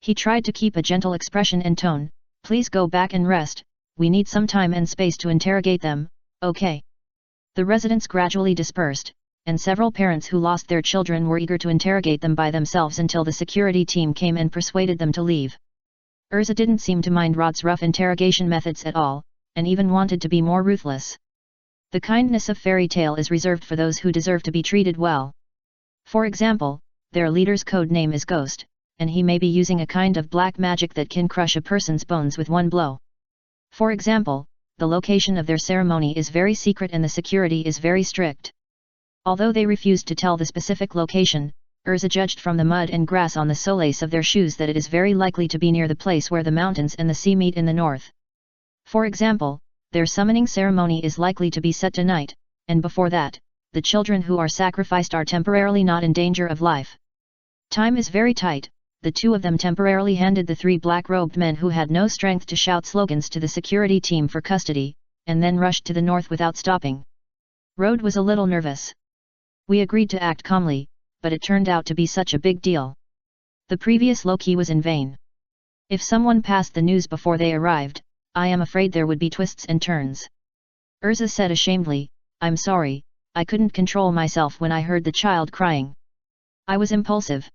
He tried to keep a gentle expression and tone. Please go back and rest, we need some time and space to interrogate them, okay? The residents gradually dispersed, and several parents who lost their children were eager to interrogate them by themselves until the security team came and persuaded them to leave. Urza didn't seem to mind Rod's rough interrogation methods at all, and even wanted to be more ruthless. The kindness of fairy tale is reserved for those who deserve to be treated well. For example, their leader's code name is Ghost, and he may be using a kind of black magic that can crush a person's bones with one blow. For example, the location of their ceremony is very secret and the security is very strict. Although they refused to tell the specific location, Urza judged from the mud and grass on the soles of their shoes that it is very likely to be near the place where the mountains and the sea meet in the north. For example, their summoning ceremony is likely to be set tonight, and before that, the children who are sacrificed are temporarily not in danger of life. Time is very tight. The two of them temporarily handed the three black-robed men who had no strength to shout slogans to the security team for custody, and then rushed to the north without stopping. Rod was a little nervous. We agreed to act calmly, but it turned out to be such a big deal. The previous low-key was in vain. If someone passed the news before they arrived, I am afraid there would be twists and turns. Urza said ashamedly, I'm sorry, I couldn't control myself when I heard the child crying. I was impulsive.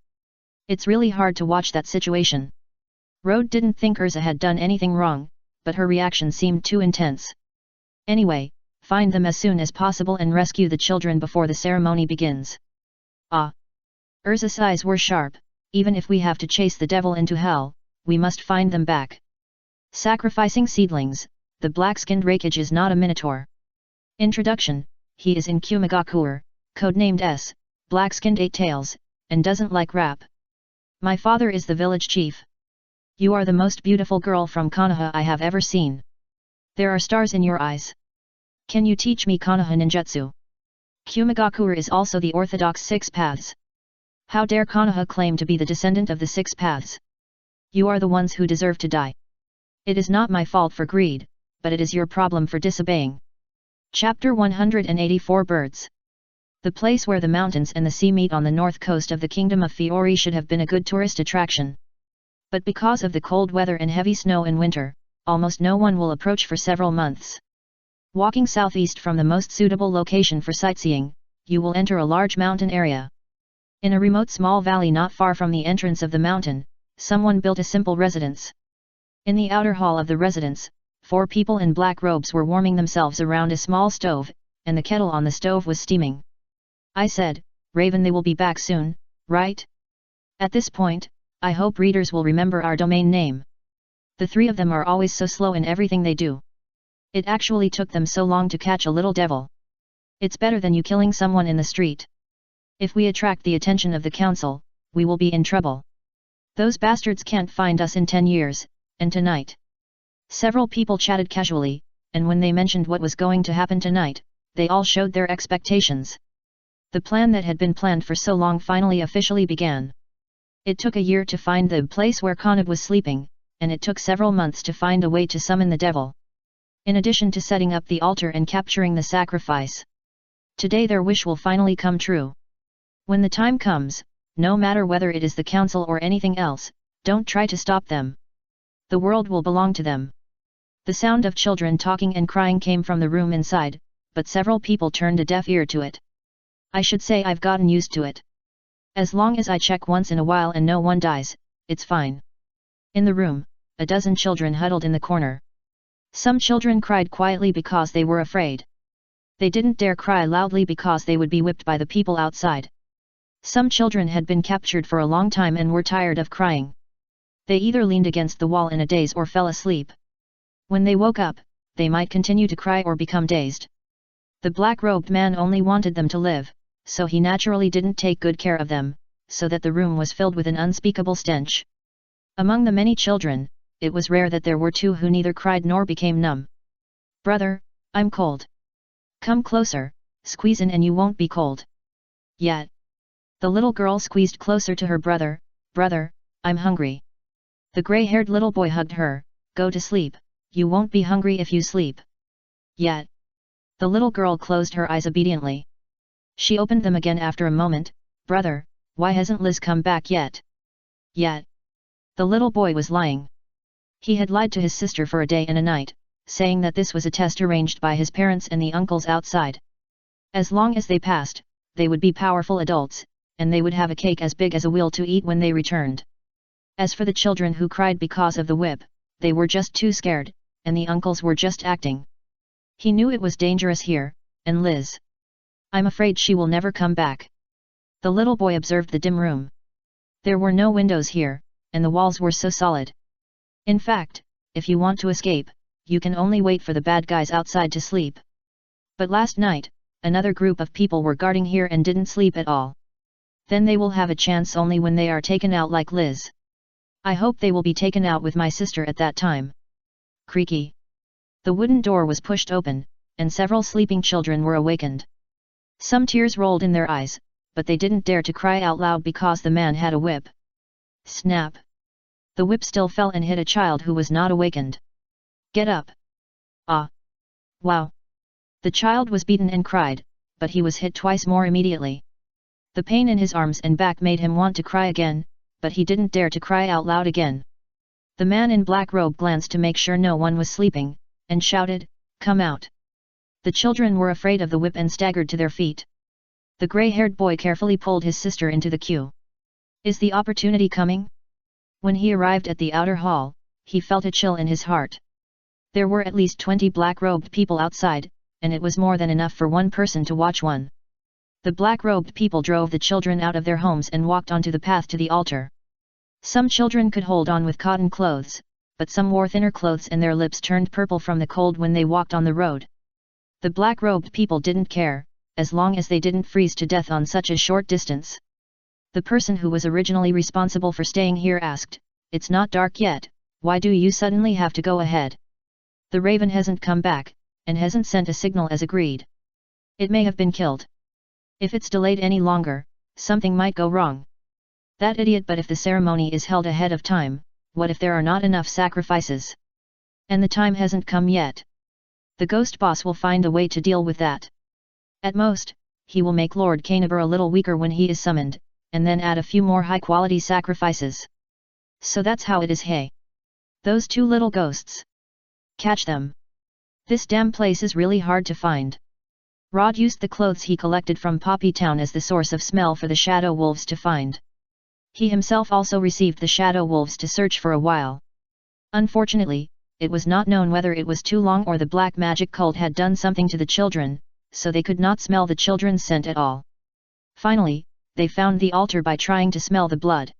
It's really hard to watch that situation. Rod didn't think Urza had done anything wrong, but her reaction seemed too intense. Anyway, find them as soon as possible and rescue the children before the ceremony begins. Ah! Urza's eyes were sharp. Even if we have to chase the devil into hell, we must find them back. Sacrificing seedlings, the black-skinned rakage is not a minotaur. Introduction, he is in Kumagakur, codenamed S, black-skinned 8 tails, and doesn't like rap. My father is the village chief. You are the most beautiful girl from Konoha I have ever seen. There are stars in your eyes. Can you teach me Konoha ninjutsu? Kumagakur is also the orthodox 6 paths. How dare Konoha claim to be the descendant of the 6 paths? You are the ones who deserve to die. It is not my fault for greed, but it is your problem for disobeying. Chapter 184 Birds. The place where the mountains and the sea meet on the north coast of the kingdom of Fiori should have been a good tourist attraction. But because of the cold weather and heavy snow in winter, almost no one will approach for several months. Walking southeast from the most suitable location for sightseeing, you will enter a large mountain area. In a remote small valley not far from the entrance of the mountain, someone built a simple residence. In the outer hall of the residence, 4 people in black robes were warming themselves around a small stove, and the kettle on the stove was steaming. I said, Raven, they will be back soon, right? At this point, I hope readers will remember our domain name. The 3 of them are always so slow in everything they do. It actually took them so long to catch a little devil. It's better than you killing someone in the street. If we attract the attention of the council, we will be in trouble. Those bastards can't find us in 10 years, and tonight. Several people chatted casually, and when they mentioned what was going to happen tonight, they all showed their expectations. The plan that had been planned for so long finally officially began. It took a year to find the place where Kanab was sleeping, and it took several months to find a way to summon the devil. In addition to setting up the altar and capturing the sacrifice. Today their wish will finally come true. When the time comes, no matter whether it is the council or anything else, don't try to stop them. The world will belong to them. The sound of children talking and crying came from the room inside, but several people turned a deaf ear to it. I should say I've gotten used to it. As long as I check once in a while and no one dies, it's fine. In the room, a dozen children huddled in the corner. Some children cried quietly because they were afraid. They didn't dare cry loudly because they would be whipped by the people outside. Some children had been captured for a long time and were tired of crying. They either leaned against the wall in a daze or fell asleep. When they woke up, they might continue to cry or become dazed. The black-robed man only wanted them to live, so he naturally didn't take good care of them, so that the room was filled with an unspeakable stench. Among the many children, it was rare that there were 2 who neither cried nor became numb. Brother, I'm cold. Come closer, squeeze in and you won't be cold. Yet. The little girl squeezed closer to her brother. Brother, I'm hungry. The gray-haired little boy hugged her. Go to sleep, you won't be hungry if you sleep. Yet. The little girl closed her eyes obediently. She opened them again after a moment. Brother, why hasn't Liz come back yet? Yet. The little boy was lying. He had lied to his sister for a day and a night, saying that this was a test arranged by his parents and the uncles outside. As long as they passed, they would be powerful adults, and they would have a cake as big as a wheel to eat when they returned. As for the children who cried because of the whip, they were just too scared, and the uncles were just acting. He knew it was dangerous here, and Liz. I'm afraid she will never come back. The little boy observed the dim room. There were no windows here, and the walls were so solid. In fact, if you want to escape, you can only wait for the bad guys outside to sleep. But last night, another group of people were guarding here and didn't sleep at all. Then they will have a chance only when they are taken out like Liz. I hope they will be taken out with my sister at that time. Creaky. The wooden door was pushed open, and several sleeping children were awakened. Some tears rolled in their eyes, but they didn't dare to cry out loud because the man had a whip. Snap! The whip still fell and hit a child who was not awakened. Get up! Ah! Wow! The child was beaten and cried, but he was hit twice more immediately. The pain in his arms and back made him want to cry again, but he didn't dare to cry out loud again. The man in black robe glanced to make sure no one was sleeping, and shouted, "Come out!" The children were afraid of the whip and staggered to their feet. The gray-haired boy carefully pulled his sister into the queue. Is the opportunity coming? When he arrived at the outer hall, he felt a chill in his heart. There were at least 20 black-robed people outside, and it was more than enough for one person to watch one. The black-robed people drove the children out of their homes and walked onto the path to the altar. Some children could hold on with cotton clothes, but some wore thinner clothes and their lips turned purple from the cold when they walked on the road. The black-robed people didn't care, as long as they didn't freeze to death on such a short distance. The person who was originally responsible for staying here asked, "It's not dark yet, why do you suddenly have to go ahead? The raven hasn't come back, and hasn't sent a signal as agreed. It may have been killed. If it's delayed any longer, something might go wrong. That idiot, but if the ceremony is held ahead of time, what if there are not enough sacrifices? And the time hasn't come yet. The ghost boss will find a way to deal with that. At most, he will make Lord Canberra a little weaker when he is summoned, and then add a few more high-quality sacrifices. So that's how it is. Hey! Those two little ghosts. Catch them. This damn place is really hard to find." Rod used the clothes he collected from Poppy Town as the source of smell for the shadow wolves to find. He himself also received the shadow wolves to search for a while. Unfortunately, it was not known whether it was too long or the black magic cult had done something to the children, so they could not smell the children's scent at all. Finally, they found the altar by trying to smell the blood.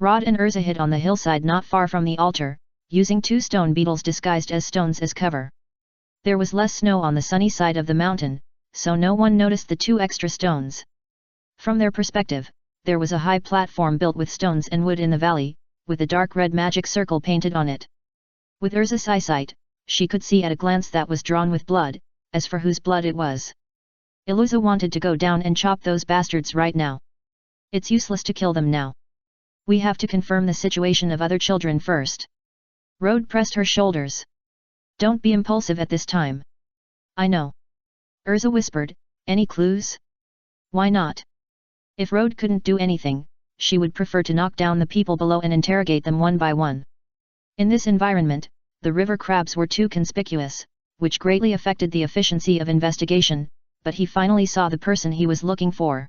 Rod and Urza hid on the hillside not far from the altar, using 2 stone beetles disguised as stones as cover. There was less snow on the sunny side of the mountain, so no one noticed the 2 extra stones. From their perspective, there was a high platform built with stones and wood in the valley, with a dark red magic circle painted on it. With Urza's eyesight, she could see at a glance that was drawn with blood, as for whose blood it was. Iluza wanted to go down and chop those bastards right now. It's useless to kill them now. We have to confirm the situation of other children first. Rode pressed her shoulders. Don't be impulsive at this time. I know. Urza whispered, any clues? Why not? If Rode couldn't do anything, she would prefer to knock down the people below and interrogate them one by one. In this environment, the river crabs were too conspicuous, which greatly affected the efficiency of investigation, but he finally saw the person he was looking for.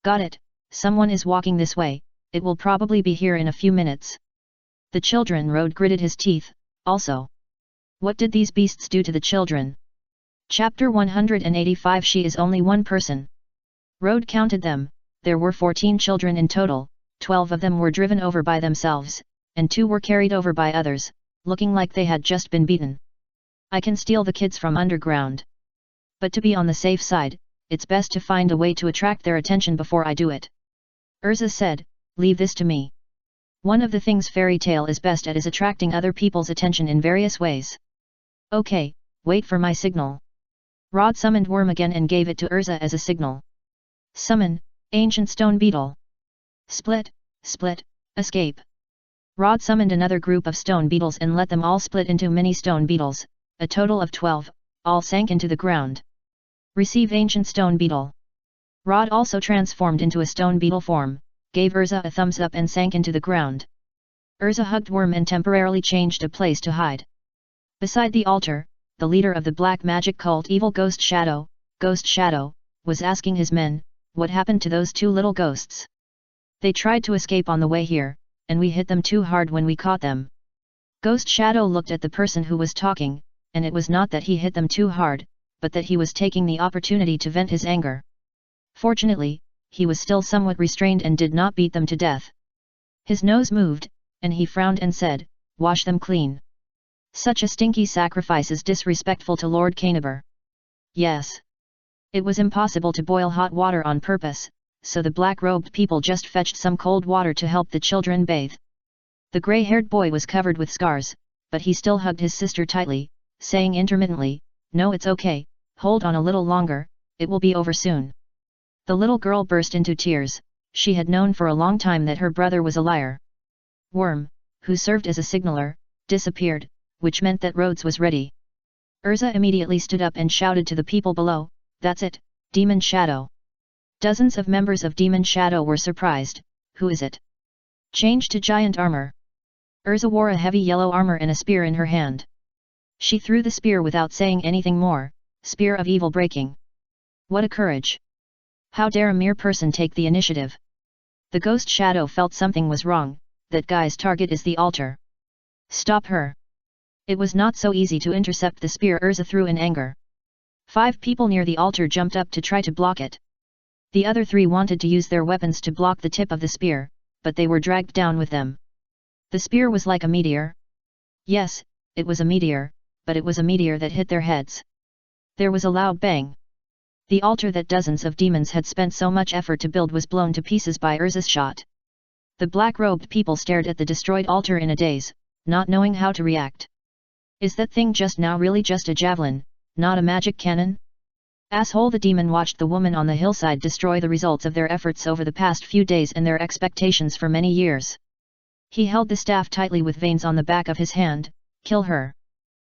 Got it, someone is walking this way, it will probably be here in a few minutes. The children. Rode gritted his teeth, also. What did these beasts do to the children? Chapter 185. She is only one person. Rode counted them, there were 14 children in total, 12 of them were driven over by themselves, and 2 were carried over by others, looking like they had just been beaten. I can steal the kids from underground. But to be on the safe side, it's best to find a way to attract their attention before I do it. Urza said, leave this to me. One of the things Fairy Tale is best at is attracting other people's attention in various ways. Okay, wait for my signal. Rod summoned Worm again and gave it to Urza as a signal. Summon, Ancient Stone Beetle. Split, split, escape. Rod summoned another group of stone beetles and let them all split into mini stone beetles, a total of 12, all sank into the ground. Receive ancient stone beetle. Rod also transformed into a stone beetle form, gave Urza a thumbs up and sank into the ground. Urza hugged Worm and temporarily changed a place to hide. Beside the altar, the leader of the black magic cult Evil Ghost Shadow, was asking his men, what happened to those two little ghosts? They tried to escape on the way here, and we hit them too hard when we caught them. Ghost Shadow looked at the person who was talking, and it was not that he hit them too hard, but that he was taking the opportunity to vent his anger. Fortunately, he was still somewhat restrained and did not beat them to death. His nose moved, and he frowned and said, wash them clean. Such a stinky sacrifice is disrespectful to Lord Caniber. Yes. It was impossible to boil hot water on purpose, so the black-robed people just fetched some cold water to help the children bathe. The grey-haired boy was covered with scars, but he still hugged his sister tightly, saying intermittently, no, it's okay, hold on a little longer, it will be over soon. The little girl burst into tears. She had known for a long time that her brother was a liar. Worm, who served as a signaler, disappeared, which meant that Rhodes was ready. Urza immediately stood up and shouted to the people below, that's it, Demon Shadow. Dozens of members of Demon Shadow were surprised. Who is it? Change to giant armor. Urza wore a heavy yellow armor and a spear in her hand. She threw the spear without saying anything more, spear of evil breaking. What a courage! How dare a mere person take the initiative? The Ghost Shadow felt something was wrong, that guy's target is the altar. Stop her! It was not so easy to intercept the spear Urza threw in anger. 5 people near the altar jumped up to try to block it. The other 3 wanted to use their weapons to block the tip of the spear, but they were dragged down with them. The spear was like a meteor. Yes, it was a meteor, but it was a meteor that hit their heads. There was a loud bang. The altar that dozens of demons had spent so much effort to build was blown to pieces by Urza's shot. The black-robed people stared at the destroyed altar in a daze, not knowing how to react. Is that thing just now really just a javelin, not a magic cannon? Asshole! The demon watched the woman on the hillside destroy the results of their efforts over the past few days and their expectations for many years. He held the staff tightly with veins on the back of his hand. Kill her.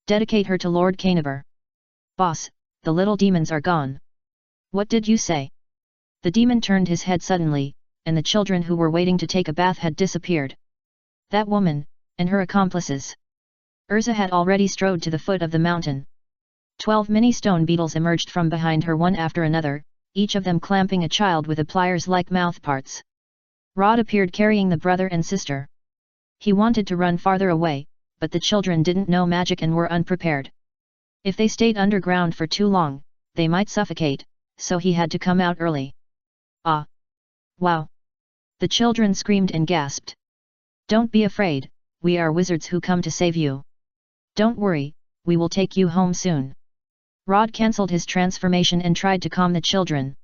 Dedicate her to Lord Caniber. Boss, the little demons are gone. What did you say? The demon turned his head suddenly, and the children who were waiting to take a bath had disappeared. That woman, and her accomplices. Urza had already strode to the foot of the mountain. 12 mini stone beetles emerged from behind her one after another, each of them clamping a child with a pliers-like mouthparts. Rod appeared carrying the brother and sister. He wanted to run farther away, but the children didn't know magic and were unprepared. If they stayed underground for too long, they might suffocate, so he had to come out early. Ah! Wow! The children screamed and gasped. Don't be afraid, we are wizards who come to save you. Don't worry, we will take you home soon. Rod cancelled his transformation and tried to calm the children.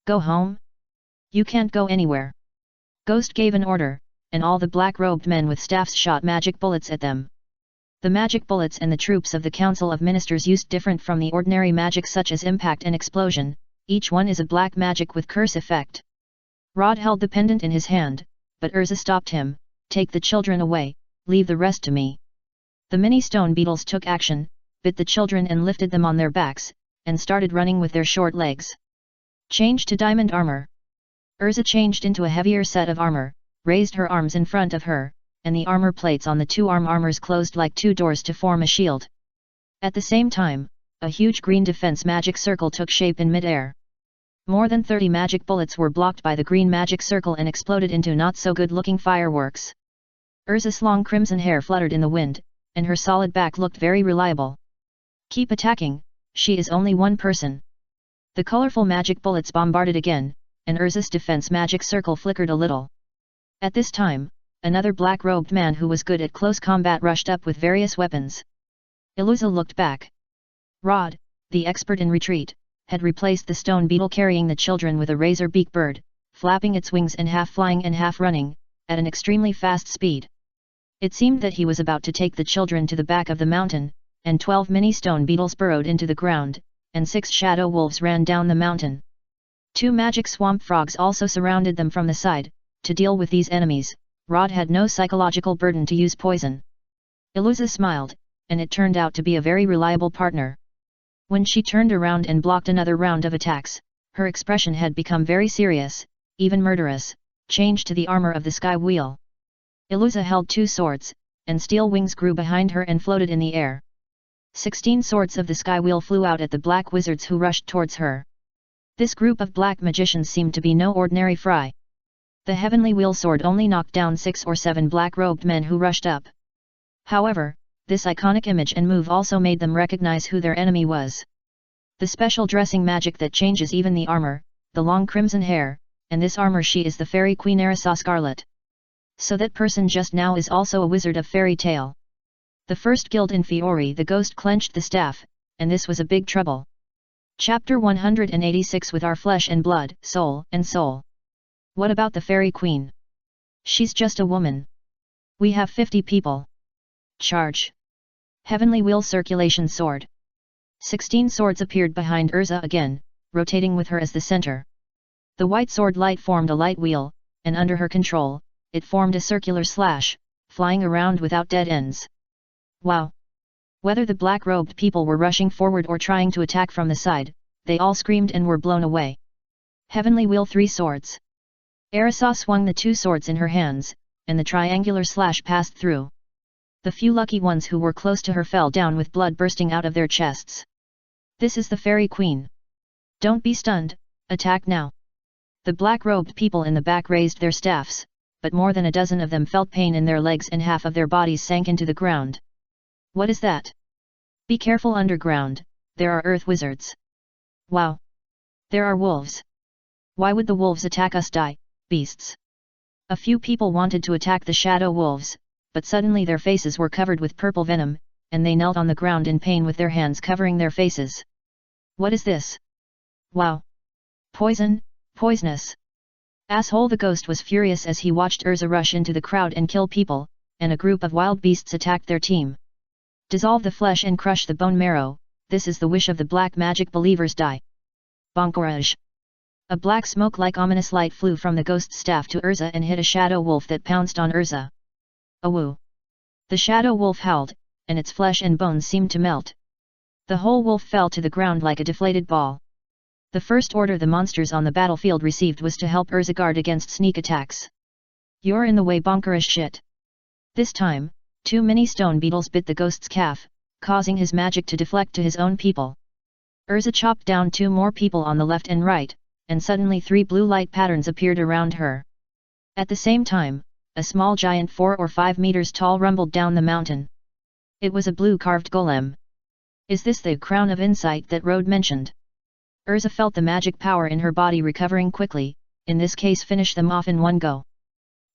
Go home? You can't go anywhere. Ghost gave an order, and all the black-robed men with staffs shot magic bullets at them. The magic bullets and the troops of the Council of Ministers used different from the ordinary magic such as impact and explosion, each one is a black magic with curse effect. Rod held the pendant in his hand, but Urza stopped him, take the children away, leave the rest to me. The mini stone beetles took action, bit the children and lifted them on their backs, and started running with their short legs. Change to diamond armor. Urza changed into a heavier set of armor, raised her arms in front of her, and the armor plates on the 2 arm armors closed like 2 doors to form a shield. At the same time, a huge green defense magic circle took shape in mid-air. More than 30 magic bullets were blocked by the green magic circle and exploded into not-so-good-looking fireworks. Urza's long crimson hair fluttered in the wind, and her solid back looked very reliable. Keep attacking, she is only one person. The colorful magic bullets bombarded again, and Urza's defense magic circle flickered a little. At this time, another black-robed man who was good at close combat rushed up with various weapons. Iluza looked back. Rod, the expert in retreat, had replaced the stone beetle carrying the children with a razor-beak bird, flapping its wings and half flying and half running, at an extremely fast speed. It seemed that he was about to take the children to the back of the mountain, and 12 mini stone beetles burrowed into the ground, and 6 shadow wolves ran down the mountain. 2 magic swamp frogs also surrounded them from the side. To deal with these enemies, Rod had no psychological burden to use poison. Iluza smiled, and it turned out to be a very reliable partner. When she turned around and blocked another round of attacks, her expression had become very serious, even murderous, changed to the armor of the sky wheel. Iluza held 2 swords, and steel wings grew behind her and floated in the air. 16 swords of the sky wheel flew out at the black wizards who rushed towards her. This group of black magicians seemed to be no ordinary fry. The heavenly wheel sword only knocked down 6 or 7 black-robed men who rushed up. However, this iconic image and move also made them recognize who their enemy was. The special dressing magic that changes even the armor, the long crimson hair, and this armor she is the fairy queen Arisa Scarlet. So that person just now is also a wizard of fairy tale. The first guild in Fiore, the ghost clenched the staff, and this was a big trouble. Chapter 186. With our flesh and blood, soul and soul. What about the fairy queen? She's just a woman. We have 50 people. Charge. Heavenly wheel circulation sword. 16 swords appeared behind Urza again, rotating with her as the center. The white sword light formed a light wheel, and under her control, it formed a circular slash, flying around without dead ends. Wow! Whether the black-robed people were rushing forward or trying to attack from the side, they all screamed and were blown away. Heavenly wheel 3 swords. Arisa swung the 2 swords in her hands, and the triangular slash passed through. The few lucky ones who were close to her fell down with blood bursting out of their chests. This is the fairy queen. Don't be stunned, attack now. The black-robed people in the back raised their staffs, but more than a dozen of them felt pain in their legs and half of their bodies sank into the ground. What is that? Be careful underground, there are earth wizards. Wow! There are wolves. Why would the wolves attack us, beasts? A few people wanted to attack the shadow wolves, but suddenly their faces were covered with purple venom, and they knelt on the ground in pain with their hands covering their faces. What is this? Wow! Poison, poisonous! Asshole! The ghost was furious as he watched Urza rush into the crowd and kill people, and a group of wild beasts attacked their team. Dissolve the flesh and crush the bone marrow, this is the wish of the black magic believers. Boncourage! A black smoke-like ominous light flew from the ghost's staff to Urza and hit a shadow wolf that pounced on Urza. Awoo! The shadow wolf howled, and its flesh and bones seemed to melt. The whole wolf fell to the ground like a deflated ball. The first order the monsters on the battlefield received was to help Urza guard against sneak attacks. You're in the way, bonkerish shit! This time, too many stone beetles bit the ghost's calf, causing his magic to deflect to his own people. Urza chopped down 2 more people on the left and right, and suddenly 3 blue light patterns appeared around her. At the same time, a small giant 4 or 5 meters tall rumbled down the mountain. It was a blue carved golem. Is this the crown of insight that Rode mentioned? Urza felt the magic power in her body recovering quickly, in this case finish them off in one go.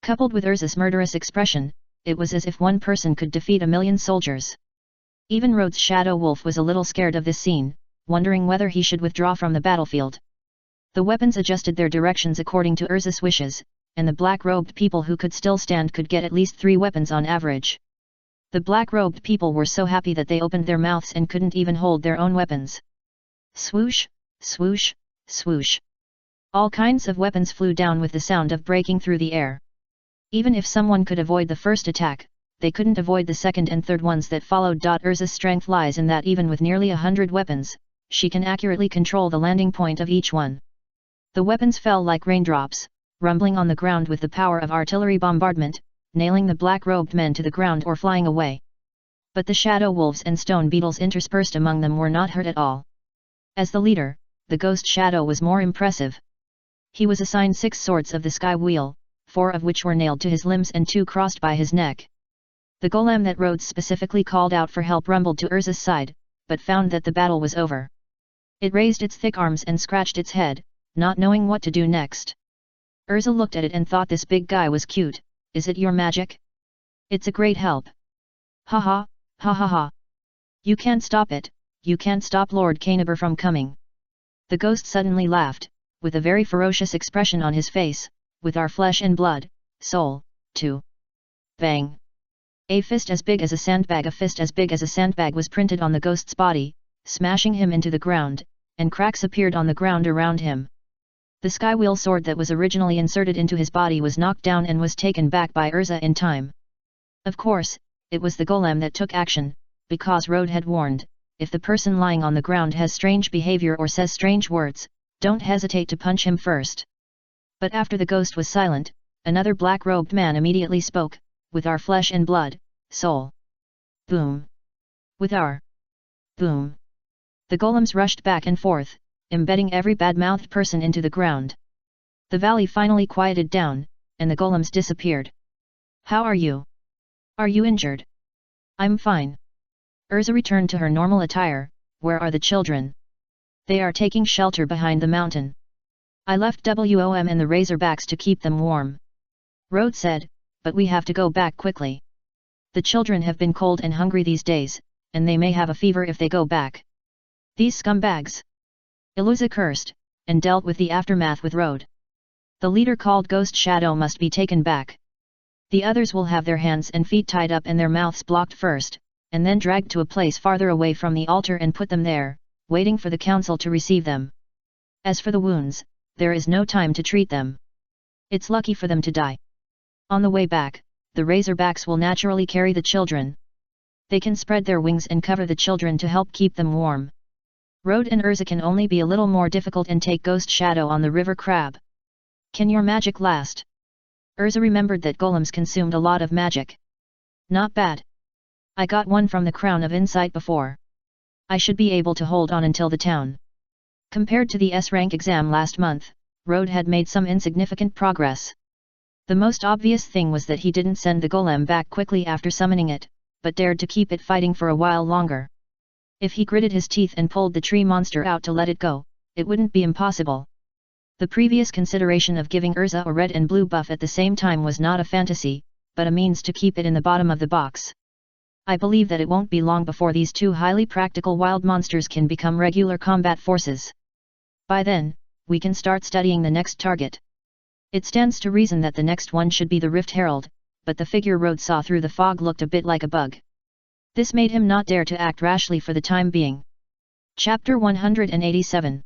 Coupled with Urza's murderous expression, it was as if one person could defeat 1,000,000 soldiers. Even Rode's shadow wolf was a little scared of this scene, wondering whether he should withdraw from the battlefield. The weapons adjusted their directions according to Urza's wishes, and the black-robed people who could still stand could get at least 3 weapons on average. The black-robed people were so happy that they opened their mouths and couldn't even hold their own weapons. Swoosh, swoosh, swoosh. All kinds of weapons flew down with the sound of breaking through the air. Even if someone could avoid the first attack, they couldn't avoid the second and third ones that followed. Urza's strength lies in that even with nearly 100 weapons, she can accurately control the landing point of each one. The weapons fell like raindrops, rumbling on the ground with the power of artillery bombardment, nailing the black-robed men to the ground or flying away. But the shadow wolves and stone beetles interspersed among them were not hurt at all. As the leader, the ghost shadow was more impressive. He was assigned 6 swords of the sky wheel, 4 of which were nailed to his limbs and 2 crossed by his neck. The golem that Rhodes specifically called out for help rumbled to Urza's side, but found that the battle was over. It raised its thick arms and scratched its head, not knowing what to do next. Urza looked at it and thought this big guy was cute. Is it your magic? It's a great help. Ha ha, ha ha ha. You can't stop it, you can't stop Lord Canabur from coming. The ghost suddenly laughed, with a very ferocious expression on his face, with our flesh and blood, soul, too. Bang! A fist as big as a sandbag was printed on the ghost's body, smashing him into the ground, and cracks appeared on the ground around him. The skywheel sword that was originally inserted into his body was knocked down and was taken back by Urza in time. Of course, it was the golem that took action, because Rode had warned, if the person lying on the ground has strange behavior or says strange words, don't hesitate to punch him first. But after the ghost was silent, another black-robed man immediately spoke, with our flesh and blood, soul. Boom. With our. Boom. The golems rushed back and forth, embedding every bad-mouthed person into the ground. The valley finally quieted down, and the golems disappeared. How are you? Are you injured? I'm fine. Urza returned to her normal attire. Where are the children? They are taking shelter behind the mountain. I left WOM and the Razorbacks to keep them warm. Rhodes said, but we have to go back quickly. The children have been cold and hungry these days, and they may have a fever if they go back. These scumbags. Iluza cursed, and dealt with the aftermath with Rhodes. The leader called Ghost Shadow must be taken back. The others will have their hands and feet tied up and their mouths blocked first, and then dragged to a place farther away from the altar and put them there, waiting for the council to receive them. As for the wounds, there is no time to treat them. It's lucky for them to die. On the way back, the Razorbacks will naturally carry the children. They can spread their wings and cover the children to help keep them warm. Rhodes and Urza can only be a little more difficult and take Ghost Shadow on the river crab. Can your magic last? Urza remembered that golems consumed a lot of magic. Not bad. I got one from the Crown of Insight before. I should be able to hold on until the town. Compared to the S-rank exam last month, Rhodes had made some insignificant progress. The most obvious thing was that he didn't send the golem back quickly after summoning it, but dared to keep it fighting for a while longer. If he gritted his teeth and pulled the tree monster out to let it go, it wouldn't be impossible. The previous consideration of giving Urza a red and blue buff at the same time was not a fantasy, but a means to keep it in the bottom of the box. I believe that it won't be long before these two highly practical wild monsters can become regular combat forces. By then, we can start studying the next target. It stands to reason that the next one should be the Rift Herald, but the figure Rhodes saw through the fog looked a bit like a bug. This made him not dare to act rashly for the time being. Chapter 187.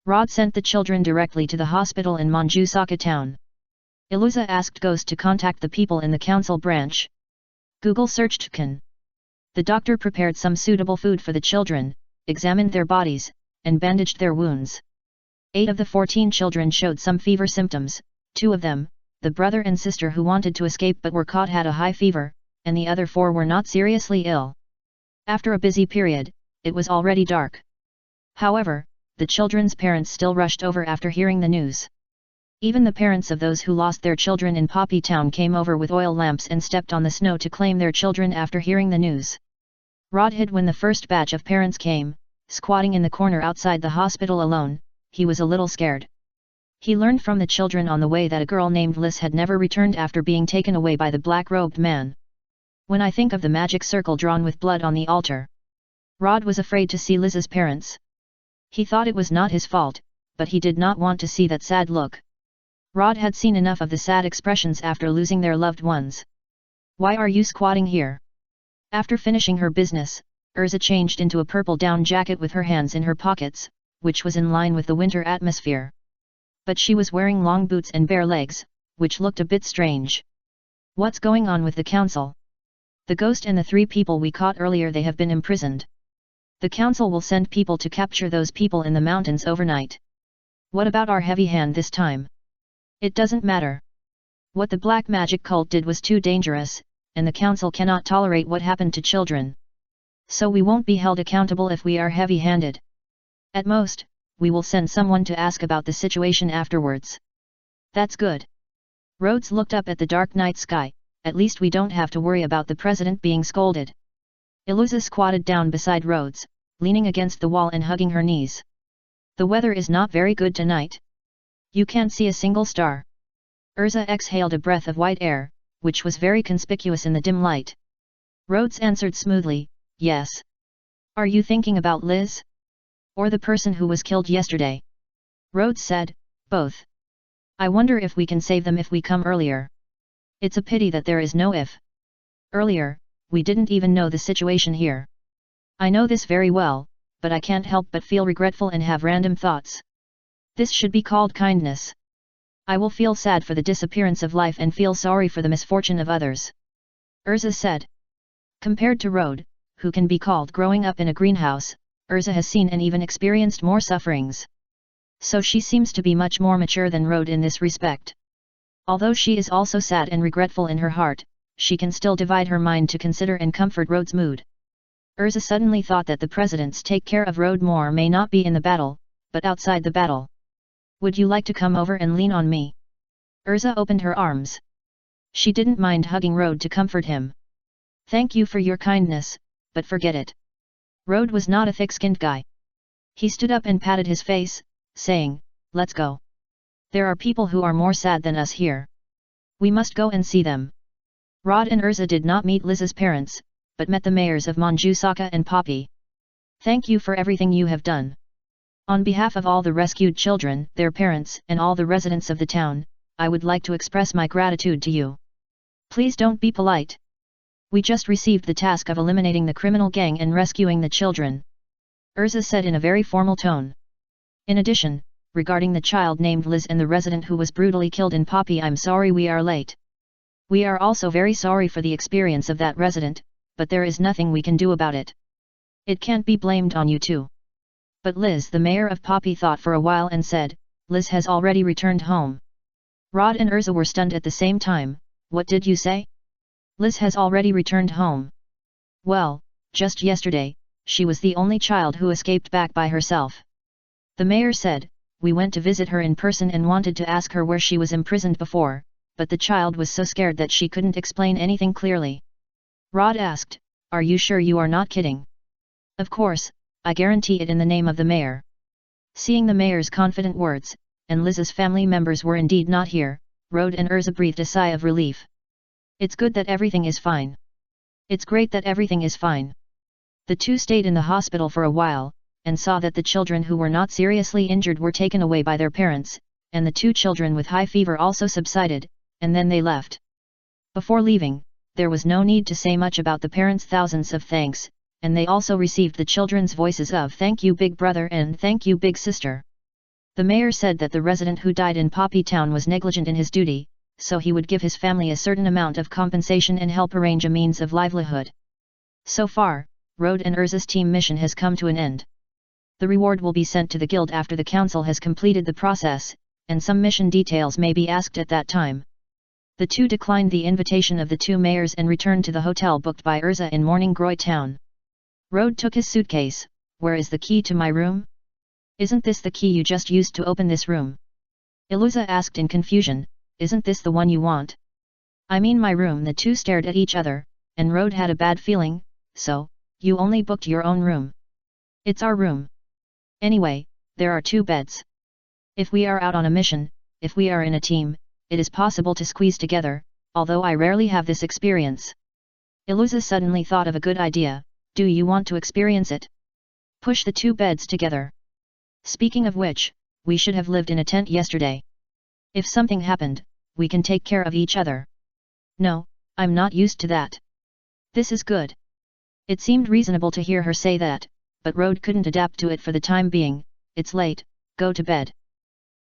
Rod sent the children directly to the hospital in Manjusaka town. Iluza asked Ghost to contact the people in the council branch. Google searched Kan. The doctor prepared some suitable food for the children, examined their bodies, and bandaged their wounds. 8 of the 14 children showed some fever symptoms. 2 of them, the brother and sister who wanted to escape but were caught, had a high fever, and the other 4 were not seriously ill. After a busy period, it was already dark. However, the children's parents still rushed over after hearing the news. Even the parents of those who lost their children in Poppy Town came over with oil lamps and stepped on the snow to claim their children after hearing the news. Rod hid when the first batch of parents came, squatting in the corner outside the hospital alone. He was a little scared. He learned from the children on the way that a girl named Liz had never returned after being taken away by the black-robed man. When I think of the magic circle drawn with blood on the altar. Rod was afraid to see Liz's parents. He thought it was not his fault, but he did not want to see that sad look. Rod had seen enough of the sad expressions after losing their loved ones. Why are you squatting here? After finishing her business, Urza changed into a purple down jacket with her hands in her pockets, which was in line with the winter atmosphere. But she was wearing long boots and bare legs, which looked a bit strange. What's going on with the council? The ghost and the 3 people we caught earlier, they have been imprisoned. The council will send people to capture those people in the mountains overnight. What about our heavy hand this time? It doesn't matter. What the black magic cult did was too dangerous, and the council cannot tolerate what happened to children. So we won't be held accountable if we are heavy-handed. At most, we will send someone to ask about the situation afterwards. That's good. Rhodes looked up at the dark night sky. At least we don't have to worry about the president being scolded. Iluza squatted down beside Rhodes, leaning against the wall and hugging her knees. The weather is not very good tonight. You can't see a single star. Urza exhaled a breath of white air, which was very conspicuous in the dim light. Rhodes answered smoothly, yes. Are you thinking about Liz? Or the person who was killed yesterday? Rhodes said, both. I wonder if we can save them if we come earlier. It's a pity that there is no if. Earlier, we didn't even know the situation here. I know this very well, but I can't help but feel regretful and have random thoughts. This should be called kindness. I will feel sad for the disappearance of life and feel sorry for the misfortune of others. Urza said. Compared to Rhodes, who can be called growing up in a greenhouse, Urza has seen and even experienced more sufferings. So she seems to be much more mature than Rode in this respect. Although she is also sad and regretful in her heart, she can still divide her mind to consider and comfort Rode's mood. Urza suddenly thought that the president's take care of Rode more may not be in the battle, but outside the battle. Would you like to come over and lean on me? Urza opened her arms. She didn't mind hugging Rode to comfort him. Thank you for your kindness, but forget it. Rode was not a thick-skinned guy. He stood up and patted his face, saying, let's go. There are people who are more sad than us here. We must go and see them. Rod and Urza did not meet Liz's parents, but met the mayors of Manjusaka and Poppy. Thank you for everything you have done. On behalf of all the rescued children, their parents, and all the residents of the town, I would like to express my gratitude to you. Please don't be polite. We just received the task of eliminating the criminal gang and rescuing the children. Urza said in a very formal tone. In addition, regarding the child named Liz and the resident who was brutally killed in Poppy, I'm sorry we are late. We are also very sorry for the experience of that resident, but there is nothing we can do about it. It can't be blamed on you too. But Liz, the mayor of Poppy, thought for a while and said, Liz has already returned home. Rod and Urza were stunned at the same time. What did you say? Liz has already returned home. Well, just yesterday, she was the only child who escaped back by herself. The mayor said, we went to visit her in person and wanted to ask her where she was imprisoned before, but the child was so scared that she couldn't explain anything clearly. Rod asked, are you sure you are not kidding? Of course, I guarantee it in the name of the mayor. Seeing the mayor's confident words, and Liz's family members were indeed not here, Rode and Urza breathed a sigh of relief. It's good that everything is fine. It's great that everything is fine. The two stayed in the hospital for a while, and saw that the children who were not seriously injured were taken away by their parents, and the two children with high fever also subsided, and then they left. Before leaving, there was no need to say much about the parents' thousands of thanks, and they also received the children's voices of thank you big brother and thank you big sister. The mayor said that the resident who died in Poppy Town was negligent in his duty, so he would give his family a certain amount of compensation and help arrange a means of livelihood. So far, Rode and Urza's team mission has come to an end. The reward will be sent to the guild after the council has completed the process, and some mission details may be asked at that time. The two declined the invitation of the two mayors and returned to the hotel booked by Urza in Morning Groy Town. Rode took his suitcase. Where is the key to my room? Isn't this the key you just used to open this room? Iluza asked in confusion, isn't this the one you want? I mean my room. The two stared at each other, and Rode had a bad feeling, so, you only booked your own room. It's our room. Anyway, there are two beds. If we are out on a mission, if we are in a team, it is possible to squeeze together, although I rarely have this experience. Iluza suddenly thought of a good idea. Do you want to experience it? Push the two beds together. Speaking of which, we should have lived in a tent yesterday. If something happened, we can take care of each other. No, I'm not used to that. This is good. It seemed reasonable to hear her say that, but Rode couldn't adapt to it for the time being. It's late, go to bed.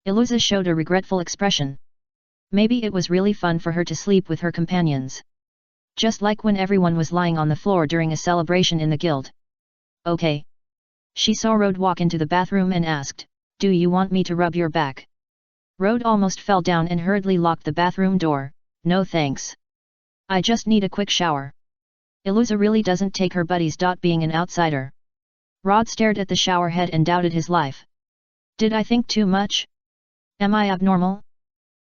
Iluza showed a regretful expression. Maybe it was really fun for her to sleep with her companions. Just like when everyone was lying on the floor during a celebration in the guild. Okay. She saw Rode walk into the bathroom and asked, do you want me to rub your back? Rode almost fell down and hurriedly locked the bathroom door. No thanks. I just need a quick shower. Iluza really doesn't take her buddies. Being an outsider. Rod stared at the shower head and doubted his life. Did I think too much? Am I abnormal?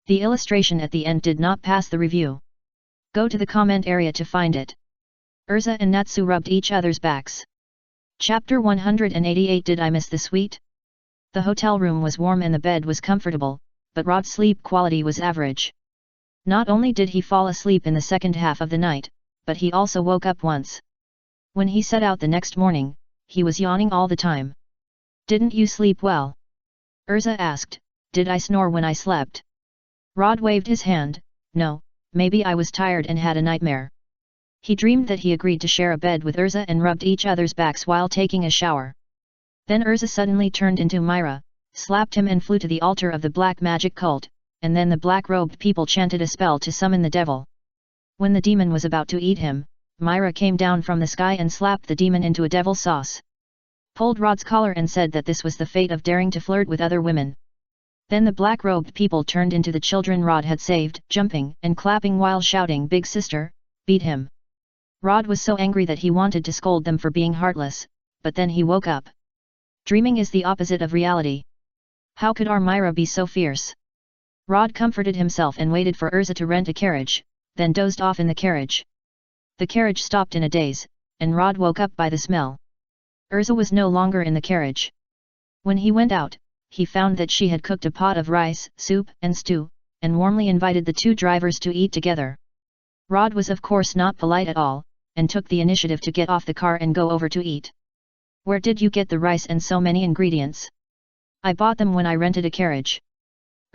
The illustration at the end did not pass the review. Go to the comment area to find it. Urza and Natsu rubbed each other's backs. Chapter 188. Did I miss the suite? The hotel room was warm and the bed was comfortable, but Rod's sleep quality was average. Not only did he fall asleep in the second half of the night, but he also woke up once. When he set out the next morning, he was yawning all the time. Didn't you sleep well? Urza asked, did I snore when I slept? Rod waved his hand, no, maybe I was tired and had a nightmare. He dreamed that he agreed to share a bed with Urza and rubbed each other's backs while taking a shower. Then Urza suddenly turned into Myra, slapped him and flew to the altar of the black magic cult, and then the black-robed people chanted a spell to summon the devil. When the demon was about to eat him, Myra came down from the sky and slapped the demon into a devil sauce. Pulled Rod's collar and said that this was the fate of daring to flirt with other women. Then the black-robed people turned into the children Rod had saved, jumping and clapping while shouting, "Big sister, beat him." Rod was so angry that he wanted to scold them for being heartless, but then he woke up. Dreaming is the opposite of reality. How could our Myra be so fierce? Rod comforted himself and waited for Urza to rent a carriage, then dozed off in the carriage. The carriage stopped in a daze, and Rod woke up by the smell. Urza was no longer in the carriage. When he went out, he found that she had cooked a pot of rice, soup, and stew, and warmly invited the two drivers to eat together. Rod was of course not polite at all, and took the initiative to get off the car and go over to eat. "Where did you get the rice and so many ingredients?" "I bought them when I rented a carriage."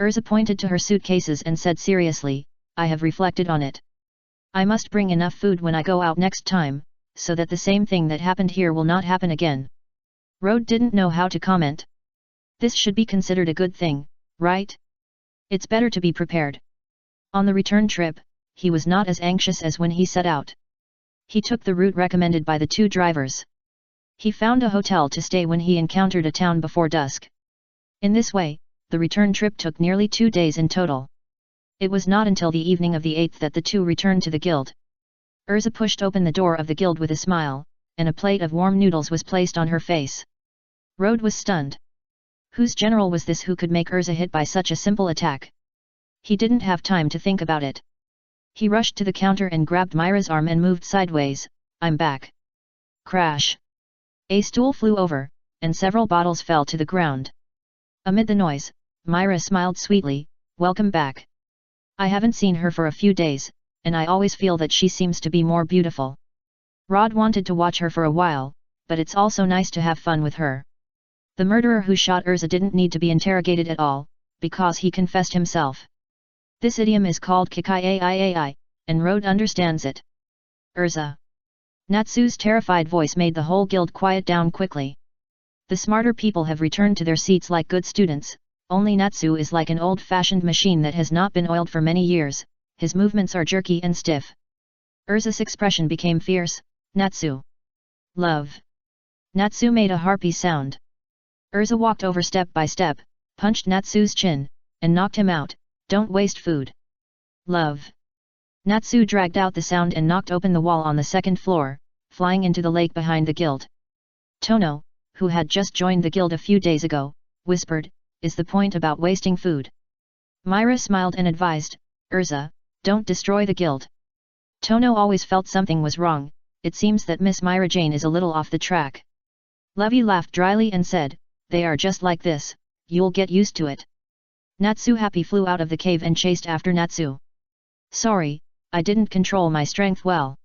Urza pointed to her suitcases and said seriously, "I have reflected on it. I must bring enough food when I go out next time, so that the same thing that happened here will not happen again." Rod didn't know how to comment. This should be considered a good thing, right? It's better to be prepared. On the return trip, he was not as anxious as when he set out. He took the route recommended by the two drivers. He found a hotel to stay when he encountered a town before dusk. In this way, the return trip took nearly 2 days in total. It was not until the evening of the 8th that the two returned to the guild. Urza pushed open the door of the guild with a smile, and a plate of warm noodles was placed on her face. Rod was stunned. Whose general was this who could make Urza hit by such a simple attack? He didn't have time to think about it. He rushed to the counter and grabbed Myra's arm and moved sideways. "I'm back." Crash! A stool flew over, and several bottles fell to the ground. Amid the noise, Myra smiled sweetly, "Welcome back. I haven't seen her for a few days, and I always feel that she seems to be more beautiful." Rod wanted to watch her for a while, but it's also nice to have fun with her. The murderer who shot Urza didn't need to be interrogated at all, because he confessed himself. This idiom is called kikai, and Rod understands it. "Urza." Natsu's terrified voice made the whole guild quiet down quickly. The smarter people have returned to their seats like good students, only Natsu is like an old-fashioned machine that has not been oiled for many years. His movements are jerky and stiff. Urza's expression became fierce. "Natsu. Love." Natsu made a harpy sound. Urza walked over step by step, punched Natsu's chin, and knocked him out. "Don't waste food. Love." Natsu dragged out the sound and knocked open the wall on the second floor, flying into the lake behind the guild. Tono, who had just joined the guild a few days ago, whispered, "Is the point about wasting food?" Myra smiled and advised, "Urza, don't destroy the guild." Tono always felt something was wrong. It seems that Miss Myra Jane is a little off the track. Levy laughed dryly and said, "They are just like this, you'll get used to it." Natsu Happy flew out of the cave and chased after Natsu. "Sorry, I didn't control my strength well."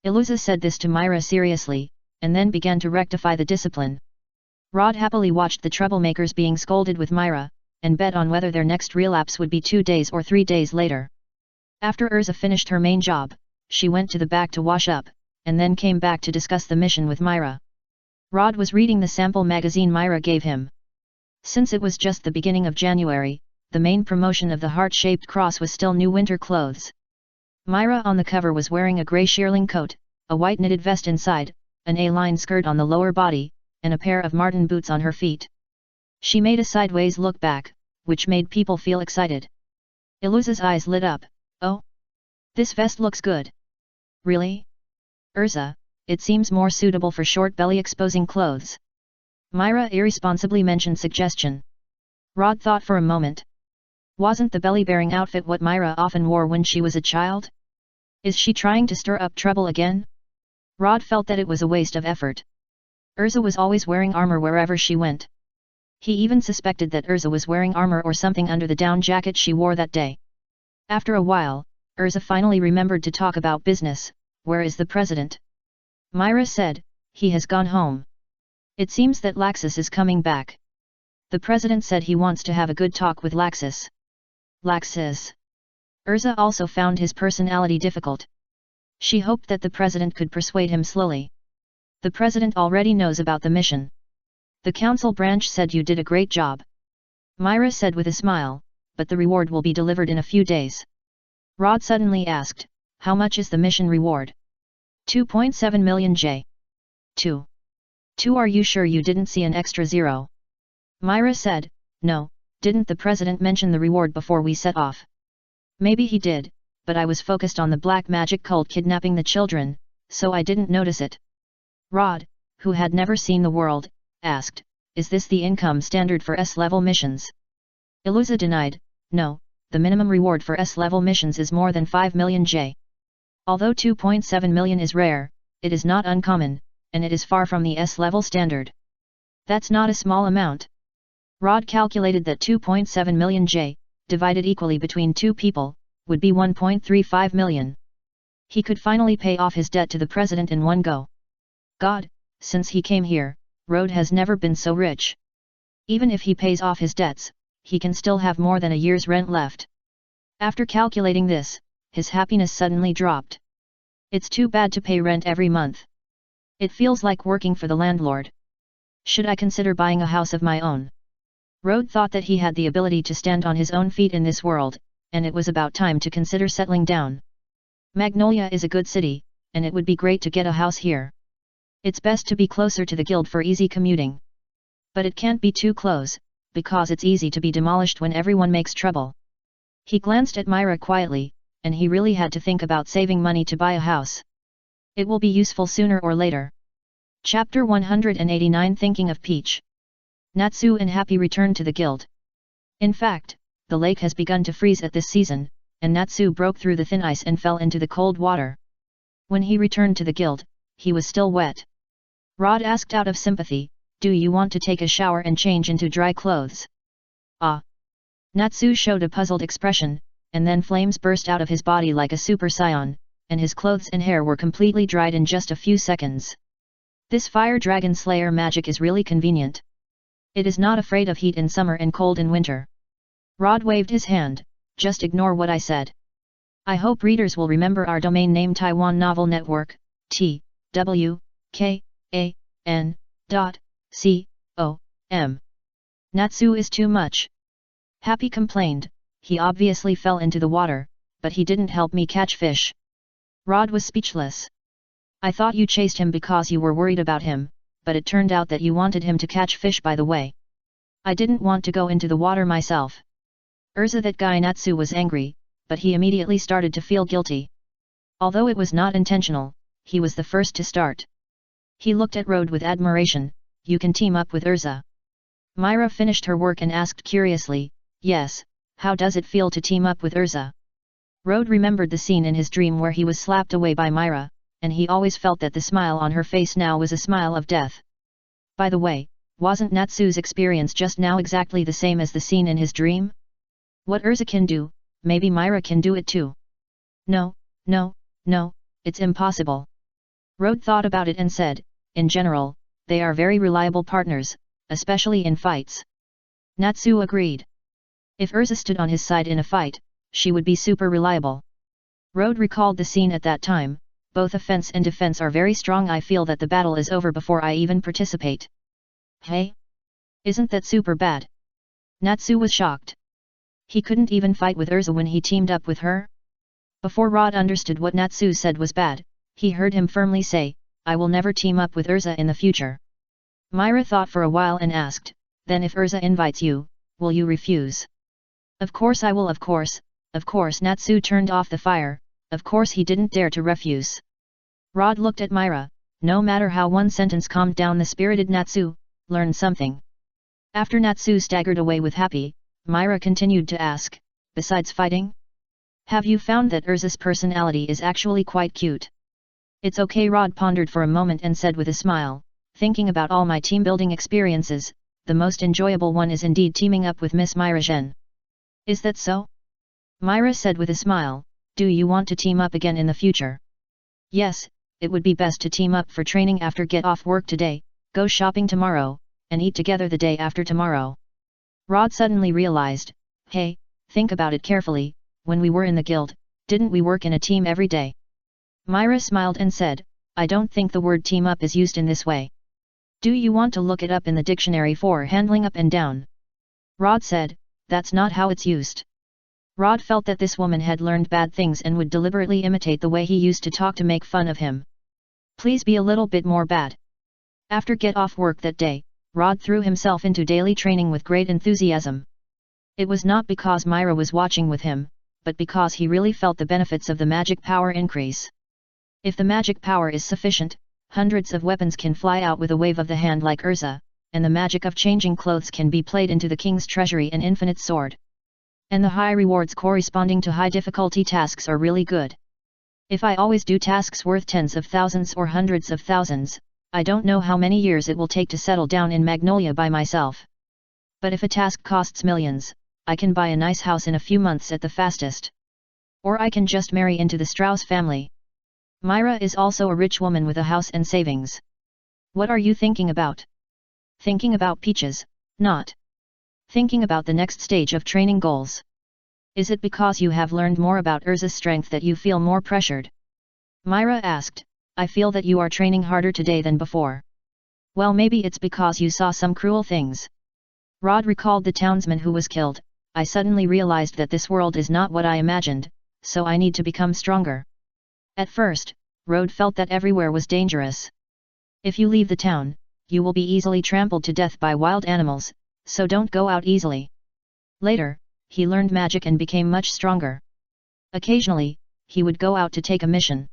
Iluza said this to Myra seriously, and then began to rectify the discipline. Rod happily watched the troublemakers being scolded with Myra, and bet on whether their next relapse would be 2 days or 3 days later. After Urza finished her main job, she went to the back to wash up, and then came back to discuss the mission with Myra. Rod was reading the sample magazine Myra gave him. Since it was just the beginning of January, the main promotion of the heart-shaped cross was still new winter clothes. Myra on the cover was wearing a grey shearling coat, a white knitted vest inside, an A-line skirt on the lower body, and a pair of marten boots on her feet. She made a sideways look back, which made people feel excited. Iluza's eyes lit up. "Oh? This vest looks good." "Really? Urza, it seems more suitable for short belly exposing clothes." Myra irresponsibly mentioned suggestion. Rod thought for a moment. Wasn't the belly-bearing outfit what Myra often wore when she was a child? Is she trying to stir up trouble again? Rod felt that it was a waste of effort. Urza was always wearing armor wherever she went. He even suspected that Urza was wearing armor or something under the down jacket she wore that day. After a while, Urza finally remembered to talk about business. "Where is the president?" Myra said, "He has gone home. It seems that Laxus is coming back. The president said he wants to have a good talk with Laxus." Laxus. Urza also found his personality difficult. She hoped that the president could persuade him slowly. "The president already knows about the mission. The council branch said you did a great job." Myra said with a smile, "But the reward will be delivered in a few days." Rod suddenly asked, "How much is the mission reward?" 2.7 million J. 2. 2. Are you sure you didn't see an extra zero? Myra said, no, didn't the president mention the reward before we set off? Maybe he did, but I was focused on the black magic cult kidnapping the children, so I didn't notice it. Rod, who had never seen the world, asked, is this the income standard for S-level missions? Iluza denied, no, the minimum reward for S-level missions is more than 5 million J. Although 2.7 million is rare, it is not uncommon, and it is far from the S-level standard. That's not a small amount. Rod calculated that 2.7 million J, divided equally between two people, would be 1.35 million. He could finally pay off his debt to the president in one go. God, since he came here, Rod has never been so rich. Even if he pays off his debts, he can still have more than a year's rent left. After calculating this, his happiness suddenly dropped. It's too bad to pay rent every month. It feels like working for the landlord. Should I consider buying a house of my own? Rod thought that he had the ability to stand on his own feet in this world, and it was about time to consider settling down. Magnolia is a good city, and it would be great to get a house here. It's best to be closer to the guild for easy commuting. But it can't be too close, because it's easy to be demolished when everyone makes trouble. He glanced at Myra quietly, and he really had to think about saving money to buy a house. It will be useful sooner or later. Chapter 189 Thinking of Peach. Natsu and Happy returned to the guild. In fact, the lake has begun to freeze at this season, and Natsu broke through the thin ice and fell into the cold water. When he returned to the guild, he was still wet. Rod asked out of sympathy, do you want to take a shower and change into dry clothes? Ah! Natsu showed a puzzled expression, and then flames burst out of his body like a super saiyan, and his clothes and hair were completely dried in just a few seconds. This fire dragon slayer magic is really convenient. It is not afraid of heat in summer and cold in winter. Rod waved his hand, just ignore what I said. I hope readers will remember our domain name Taiwan Novel Network, TWKAN.com. Natsu is too much. Happy complained, he obviously fell into the water, but he didn't help me catch fish. Rod was speechless. I thought you chased him because you were worried about him, but it turned out that you wanted him to catch fish by the way. I didn't want to go into the water myself. Urza, that guy. Natsu was angry, but he immediately started to feel guilty. Although it was not intentional, he was the first to start. He looked at Rod with admiration, you can team up with Urza. Myra finished her work and asked curiously, yes, how does it feel to team up with Urza? Rod remembered the scene in his dream where he was slapped away by Myra, and he always felt that the smile on her face now was a smile of death. By the way, wasn't Natsu's experience just now exactly the same as the scene in his dream? What Urza can do, maybe Myra can do it too. No, it's impossible. Rod thought about it and said, in general, they are very reliable partners, especially in fights. Natsu agreed. If Urza stood on his side in a fight, she would be super reliable. Rod recalled the scene at that time, both offense and defense are very strong. I feel that the battle is over before I even participate. Hey? Isn't that super bad? Natsu was shocked. He couldn't even fight with Urza when he teamed up with her? Before Rod understood what Natsu said was bad, he heard him firmly say, I will never team up with Urza in the future. Myra thought for a while and asked, then if Urza invites you, will you refuse? Of course I will. Of course. Natsu turned off the fire, of course he didn't dare to refuse. Rod looked at Myra, no matter how one sentence calmed down the spirited Natsu, learned something. After Natsu staggered away with Happy, Myra continued to ask, besides fighting? Have you found that Urza's personality is actually quite cute? It's okay. Rod pondered for a moment and said with a smile, thinking about all my team building experiences, the most enjoyable one is indeed teaming up with Miss Myra Zhen. Is that so? Myra said with a smile, do you want to team up again in the future? Yes, it would be best to team up for training after get off work today, go shopping tomorrow, and eat together the day after tomorrow. Rod suddenly realized, hey, think about it carefully, when we were in the guild, didn't we work in a team every day? Myra smiled and said, I don't think the word team up is used in this way. Do you want to look it up in the dictionary for handling up and down? Rod said, that's not how it's used. Rod felt that this woman had learned bad things and would deliberately imitate the way he used to talk to make fun of him. Please be a little bit more bad. After get off work that day, Rod threw himself into daily training with great enthusiasm. It was not because Myra was watching with him, but because he really felt the benefits of the magic power increase. If the magic power is sufficient, hundreds of weapons can fly out with a wave of the hand like Urza, and the magic of changing clothes can be played into the king's treasury an infinite sword. And the high rewards corresponding to high difficulty tasks are really good. If I always do tasks worth tens of thousands or hundreds of thousands, I don't know how many years it will take to settle down in Magnolia by myself. But if a task costs millions, I can buy a nice house in a few months at the fastest. Or I can just marry into the Strauss family. Myra is also a rich woman with a house and savings. What are you thinking about? Thinking about peaches, not thinking about the next stage of training goals. Is it because you have learned more about Urza's strength that you feel more pressured? Myra asked, I feel that you are training harder today than before. Well, maybe it's because you saw some cruel things. Rod recalled the townsman who was killed. I suddenly realized that this world is not what I imagined, so I need to become stronger. At first, Rod felt that everywhere was dangerous. If you leave the town, you will be easily trampled to death by wild animals, so don't go out easily. Later, he learned magic and became much stronger. Occasionally, he would go out to take a mission.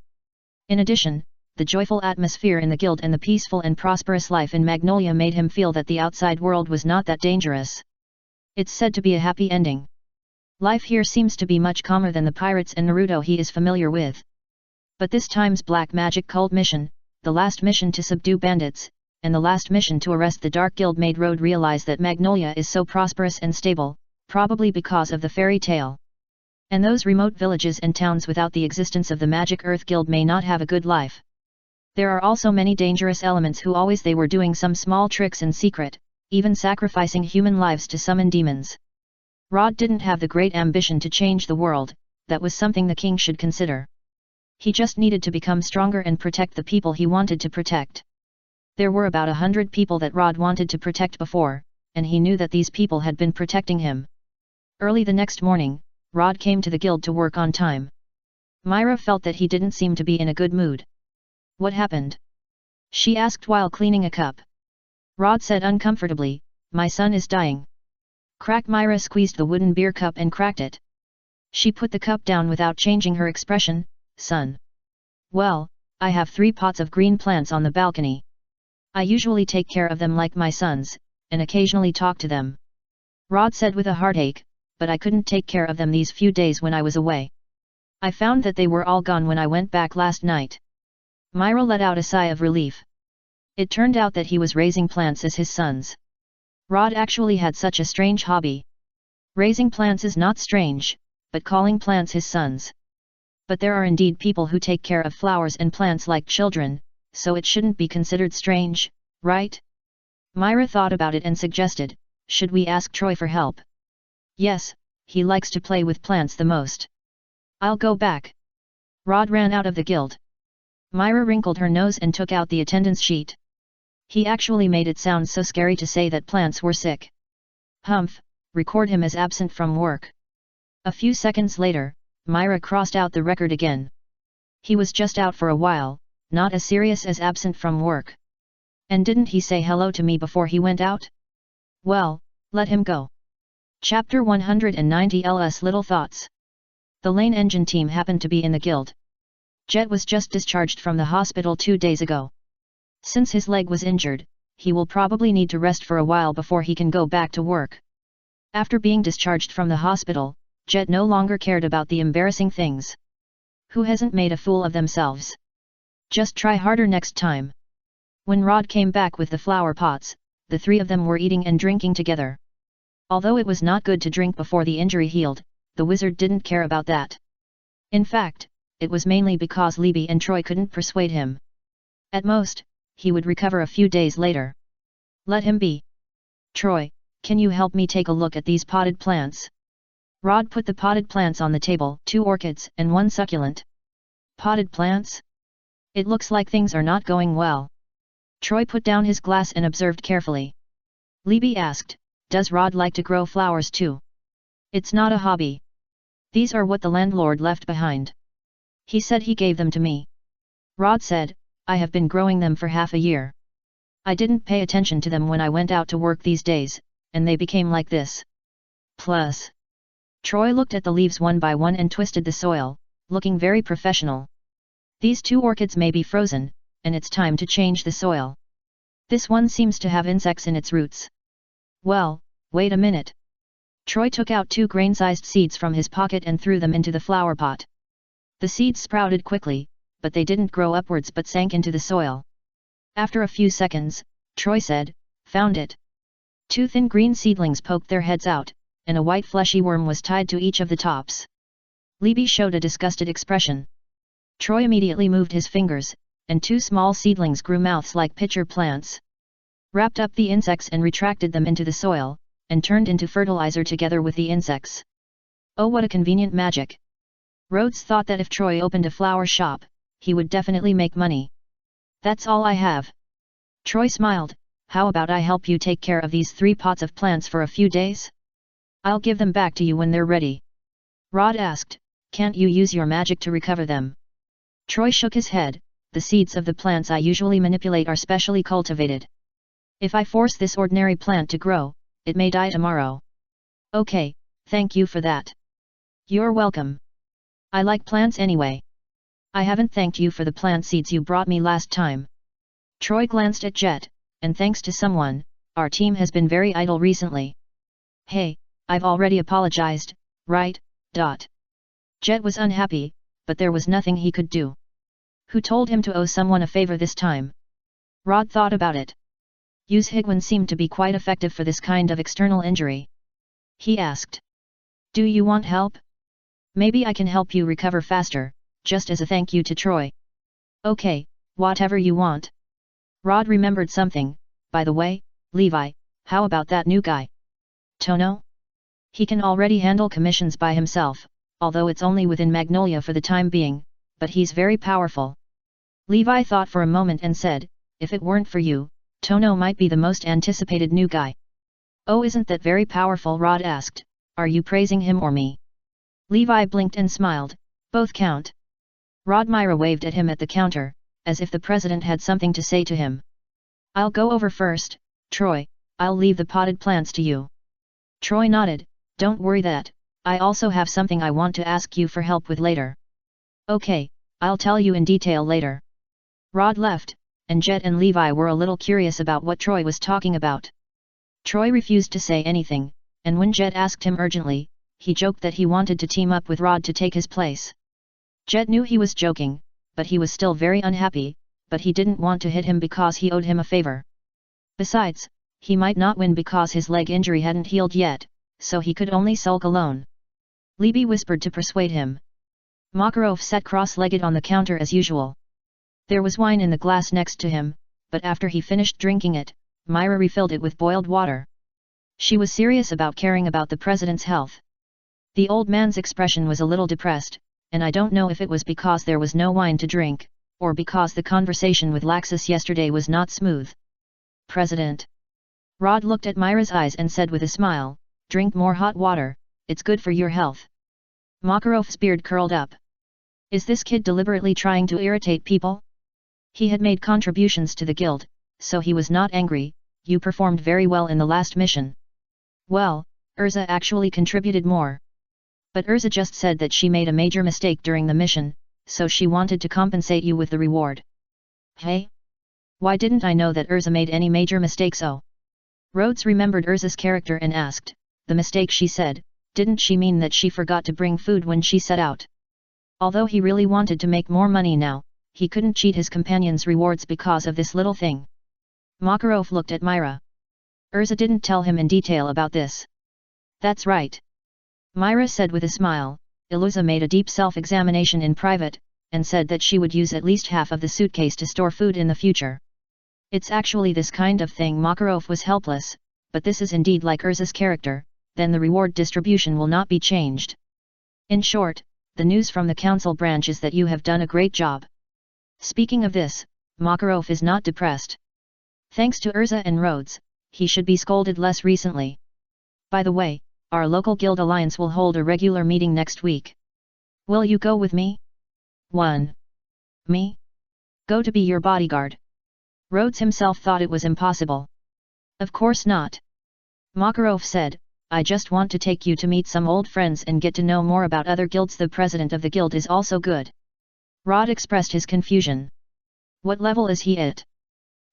In addition, the joyful atmosphere in the guild and the peaceful and prosperous life in Magnolia made him feel that the outside world was not that dangerous. It's said to be a happy ending. Life here seems to be much calmer than the pirates and Naruto he is familiar with. But this time's black magic cult mission, the last mission to subdue bandits, and the last mission to arrest the Dark Guild made Rod realize that Magnolia is so prosperous and stable, probably because of the fairy tale. And those remote villages and towns without the existence of the Magic Earth Guild may not have a good life. There are also many dangerous elements who always they were doing some small tricks in secret, even sacrificing human lives to summon demons. Rod didn't have the great ambition to change the world, that was something the king should consider. He just needed to become stronger and protect the people he wanted to protect. There were about 100 people that Rod wanted to protect before, and he knew that these people had been protecting him. Early the next morning, Rod came to the guild to work on time. Myra felt that he didn't seem to be in a good mood. What happened? She asked while cleaning a cup. Rod said uncomfortably, my son is dying. Crack. Myra squeezed the wooden beer cup and cracked it. She put the cup down without changing her expression, son. Well, I have 3 pots of green plants on the balcony. I usually take care of them like my sons, and occasionally talk to them. Rod said with a heartache, but I couldn't take care of them these few days when I was away. I found that they were all gone when I went back last night. Myra let out a sigh of relief. It turned out that he was raising plants as his sons. Rod actually had such a strange hobby. Raising plants is not strange, but calling plants his sons. But there are indeed people who take care of flowers and plants like children, so it shouldn't be considered strange, right? Myra thought about it and suggested, should we ask Troy for help? Yes, he likes to play with plants the most. I'll go back. Rod ran out of the guild. Myra wrinkled her nose and took out the attendance sheet. He actually made it sound so scary to say that plants were sick. Humph, record him as absent from work. A few seconds later, Myra crossed out the record again. He was just out for a while, not as serious as absent from work. And didn't he say hello to me before he went out? Well, let him go. Chapter 190 LS Little Thoughts. The Lane Engine team happened to be in the guild. Jet was just discharged from the hospital 2 days ago. Since his leg was injured, he will probably need to rest for a while before he can go back to work. After being discharged from the hospital, Jet no longer cared about the embarrassing things. Who hasn't made a fool of themselves? Just try harder next time. When Rod came back with the flower pots, the 3 of them were eating and drinking together. Although it was not good to drink before the injury healed, the wizard didn't care about that. In fact, it was mainly because Libby and Troy couldn't persuade him. At most, he would recover a few days later. Let him be. Troy, can you help me take a look at these potted plants? Rod put the potted plants on the table, 2 orchids and 1 succulent. Potted plants? It looks like things are not going well. Troy put down his glass and observed carefully. Libby asked, does Rod like to grow flowers too? It's not a hobby. These are what the landlord left behind. He said he gave them to me. Rod said, I have been growing them for half a year. I didn't pay attention to them when I went out to work these days, and they became like this. Plus. Troy looked at the leaves one by one and twisted the soil, looking very professional. These 2 orchids may be frozen, and it's time to change the soil. This one seems to have insects in its roots. Well, wait a minute. Troy took out 2 grain-sized seeds from his pocket and threw them into the flower pot. The seeds sprouted quickly, but they didn't grow upwards but sank into the soil. After a few seconds, Troy said, "Found it." 2 thin green seedlings poked their heads out, and a white fleshy worm was tied to each of the tops. Libby showed a disgusted expression. Troy immediately moved his fingers, and 2 small seedlings grew mouths like pitcher plants. Wrapped up the insects and retracted them into the soil, and turned into fertilizer together with the insects. Oh, what a convenient magic! Rhodes thought that if Troy opened a flower shop, he would definitely make money. "That's all I have." Troy smiled. "How about I help you take care of these 3 pots of plants for a few days? I'll give them back to you when they're ready." Rod asked, "Can't you use your magic to recover them?" Troy shook his head. "The seeds of the plants I usually manipulate are specially cultivated. If I force this ordinary plant to grow, it may die tomorrow." "Okay, thank you for that." "You're welcome. I like plants anyway. I haven't thanked you for the plant seeds you brought me last time." Troy glanced at Jet, "And thanks to someone, our team has been very idle recently." "Hey, I've already apologized, right?" Jet was unhappy, but there was nothing he could do. Who told him to owe someone a favor this time? Rod thought about it. Use Higwin seemed to be quite effective for this kind of external injury. He asked, "Do you want help? Maybe I can help you recover faster, just as a thank you to Troy." "Okay, whatever you want." Rod remembered something. "By the way, Levi, how about that new guy? Tono? He can already handle commissions by himself, although it's only within Magnolia for the time being, but he's very powerful." Levi thought for a moment and said, "If it weren't for you, Tono might be the most anticipated new guy." "Oh, isn't that very powerful?" Rod asked. "Are you praising him or me?" Levi blinked and smiled. "Both count." Myra waved at him at the counter, as if the president had something to say to him. "I'll go over first, Troy. I'll leave the potted plants to you." Troy nodded. "Don't worry that, I also have something I want to ask you for help with later." "Okay, I'll tell you in detail later." Rod left, and Jet and Levi were a little curious about what Troy was talking about. Troy refused to say anything, and when Jet asked him urgently, he joked that he wanted to team up with Rod to take his place. Jet knew he was joking, but he was still very unhappy, but he didn't want to hit him because he owed him a favor. Besides, he might not win because his leg injury hadn't healed yet, so he could only sulk alone. Libby whispered to persuade him. Makarov sat cross-legged on the counter as usual. There was wine in the glass next to him, but after he finished drinking it, Myra refilled it with boiled water. She was serious about caring about the president's health. The old man's expression was a little depressed, and I don't know if it was because there was no wine to drink, or because the conversation with Laxus yesterday was not smooth. "President." Rod looked at Myra's eyes and said with a smile, "Drink more hot water, it's good for your health." Makarov's beard curled up. Is this kid deliberately trying to irritate people? He had made contributions to the guild, so he was not angry. "You performed very well in the last mission." "Well, Urza actually contributed more. But Urza just said that she made a major mistake during the mission, so she wanted to compensate you with the reward." "Hey? Why didn't I know that Urza made any major mistakes?" "Oh." Rhodes remembered Urza's character and asked, "The mistake she said, didn't she mean that she forgot to bring food when she set out?" Although he really wanted to make more money now, he couldn't cheat his companions' rewards because of this little thing. Makarov looked at Myra. Urza didn't tell him in detail about this. "That's right," Myra said with a smile. Iluza made a deep self-examination in private, and said that she would use at least half of the suitcase to store food in the future. "It's actually this kind of thing." Makarov was helpless, "but this is indeed like Urza's character, then the reward distribution will not be changed. In short, the news from the council branch is that you have done a great job." Speaking of this, Makarov is not depressed. Thanks to Urza and Rhodes, he should be scolded less recently. "By the way, our local guild alliance will hold a regular meeting next week. Will you go with me?" 1. "Me? Go to be your bodyguard. Rhodes himself thought it was impossible. Of course not. Makarov said, I just want to take you to meet some old friends and get to know more about other guilds. The president of the guild is also good. Rod expressed his confusion. What level is he at?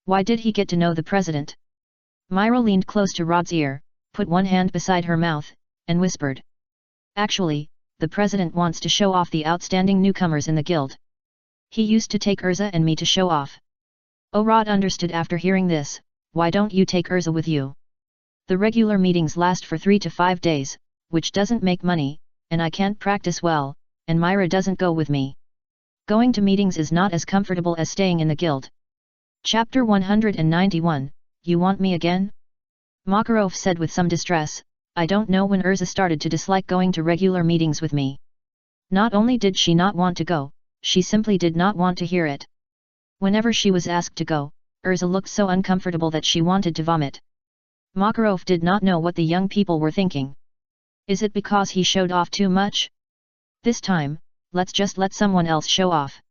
Why did he get to know the president? Myra leaned close to Rod's ear, put one hand beside her mouth, and whispered. Actually, the president wants to show off the outstanding newcomers in the guild. He used to take Urza and me to show off. Oh, Rod understood after hearing this. Why don't you take Urza with you? The regular meetings last for 3 to 5 days, which doesn't make money, and I can't practice well, and Myra doesn't go with me. Going to meetings is not as comfortable as staying in the guild. Chapter 191, You Want Me Again? Makarov said with some distress, I don't know when Urza started to dislike going to regular meetings with me. Not only did she not want to go, she simply did not want to hear it. Whenever she was asked to go, Urza looked so uncomfortable that she wanted to vomit. Makarov did not know what the young people were thinking. Is it because he showed off too much? This time, let's just let someone else show off.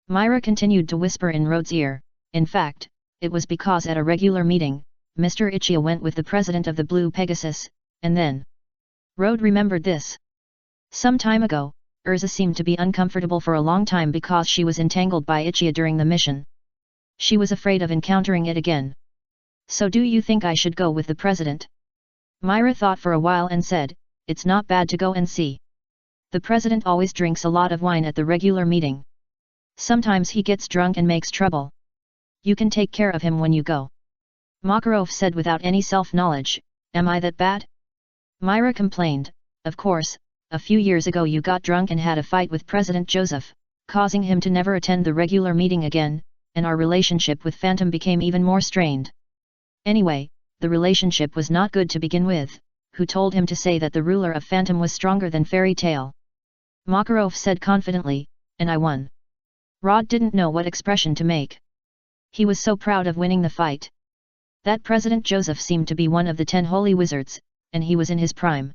Myra continued to whisper in Rhodes' ear. In fact, it was because at a regular meeting, Mr. Ichia went with the president of the Blue Pegasus, and then. Rhodes remembered this. Some time ago, Urza seemed to be uncomfortable for a long time because she was entangled by Ichia during the mission. She was afraid of encountering it again. So do you think I should go with the president? Myra thought for a while and said, it's not bad to go and see. The president always drinks a lot of wine at the regular meeting. Sometimes he gets drunk and makes trouble. You can take care of him when you go. Makarov said without any self-knowledge, am I that bad? Myra complained, of course, a few years ago you got drunk and had a fight with President Joseph, causing him to never attend the regular meeting again, and our relationship with Phantom became even more strained. Anyway, the relationship was not good to begin with. Who told him to say that the ruler of Phantom was stronger than Fairy Tale? Makarov said confidently, and I won. Rod didn't know what expression to make. He was so proud of winning the fight. That President Joseph seemed to be one of the 10 holy wizards, and he was in his prime.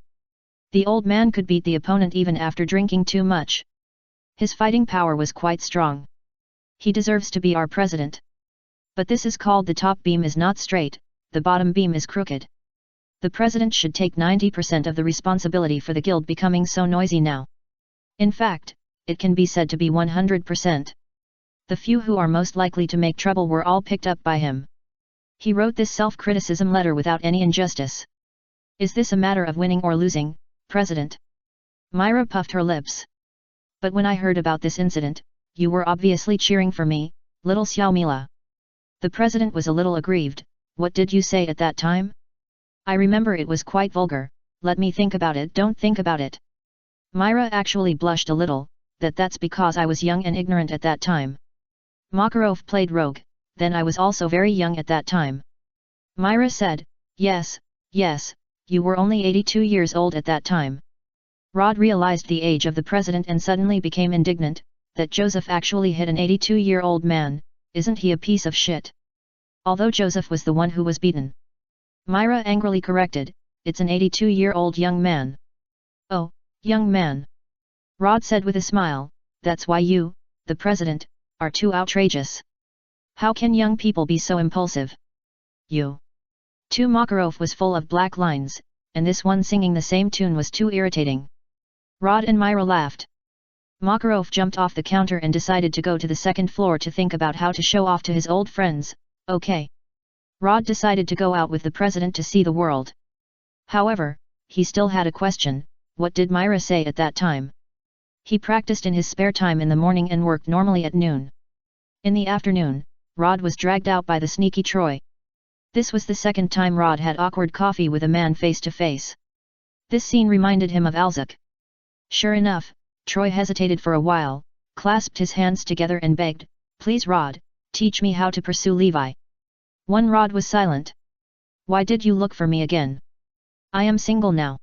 The old man could beat the opponent even after drinking too much. His fighting power was quite strong. He deserves to be our president. But this is called the top beam is not straight, the bottom beam is crooked. The president should take 90% of the responsibility for the guild becoming so noisy now. In fact, it can be said to be 100%. The few who are most likely to make trouble were all picked up by him. He wrote this self-criticism letter without any injustice. Is this a matter of winning or losing, President? Myra puffed her lips. But when I heard about this incident, you were obviously cheering for me, little Xiaomila. The president was a little aggrieved. What did you say at that time? I remember it was quite vulgar. Let me think about it. Don't think about it. Myra actually blushed a little. That's because I was young and ignorant at that time. Makarov played rogue. Then I was also very young at that time. Myra said, yes, you were only 82 years old at that time. Rod realized the age of the president and suddenly became indignant, that Joseph actually hit an 82-year-old man. Isn't he a piece of shit? Although Joseph was the one who was beaten. Myra angrily corrected, it's an 82-year-old young man. Oh, young man. Rod said with a smile, that's why you, the president, are too outrageous. How can young people be so impulsive? You. Too. Makarov was full of black lines, and this one singing the same tune was too irritating. Rod and Myra laughed. Makarov jumped off the counter and decided to go to the second floor to think about how to show off to his old friends. Okay. Rod decided to go out with the president to see the world. However, he still had a question, what did Myra say at that time? He practiced in his spare time in the morning and worked normally at noon. In the afternoon, Rod was dragged out by the sneaky Troy. This was the second time Rod had awkward coffee with a man face to face. This scene reminded him of Alzuk. Sure enough, Troy hesitated for a while, clasped his hands together and begged, please Rod, teach me how to pursue Levi. One Rod was silent. Why did you look for me again? I am single now.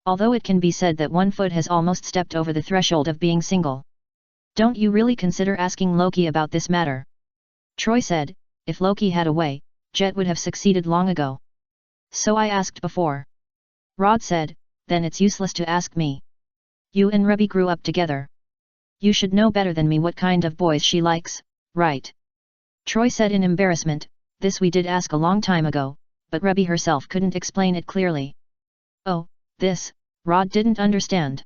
Although it can be said that one foot has almost stepped over the threshold of being single. Don't you really consider asking Loki about this matter? Troy said, if Loki had a way, Jet would have succeeded long ago. So I asked before. Rod said, then it's useless to ask me. You and Rebbe grew up together. You should know better than me what kind of boys she likes, right? Troy said in embarrassment, this we did ask a long time ago, but Rebbe herself couldn't explain it clearly. Oh, this, Rod didn't understand.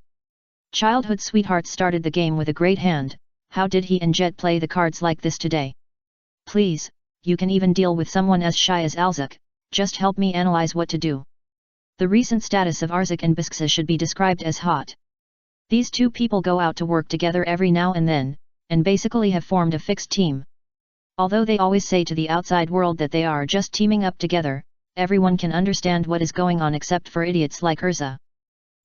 Childhood sweethearts started the game with a great hand, how did he and Jet play the cards like this today? Please, you can even deal with someone as shy as Alzak, just help me analyze what to do. The recent status of Arzak and Bisksa should be described as hot. These two people go out to work together every now and then, and basically have formed a fixed team. Although they always say to the outside world that they are just teaming up together, everyone can understand what is going on except for idiots like Urza.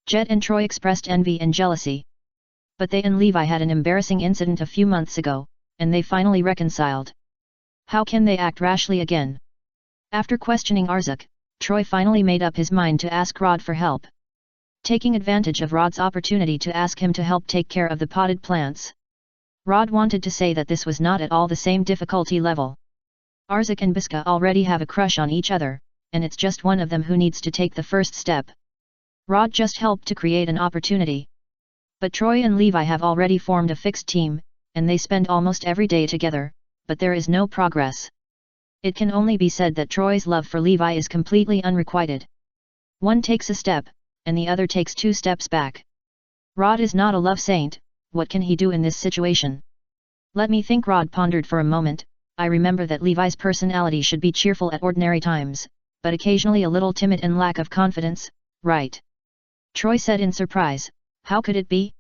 Jet and Troy expressed envy and jealousy. But they and Levi had an embarrassing incident a few months ago, and they finally reconciled. How can they act rashly again? After questioning Arzak, Troy finally made up his mind to ask Rod for help. Taking advantage of Rod's opportunity to ask him to help take care of the potted plants. Rod wanted to say that this was not at all the same difficulty level. Arzak and Biska already have a crush on each other, and it's just one of them who needs to take the first step. Rod just helped to create an opportunity. But Troy and Levi have already formed a fixed team, and they spend almost every day together, but there is no progress. It can only be said that Troy's love for Levi is completely unrequited. One takes a step, and the other takes 2 steps back. Rod is not a love saint, what can he do in this situation? Let me think. Rod pondered for a moment. I remember that Levi's personality should be cheerful at ordinary times, but occasionally a little timid and lack of confidence, right? Troy said in surprise, how could it be?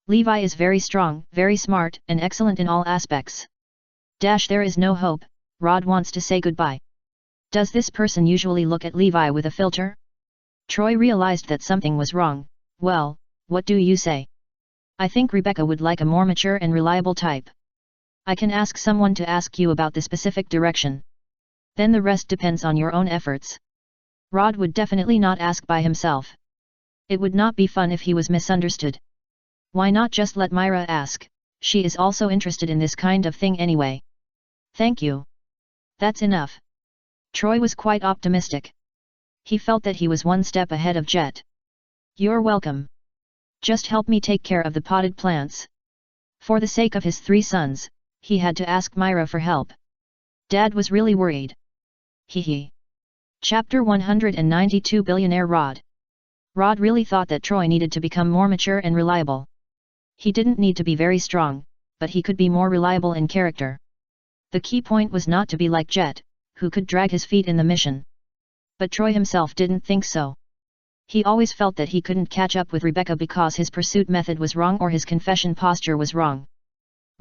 Levi is very strong, very smart, and excellent in all aspects. There is no hope. Rod wants to say goodbye. Does this person usually look at Levi with a filter? Troy realized that something was wrong. Well, what do you say? I think Rebecca would like a more mature and reliable type. I can ask someone to ask you about the specific direction. Then the rest depends on your own efforts. Rod would definitely not ask by himself. It would not be fun if he was misunderstood. Why not just let Myra ask? She is also interested in this kind of thing anyway. Thank you. That's enough. Troy was quite optimistic. He felt that he was one step ahead of Jet. You're welcome. Just help me take care of the potted plants. For the sake of his 3 sons, he had to ask Myra for help. Dad was really worried. Hee. Chapter 192 Billionaire Rod. Rod really thought that Troy needed to become more mature and reliable. He didn't need to be very strong, but he could be more reliable in character. The key point was not to be like Jet, who could drag his feet in the mission. But Troy himself didn't think so. He always felt that he couldn't catch up with Rebecca because his pursuit method was wrong or his confession posture was wrong.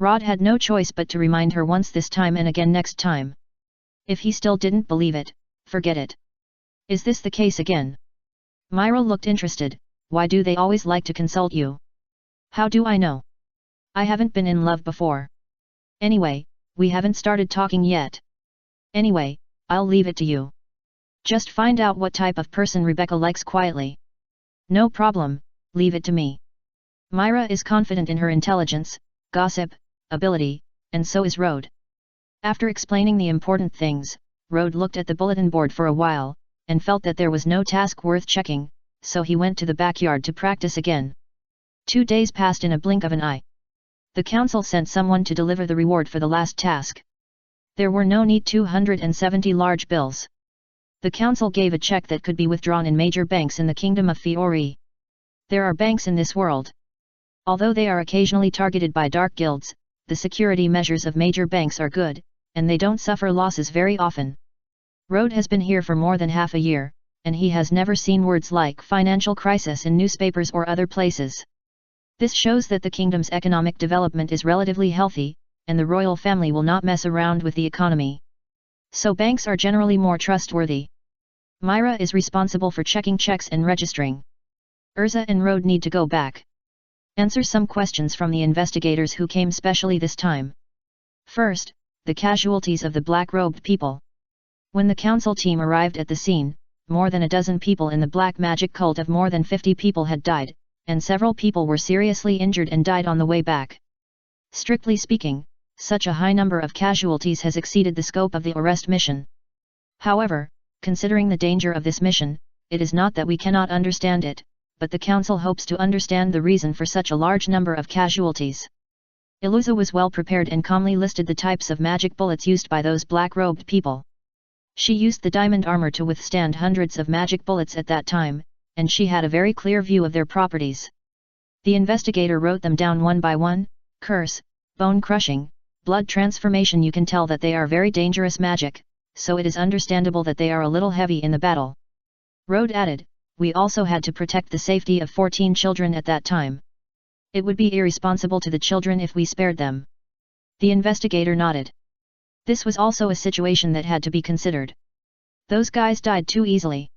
Rod had no choice but to remind her once this time and again next time. If he still didn't believe it, forget it. Is this the case again? Myra looked interested. Why do they always like to consult you? How do I know? I haven't been in love before. Anyway, we haven't started talking yet. Anyway, I'll leave it to you. Just find out what type of person Rebecca likes quietly. No problem, leave it to me. Myra is confident in her intelligence, gossip, ability, and so is Rode. After explaining the important things, Rode looked at the bulletin board for a while, and felt that there was no task worth checking, so he went to the backyard to practice again. 2 days passed in a blink of an eye. The council sent someone to deliver the reward for the last task. There were no neat 270 large bills. The council gave a check that could be withdrawn in major banks in the Kingdom of Fiori. There are banks in this world. Although they are occasionally targeted by dark guilds, the security measures of major banks are good, and they don't suffer losses very often. Rode has been here for more than half a year, and he has never seen words like financial crisis in newspapers or other places. This shows that the kingdom's economic development is relatively healthy, and the royal family will not mess around with the economy. So banks are generally more trustworthy. Myra is responsible for checking checks and registering. Urza and Rode need to go back. Answer some questions from the investigators who came specially this time. First, the casualties of the black-robed people. When the council team arrived at the scene, more than a dozen people in the black magic cult of more than 50 people had died, and several people were seriously injured and died on the way back. Strictly speaking, such a high number of casualties has exceeded the scope of the arrest mission. However, considering the danger of this mission, it is not that we cannot understand it, but the council hopes to understand the reason for such a large number of casualties. Iluza was well prepared and calmly listed the types of magic bullets used by those black-robed people. She used the diamond armor to withstand hundreds of magic bullets at that time, and she had a very clear view of their properties. The investigator wrote them down one by one: curse, bone crushing, blood transformation. You can tell that they are very dangerous magic, so it is understandable that they are a little heavy in the battle. Rode added, we also had to protect the safety of 14 children at that time. It would be irresponsible to the children if we spared them. The investigator nodded. This was also a situation that had to be considered. Those guys died too easily.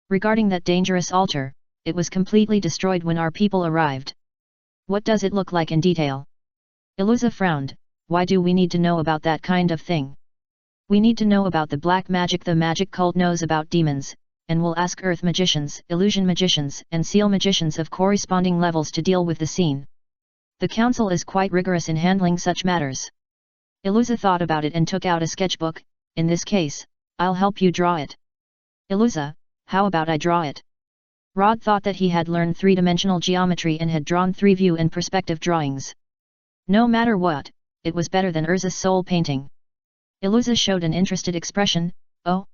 Regarding that dangerous altar, it was completely destroyed when our people arrived. What does it look like in detail? Iluza frowned. Why do we need to know about that kind of thing? We need to know about the black magic. The magic cult knows about demons, and will ask earth magicians, illusion magicians, and seal magicians of corresponding levels to deal with the scene. The council is quite rigorous in handling such matters. Iluza thought about it and took out a sketchbook. In this case, I'll help you draw it. Iluza, how about I draw it? Rod thought that he had learned three-dimensional geometry and had drawn 3-view and perspective drawings. No matter what, it was better than Urza's soul painting. Iluza showed an interested expression. Oh?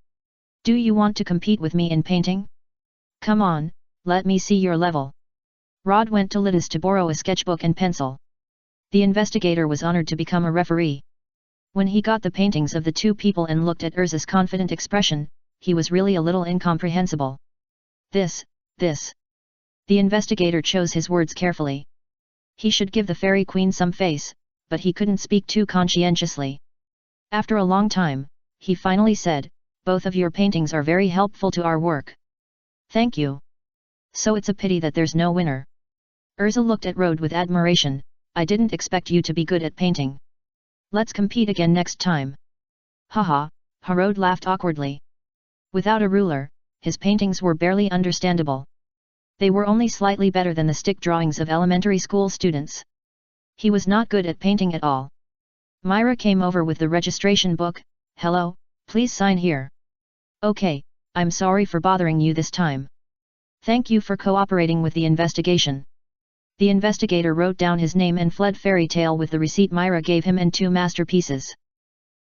Do you want to compete with me in painting? Come on, let me see your level. Rod went to Lidas to borrow a sketchbook and pencil. The investigator was honored to become a referee. When he got the paintings of the two people and looked at Urza's confident expression, he was really a little incomprehensible. This. The investigator chose his words carefully. He should give the fairy queen some face, but he couldn't speak too conscientiously. After a long time, he finally said, both of your paintings are very helpful to our work. Thank you. So it's a pity that there's no winner. Urza looked at Rode with admiration. I didn't expect you to be good at painting. Let's compete again next time. Haha, Rode laughed awkwardly. Without a ruler, his paintings were barely understandable. They were only slightly better than the stick drawings of elementary school students. He was not good at painting at all. Myra came over with the registration book. Hello, please sign here. Okay, I'm sorry for bothering you this time. Thank you for cooperating with the investigation. The investigator wrote down his name and fled fairy tale with the receipt Myra gave him and 2 masterpieces.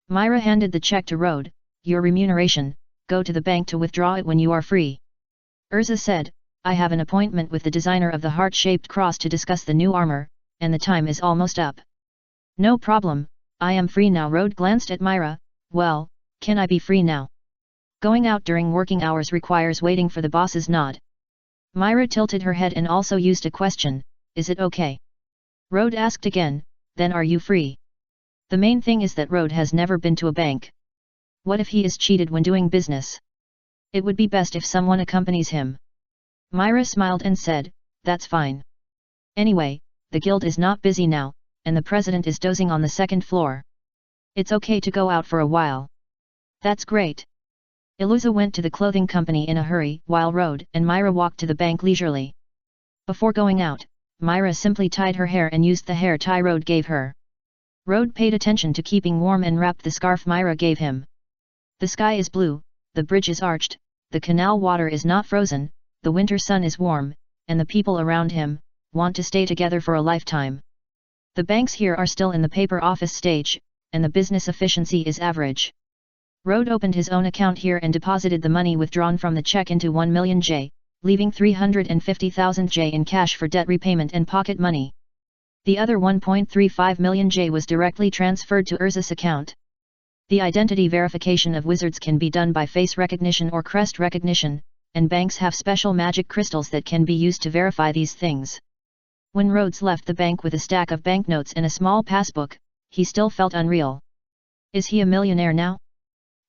Myra handed the check to Rode. Your remuneration, go to the bank to withdraw it when you are free. Urza said, I have an appointment with the designer of the heart-shaped cross to discuss the new armor, and the time is almost up. No problem, I am free now. Rode glanced at Myra. Well, can I be free now? Going out during working hours requires waiting for the boss's nod. Myra tilted her head and also used a question, is it okay? Rode asked again, then are you free? The main thing is that Rode has never been to a bank. What if he is cheated when doing business? It would be best if someone accompanies him. Myra smiled and said, that's fine. Anyway, the guild is not busy now, and the president is dozing on the 2nd floor. It's okay to go out for a while. That's great. Iluza went to the clothing company in a hurry, while Rode and Myra walked to the bank leisurely. Before going out, Myra simply tied her hair and used the hair tie Rode gave her. Rode paid attention to keeping warm and wrapped the scarf Myra gave him. The sky is blue, the bridge is arched, the canal water is not frozen, the winter sun is warm, and the people around him want to stay together for a lifetime. The banks here are still in the paper office stage, and the business efficiency is average. Rode opened his own account here and deposited the money withdrawn from the check into 1 million J, leaving 350,000 J in cash for debt repayment and pocket money. The other 1.35 million J was directly transferred to Urza's account. The identity verification of wizards can be done by face recognition or crest recognition, and banks have special magic crystals that can be used to verify these things. When Rhodes left the bank with a stack of banknotes and a small passbook, he still felt unreal. Is he a millionaire now?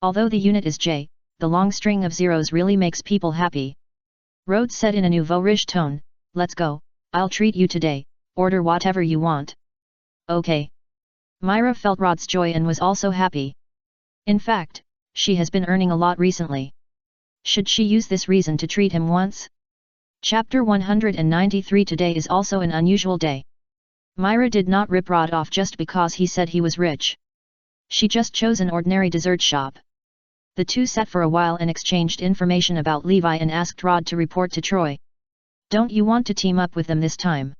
Although the unit is J, the long string of zeros really makes people happy. Rhodes said in a nouveau-riche tone, let's go, I'll treat you today, order whatever you want. Okay. Myra felt Rod's joy and was also happy. In fact, she has been earning a lot recently. Should she use this reason to treat him once? Chapter 193. Today is also an unusual day. Myra did not rip Rod off just because he said he was rich. She just chose an ordinary dessert shop. The two sat for a while and exchanged information about Levi and asked Rod to report to Troy. Don't you want to team up with them this time?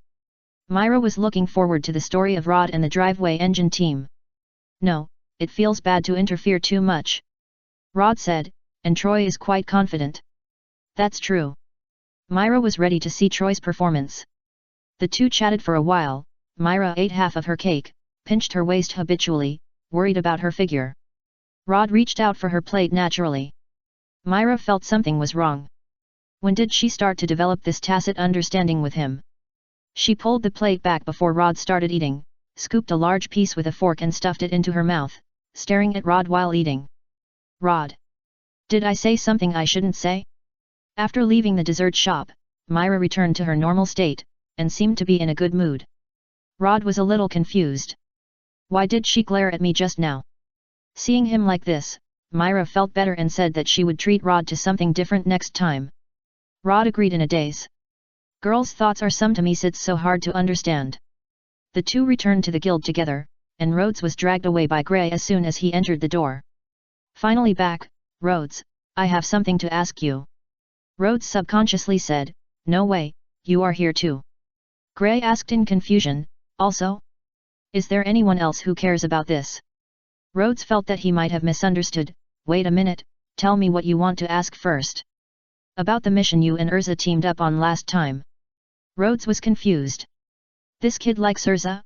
Myra was looking forward to the story of Rod and the driveway engine team. No, it feels bad to interfere too much. Rod said, and Troy is quite confident. That's true. Myra was ready to see Troy's performance. The two chatted for a while. Myra ate half of her cake, pinched her waist habitually, worried about her figure. Rod reached out for her plate naturally. Myra felt something was wrong. When did she start to develop this tacit understanding with him? She pulled the plate back before Rod started eating, scooped a large piece with a fork and stuffed it into her mouth, staring at Rod while eating. Rod. Did I say something I shouldn't say? After leaving the dessert shop, Myra returned to her normal state, and seemed to be in a good mood. Rod was a little confused. Why did she glare at me just now? Seeing him like this, Myra felt better and said that she would treat Rod to something different next time. Rod agreed in a daze. Girls' thoughts are sometimes it's so hard to understand. The two returned to the guild together, and Rhodes was dragged away by Gray as soon as he entered the door. Finally back, Rhodes, I have something to ask you. Rhodes subconsciously said, no way, you are here too. Gray asked in confusion, also? Is there anyone else who cares about this? Rhodes felt that he might have misunderstood. Wait a minute, tell me what you want to ask first. About the mission you and Urza teamed up on last time. Rhodes was confused. This kid likes Urza?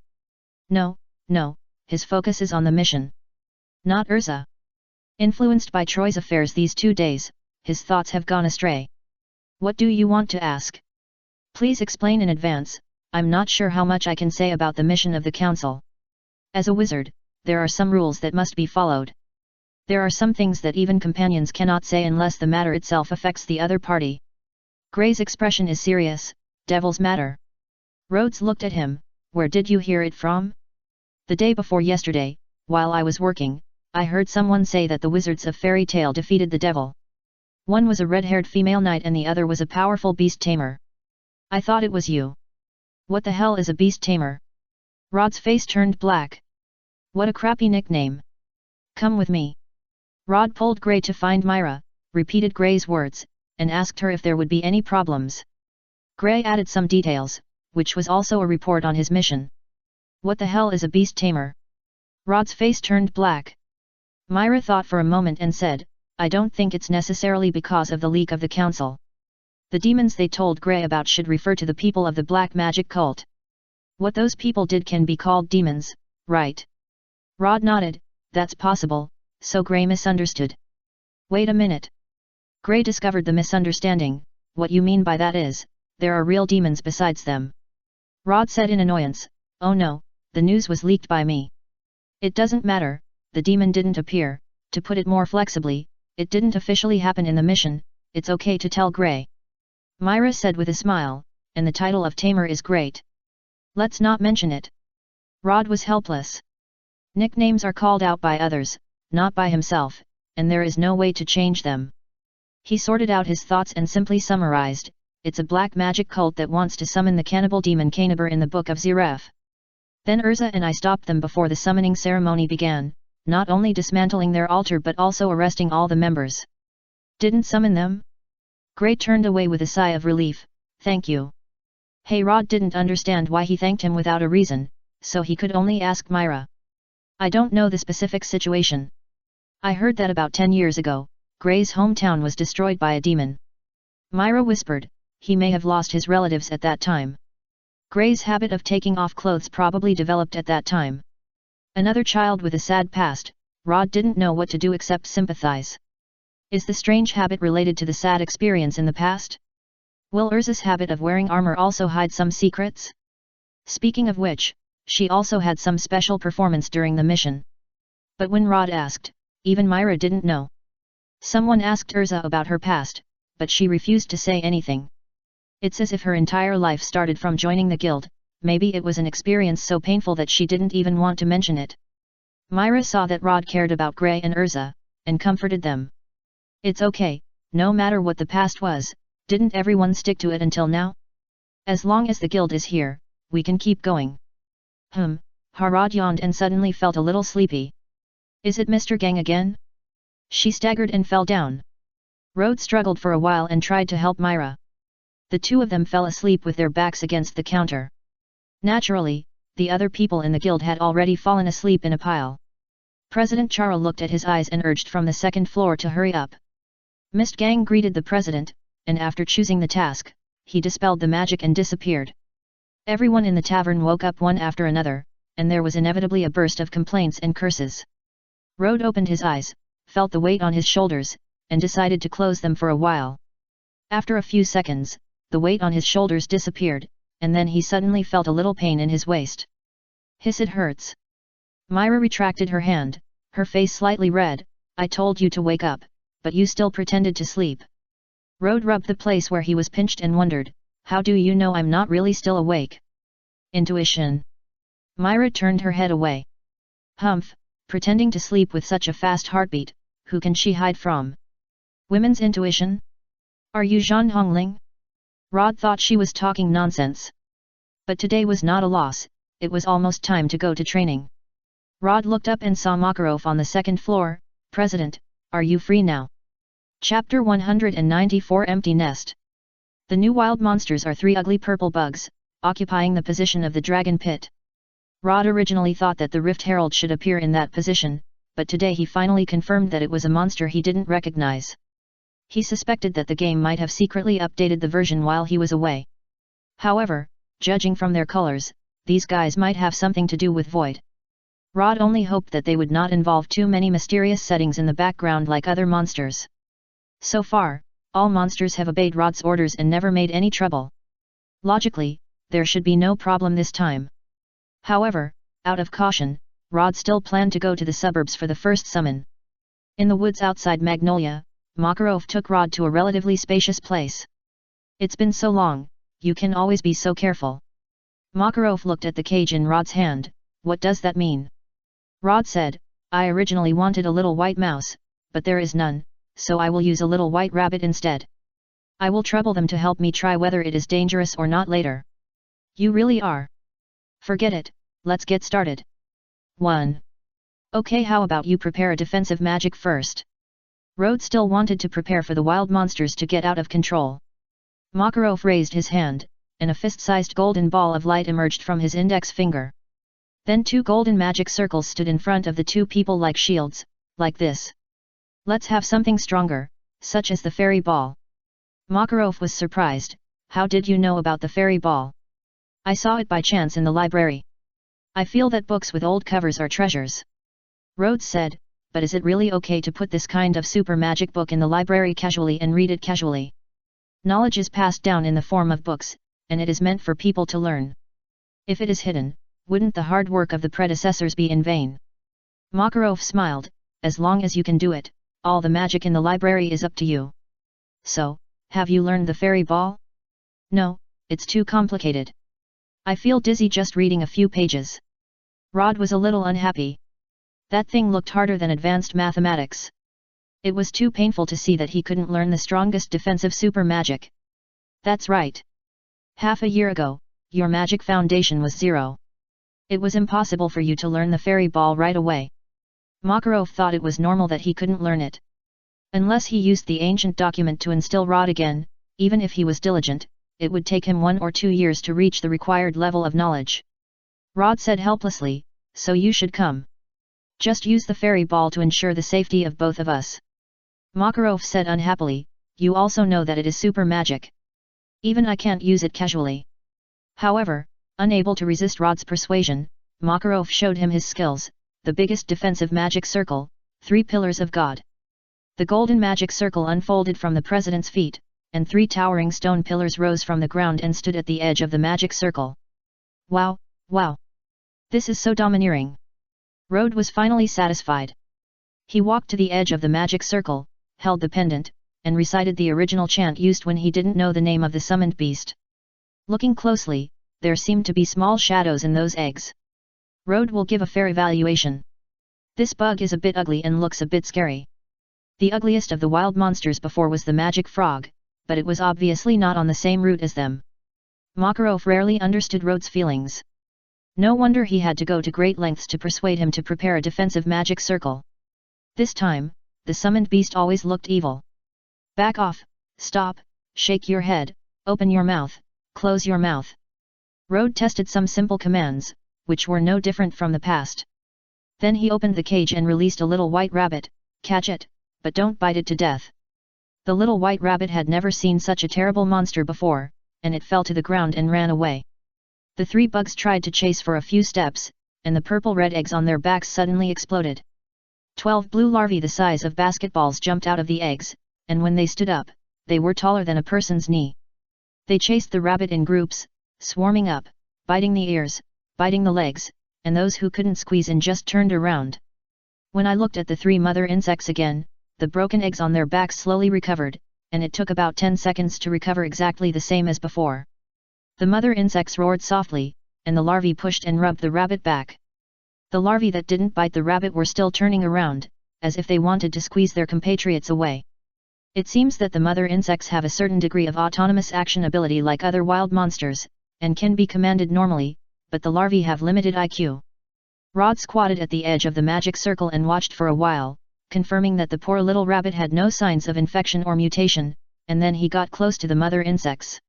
No, his focus is on the mission. Not Urza. Influenced by Troy's affairs these 2 days, his thoughts have gone astray. What do you want to ask? Please explain in advance, I'm not sure how much I can say about the mission of the council. As a wizard, there are some rules that must be followed. There are some things that even companions cannot say unless the matter itself affects the other party. Gray's expression is serious. Devil's matter. Rhodes looked at him. Where did you hear it from? The day before yesterday, while I was working, I heard someone say that the wizards of fairy tale defeated the devil. One was a red-haired female knight and the other was a powerful beast tamer. I thought it was you. What the hell is a beast tamer? Rod's face turned black. What a crappy nickname. Come with me. Rod pulled Gray to find Myra, repeated Gray's words, and asked her if there would be any problems. Gray added some details, which was also a report on his mission. What the hell is a beast tamer? Rod's face turned black. Myra thought for a moment and said, I don't think it's necessarily because of the leak of the council. The demons they told Gray about should refer to the people of the black magic cult. What those people did can be called demons, right? Rod nodded, that's possible, so Gray misunderstood. Wait a minute. Gray discovered the misunderstanding. What you mean by that is, there are real demons besides them. Rod said in annoyance, oh no, the news was leaked by me. It doesn't matter, the demon didn't appear. To put it more flexibly, it didn't officially happen in the mission, it's okay to tell Gray. Myra said with a smile, and the title of Tamer is great. Let's not mention it. Rod was helpless. Nicknames are called out by others, not by himself, and there is no way to change them. He sorted out his thoughts and simply summarized, it's a black magic cult that wants to summon the cannibal demon Canibur in the Book of Zeref. Then Urza and I stopped them before the summoning ceremony began, not only dismantling their altar but also arresting all the members. Didn't summon them? Gray turned away with a sigh of relief, thank you. Hey, Rod didn't understand why he thanked him without a reason, so he could only ask Myra. I don't know the specific situation. I heard that about 10 years ago, Gray's hometown was destroyed by a demon. Myra whispered, he may have lost his relatives at that time. Gray's habit of taking off clothes probably developed at that time. Another child with a sad past, Rod didn't know what to do except sympathize. Is the strange habit related to the sad experience in the past? Will Urza's habit of wearing armor also hide some secrets? Speaking of which, she also had some special performance during the mission. But when Rod asked, even Myra didn't know. Someone asked Urza about her past, but she refused to say anything. It's as if her entire life started from joining the guild. Maybe it was an experience so painful that she didn't even want to mention it. Myra saw that Rod cared about Gray and Urza, and comforted them. It's okay, no matter what the past was, didn't everyone stick to it until now? As long as the guild is here, we can keep going. Harad yawned and suddenly felt a little sleepy. Is it Mr. Gang again? She staggered and fell down. Rhodes struggled for a while and tried to help Myra. The two of them fell asleep with their backs against the counter. Naturally, the other people in the guild had already fallen asleep in a pile. President Chara looked at his eyes and urged from the second floor to hurry up. Mist Gang greeted the president, and after choosing the task, he dispelled the magic and disappeared. Everyone in the tavern woke up one after another, and there was inevitably a burst of complaints and curses. Rode opened his eyes, felt the weight on his shoulders, and decided to close them for a while. After a few seconds, the weight on his shoulders disappeared, and then he suddenly felt a little pain in his waist. Hiss, it hurts. Myra retracted her hand, her face slightly red. I told you to wake up, but you still pretended to sleep. Rode rubbed the place where he was pinched and wondered, how do you know I'm not really still awake? Intuition. Myra turned her head away. Humph, pretending to sleep with such a fast heartbeat, who can she hide from? Women's intuition? Are you Zhan Hongling? Rod thought she was talking nonsense. But today was not a loss, it was almost time to go to training. Rod looked up and saw Makarov on the second floor. President, are you free now? Chapter 194 Empty Nest. The new wild monsters are 3 ugly purple bugs, occupying the position of the dragon pit. Rod originally thought that the Rift Herald should appear in that position, but today he finally confirmed that it was a monster he didn't recognize. He suspected that the game might have secretly updated the version while he was away. However, judging from their colors, these guys might have something to do with Void. Rod only hoped that they would not involve too many mysterious settings in the background like other monsters. So far, all monsters have obeyed Rod's orders and never made any trouble. Logically, there should be no problem this time. However, out of caution, Rod still planned to go to the suburbs for the first summon. In the woods outside Magnolia, Makarov took Rod to a relatively spacious place. It's been so long, you can always be so careful. Makarov looked at the cage in Rod's hand. What does that mean? Rod said, I originally wanted a little white mouse, but there is none, so I will use a little white rabbit instead. I will trouble them to help me try whether it is dangerous or not later. You really are. Forget it, let's get started. 1. Okay, how about you prepare a defensive magic first? Rod still wanted to prepare for the wild monsters to get out of control. Makarov raised his hand, and a fist-sized golden ball of light emerged from his index finger. Then 2 golden magic circles stood in front of the 2 people like shields, like this. Let's have something stronger, such as the fairy ball. Makarov was surprised. How did you know about the fairy ball? I saw it by chance in the library. I feel that books with old covers are treasures. Rhodes said, but is it really okay to put this kind of super magic book in the library casually and read it casually? Knowledge is passed down in the form of books, and it is meant for people to learn. If it is hidden, wouldn't the hard work of the predecessors be in vain? Makarov smiled, as long as you can do it, all the magic in the library is up to you. So, have you learned the fairy ball? No, it's too complicated. I feel dizzy just reading a few pages. Rod was a little unhappy. That thing looked harder than advanced mathematics. It was too painful to see that he couldn't learn the strongest defensive super magic. That's right. Half a year ago, your magic foundation was 0. It was impossible for you to learn the fairy ball right away. Makarov thought it was normal that he couldn't learn it. Unless he used the ancient document to instill Rod again, even if he was diligent, it would take him 1 or 2 years to reach the required level of knowledge. Rod said helplessly, so you should come. Just use the fairy ball to ensure the safety of both of us. Makarov said unhappily, you also know that it is super magic. Even I can't use it casually. However, unable to resist Rod's persuasion, Makarov showed him his skills, the biggest defensive magic circle, 3 pillars of God. The golden magic circle unfolded from the president's feet, and 3 towering stone pillars rose from the ground and stood at the edge of the magic circle. Wow, wow! This is so domineering. Rod was finally satisfied. He walked to the edge of the magic circle, held the pendant, and recited the original chant used when he didn't know the name of the summoned beast. Looking closely, there seemed to be small shadows in those eggs. Rod will give a fair evaluation. This bug is a bit ugly and looks a bit scary. The ugliest of the wild monsters before was the magic frog, but it was obviously not on the same route as them. Makarov rarely understood Rod's feelings. No wonder he had to go to great lengths to persuade him to prepare a defensive magic circle. This time, the summoned beast always looked evil. Back off, stop, shake your head, open your mouth, close your mouth. Rode tested some simple commands, which were no different from the past. Then he opened the cage and released a little white rabbit. Catch it, but don't bite it to death. The little white rabbit had never seen such a terrible monster before, and it fell to the ground and ran away. The 3 bugs tried to chase for a few steps, and the purple-red eggs on their backs suddenly exploded. 12 blue larvae the size of basketballs jumped out of the eggs, and when they stood up, they were taller than a person's knee. They chased the rabbit in groups, swarming up, biting the ears, biting the legs, and those who couldn't squeeze in just turned around. When I looked at the 3 mother insects again, the broken eggs on their backs slowly recovered, and it took about 10 seconds to recover exactly the same as before. The mother insects roared softly, and the larvae pushed and rubbed the rabbit back. The larvae that didn't bite the rabbit were still turning around, as if they wanted to squeeze their compatriots away. It seems that the mother insects have a certain degree of autonomous action ability like other wild monsters, and can be commanded normally, but the larvae have limited IQ. Rod squatted at the edge of the magic circle and watched for a while, confirming that the poor little rabbit had no signs of infection or mutation, and then he got close to the mother insects.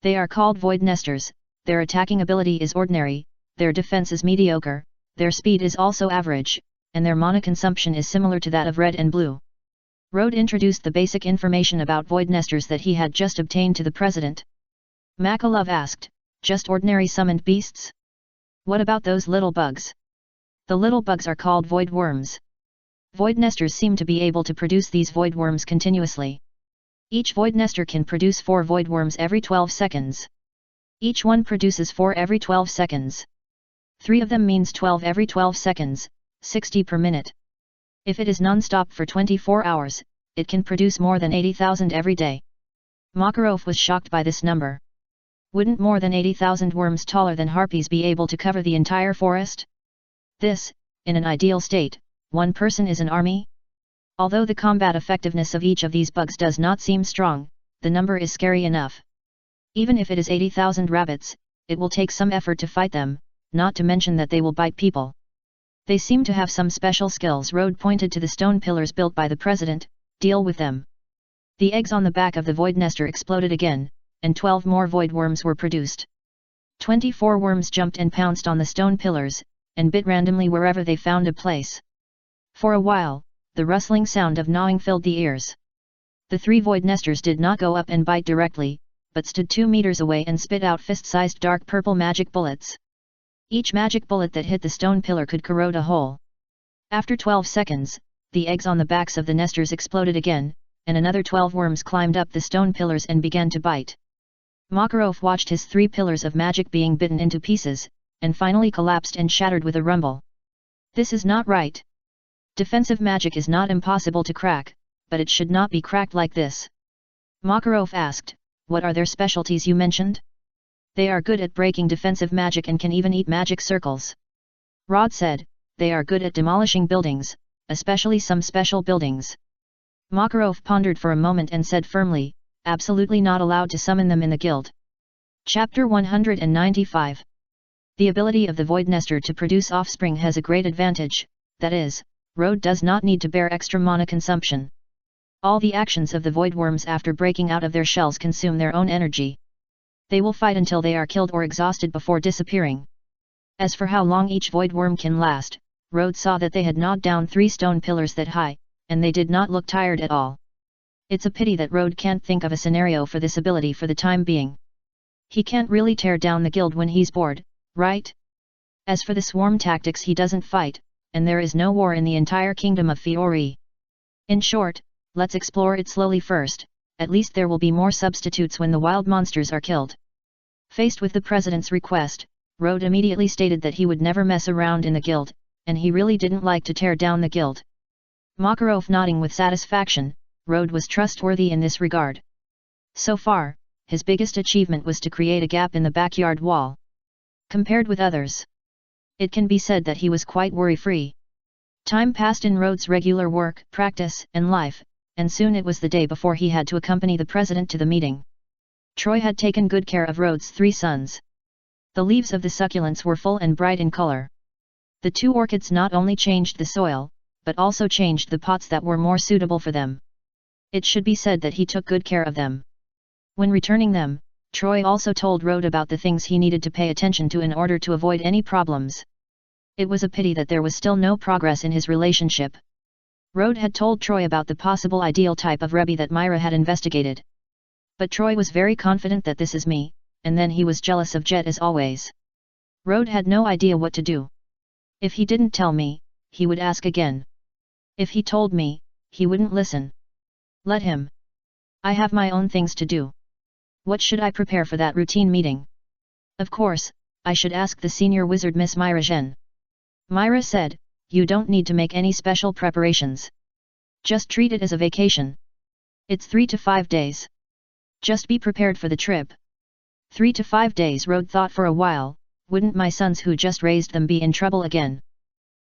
They are called void nesters, their attacking ability is ordinary, their defense is mediocre, their speed is also average, and their mana consumption is similar to that of red and blue. Rode introduced the basic information about void nesters that he had just obtained to the president. Makalov asked, "Just ordinary summoned beasts? What about those little bugs?" "The little bugs are called void worms. Void nesters seem to be able to produce these void worms continuously. Each void nester can produce 4 void worms every 12 seconds. Each one produces 4 every 12 seconds. 3 of them means 12 every 12 seconds, 60 per minute. If it is non-stop for 24 hours, it can produce more than 80,000 every day." Makarov was shocked by this number. Wouldn't more than 80,000 worms taller than harpies be able to cover the entire forest? This, in an ideal state, one person is an army? Although the combat effectiveness of each of these bugs does not seem strong, the number is scary enough. Even if it is 80,000 rabbits, it will take some effort to fight them, not to mention that they will bite people. They seem to have some special skills. Rode pointed to the stone pillars built by the president. "Deal with them." The eggs on the back of the void nester exploded again, and 12 more void worms were produced. 24 worms jumped and pounced on the stone pillars, and bit randomly wherever they found a place. For a while, the rustling sound of gnawing filled the ears. The 3 void nesters did not go up and bite directly, but stood 2 meters away and spit out fist-sized dark purple magic bullets. Each magic bullet that hit the stone pillar could corrode a hole. After 12 seconds, the eggs on the backs of the nesters exploded again, and another 12 worms climbed up the stone pillars and began to bite. Makarov watched his 3 pillars of magic being bitten into pieces, and finally collapsed and shattered with a rumble. This is not right. Defensive magic is not impossible to crack, but it should not be cracked like this. Makarov asked, "What are their specialties you mentioned?" "They are good at breaking defensive magic and can even eat magic circles." Rod said, "They are good at demolishing buildings, especially some special buildings." Makarov pondered for a moment and said firmly, "Absolutely not allowed to summon them in the guild." Chapter 195. The ability of the void nester to produce offspring has a great advantage, that is, Rode does not need to bear extra mana consumption. All the actions of the void worms after breaking out of their shells consume their own energy. They will fight until they are killed or exhausted before disappearing. As for how long each void worm can last, Rode saw that they had gnawed down 3 stone pillars that high, and they did not look tired at all. It's a pity that Rode can't think of a scenario for this ability for the time being. He can't really tear down the guild when he's bored, right? As for the swarm tactics, he doesn't fight, and there is no war in the entire kingdom of Fiori. In short, let's explore it slowly first, at least there will be more substitutes when the wild monsters are killed. Faced with the president's request, Rode immediately stated that he would never mess around in the guild, and he really didn't like to tear down the guild. Makarov nodding with satisfaction, Rode was trustworthy in this regard. So far, his biggest achievement was to create a gap in the backyard wall. Compared with others, it can be said that he was quite worry-free. Time passed in Rode's regular work, practice, and life, and soon it was the day before he had to accompany the president to the meeting. Troy had taken good care of Rode's 3 sons. The leaves of the succulents were full and bright in color. The 2 orchids not only changed the soil, but also changed the pots that were more suitable for them. It should be said that he took good care of them. When returning them, Troy also told Rode about the things he needed to pay attention to in order to avoid any problems. It was a pity that there was still no progress in his relationship. Rode had told Troy about the possible ideal type of Rebbe that Myra had investigated. But Troy was very confident that this is me, and then he was jealous of Jet as always. Rode had no idea what to do. If he didn't tell me, he would ask again. If he told me, he wouldn't listen. Let him. I have my own things to do. What should I prepare for that routine meeting? Of course, I should ask the senior wizard Miss Myra Zhen. Myra said, you don't need to make any special preparations. Just treat it as a vacation. It's 3 to 5 days. Just be prepared for the trip. 3 to 5 days, Rode thought for a while. Wouldn't my sons who just raised them be in trouble again?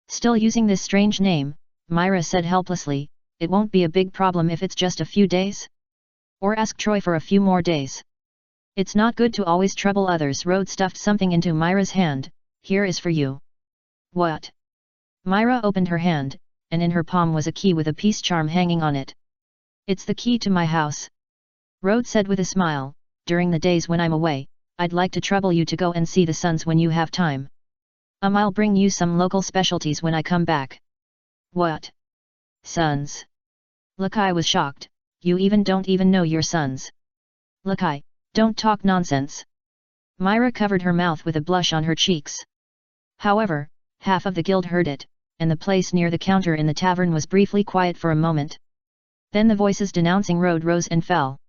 Still using this strange name, Myra said helplessly, it won't be a big problem if it's just a few days? Or ask Troy for a few more days. It's not good to always trouble others. Rode stuffed something into Myra's hand. Here is for you. What? Myra opened her hand, and in her palm was a key with a peace charm hanging on it. It's the key to my house. Rode said with a smile, during the days when I'm away, I'd like to trouble you to go and see the sons when you have time. I'll bring you some local specialties when I come back. What? Sons? Lakai was shocked. You don't even know your sons. Lakai, don't talk nonsense. Myra covered her mouth with a blush on her cheeks. However, half of the guild heard it, and the place near the counter in the tavern was briefly quiet for a moment. Then the voices denouncing Rode rose and fell.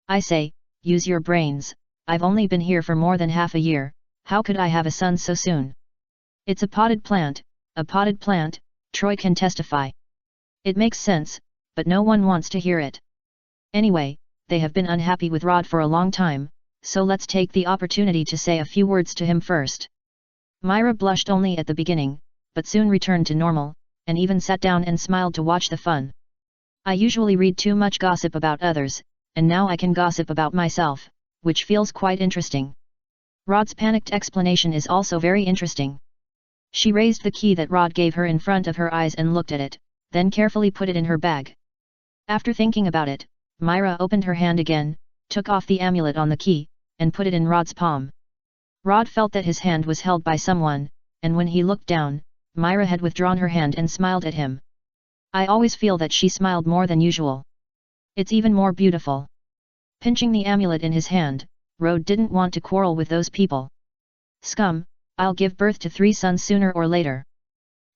I say, use your brains, I've only been here for more than half a year, how could I have a son so soon? It's a potted plant, Troy can testify. It makes sense, but no one wants to hear it. Anyway, they have been unhappy with Rod for a long time, so let's take the opportunity to say a few words to him first. Myra blushed only at the beginning, but soon returned to normal, and even sat down and smiled to watch the fun. I usually read too much gossip about others, and now I can gossip about myself, which feels quite interesting. Rod's panicked explanation is also very interesting. She raised the key that Rod gave her in front of her eyes and looked at it, then carefully put it in her bag. After thinking about it, Myra opened her hand again, took off the amulet on the key, and put it in Rod's palm. Rod felt that his hand was held by someone, and when he looked down, Myra had withdrawn her hand and smiled at him. I always feel that she smiled more than usual. It's even more beautiful. Pinching the amulet in his hand, Rod didn't want to quarrel with those people. Scum, I'll give birth to 3 sons sooner or later.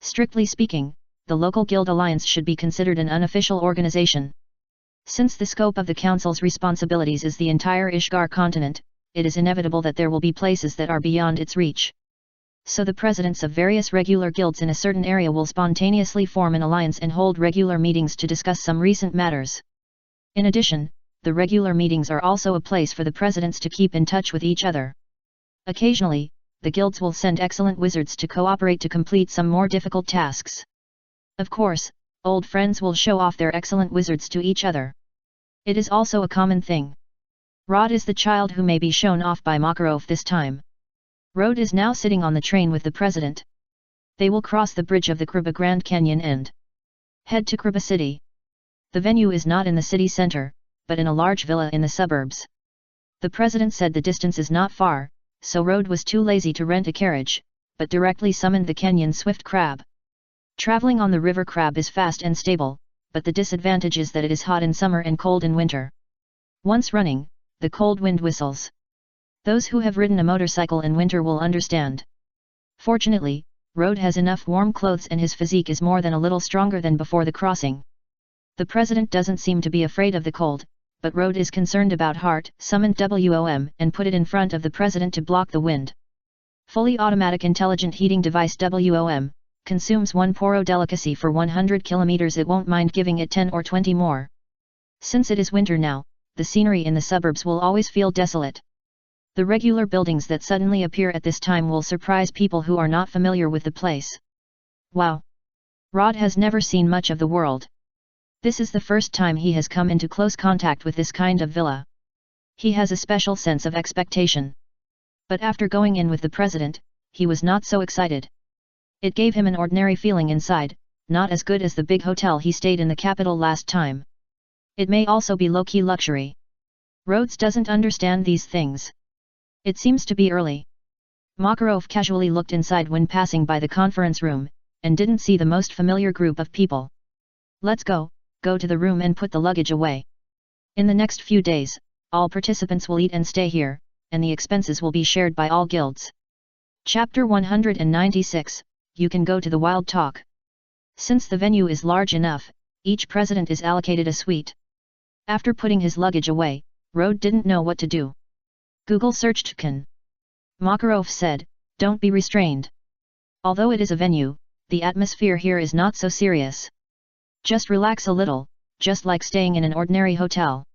Strictly speaking, the local guild alliance should be considered an unofficial organization. Since the scope of the council's responsibilities is the entire Ishgar continent, it is inevitable that there will be places that are beyond its reach. So the presidents of various regular guilds in a certain area will spontaneously form an alliance and hold regular meetings to discuss some recent matters. In addition, the regular meetings are also a place for the presidents to keep in touch with each other. Occasionally, the guilds will send excellent wizards to cooperate to complete some more difficult tasks. Of course, old friends will show off their excellent wizards to each other. It is also a common thing. Rod is the child who may be shown off by Makarov this time. Rod is now sitting on the train with the president. They will cross the bridge of the Kriba Grand Canyon and head to Kriba City. The venue is not in the city center, but in a large villa in the suburbs. The president said the distance is not far, so Rod was too lazy to rent a carriage, but directly summoned the Kenyan swift crab. Traveling on the river crab is fast and stable, but the disadvantage is that it is hot in summer and cold in winter. Once running, the cold wind whistles. Those who have ridden a motorcycle in winter will understand. Fortunately, Rod has enough warm clothes and his physique is more than a little stronger than before the crossing. The president doesn't seem to be afraid of the cold, but Rod is concerned about heart, summoned WOM and put it in front of the president to block the wind. Fully automatic intelligent heating device WOM, consumes 1 poro delicacy for 100 kilometers. It won't mind giving it 10 or 20 more. Since it is winter now, the scenery in the suburbs will always feel desolate. The regular buildings that suddenly appear at this time will surprise people who are not familiar with the place. Wow! Rod has never seen much of the world. This is the first time he has come into close contact with this kind of villa. He has a special sense of expectation. But after going in with the president, he was not so excited. It gave him an ordinary feeling inside, not as good as the big hotel he stayed in the capital last time. It may also be low-key luxury. Rhodes doesn't understand these things. It seems to be early. Makarov casually looked inside when passing by the conference room, and didn't see the most familiar group of people. Let's go to the room and put the luggage away. In the next few days, all participants will eat and stay here, and the expenses will be shared by all guilds. Chapter 196, You can go to the Wild Talk. Since the venue is large enough, each president is allocated a suite. After putting his luggage away, Rode didn't know what to do. Google searched can. Makarov said, don't be restrained. Although it is a venue, the atmosphere here is not so serious. Just relax a little, just like staying in an ordinary hotel.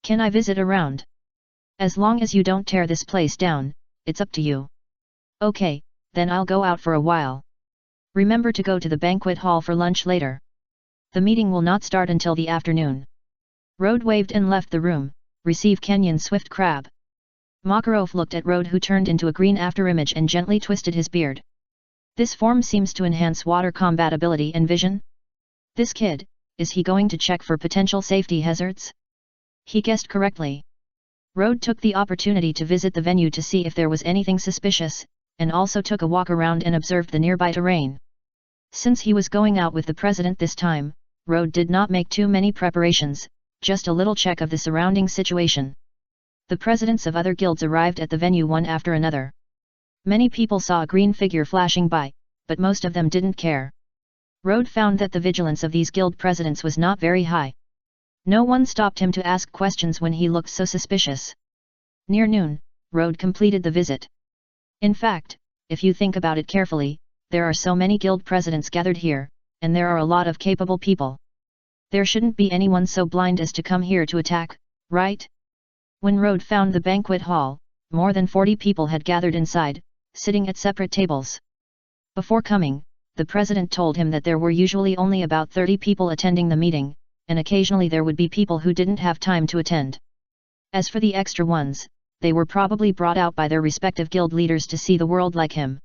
Can I visit around? As long as you don't tear this place down, it's up to you. Okay, then I'll go out for a while. Remember to go to the banquet hall for lunch later. The meeting will not start until the afternoon. Rode waved and left the room, receive Kenyan swift crab. Makarov looked at Rode, who turned into a green afterimage and gently twisted his beard. This form seems to enhance water compatibility and vision. This kid, is he going to check for potential safety hazards? He guessed correctly. Rode took the opportunity to visit the venue to see if there was anything suspicious, and also took a walk around and observed the nearby terrain. Since he was going out with the president this time, Rode did not make too many preparations, just a little check of the surrounding situation. The presidents of other guilds arrived at the venue one after another. Many people saw a green figure flashing by, but most of them didn't care. Rode found that the vigilance of these guild presidents was not very high. No one stopped him to ask questions when he looked so suspicious. Near noon, Rode completed the visit. In fact, if you think about it carefully, there are so many guild presidents gathered here, and there are a lot of capable people. There shouldn't be anyone so blind as to come here to attack, right? When Rode found the banquet hall, more than 40 people had gathered inside, sitting at separate tables. Before coming, the president told him that there were usually only about 30 people attending the meeting, and occasionally there would be people who didn't have time to attend. As for the extra ones, they were probably brought out by their respective guild leaders to see the world like him.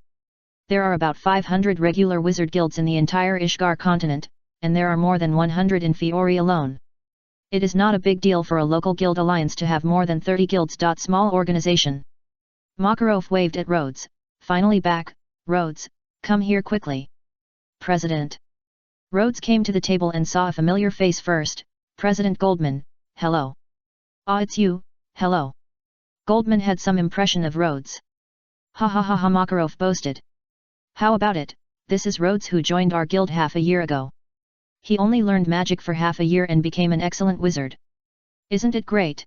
There are about 500 regular wizard guilds in the entire Ishgar continent, and there are more than 100 in Fiori alone. It is not a big deal for a local guild alliance to have more than 30 guilds. Small organization. Makarov waved at Rhodes, finally back. Rhodes, come here quickly. President. Rhodes came to the table and saw a familiar face first, President Goldman. Hello. Ah, it's you. Hello. Goldman had some impression of Rhodes. Ha ha ha ha, Makarov boasted. How about it, this is Rhodes, who joined our guild half a year ago. He only learned magic for half a year and became an excellent wizard. Isn't it great?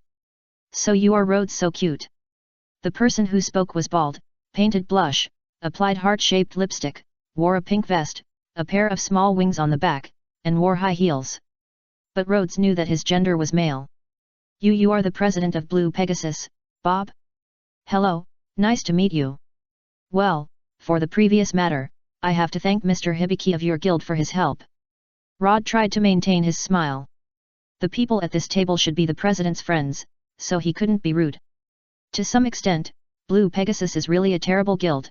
So you are Rhodes, so cute. The person who spoke was bald, painted blush, applied heart-shaped lipstick, wore a pink vest, a pair of small wings on the back, and wore high heels. But Rhodes knew that his gender was male. You are the president of Blue Pegasus, Bob? Hello, nice to meet you. Well, for the previous matter, I have to thank Mr. Hibiki of your guild for his help. Rod tried to maintain his smile. The people at this table should be the president's friends, so he couldn't be rude. To some extent, Blue Pegasus is really a terrible guild.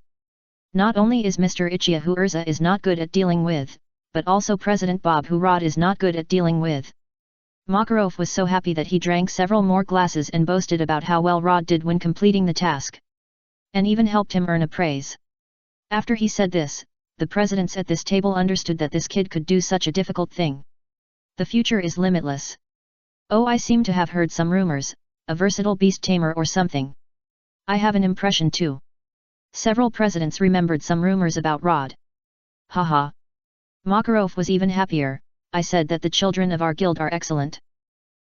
Not only is Mr. Ichia, who Urza is not good at dealing with, but also President Bob, who Rod is not good at dealing with. Makarov was so happy that he drank several more glasses and boasted about how well Rod did when completing the task. And even helped him earn a praise. After he said this, the presidents at this table understood that this kid could do such a difficult thing. The future is limitless. Oh, I seem to have heard some rumors, a versatile beast tamer or something. I have an impression too. Several presidents remembered some rumors about Rod. Haha. Makarov was even happier. I said that the children of our guild are excellent.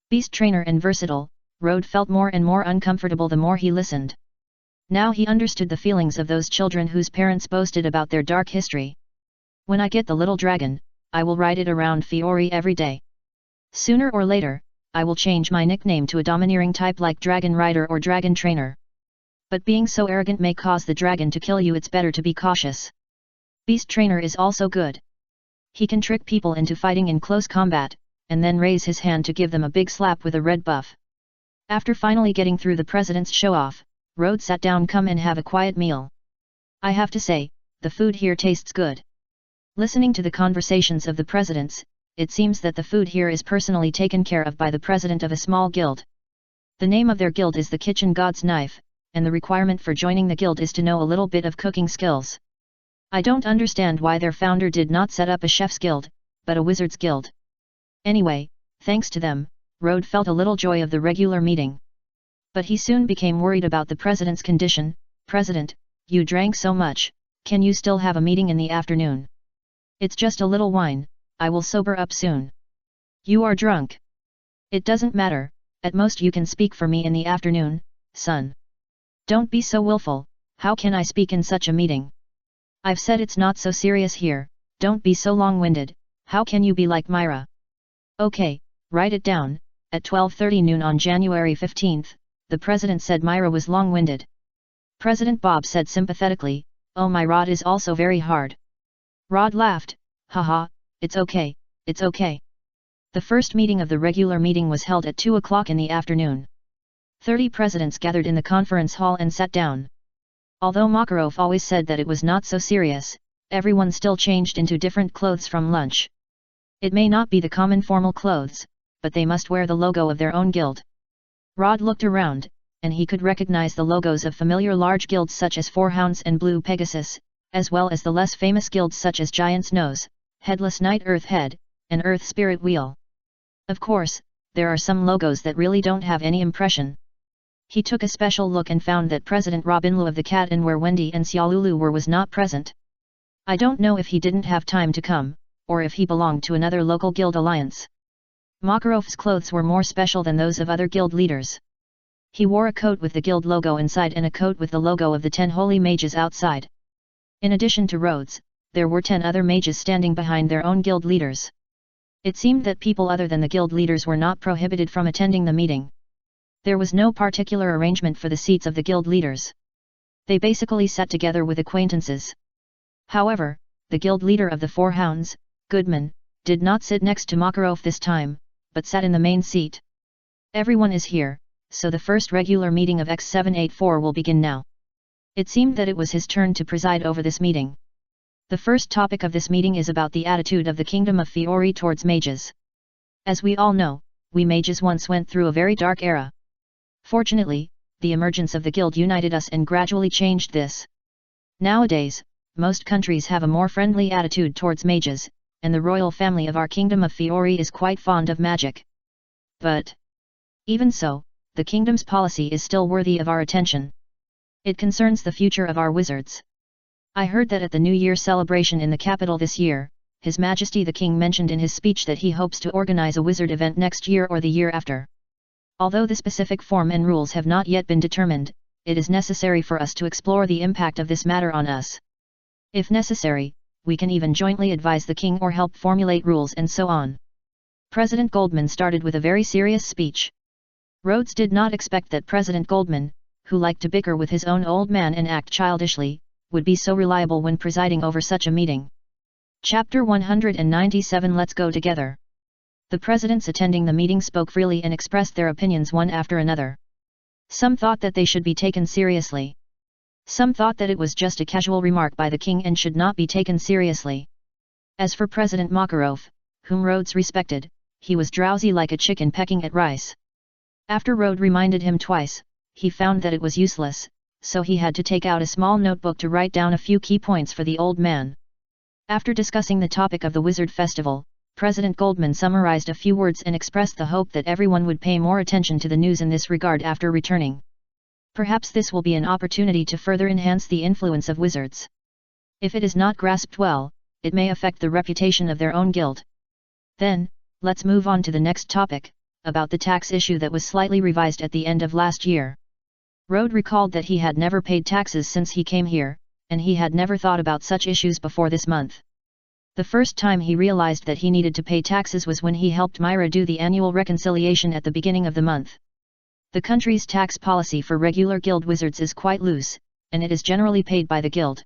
Beast trainer and versatile. Rode felt more and more uncomfortable the more he listened. Now he understood the feelings of those children whose parents boasted about their dark history. When I get the little dragon, I will ride it around Fiori every day. Sooner or later, I will change my nickname to a domineering type like Dragon Rider or Dragon Trainer. But being so arrogant may cause the dragon to kill you. It's better to be cautious. Beast Trainer is also good. He can trick people into fighting in close combat, and then raise his hand to give them a big slap with a red buff. After finally getting through the president's show-off, Rhodes sat down. Come and have a quiet meal. I have to say, the food here tastes good. Listening to the conversations of the presidents, it seems that the food here is personally taken care of by the president of a small guild. The name of their guild is the Kitchen God's Knife, and the requirement for joining the guild is to know a little bit of cooking skills. I don't understand why their founder did not set up a chef's guild, but a wizard's guild. Anyway, thanks to them, Rode felt a little joy of the regular meeting. But he soon became worried about the president's condition. President, you drank so much, can you still have a meeting in the afternoon? It's just a little wine, I will sober up soon. You are drunk. It doesn't matter, at most you can speak for me in the afternoon, son. Don't be so willful, how can I speak in such a meeting? I've said it's not so serious here, don't be so long-winded, how can you be like Myra? Okay, write it down. At 12:30 noon on January 15th, the president said Myra was long-winded. President Bob said sympathetically, oh, my Rod is also very hard. Rod laughed, haha, it's okay, it's okay. The first meeting of the regular meeting was held at 2 o'clock in the afternoon. 30 presidents gathered in the conference hall and sat down. Although Makarov always said that it was not so serious, everyone still changed into different clothes from lunch. It may not be the common formal clothes, but they must wear the logo of their own guild. Rod looked around, and he could recognize the logos of familiar large guilds such as Four Hounds and Blue Pegasus, as well as the less famous guilds such as Giant's Nose, Headless Knight Earth Head, and Earth Spirit Wheel. Of course, there are some logos that really don't have any impression. He took a special look and found that President Robinlu of the Cat and Where Wendy and Xiaolulu were was not present. I don't know if he didn't have time to come, or if he belonged to another local guild alliance. Makarov's clothes were more special than those of other guild leaders. He wore a coat with the guild logo inside and a coat with the logo of the 10 holy mages outside. In addition to Rhodes, there were 10 other mages standing behind their own guild leaders. It seemed that people other than the guild leaders were not prohibited from attending the meeting. There was no particular arrangement for the seats of the guild leaders. They basically sat together with acquaintances. However, the guild leader of the Four Hounds, Goodman, did not sit next to Makarov this time, but sat in the main seat. Everyone is here, so the first regular meeting of X784 will begin now. It seemed that it was his turn to preside over this meeting. The first topic of this meeting is about the attitude of the Kingdom of Fiori towards mages. As we all know, we mages once went through a very dark era. Fortunately, the emergence of the guild united us and gradually changed this. Nowadays, most countries have a more friendly attitude towards mages, and the royal family of our Kingdom of Fiori is quite fond of magic. But even so, the kingdom's policy is still worthy of our attention. It concerns the future of our wizards. I heard that at the New Year celebration in the capital this year, His Majesty the King mentioned in his speech that he hopes to organize a wizard event next year or the year after. Although the specific form and rules have not yet been determined, it is necessary for us to explore the impact of this matter on us. If necessary, we can even jointly advise the king or help formulate rules and so on. President Goldman started with a very serious speech. Rhodes did not expect that President Goldman, who liked to bicker with his own old man and act childishly, would be so reliable when presiding over such a meeting. Chapter 197 Let's go together. The presidents attending the meeting spoke freely and expressed their opinions one after another. Some thought that they should be taken seriously. Some thought that it was just a casual remark by the king and should not be taken seriously. As for President Makarov, whom Rhodes respected, he was drowsy like a chicken pecking at rice. After Rhodes reminded him twice, he found that it was useless, so he had to take out a small notebook to write down a few key points for the old man. After discussing the topic of the Wizard Festival, President Goldman summarized a few words and expressed the hope that everyone would pay more attention to the news in this regard after returning. Perhaps this will be an opportunity to further enhance the influence of wizards. If it is not grasped well, it may affect the reputation of their own guild. Then, let's move on to the next topic, about the tax issue that was slightly revised at the end of last year. Rhodes recalled that he had never paid taxes since he came here, and he had never thought about such issues before this month. The first time he realized that he needed to pay taxes was when he helped Myra do the annual reconciliation at the beginning of the month. The country's tax policy for regular guild wizards is quite loose, and it is generally paid by the guild.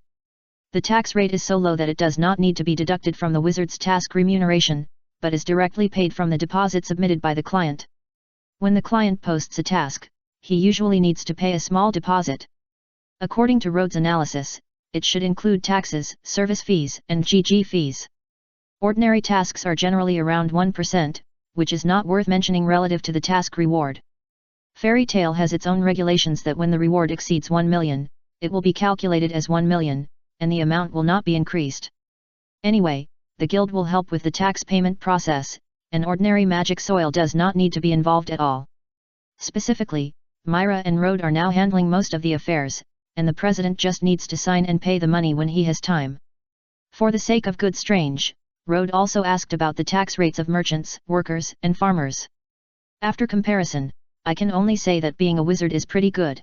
The tax rate is so low that it does not need to be deducted from the wizard's task remuneration, but is directly paid from the deposit submitted by the client. When the client posts a task, he usually needs to pay a small deposit. According to Rhodes' analysis, it should include taxes, service fees, and GG fees. Ordinary tasks are generally around 1%, which is not worth mentioning relative to the task reward. Fairy Tale has its own regulations that when the reward exceeds 1 million, it will be calculated as 1 million, and the amount will not be increased. Anyway, the guild will help with the tax payment process, and ordinary magic soil does not need to be involved at all. Specifically, Myra and Rode are now handling most of the affairs, and the president just needs to sign and pay the money when he has time. For the sake of good strange, Rode also asked about the tax rates of merchants, workers, and farmers. After comparison, I can only say that being a wizard is pretty good.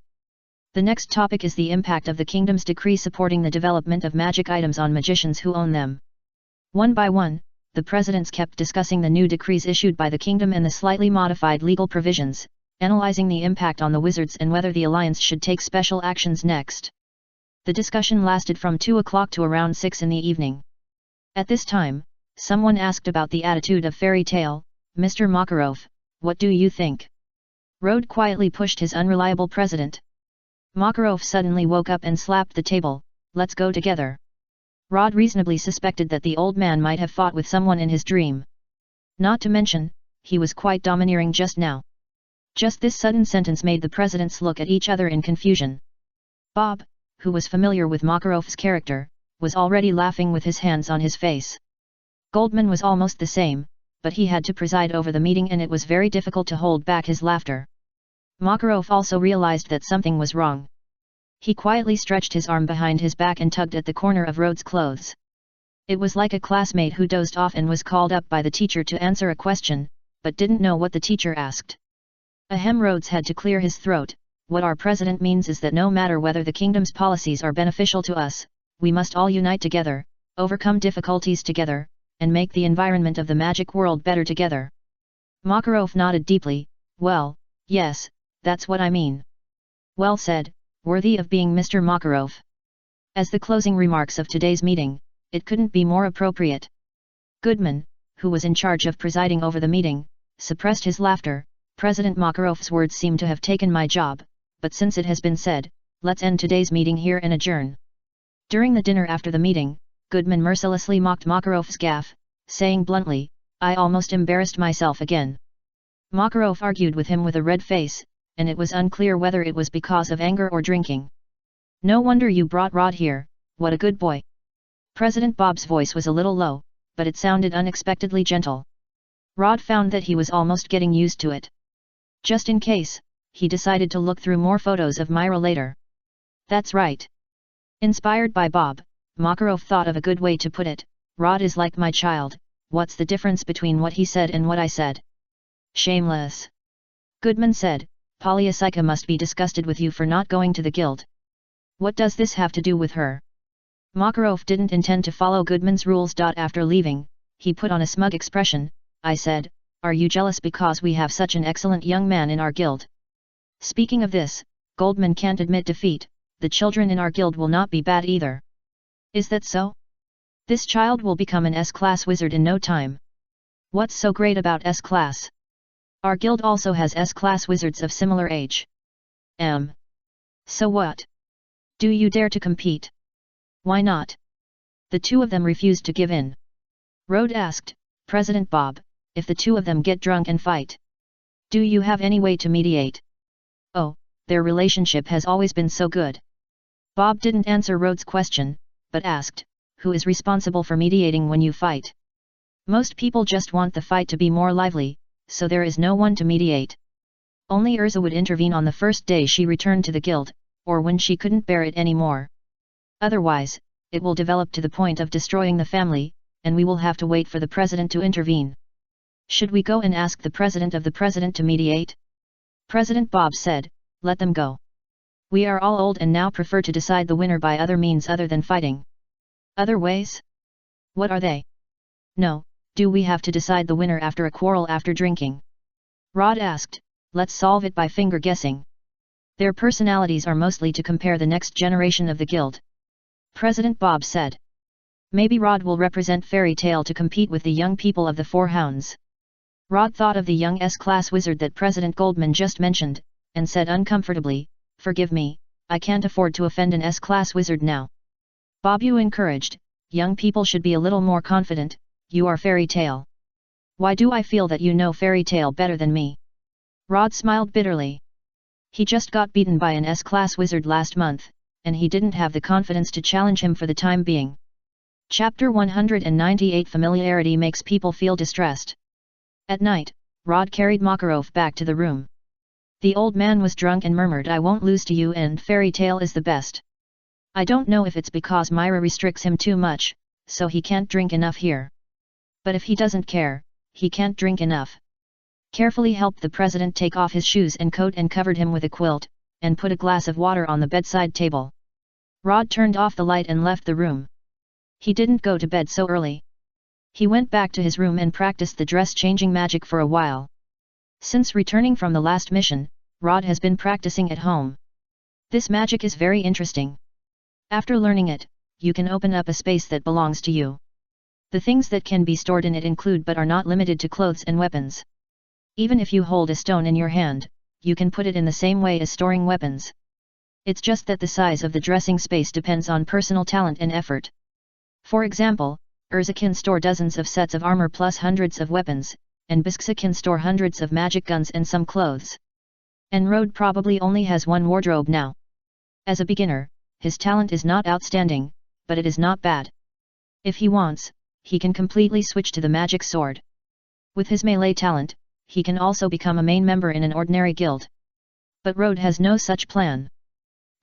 The next topic is the impact of the kingdom's decree supporting the development of magic items on magicians who own them. One by one, the presidents kept discussing the new decrees issued by the kingdom and the slightly modified legal provisions, analyzing the impact on the wizards and whether the alliance should take special actions next. The discussion lasted from 2 o'clock to around 6 in the evening. At this time, someone asked about the attitude of Fairy Tale. Mr. Makarov, what do you think? Rode quietly pushed his unreliable president. Makarov suddenly woke up and slapped the table. Let's go together. Rod reasonably suspected that the old man might have fought with someone in his dream. Not to mention, he was quite domineering just now. Just this sudden sentence made the presidents look at each other in confusion. Bob, who was familiar with Makarov's character, was already laughing with his hands on his face. Goldman was almost the same, but he had to preside over the meeting and it was very difficult to hold back his laughter. Makarov also realized that something was wrong. He quietly stretched his arm behind his back and tugged at the corner of Rhodes' clothes. It was like a classmate who dozed off and was called up by the teacher to answer a question, but didn't know what the teacher asked. Ahem. Rhodes had to clear his throat. What our president means is that no matter whether the kingdom's policies are beneficial to us, we must all unite together, overcome difficulties together, and make the environment of the magic world better together. Makarov nodded deeply. Well, yes, that's what I mean. Well said, worthy of being Mr. Makarov. As the closing remarks of today's meeting, it couldn't be more appropriate. Goodman, who was in charge of presiding over the meeting, suppressed his laughter. President Makarov's words seem to have taken my job, but since it has been said, let's end today's meeting here and adjourn. During the dinner after the meeting, Goodman mercilessly mocked Makarov's gaffe, saying bluntly, I almost embarrassed myself again. Makarov argued with him with a red face, and it was unclear whether it was because of anger or drinking. No wonder you brought Rod here, what a good boy. President Bob's voice was a little low, but it sounded unexpectedly gentle. Rod found that he was almost getting used to it. Just in case, he decided to look through more photos of Myra later. That's right. Inspired by Bob, Makarov thought of a good way to put it. Rod is like my child. What's the difference between what he said and what I said? Shameless. Goodman said, Polyasika must be disgusted with you for not going to the guild. What does this have to do with her? Makarov didn't intend to follow Goodman's rules. After leaving, he put on a smug expression. I said, are you jealous because we have such an excellent young man in our guild? Speaking of this, Goldman can't admit defeat. The children in our guild will not be bad either. Is that so? This child will become an S-class wizard in no time. What's so great about S-class? Our guild also has S-class wizards of similar age. So what? Do you dare to compete? Why not? The two of them refused to give in. Rode asked, President Bob, if the two of them get drunk and fight, do you have any way to mediate? Oh, their relationship has always been so good. Bob didn't answer Rhodes' question, but asked, who is responsible for mediating when you fight? Most people just want the fight to be more lively, so there is no one to mediate. Only Urza would intervene on the first day she returned to the guild, or when she couldn't bear it anymore. Otherwise, it will develop to the point of destroying the family, and we will have to wait for the president to intervene. Should we go and ask the president of the president to mediate? President Bob said, let them go. We are all old and now prefer to decide the winner by other means other than fighting. Other ways? What are they? No, do we have to decide the winner after a quarrel after drinking? Rod asked, let's solve it by finger guessing. Their personalities are mostly to compare the next generation of the guild. President Bob said. Maybe Rod will represent Fairy Tale to compete with the young people of the Four Hounds. Rod thought of the young S-class wizard that President Goldman just mentioned, and said uncomfortably, forgive me, I can't afford to offend an S-class wizard now. Bob, you encouraged, young people should be a little more confident, you are Fairy Tale. Why do I feel that you know Fairy Tale better than me? Rod smiled bitterly. He just got beaten by an S-class wizard last month, and he didn't have the confidence to challenge him for the time being. Chapter 198 Familiarity makes people feel distressed. At night, Rod carried Makarov back to the room. The old man was drunk and murmured, "I won't lose to you and fairy tale is the best. I don't know if it's because Myra restricts him too much, so he can't drink enough here. But if he doesn't care, he can't drink enough." Carefully helped the president take off his shoes and coat and covered him with a quilt, and put a glass of water on the bedside table. Rod turned off the light and left the room. He didn't go to bed so early. He went back to his room and practiced the dress-changing magic for a while. Since returning from the last mission, Rod has been practicing at home. This magic is very interesting. After learning it, you can open up a space that belongs to you. The things that can be stored in it include but are not limited to clothes and weapons. Even if you hold a stone in your hand, you can put it in the same way as storing weapons. It's just that the size of the dressing space depends on personal talent and effort. For example, Urza can store dozens of sets of armor plus hundreds of weapons, and Bisksa can store hundreds of magic guns and some clothes. And Rod probably only has one wardrobe now. As a beginner, his talent is not outstanding, but it is not bad. If he wants, he can completely switch to the magic sword. With his melee talent, he can also become a main member in an ordinary guild. But Rod has no such plan.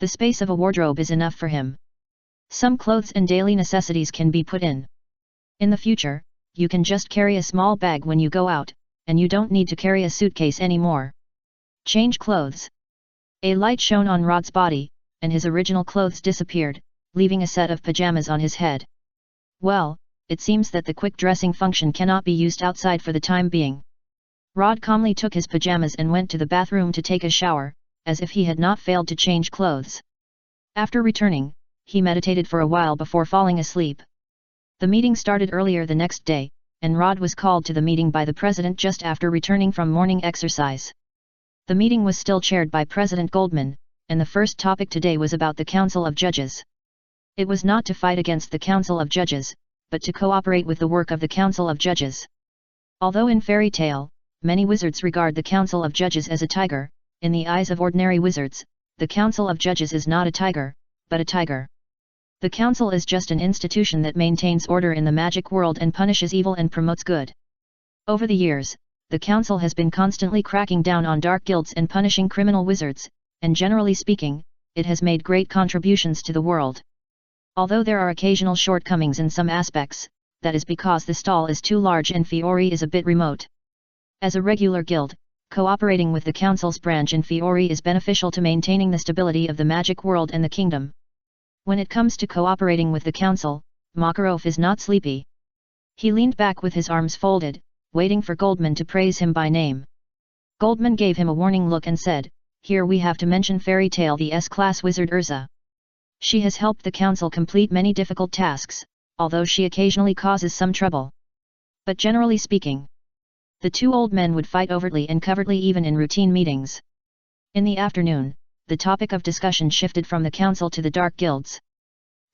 The space of a wardrobe is enough for him. Some clothes and daily necessities can be put in. In the future, you can just carry a small bag when you go out, and you don't need to carry a suitcase anymore. Change clothes. A light shone on Rod's body, and his original clothes disappeared, leaving a set of pajamas on his head. Well, it seems that the quick dressing function cannot be used outside for the time being. Rod calmly took his pajamas and went to the bathroom to take a shower, as if he had not failed to change clothes. After returning, he meditated for a while before falling asleep. The meeting started earlier the next day, and Rod was called to the meeting by the president just after returning from morning exercise. The meeting was still chaired by President Goldman, and the first topic today was about the Council of Judges. It was not to fight against the Council of Judges, but to cooperate with the work of the Council of Judges. Although in fairy tale, many wizards regard the Council of Judges as a tiger, in the eyes of ordinary wizards, the Council of Judges is not a tiger, but a tiger. The Council is just an institution that maintains order in the magic world and punishes evil and promotes good. Over the years, the Council has been constantly cracking down on dark guilds and punishing criminal wizards, and generally speaking, it has made great contributions to the world. Although there are occasional shortcomings in some aspects, that is because the stall is too large and Fiori is a bit remote. As a regular guild, cooperating with the Council's branch in Fiori is beneficial to maintaining the stability of the magic world and the kingdom. When it comes to cooperating with the Council, Makarov is not sleepy. He leaned back with his arms folded, waiting for Goldman to praise him by name. Goldman gave him a warning look and said, "Here we have to mention Fairy Tale the S-class wizard Urza. She has helped the Council complete many difficult tasks, although she occasionally causes some trouble. But generally speaking, the two old men would fight overtly and covertly even in routine meetings." In the afternoon, the topic of discussion shifted from the Council to the Dark Guilds.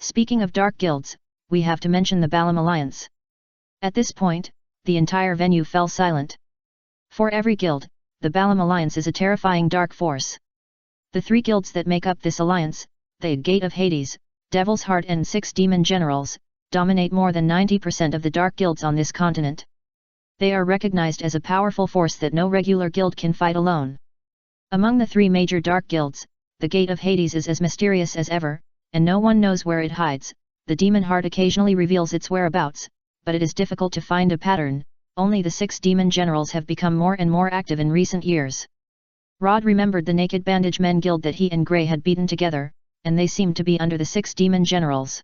Speaking of Dark Guilds, we have to mention the Balam Alliance. At this point, the entire venue fell silent. For every guild, the Balam Alliance is a terrifying dark force. The three guilds that make up this alliance, the Gate of Hades, Devil's Heart and 6 Demon Generals, dominate more than 90% of the dark guilds on this continent. They are recognized as a powerful force that no regular guild can fight alone. Among the three major dark guilds, the Gate of Hades is as mysterious as ever, and no one knows where it hides. The Demon Heart occasionally reveals its whereabouts, but it is difficult to find a pattern. Only the 6 Demon Generals have become more and more active in recent years. Rod remembered the Naked Bandage Men guild that he and Grey had beaten together, and they seemed to be under the 6 Demon Generals.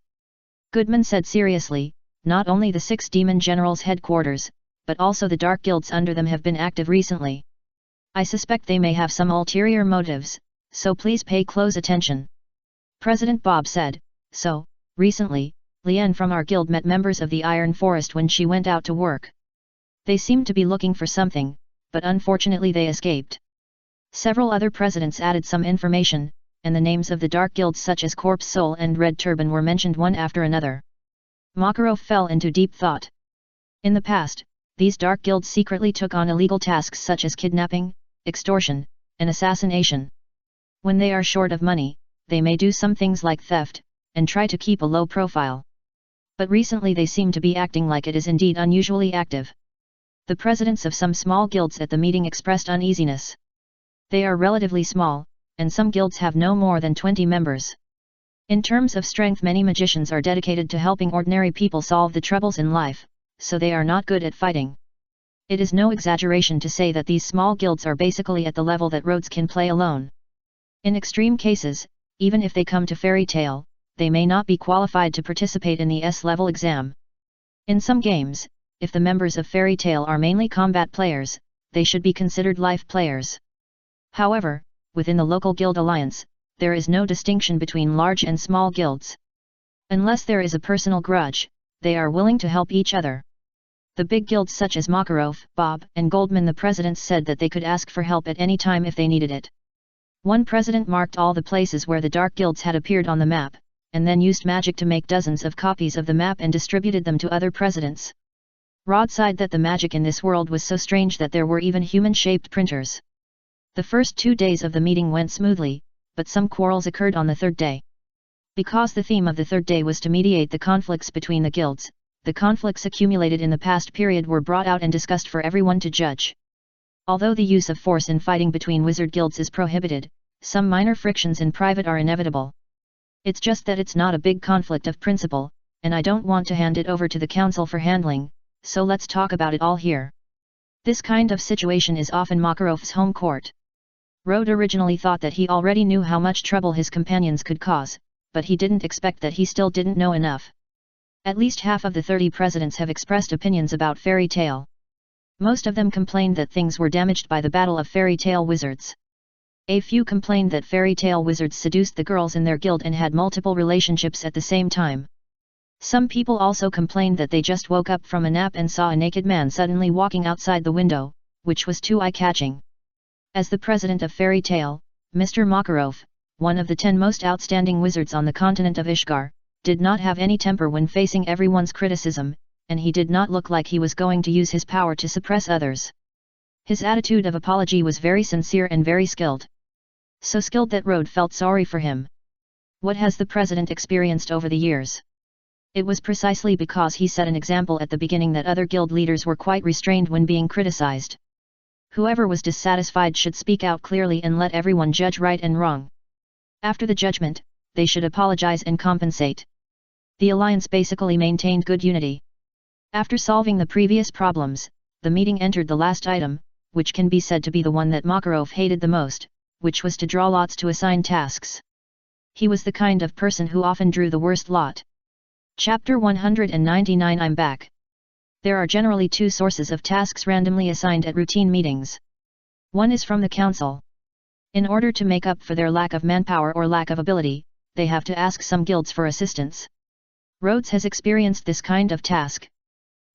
Goodman said seriously, "Not only the 6 Demon Generals' headquarters, but also the dark guilds under them have been active recently. I suspect they may have some ulterior motives, so please pay close attention." President Bob said, "So, recently, Liane from our guild met members of the Iron Forest when she went out to work. They seemed to be looking for something, but unfortunately they escaped." Several other presidents added some information, and the names of the dark guilds such as Corpse Soul and Red Turban were mentioned one after another. Makarov fell into deep thought. In the past, these dark guilds secretly took on illegal tasks such as kidnapping, extortion, and assassination. When they are short of money, they may do some things like theft, and try to keep a low profile. But recently they seem to be acting like it is indeed unusually active. The presidents of some small guilds at the meeting expressed uneasiness. They are relatively small, and some guilds have no more than 20 members. In terms of strength, many magicians are dedicated to helping ordinary people solve the troubles in life, so they are not good at fighting. It is no exaggeration to say that these small guilds are basically at the level that Rhodes can play alone. In extreme cases, even if they come to Fairy Tale, they may not be qualified to participate in the S-level exam. In some games, if the members of Fairy Tale are mainly combat players, they should be considered life players. However, within the local guild alliance, there is no distinction between large and small guilds. Unless there is a personal grudge, they are willing to help each other. The big guilds such as Makarov, Bob, and Goldman, the presidents said that they could ask for help at any time if they needed it. One president marked all the places where the dark guilds had appeared on the map, and then used magic to make dozens of copies of the map and distributed them to other presidents. Rod sighed that the magic in this world was so strange that there were even human-shaped printers. The first 2 days of the meeting went smoothly, but some quarrels occurred on the third day. Because the theme of the third day was to mediate the conflicts between the guilds, the conflicts accumulated in the past period were brought out and discussed for everyone to judge. Although the use of force in fighting between wizard guilds is prohibited, some minor frictions in private are inevitable. It's just that it's not a big conflict of principle, and I don't want to hand it over to the council for handling, so let's talk about it all here. This kind of situation is often Makarov's home court. Rode originally thought that he already knew how much trouble his companions could cause, but he didn't expect that he still didn't know enough. At least half of the 30 presidents have expressed opinions about Fairy Tale. Most of them complained that things were damaged by the battle of Fairy Tale wizards. A few complained that Fairy Tale wizards seduced the girls in their guild and had multiple relationships at the same time. Some people also complained that they just woke up from a nap and saw a naked man suddenly walking outside the window, which was too eye-catching. As the president of Fairy Tale, Mr. Makarov, one of the 10 most outstanding wizards on the continent of Ishgar, did not have any temper when facing everyone's criticism, and he did not look like he was going to use his power to suppress others. His attitude of apology was very sincere and very skilled. So skilled that Rode felt sorry for him. What has the president experienced over the years? It was precisely because he set an example at the beginning that other guild leaders were quite restrained when being criticized. Whoever was dissatisfied should speak out clearly and let everyone judge right and wrong. After the judgment, they should apologize and compensate. The alliance basically maintained good unity. After solving the previous problems, the meeting entered the last item, which can be said to be the one that Makarov hated the most, which was to draw lots to assign tasks. He was the kind of person who often drew the worst lot. Chapter 199 I'm back. There are generally 2 sources of tasks randomly assigned at routine meetings. One is from the council. In order to make up for their lack of manpower or lack of ability, they have to ask some guilds for assistance. Rhodes has experienced this kind of task.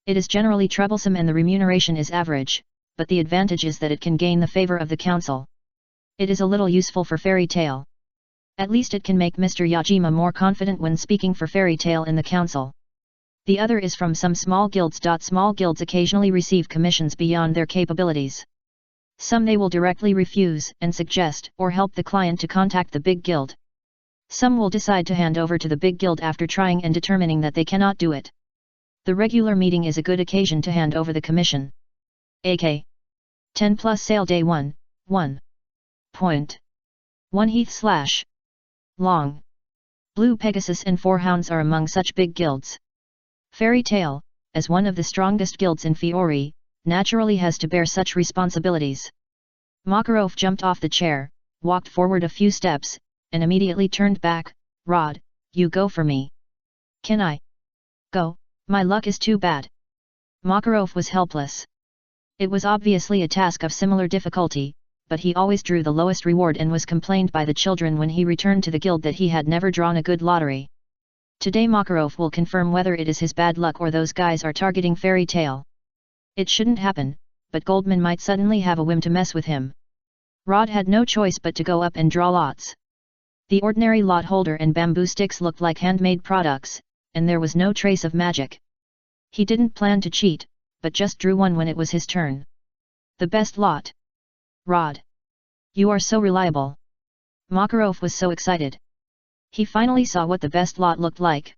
It is generally troublesome and the remuneration is average, but the advantage is that it can gain the favor of the council. It is a little useful for Fairy Tale. At least it can make Mr. Yajima more confident when speaking for Fairy Tale in the council. The other is from some small guilds. Small guilds occasionally receive commissions beyond their capabilities. Some they will directly refuse and suggest or help the client to contact the big guild. Some will decide to hand over to the big guild after trying and determining that they cannot do it. The regular meeting is a good occasion to hand over the commission. AK 10 plus sale day 1, 1.1 Heath / Long. Blue Pegasus and Four Hounds are among such big guilds. Fairy Tale, as one of the strongest guilds in Fiori, naturally has to bear such responsibilities. Makarov jumped off the chair, walked forward a few steps, and immediately turned back. Rod, you go for me. Can I go? My luck is too bad. Makarov was helpless. It was obviously a task of similar difficulty, but he always drew the lowest reward and was complained by the children when he returned to the guild that he had never drawn a good lottery. Today Makarov will confirm whether it is his bad luck or those guys are targeting Fairy Tale. It shouldn't happen, but Goldman might suddenly have a whim to mess with him. Rod had no choice but to go up and draw lots. The ordinary lot holder and bamboo sticks looked like handmade products, and there was no trace of magic. He didn't plan to cheat, but just drew one when it was his turn. The best lot. Rod. You are so reliable. Makarov was so excited. He finally saw what the best lot looked like.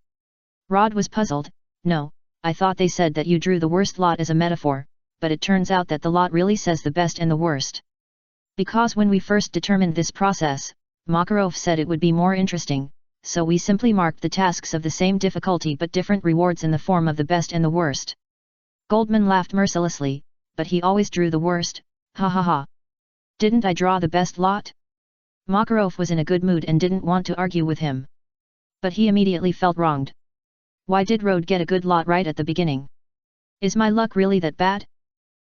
Rod was puzzled. No, I thought they said that you drew the worst lot as a metaphor, but it turns out that the lot really says the best and the worst. Because when we first determined this process, Makarov said it would be more interesting, so we simply marked the tasks of the same difficulty but different rewards in the form of the best and the worst. Goldman laughed mercilessly, but he always drew the worst, ha ha ha. Didn't I draw the best lot? Makarov was in a good mood and didn't want to argue with him. But he immediately felt wronged. Why did Rode get a good lot right at the beginning? Is my luck really that bad?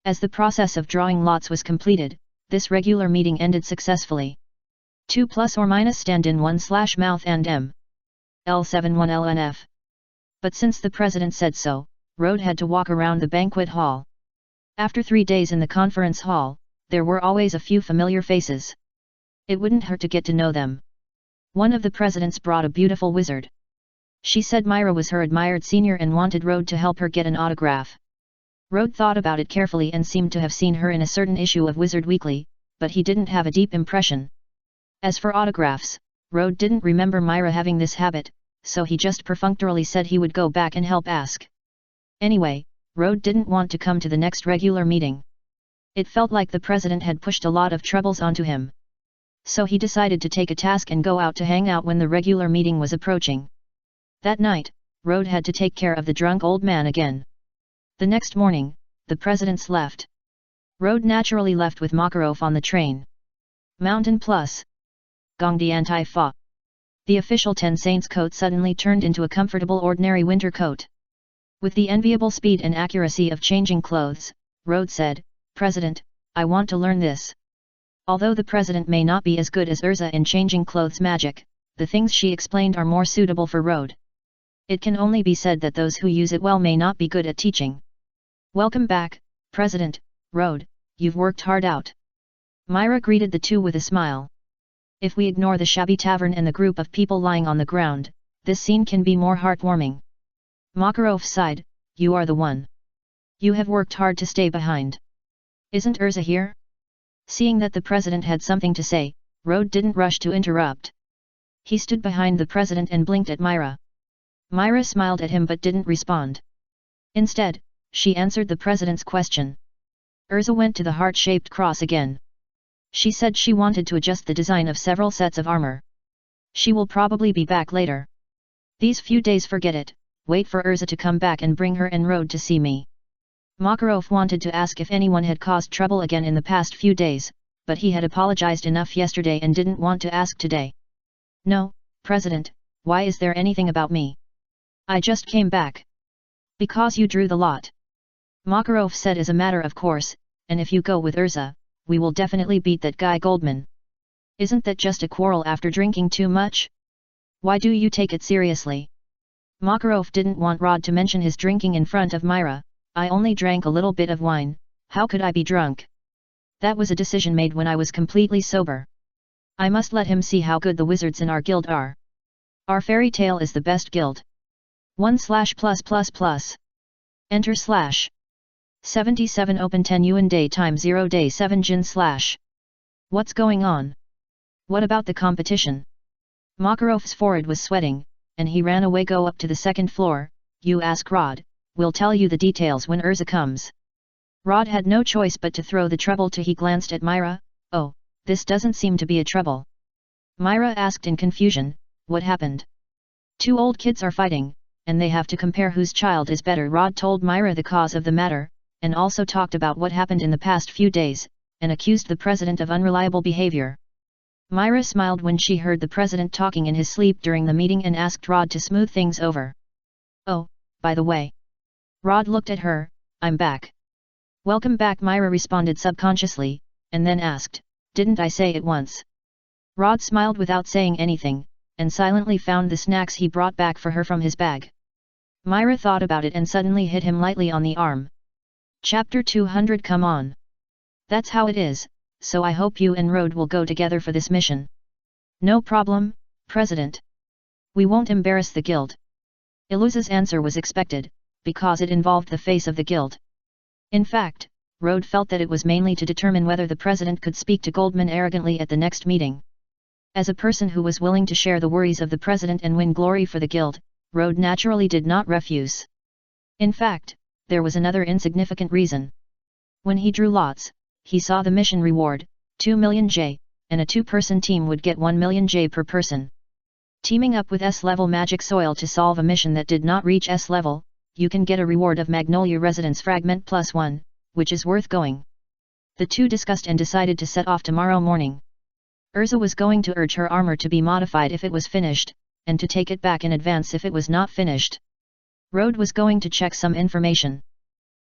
As the process of drawing lots was completed, this regular meeting ended successfully. 2 plus or minus stand in 1/mouth and M. L71 LNF. But since the president said so, Rode had to walk around the banquet hall. After 3 days in the conference hall, there were always a few familiar faces. It wouldn't hurt to get to know them. One of the presidents brought a beautiful wizard. She said Myra was her admired senior and wanted Rode to help her get an autograph. Rode thought about it carefully and seemed to have seen her in a certain issue of Wizard Weekly, but he didn't have a deep impression. As for autographs, Rode didn't remember Myra having this habit, so he just perfunctorily said he would go back and help ask. Anyway, Rode didn't want to come to the next regular meeting. It felt like the president had pushed a lot of troubles onto him. So he decided to take a task and go out to hang out when the regular meeting was approaching. That night, Rode had to take care of the drunk old man again. The next morning, the presidents left. Rode naturally left with Makarov on the train. Mountain Plus. Gongdi Anti-Fa. The official 10 Saints coat suddenly turned into a comfortable ordinary winter coat. With the enviable speed and accuracy of changing clothes, Rode said, "President, I want to learn this." Although the president may not be as good as Urza in changing clothes magic, the things she explained are more suitable for Rode. It can only be said that those who use it well may not be good at teaching. "Welcome back, President, Rode, you've worked hard out." Myra greeted the two with a smile. If we ignore the shabby tavern and the group of people lying on the ground, this scene can be more heartwarming. Makarov sighed, "You are the one. You have worked hard to stay behind. Isn't Urza here?" Seeing that the president had something to say, Rode didn't rush to interrupt. He stood behind the president and blinked at Myra. Myra smiled at him but didn't respond. Instead, she answered the president's question. Urza went to the heart-shaped cross again. She said she wanted to adjust the design of several sets of armor. She will probably be back later. These few days forget it, wait for Urza to come back and bring her and Rode to see me. Makarov wanted to ask if anyone had caused trouble again in the past few days, but he had apologized enough yesterday and didn't want to ask today. "No, President, why is there anything about me? I just came back." "Because you drew the lot," Makarov said as a matter of course, "and if you go with Urza, we will definitely beat that guy Goldman. Isn't that just a quarrel after drinking too much? Why do you take it seriously?" Makarov didn't want Rod to mention his drinking in front of Myra. "I only drank a little bit of wine, how could I be drunk? That was a decision made when I was completely sober. I must let him see how good the wizards in our guild are. Our fairy tale is the best guild. 1/++++. Enter slash. 77 open 10 yuan day time 0 day 7 jin slash. What's going on? What about the competition?" Makarov's forehead was sweating, and he ran away. "Go up to the second floor, you ask Rod, we'll tell you the details when Urza comes." Rod had no choice but to throw the trouble to. He glanced at Myra. "Oh, this doesn't seem to be a trouble." Myra asked in confusion, "What happened?" "Two old kids are fighting, and they have to compare whose child is better." Rod told Myra the cause of the matter, and also talked about what happened in the past few days, and accused the president of unreliable behavior. Myra smiled when she heard the president talking in his sleep during the meeting and asked Rod to smooth things over. "Oh, by the way." Rod looked at her, "I'm back." "Welcome back," Myra responded subconsciously, and then asked, "Didn't I say it once?" Rod smiled without saying anything, and silently found the snacks he brought back for her from his bag. Myra thought about it and suddenly hit him lightly on the arm. Chapter 200. Come on. That's how it is, so I hope you and Rode will go together for this mission. No problem, President. We won't embarrass the guild. Iluza's answer was expected, because it involved the face of the guild. In fact, Rode felt that it was mainly to determine whether the president could speak to Goldman arrogantly at the next meeting. As a person who was willing to share the worries of the president and win glory for the guild, Rode naturally did not refuse. In fact, there was another insignificant reason. When he drew lots, he saw the mission reward, 2 million J, and a 2-person team would get 1 million J per person. Teaming up with S-level magic soil to solve a mission that did not reach S-level, you can get a reward of Magnolia Residence Fragment +1, which is worth going. The two discussed and decided to set off tomorrow morning. Urza was going to urge her armor to be modified if it was finished, and to take it back in advance if it was not finished. Rode was going to check some information.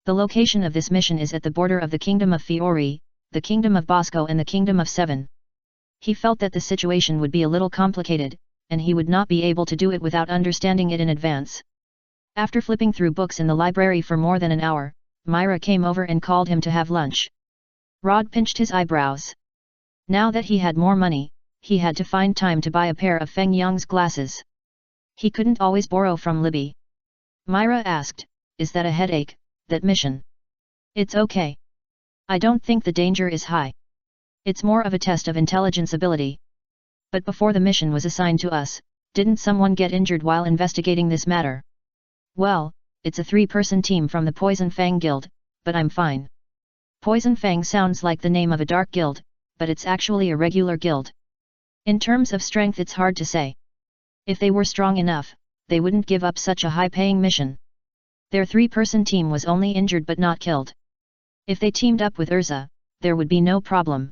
The location of this mission is at the border of the Kingdom of Fiori, the Kingdom of Bosco and the Kingdom of Seven. He felt that the situation would be a little complicated, and he would not be able to do it without understanding it in advance. After flipping through books in the library for more than an hour, Myra came over and called him to have lunch. Rod pinched his eyebrows. Now that he had more money, he had to find time to buy a pair of Feng Yang's glasses. He couldn't always borrow from Libby. Myra asked, "Is that a headache, that mission?" "It's okay. I don't think the danger is high. It's more of a test of intelligence ability. But before the mission was assigned to us, didn't someone get injured while investigating this matter?" "Well, it's a 3-person team from the Poison Fang Guild, but I'm fine." Poison Fang sounds like the name of a dark guild, but it's actually a regular guild. In terms of strength, it's hard to say. If they were strong enough, they wouldn't give up such a high-paying mission. Their 3-person team was only injured but not killed. If they teamed up with Urza, there would be no problem.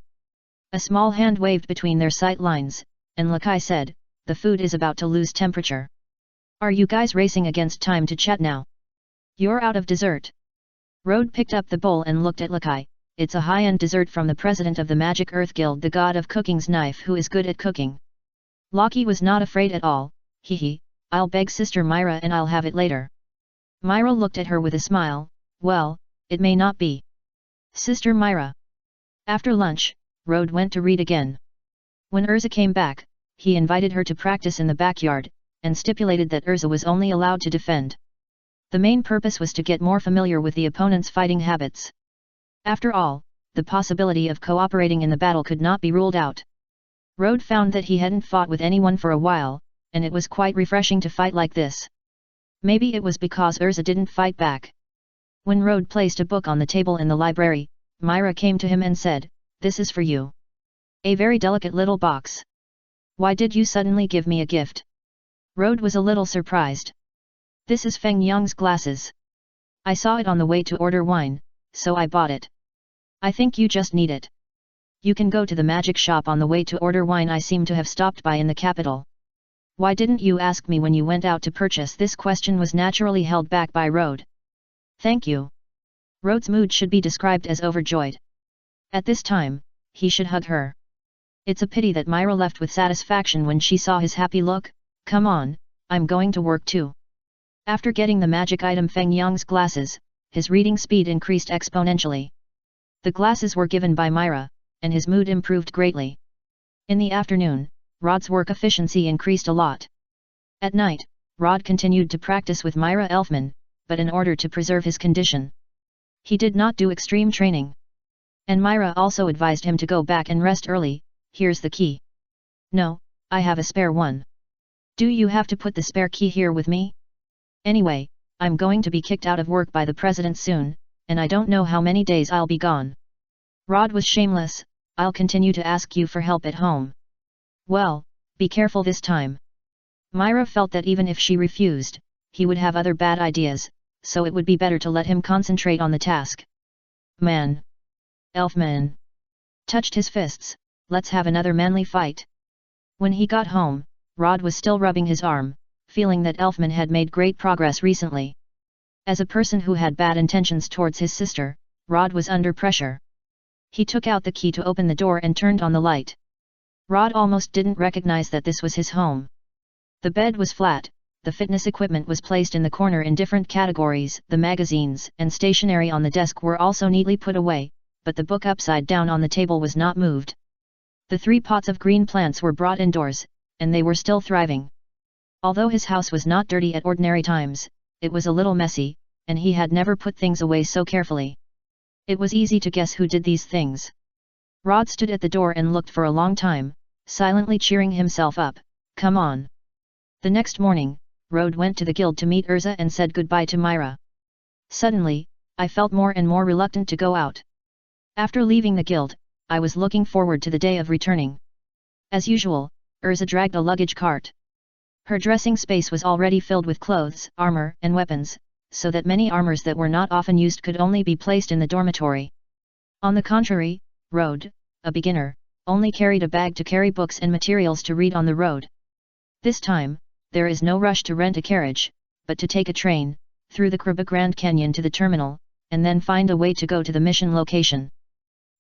A small hand waved between their sight lines, and Lakai said, "The food is about to lose temperature. Are you guys racing against time to chat now? You're out of dessert." Rode picked up the bowl and looked at Lakai. "It's a high-end dessert from the president of the Magic Earth Guild, the god of cooking's knife who is good at cooking." Lockie was not afraid at all. "Hehe, I'll beg Sister Myra and I'll have it later." Myra looked at her with a smile. "Well, it may not be Sister Myra." After lunch, Rode went to read again. When Urza came back, he invited her to practice in the backyard, and stipulated that Urza was only allowed to defend. The main purpose was to get more familiar with the opponent's fighting habits. After all, the possibility of cooperating in the battle could not be ruled out. Rode found that he hadn't fought with anyone for a while, and it was quite refreshing to fight like this. Maybe it was because Urza didn't fight back. When Rode placed a book on the table in the library, Myra came to him and said, "This is for you." A very delicate little box. "Why did you suddenly give me a gift?" Rode was a little surprised. "This is Feng Yang's glasses. I saw it on the way to order wine, so I bought it. I think you just need it. You can go to the magic shop on the way to order wine. I seem to have stopped by in the capital. Why didn't you ask me when you went out to purchase?" This question was naturally held back by Rode. "Thank you." Rode's mood should be described as overjoyed. At this time, he should hug her. It's a pity that Myra left with satisfaction when she saw his happy look. "Come on, I'm going to work too." After getting the magic item Feng Yang's glasses, his reading speed increased exponentially. The glasses were given by Myra, and his mood improved greatly. In the afternoon, Rod's work efficiency increased a lot. At night, Rod continued to practice with Myra Elfman, but in order to preserve his condition. He did not do extreme training. And Myra also advised him to go back and rest early. "Here's the key." "No, I have a spare one." "Do you have to put the spare key here with me? Anyway, I'm going to be kicked out of work by the president soon, and I don't know how many days I'll be gone." Rod was shameless. "I'll continue to ask you for help at home." "Well, be careful this time." Myra felt that even if she refused, he would have other bad ideas, so it would be better to let him concentrate on the task. "Man! Elfman!" touched his fists. "Let's have another manly fight." When he got home, Rod was still rubbing his arm, feeling that Elfman had made great progress recently. As a person who had bad intentions towards his sister, Rod was under pressure. He took out the key to open the door and turned on the light. Rod almost didn't recognize that this was his home. The bed was flat, the fitness equipment was placed in the corner in different categories, the magazines and stationery on the desk were also neatly put away, but the book upside down on the table was not moved. The 3 pots of green plants were brought indoors, and they were still thriving. Although his house was not dirty at ordinary times, it was a little messy, and he had never put things away so carefully. It was easy to guess who did these things. Rod stood at the door and looked for a long time, silently cheering himself up, "Come on." The next morning, Rode went to the guild to meet Urza and said goodbye to Myra. Suddenly, I felt more and more reluctant to go out. After leaving the guild, I was looking forward to the day of returning. As usual, Urza dragged a luggage cart. Her dressing space was already filled with clothes, armor, and weapons, so that many armors that were not often used could only be placed in the dormitory. On the contrary, Rode, a beginner, only carried a bag to carry books and materials to read on the road. This time, there is no rush to rent a carriage, but to take a train, through the Kriba Grand Canyon to the terminal, and then find a way to go to the mission location.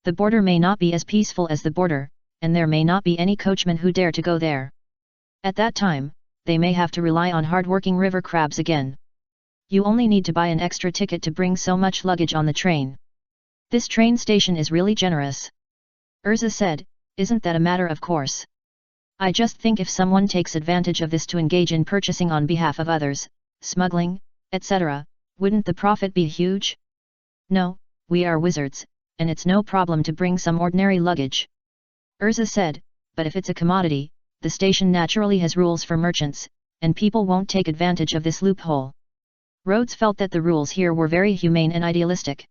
The border may not be as peaceful as the border, and there may not be any coachmen who dare to go there. At that time, they may have to rely on hard-working river crabs again. You only need to buy an extra ticket to bring so much luggage on the train. This train station is really generous. Urza said, "Isn't that a matter of course? I just think if someone takes advantage of this to engage in purchasing on behalf of others, smuggling, etc., wouldn't the profit be huge? No, we are wizards, and it's no problem to bring some ordinary luggage." Urza said, "But if it's a commodity, the station naturally has rules for merchants, and people won't take advantage of this loophole." Rhodes felt that the rules here were very humane and idealistic.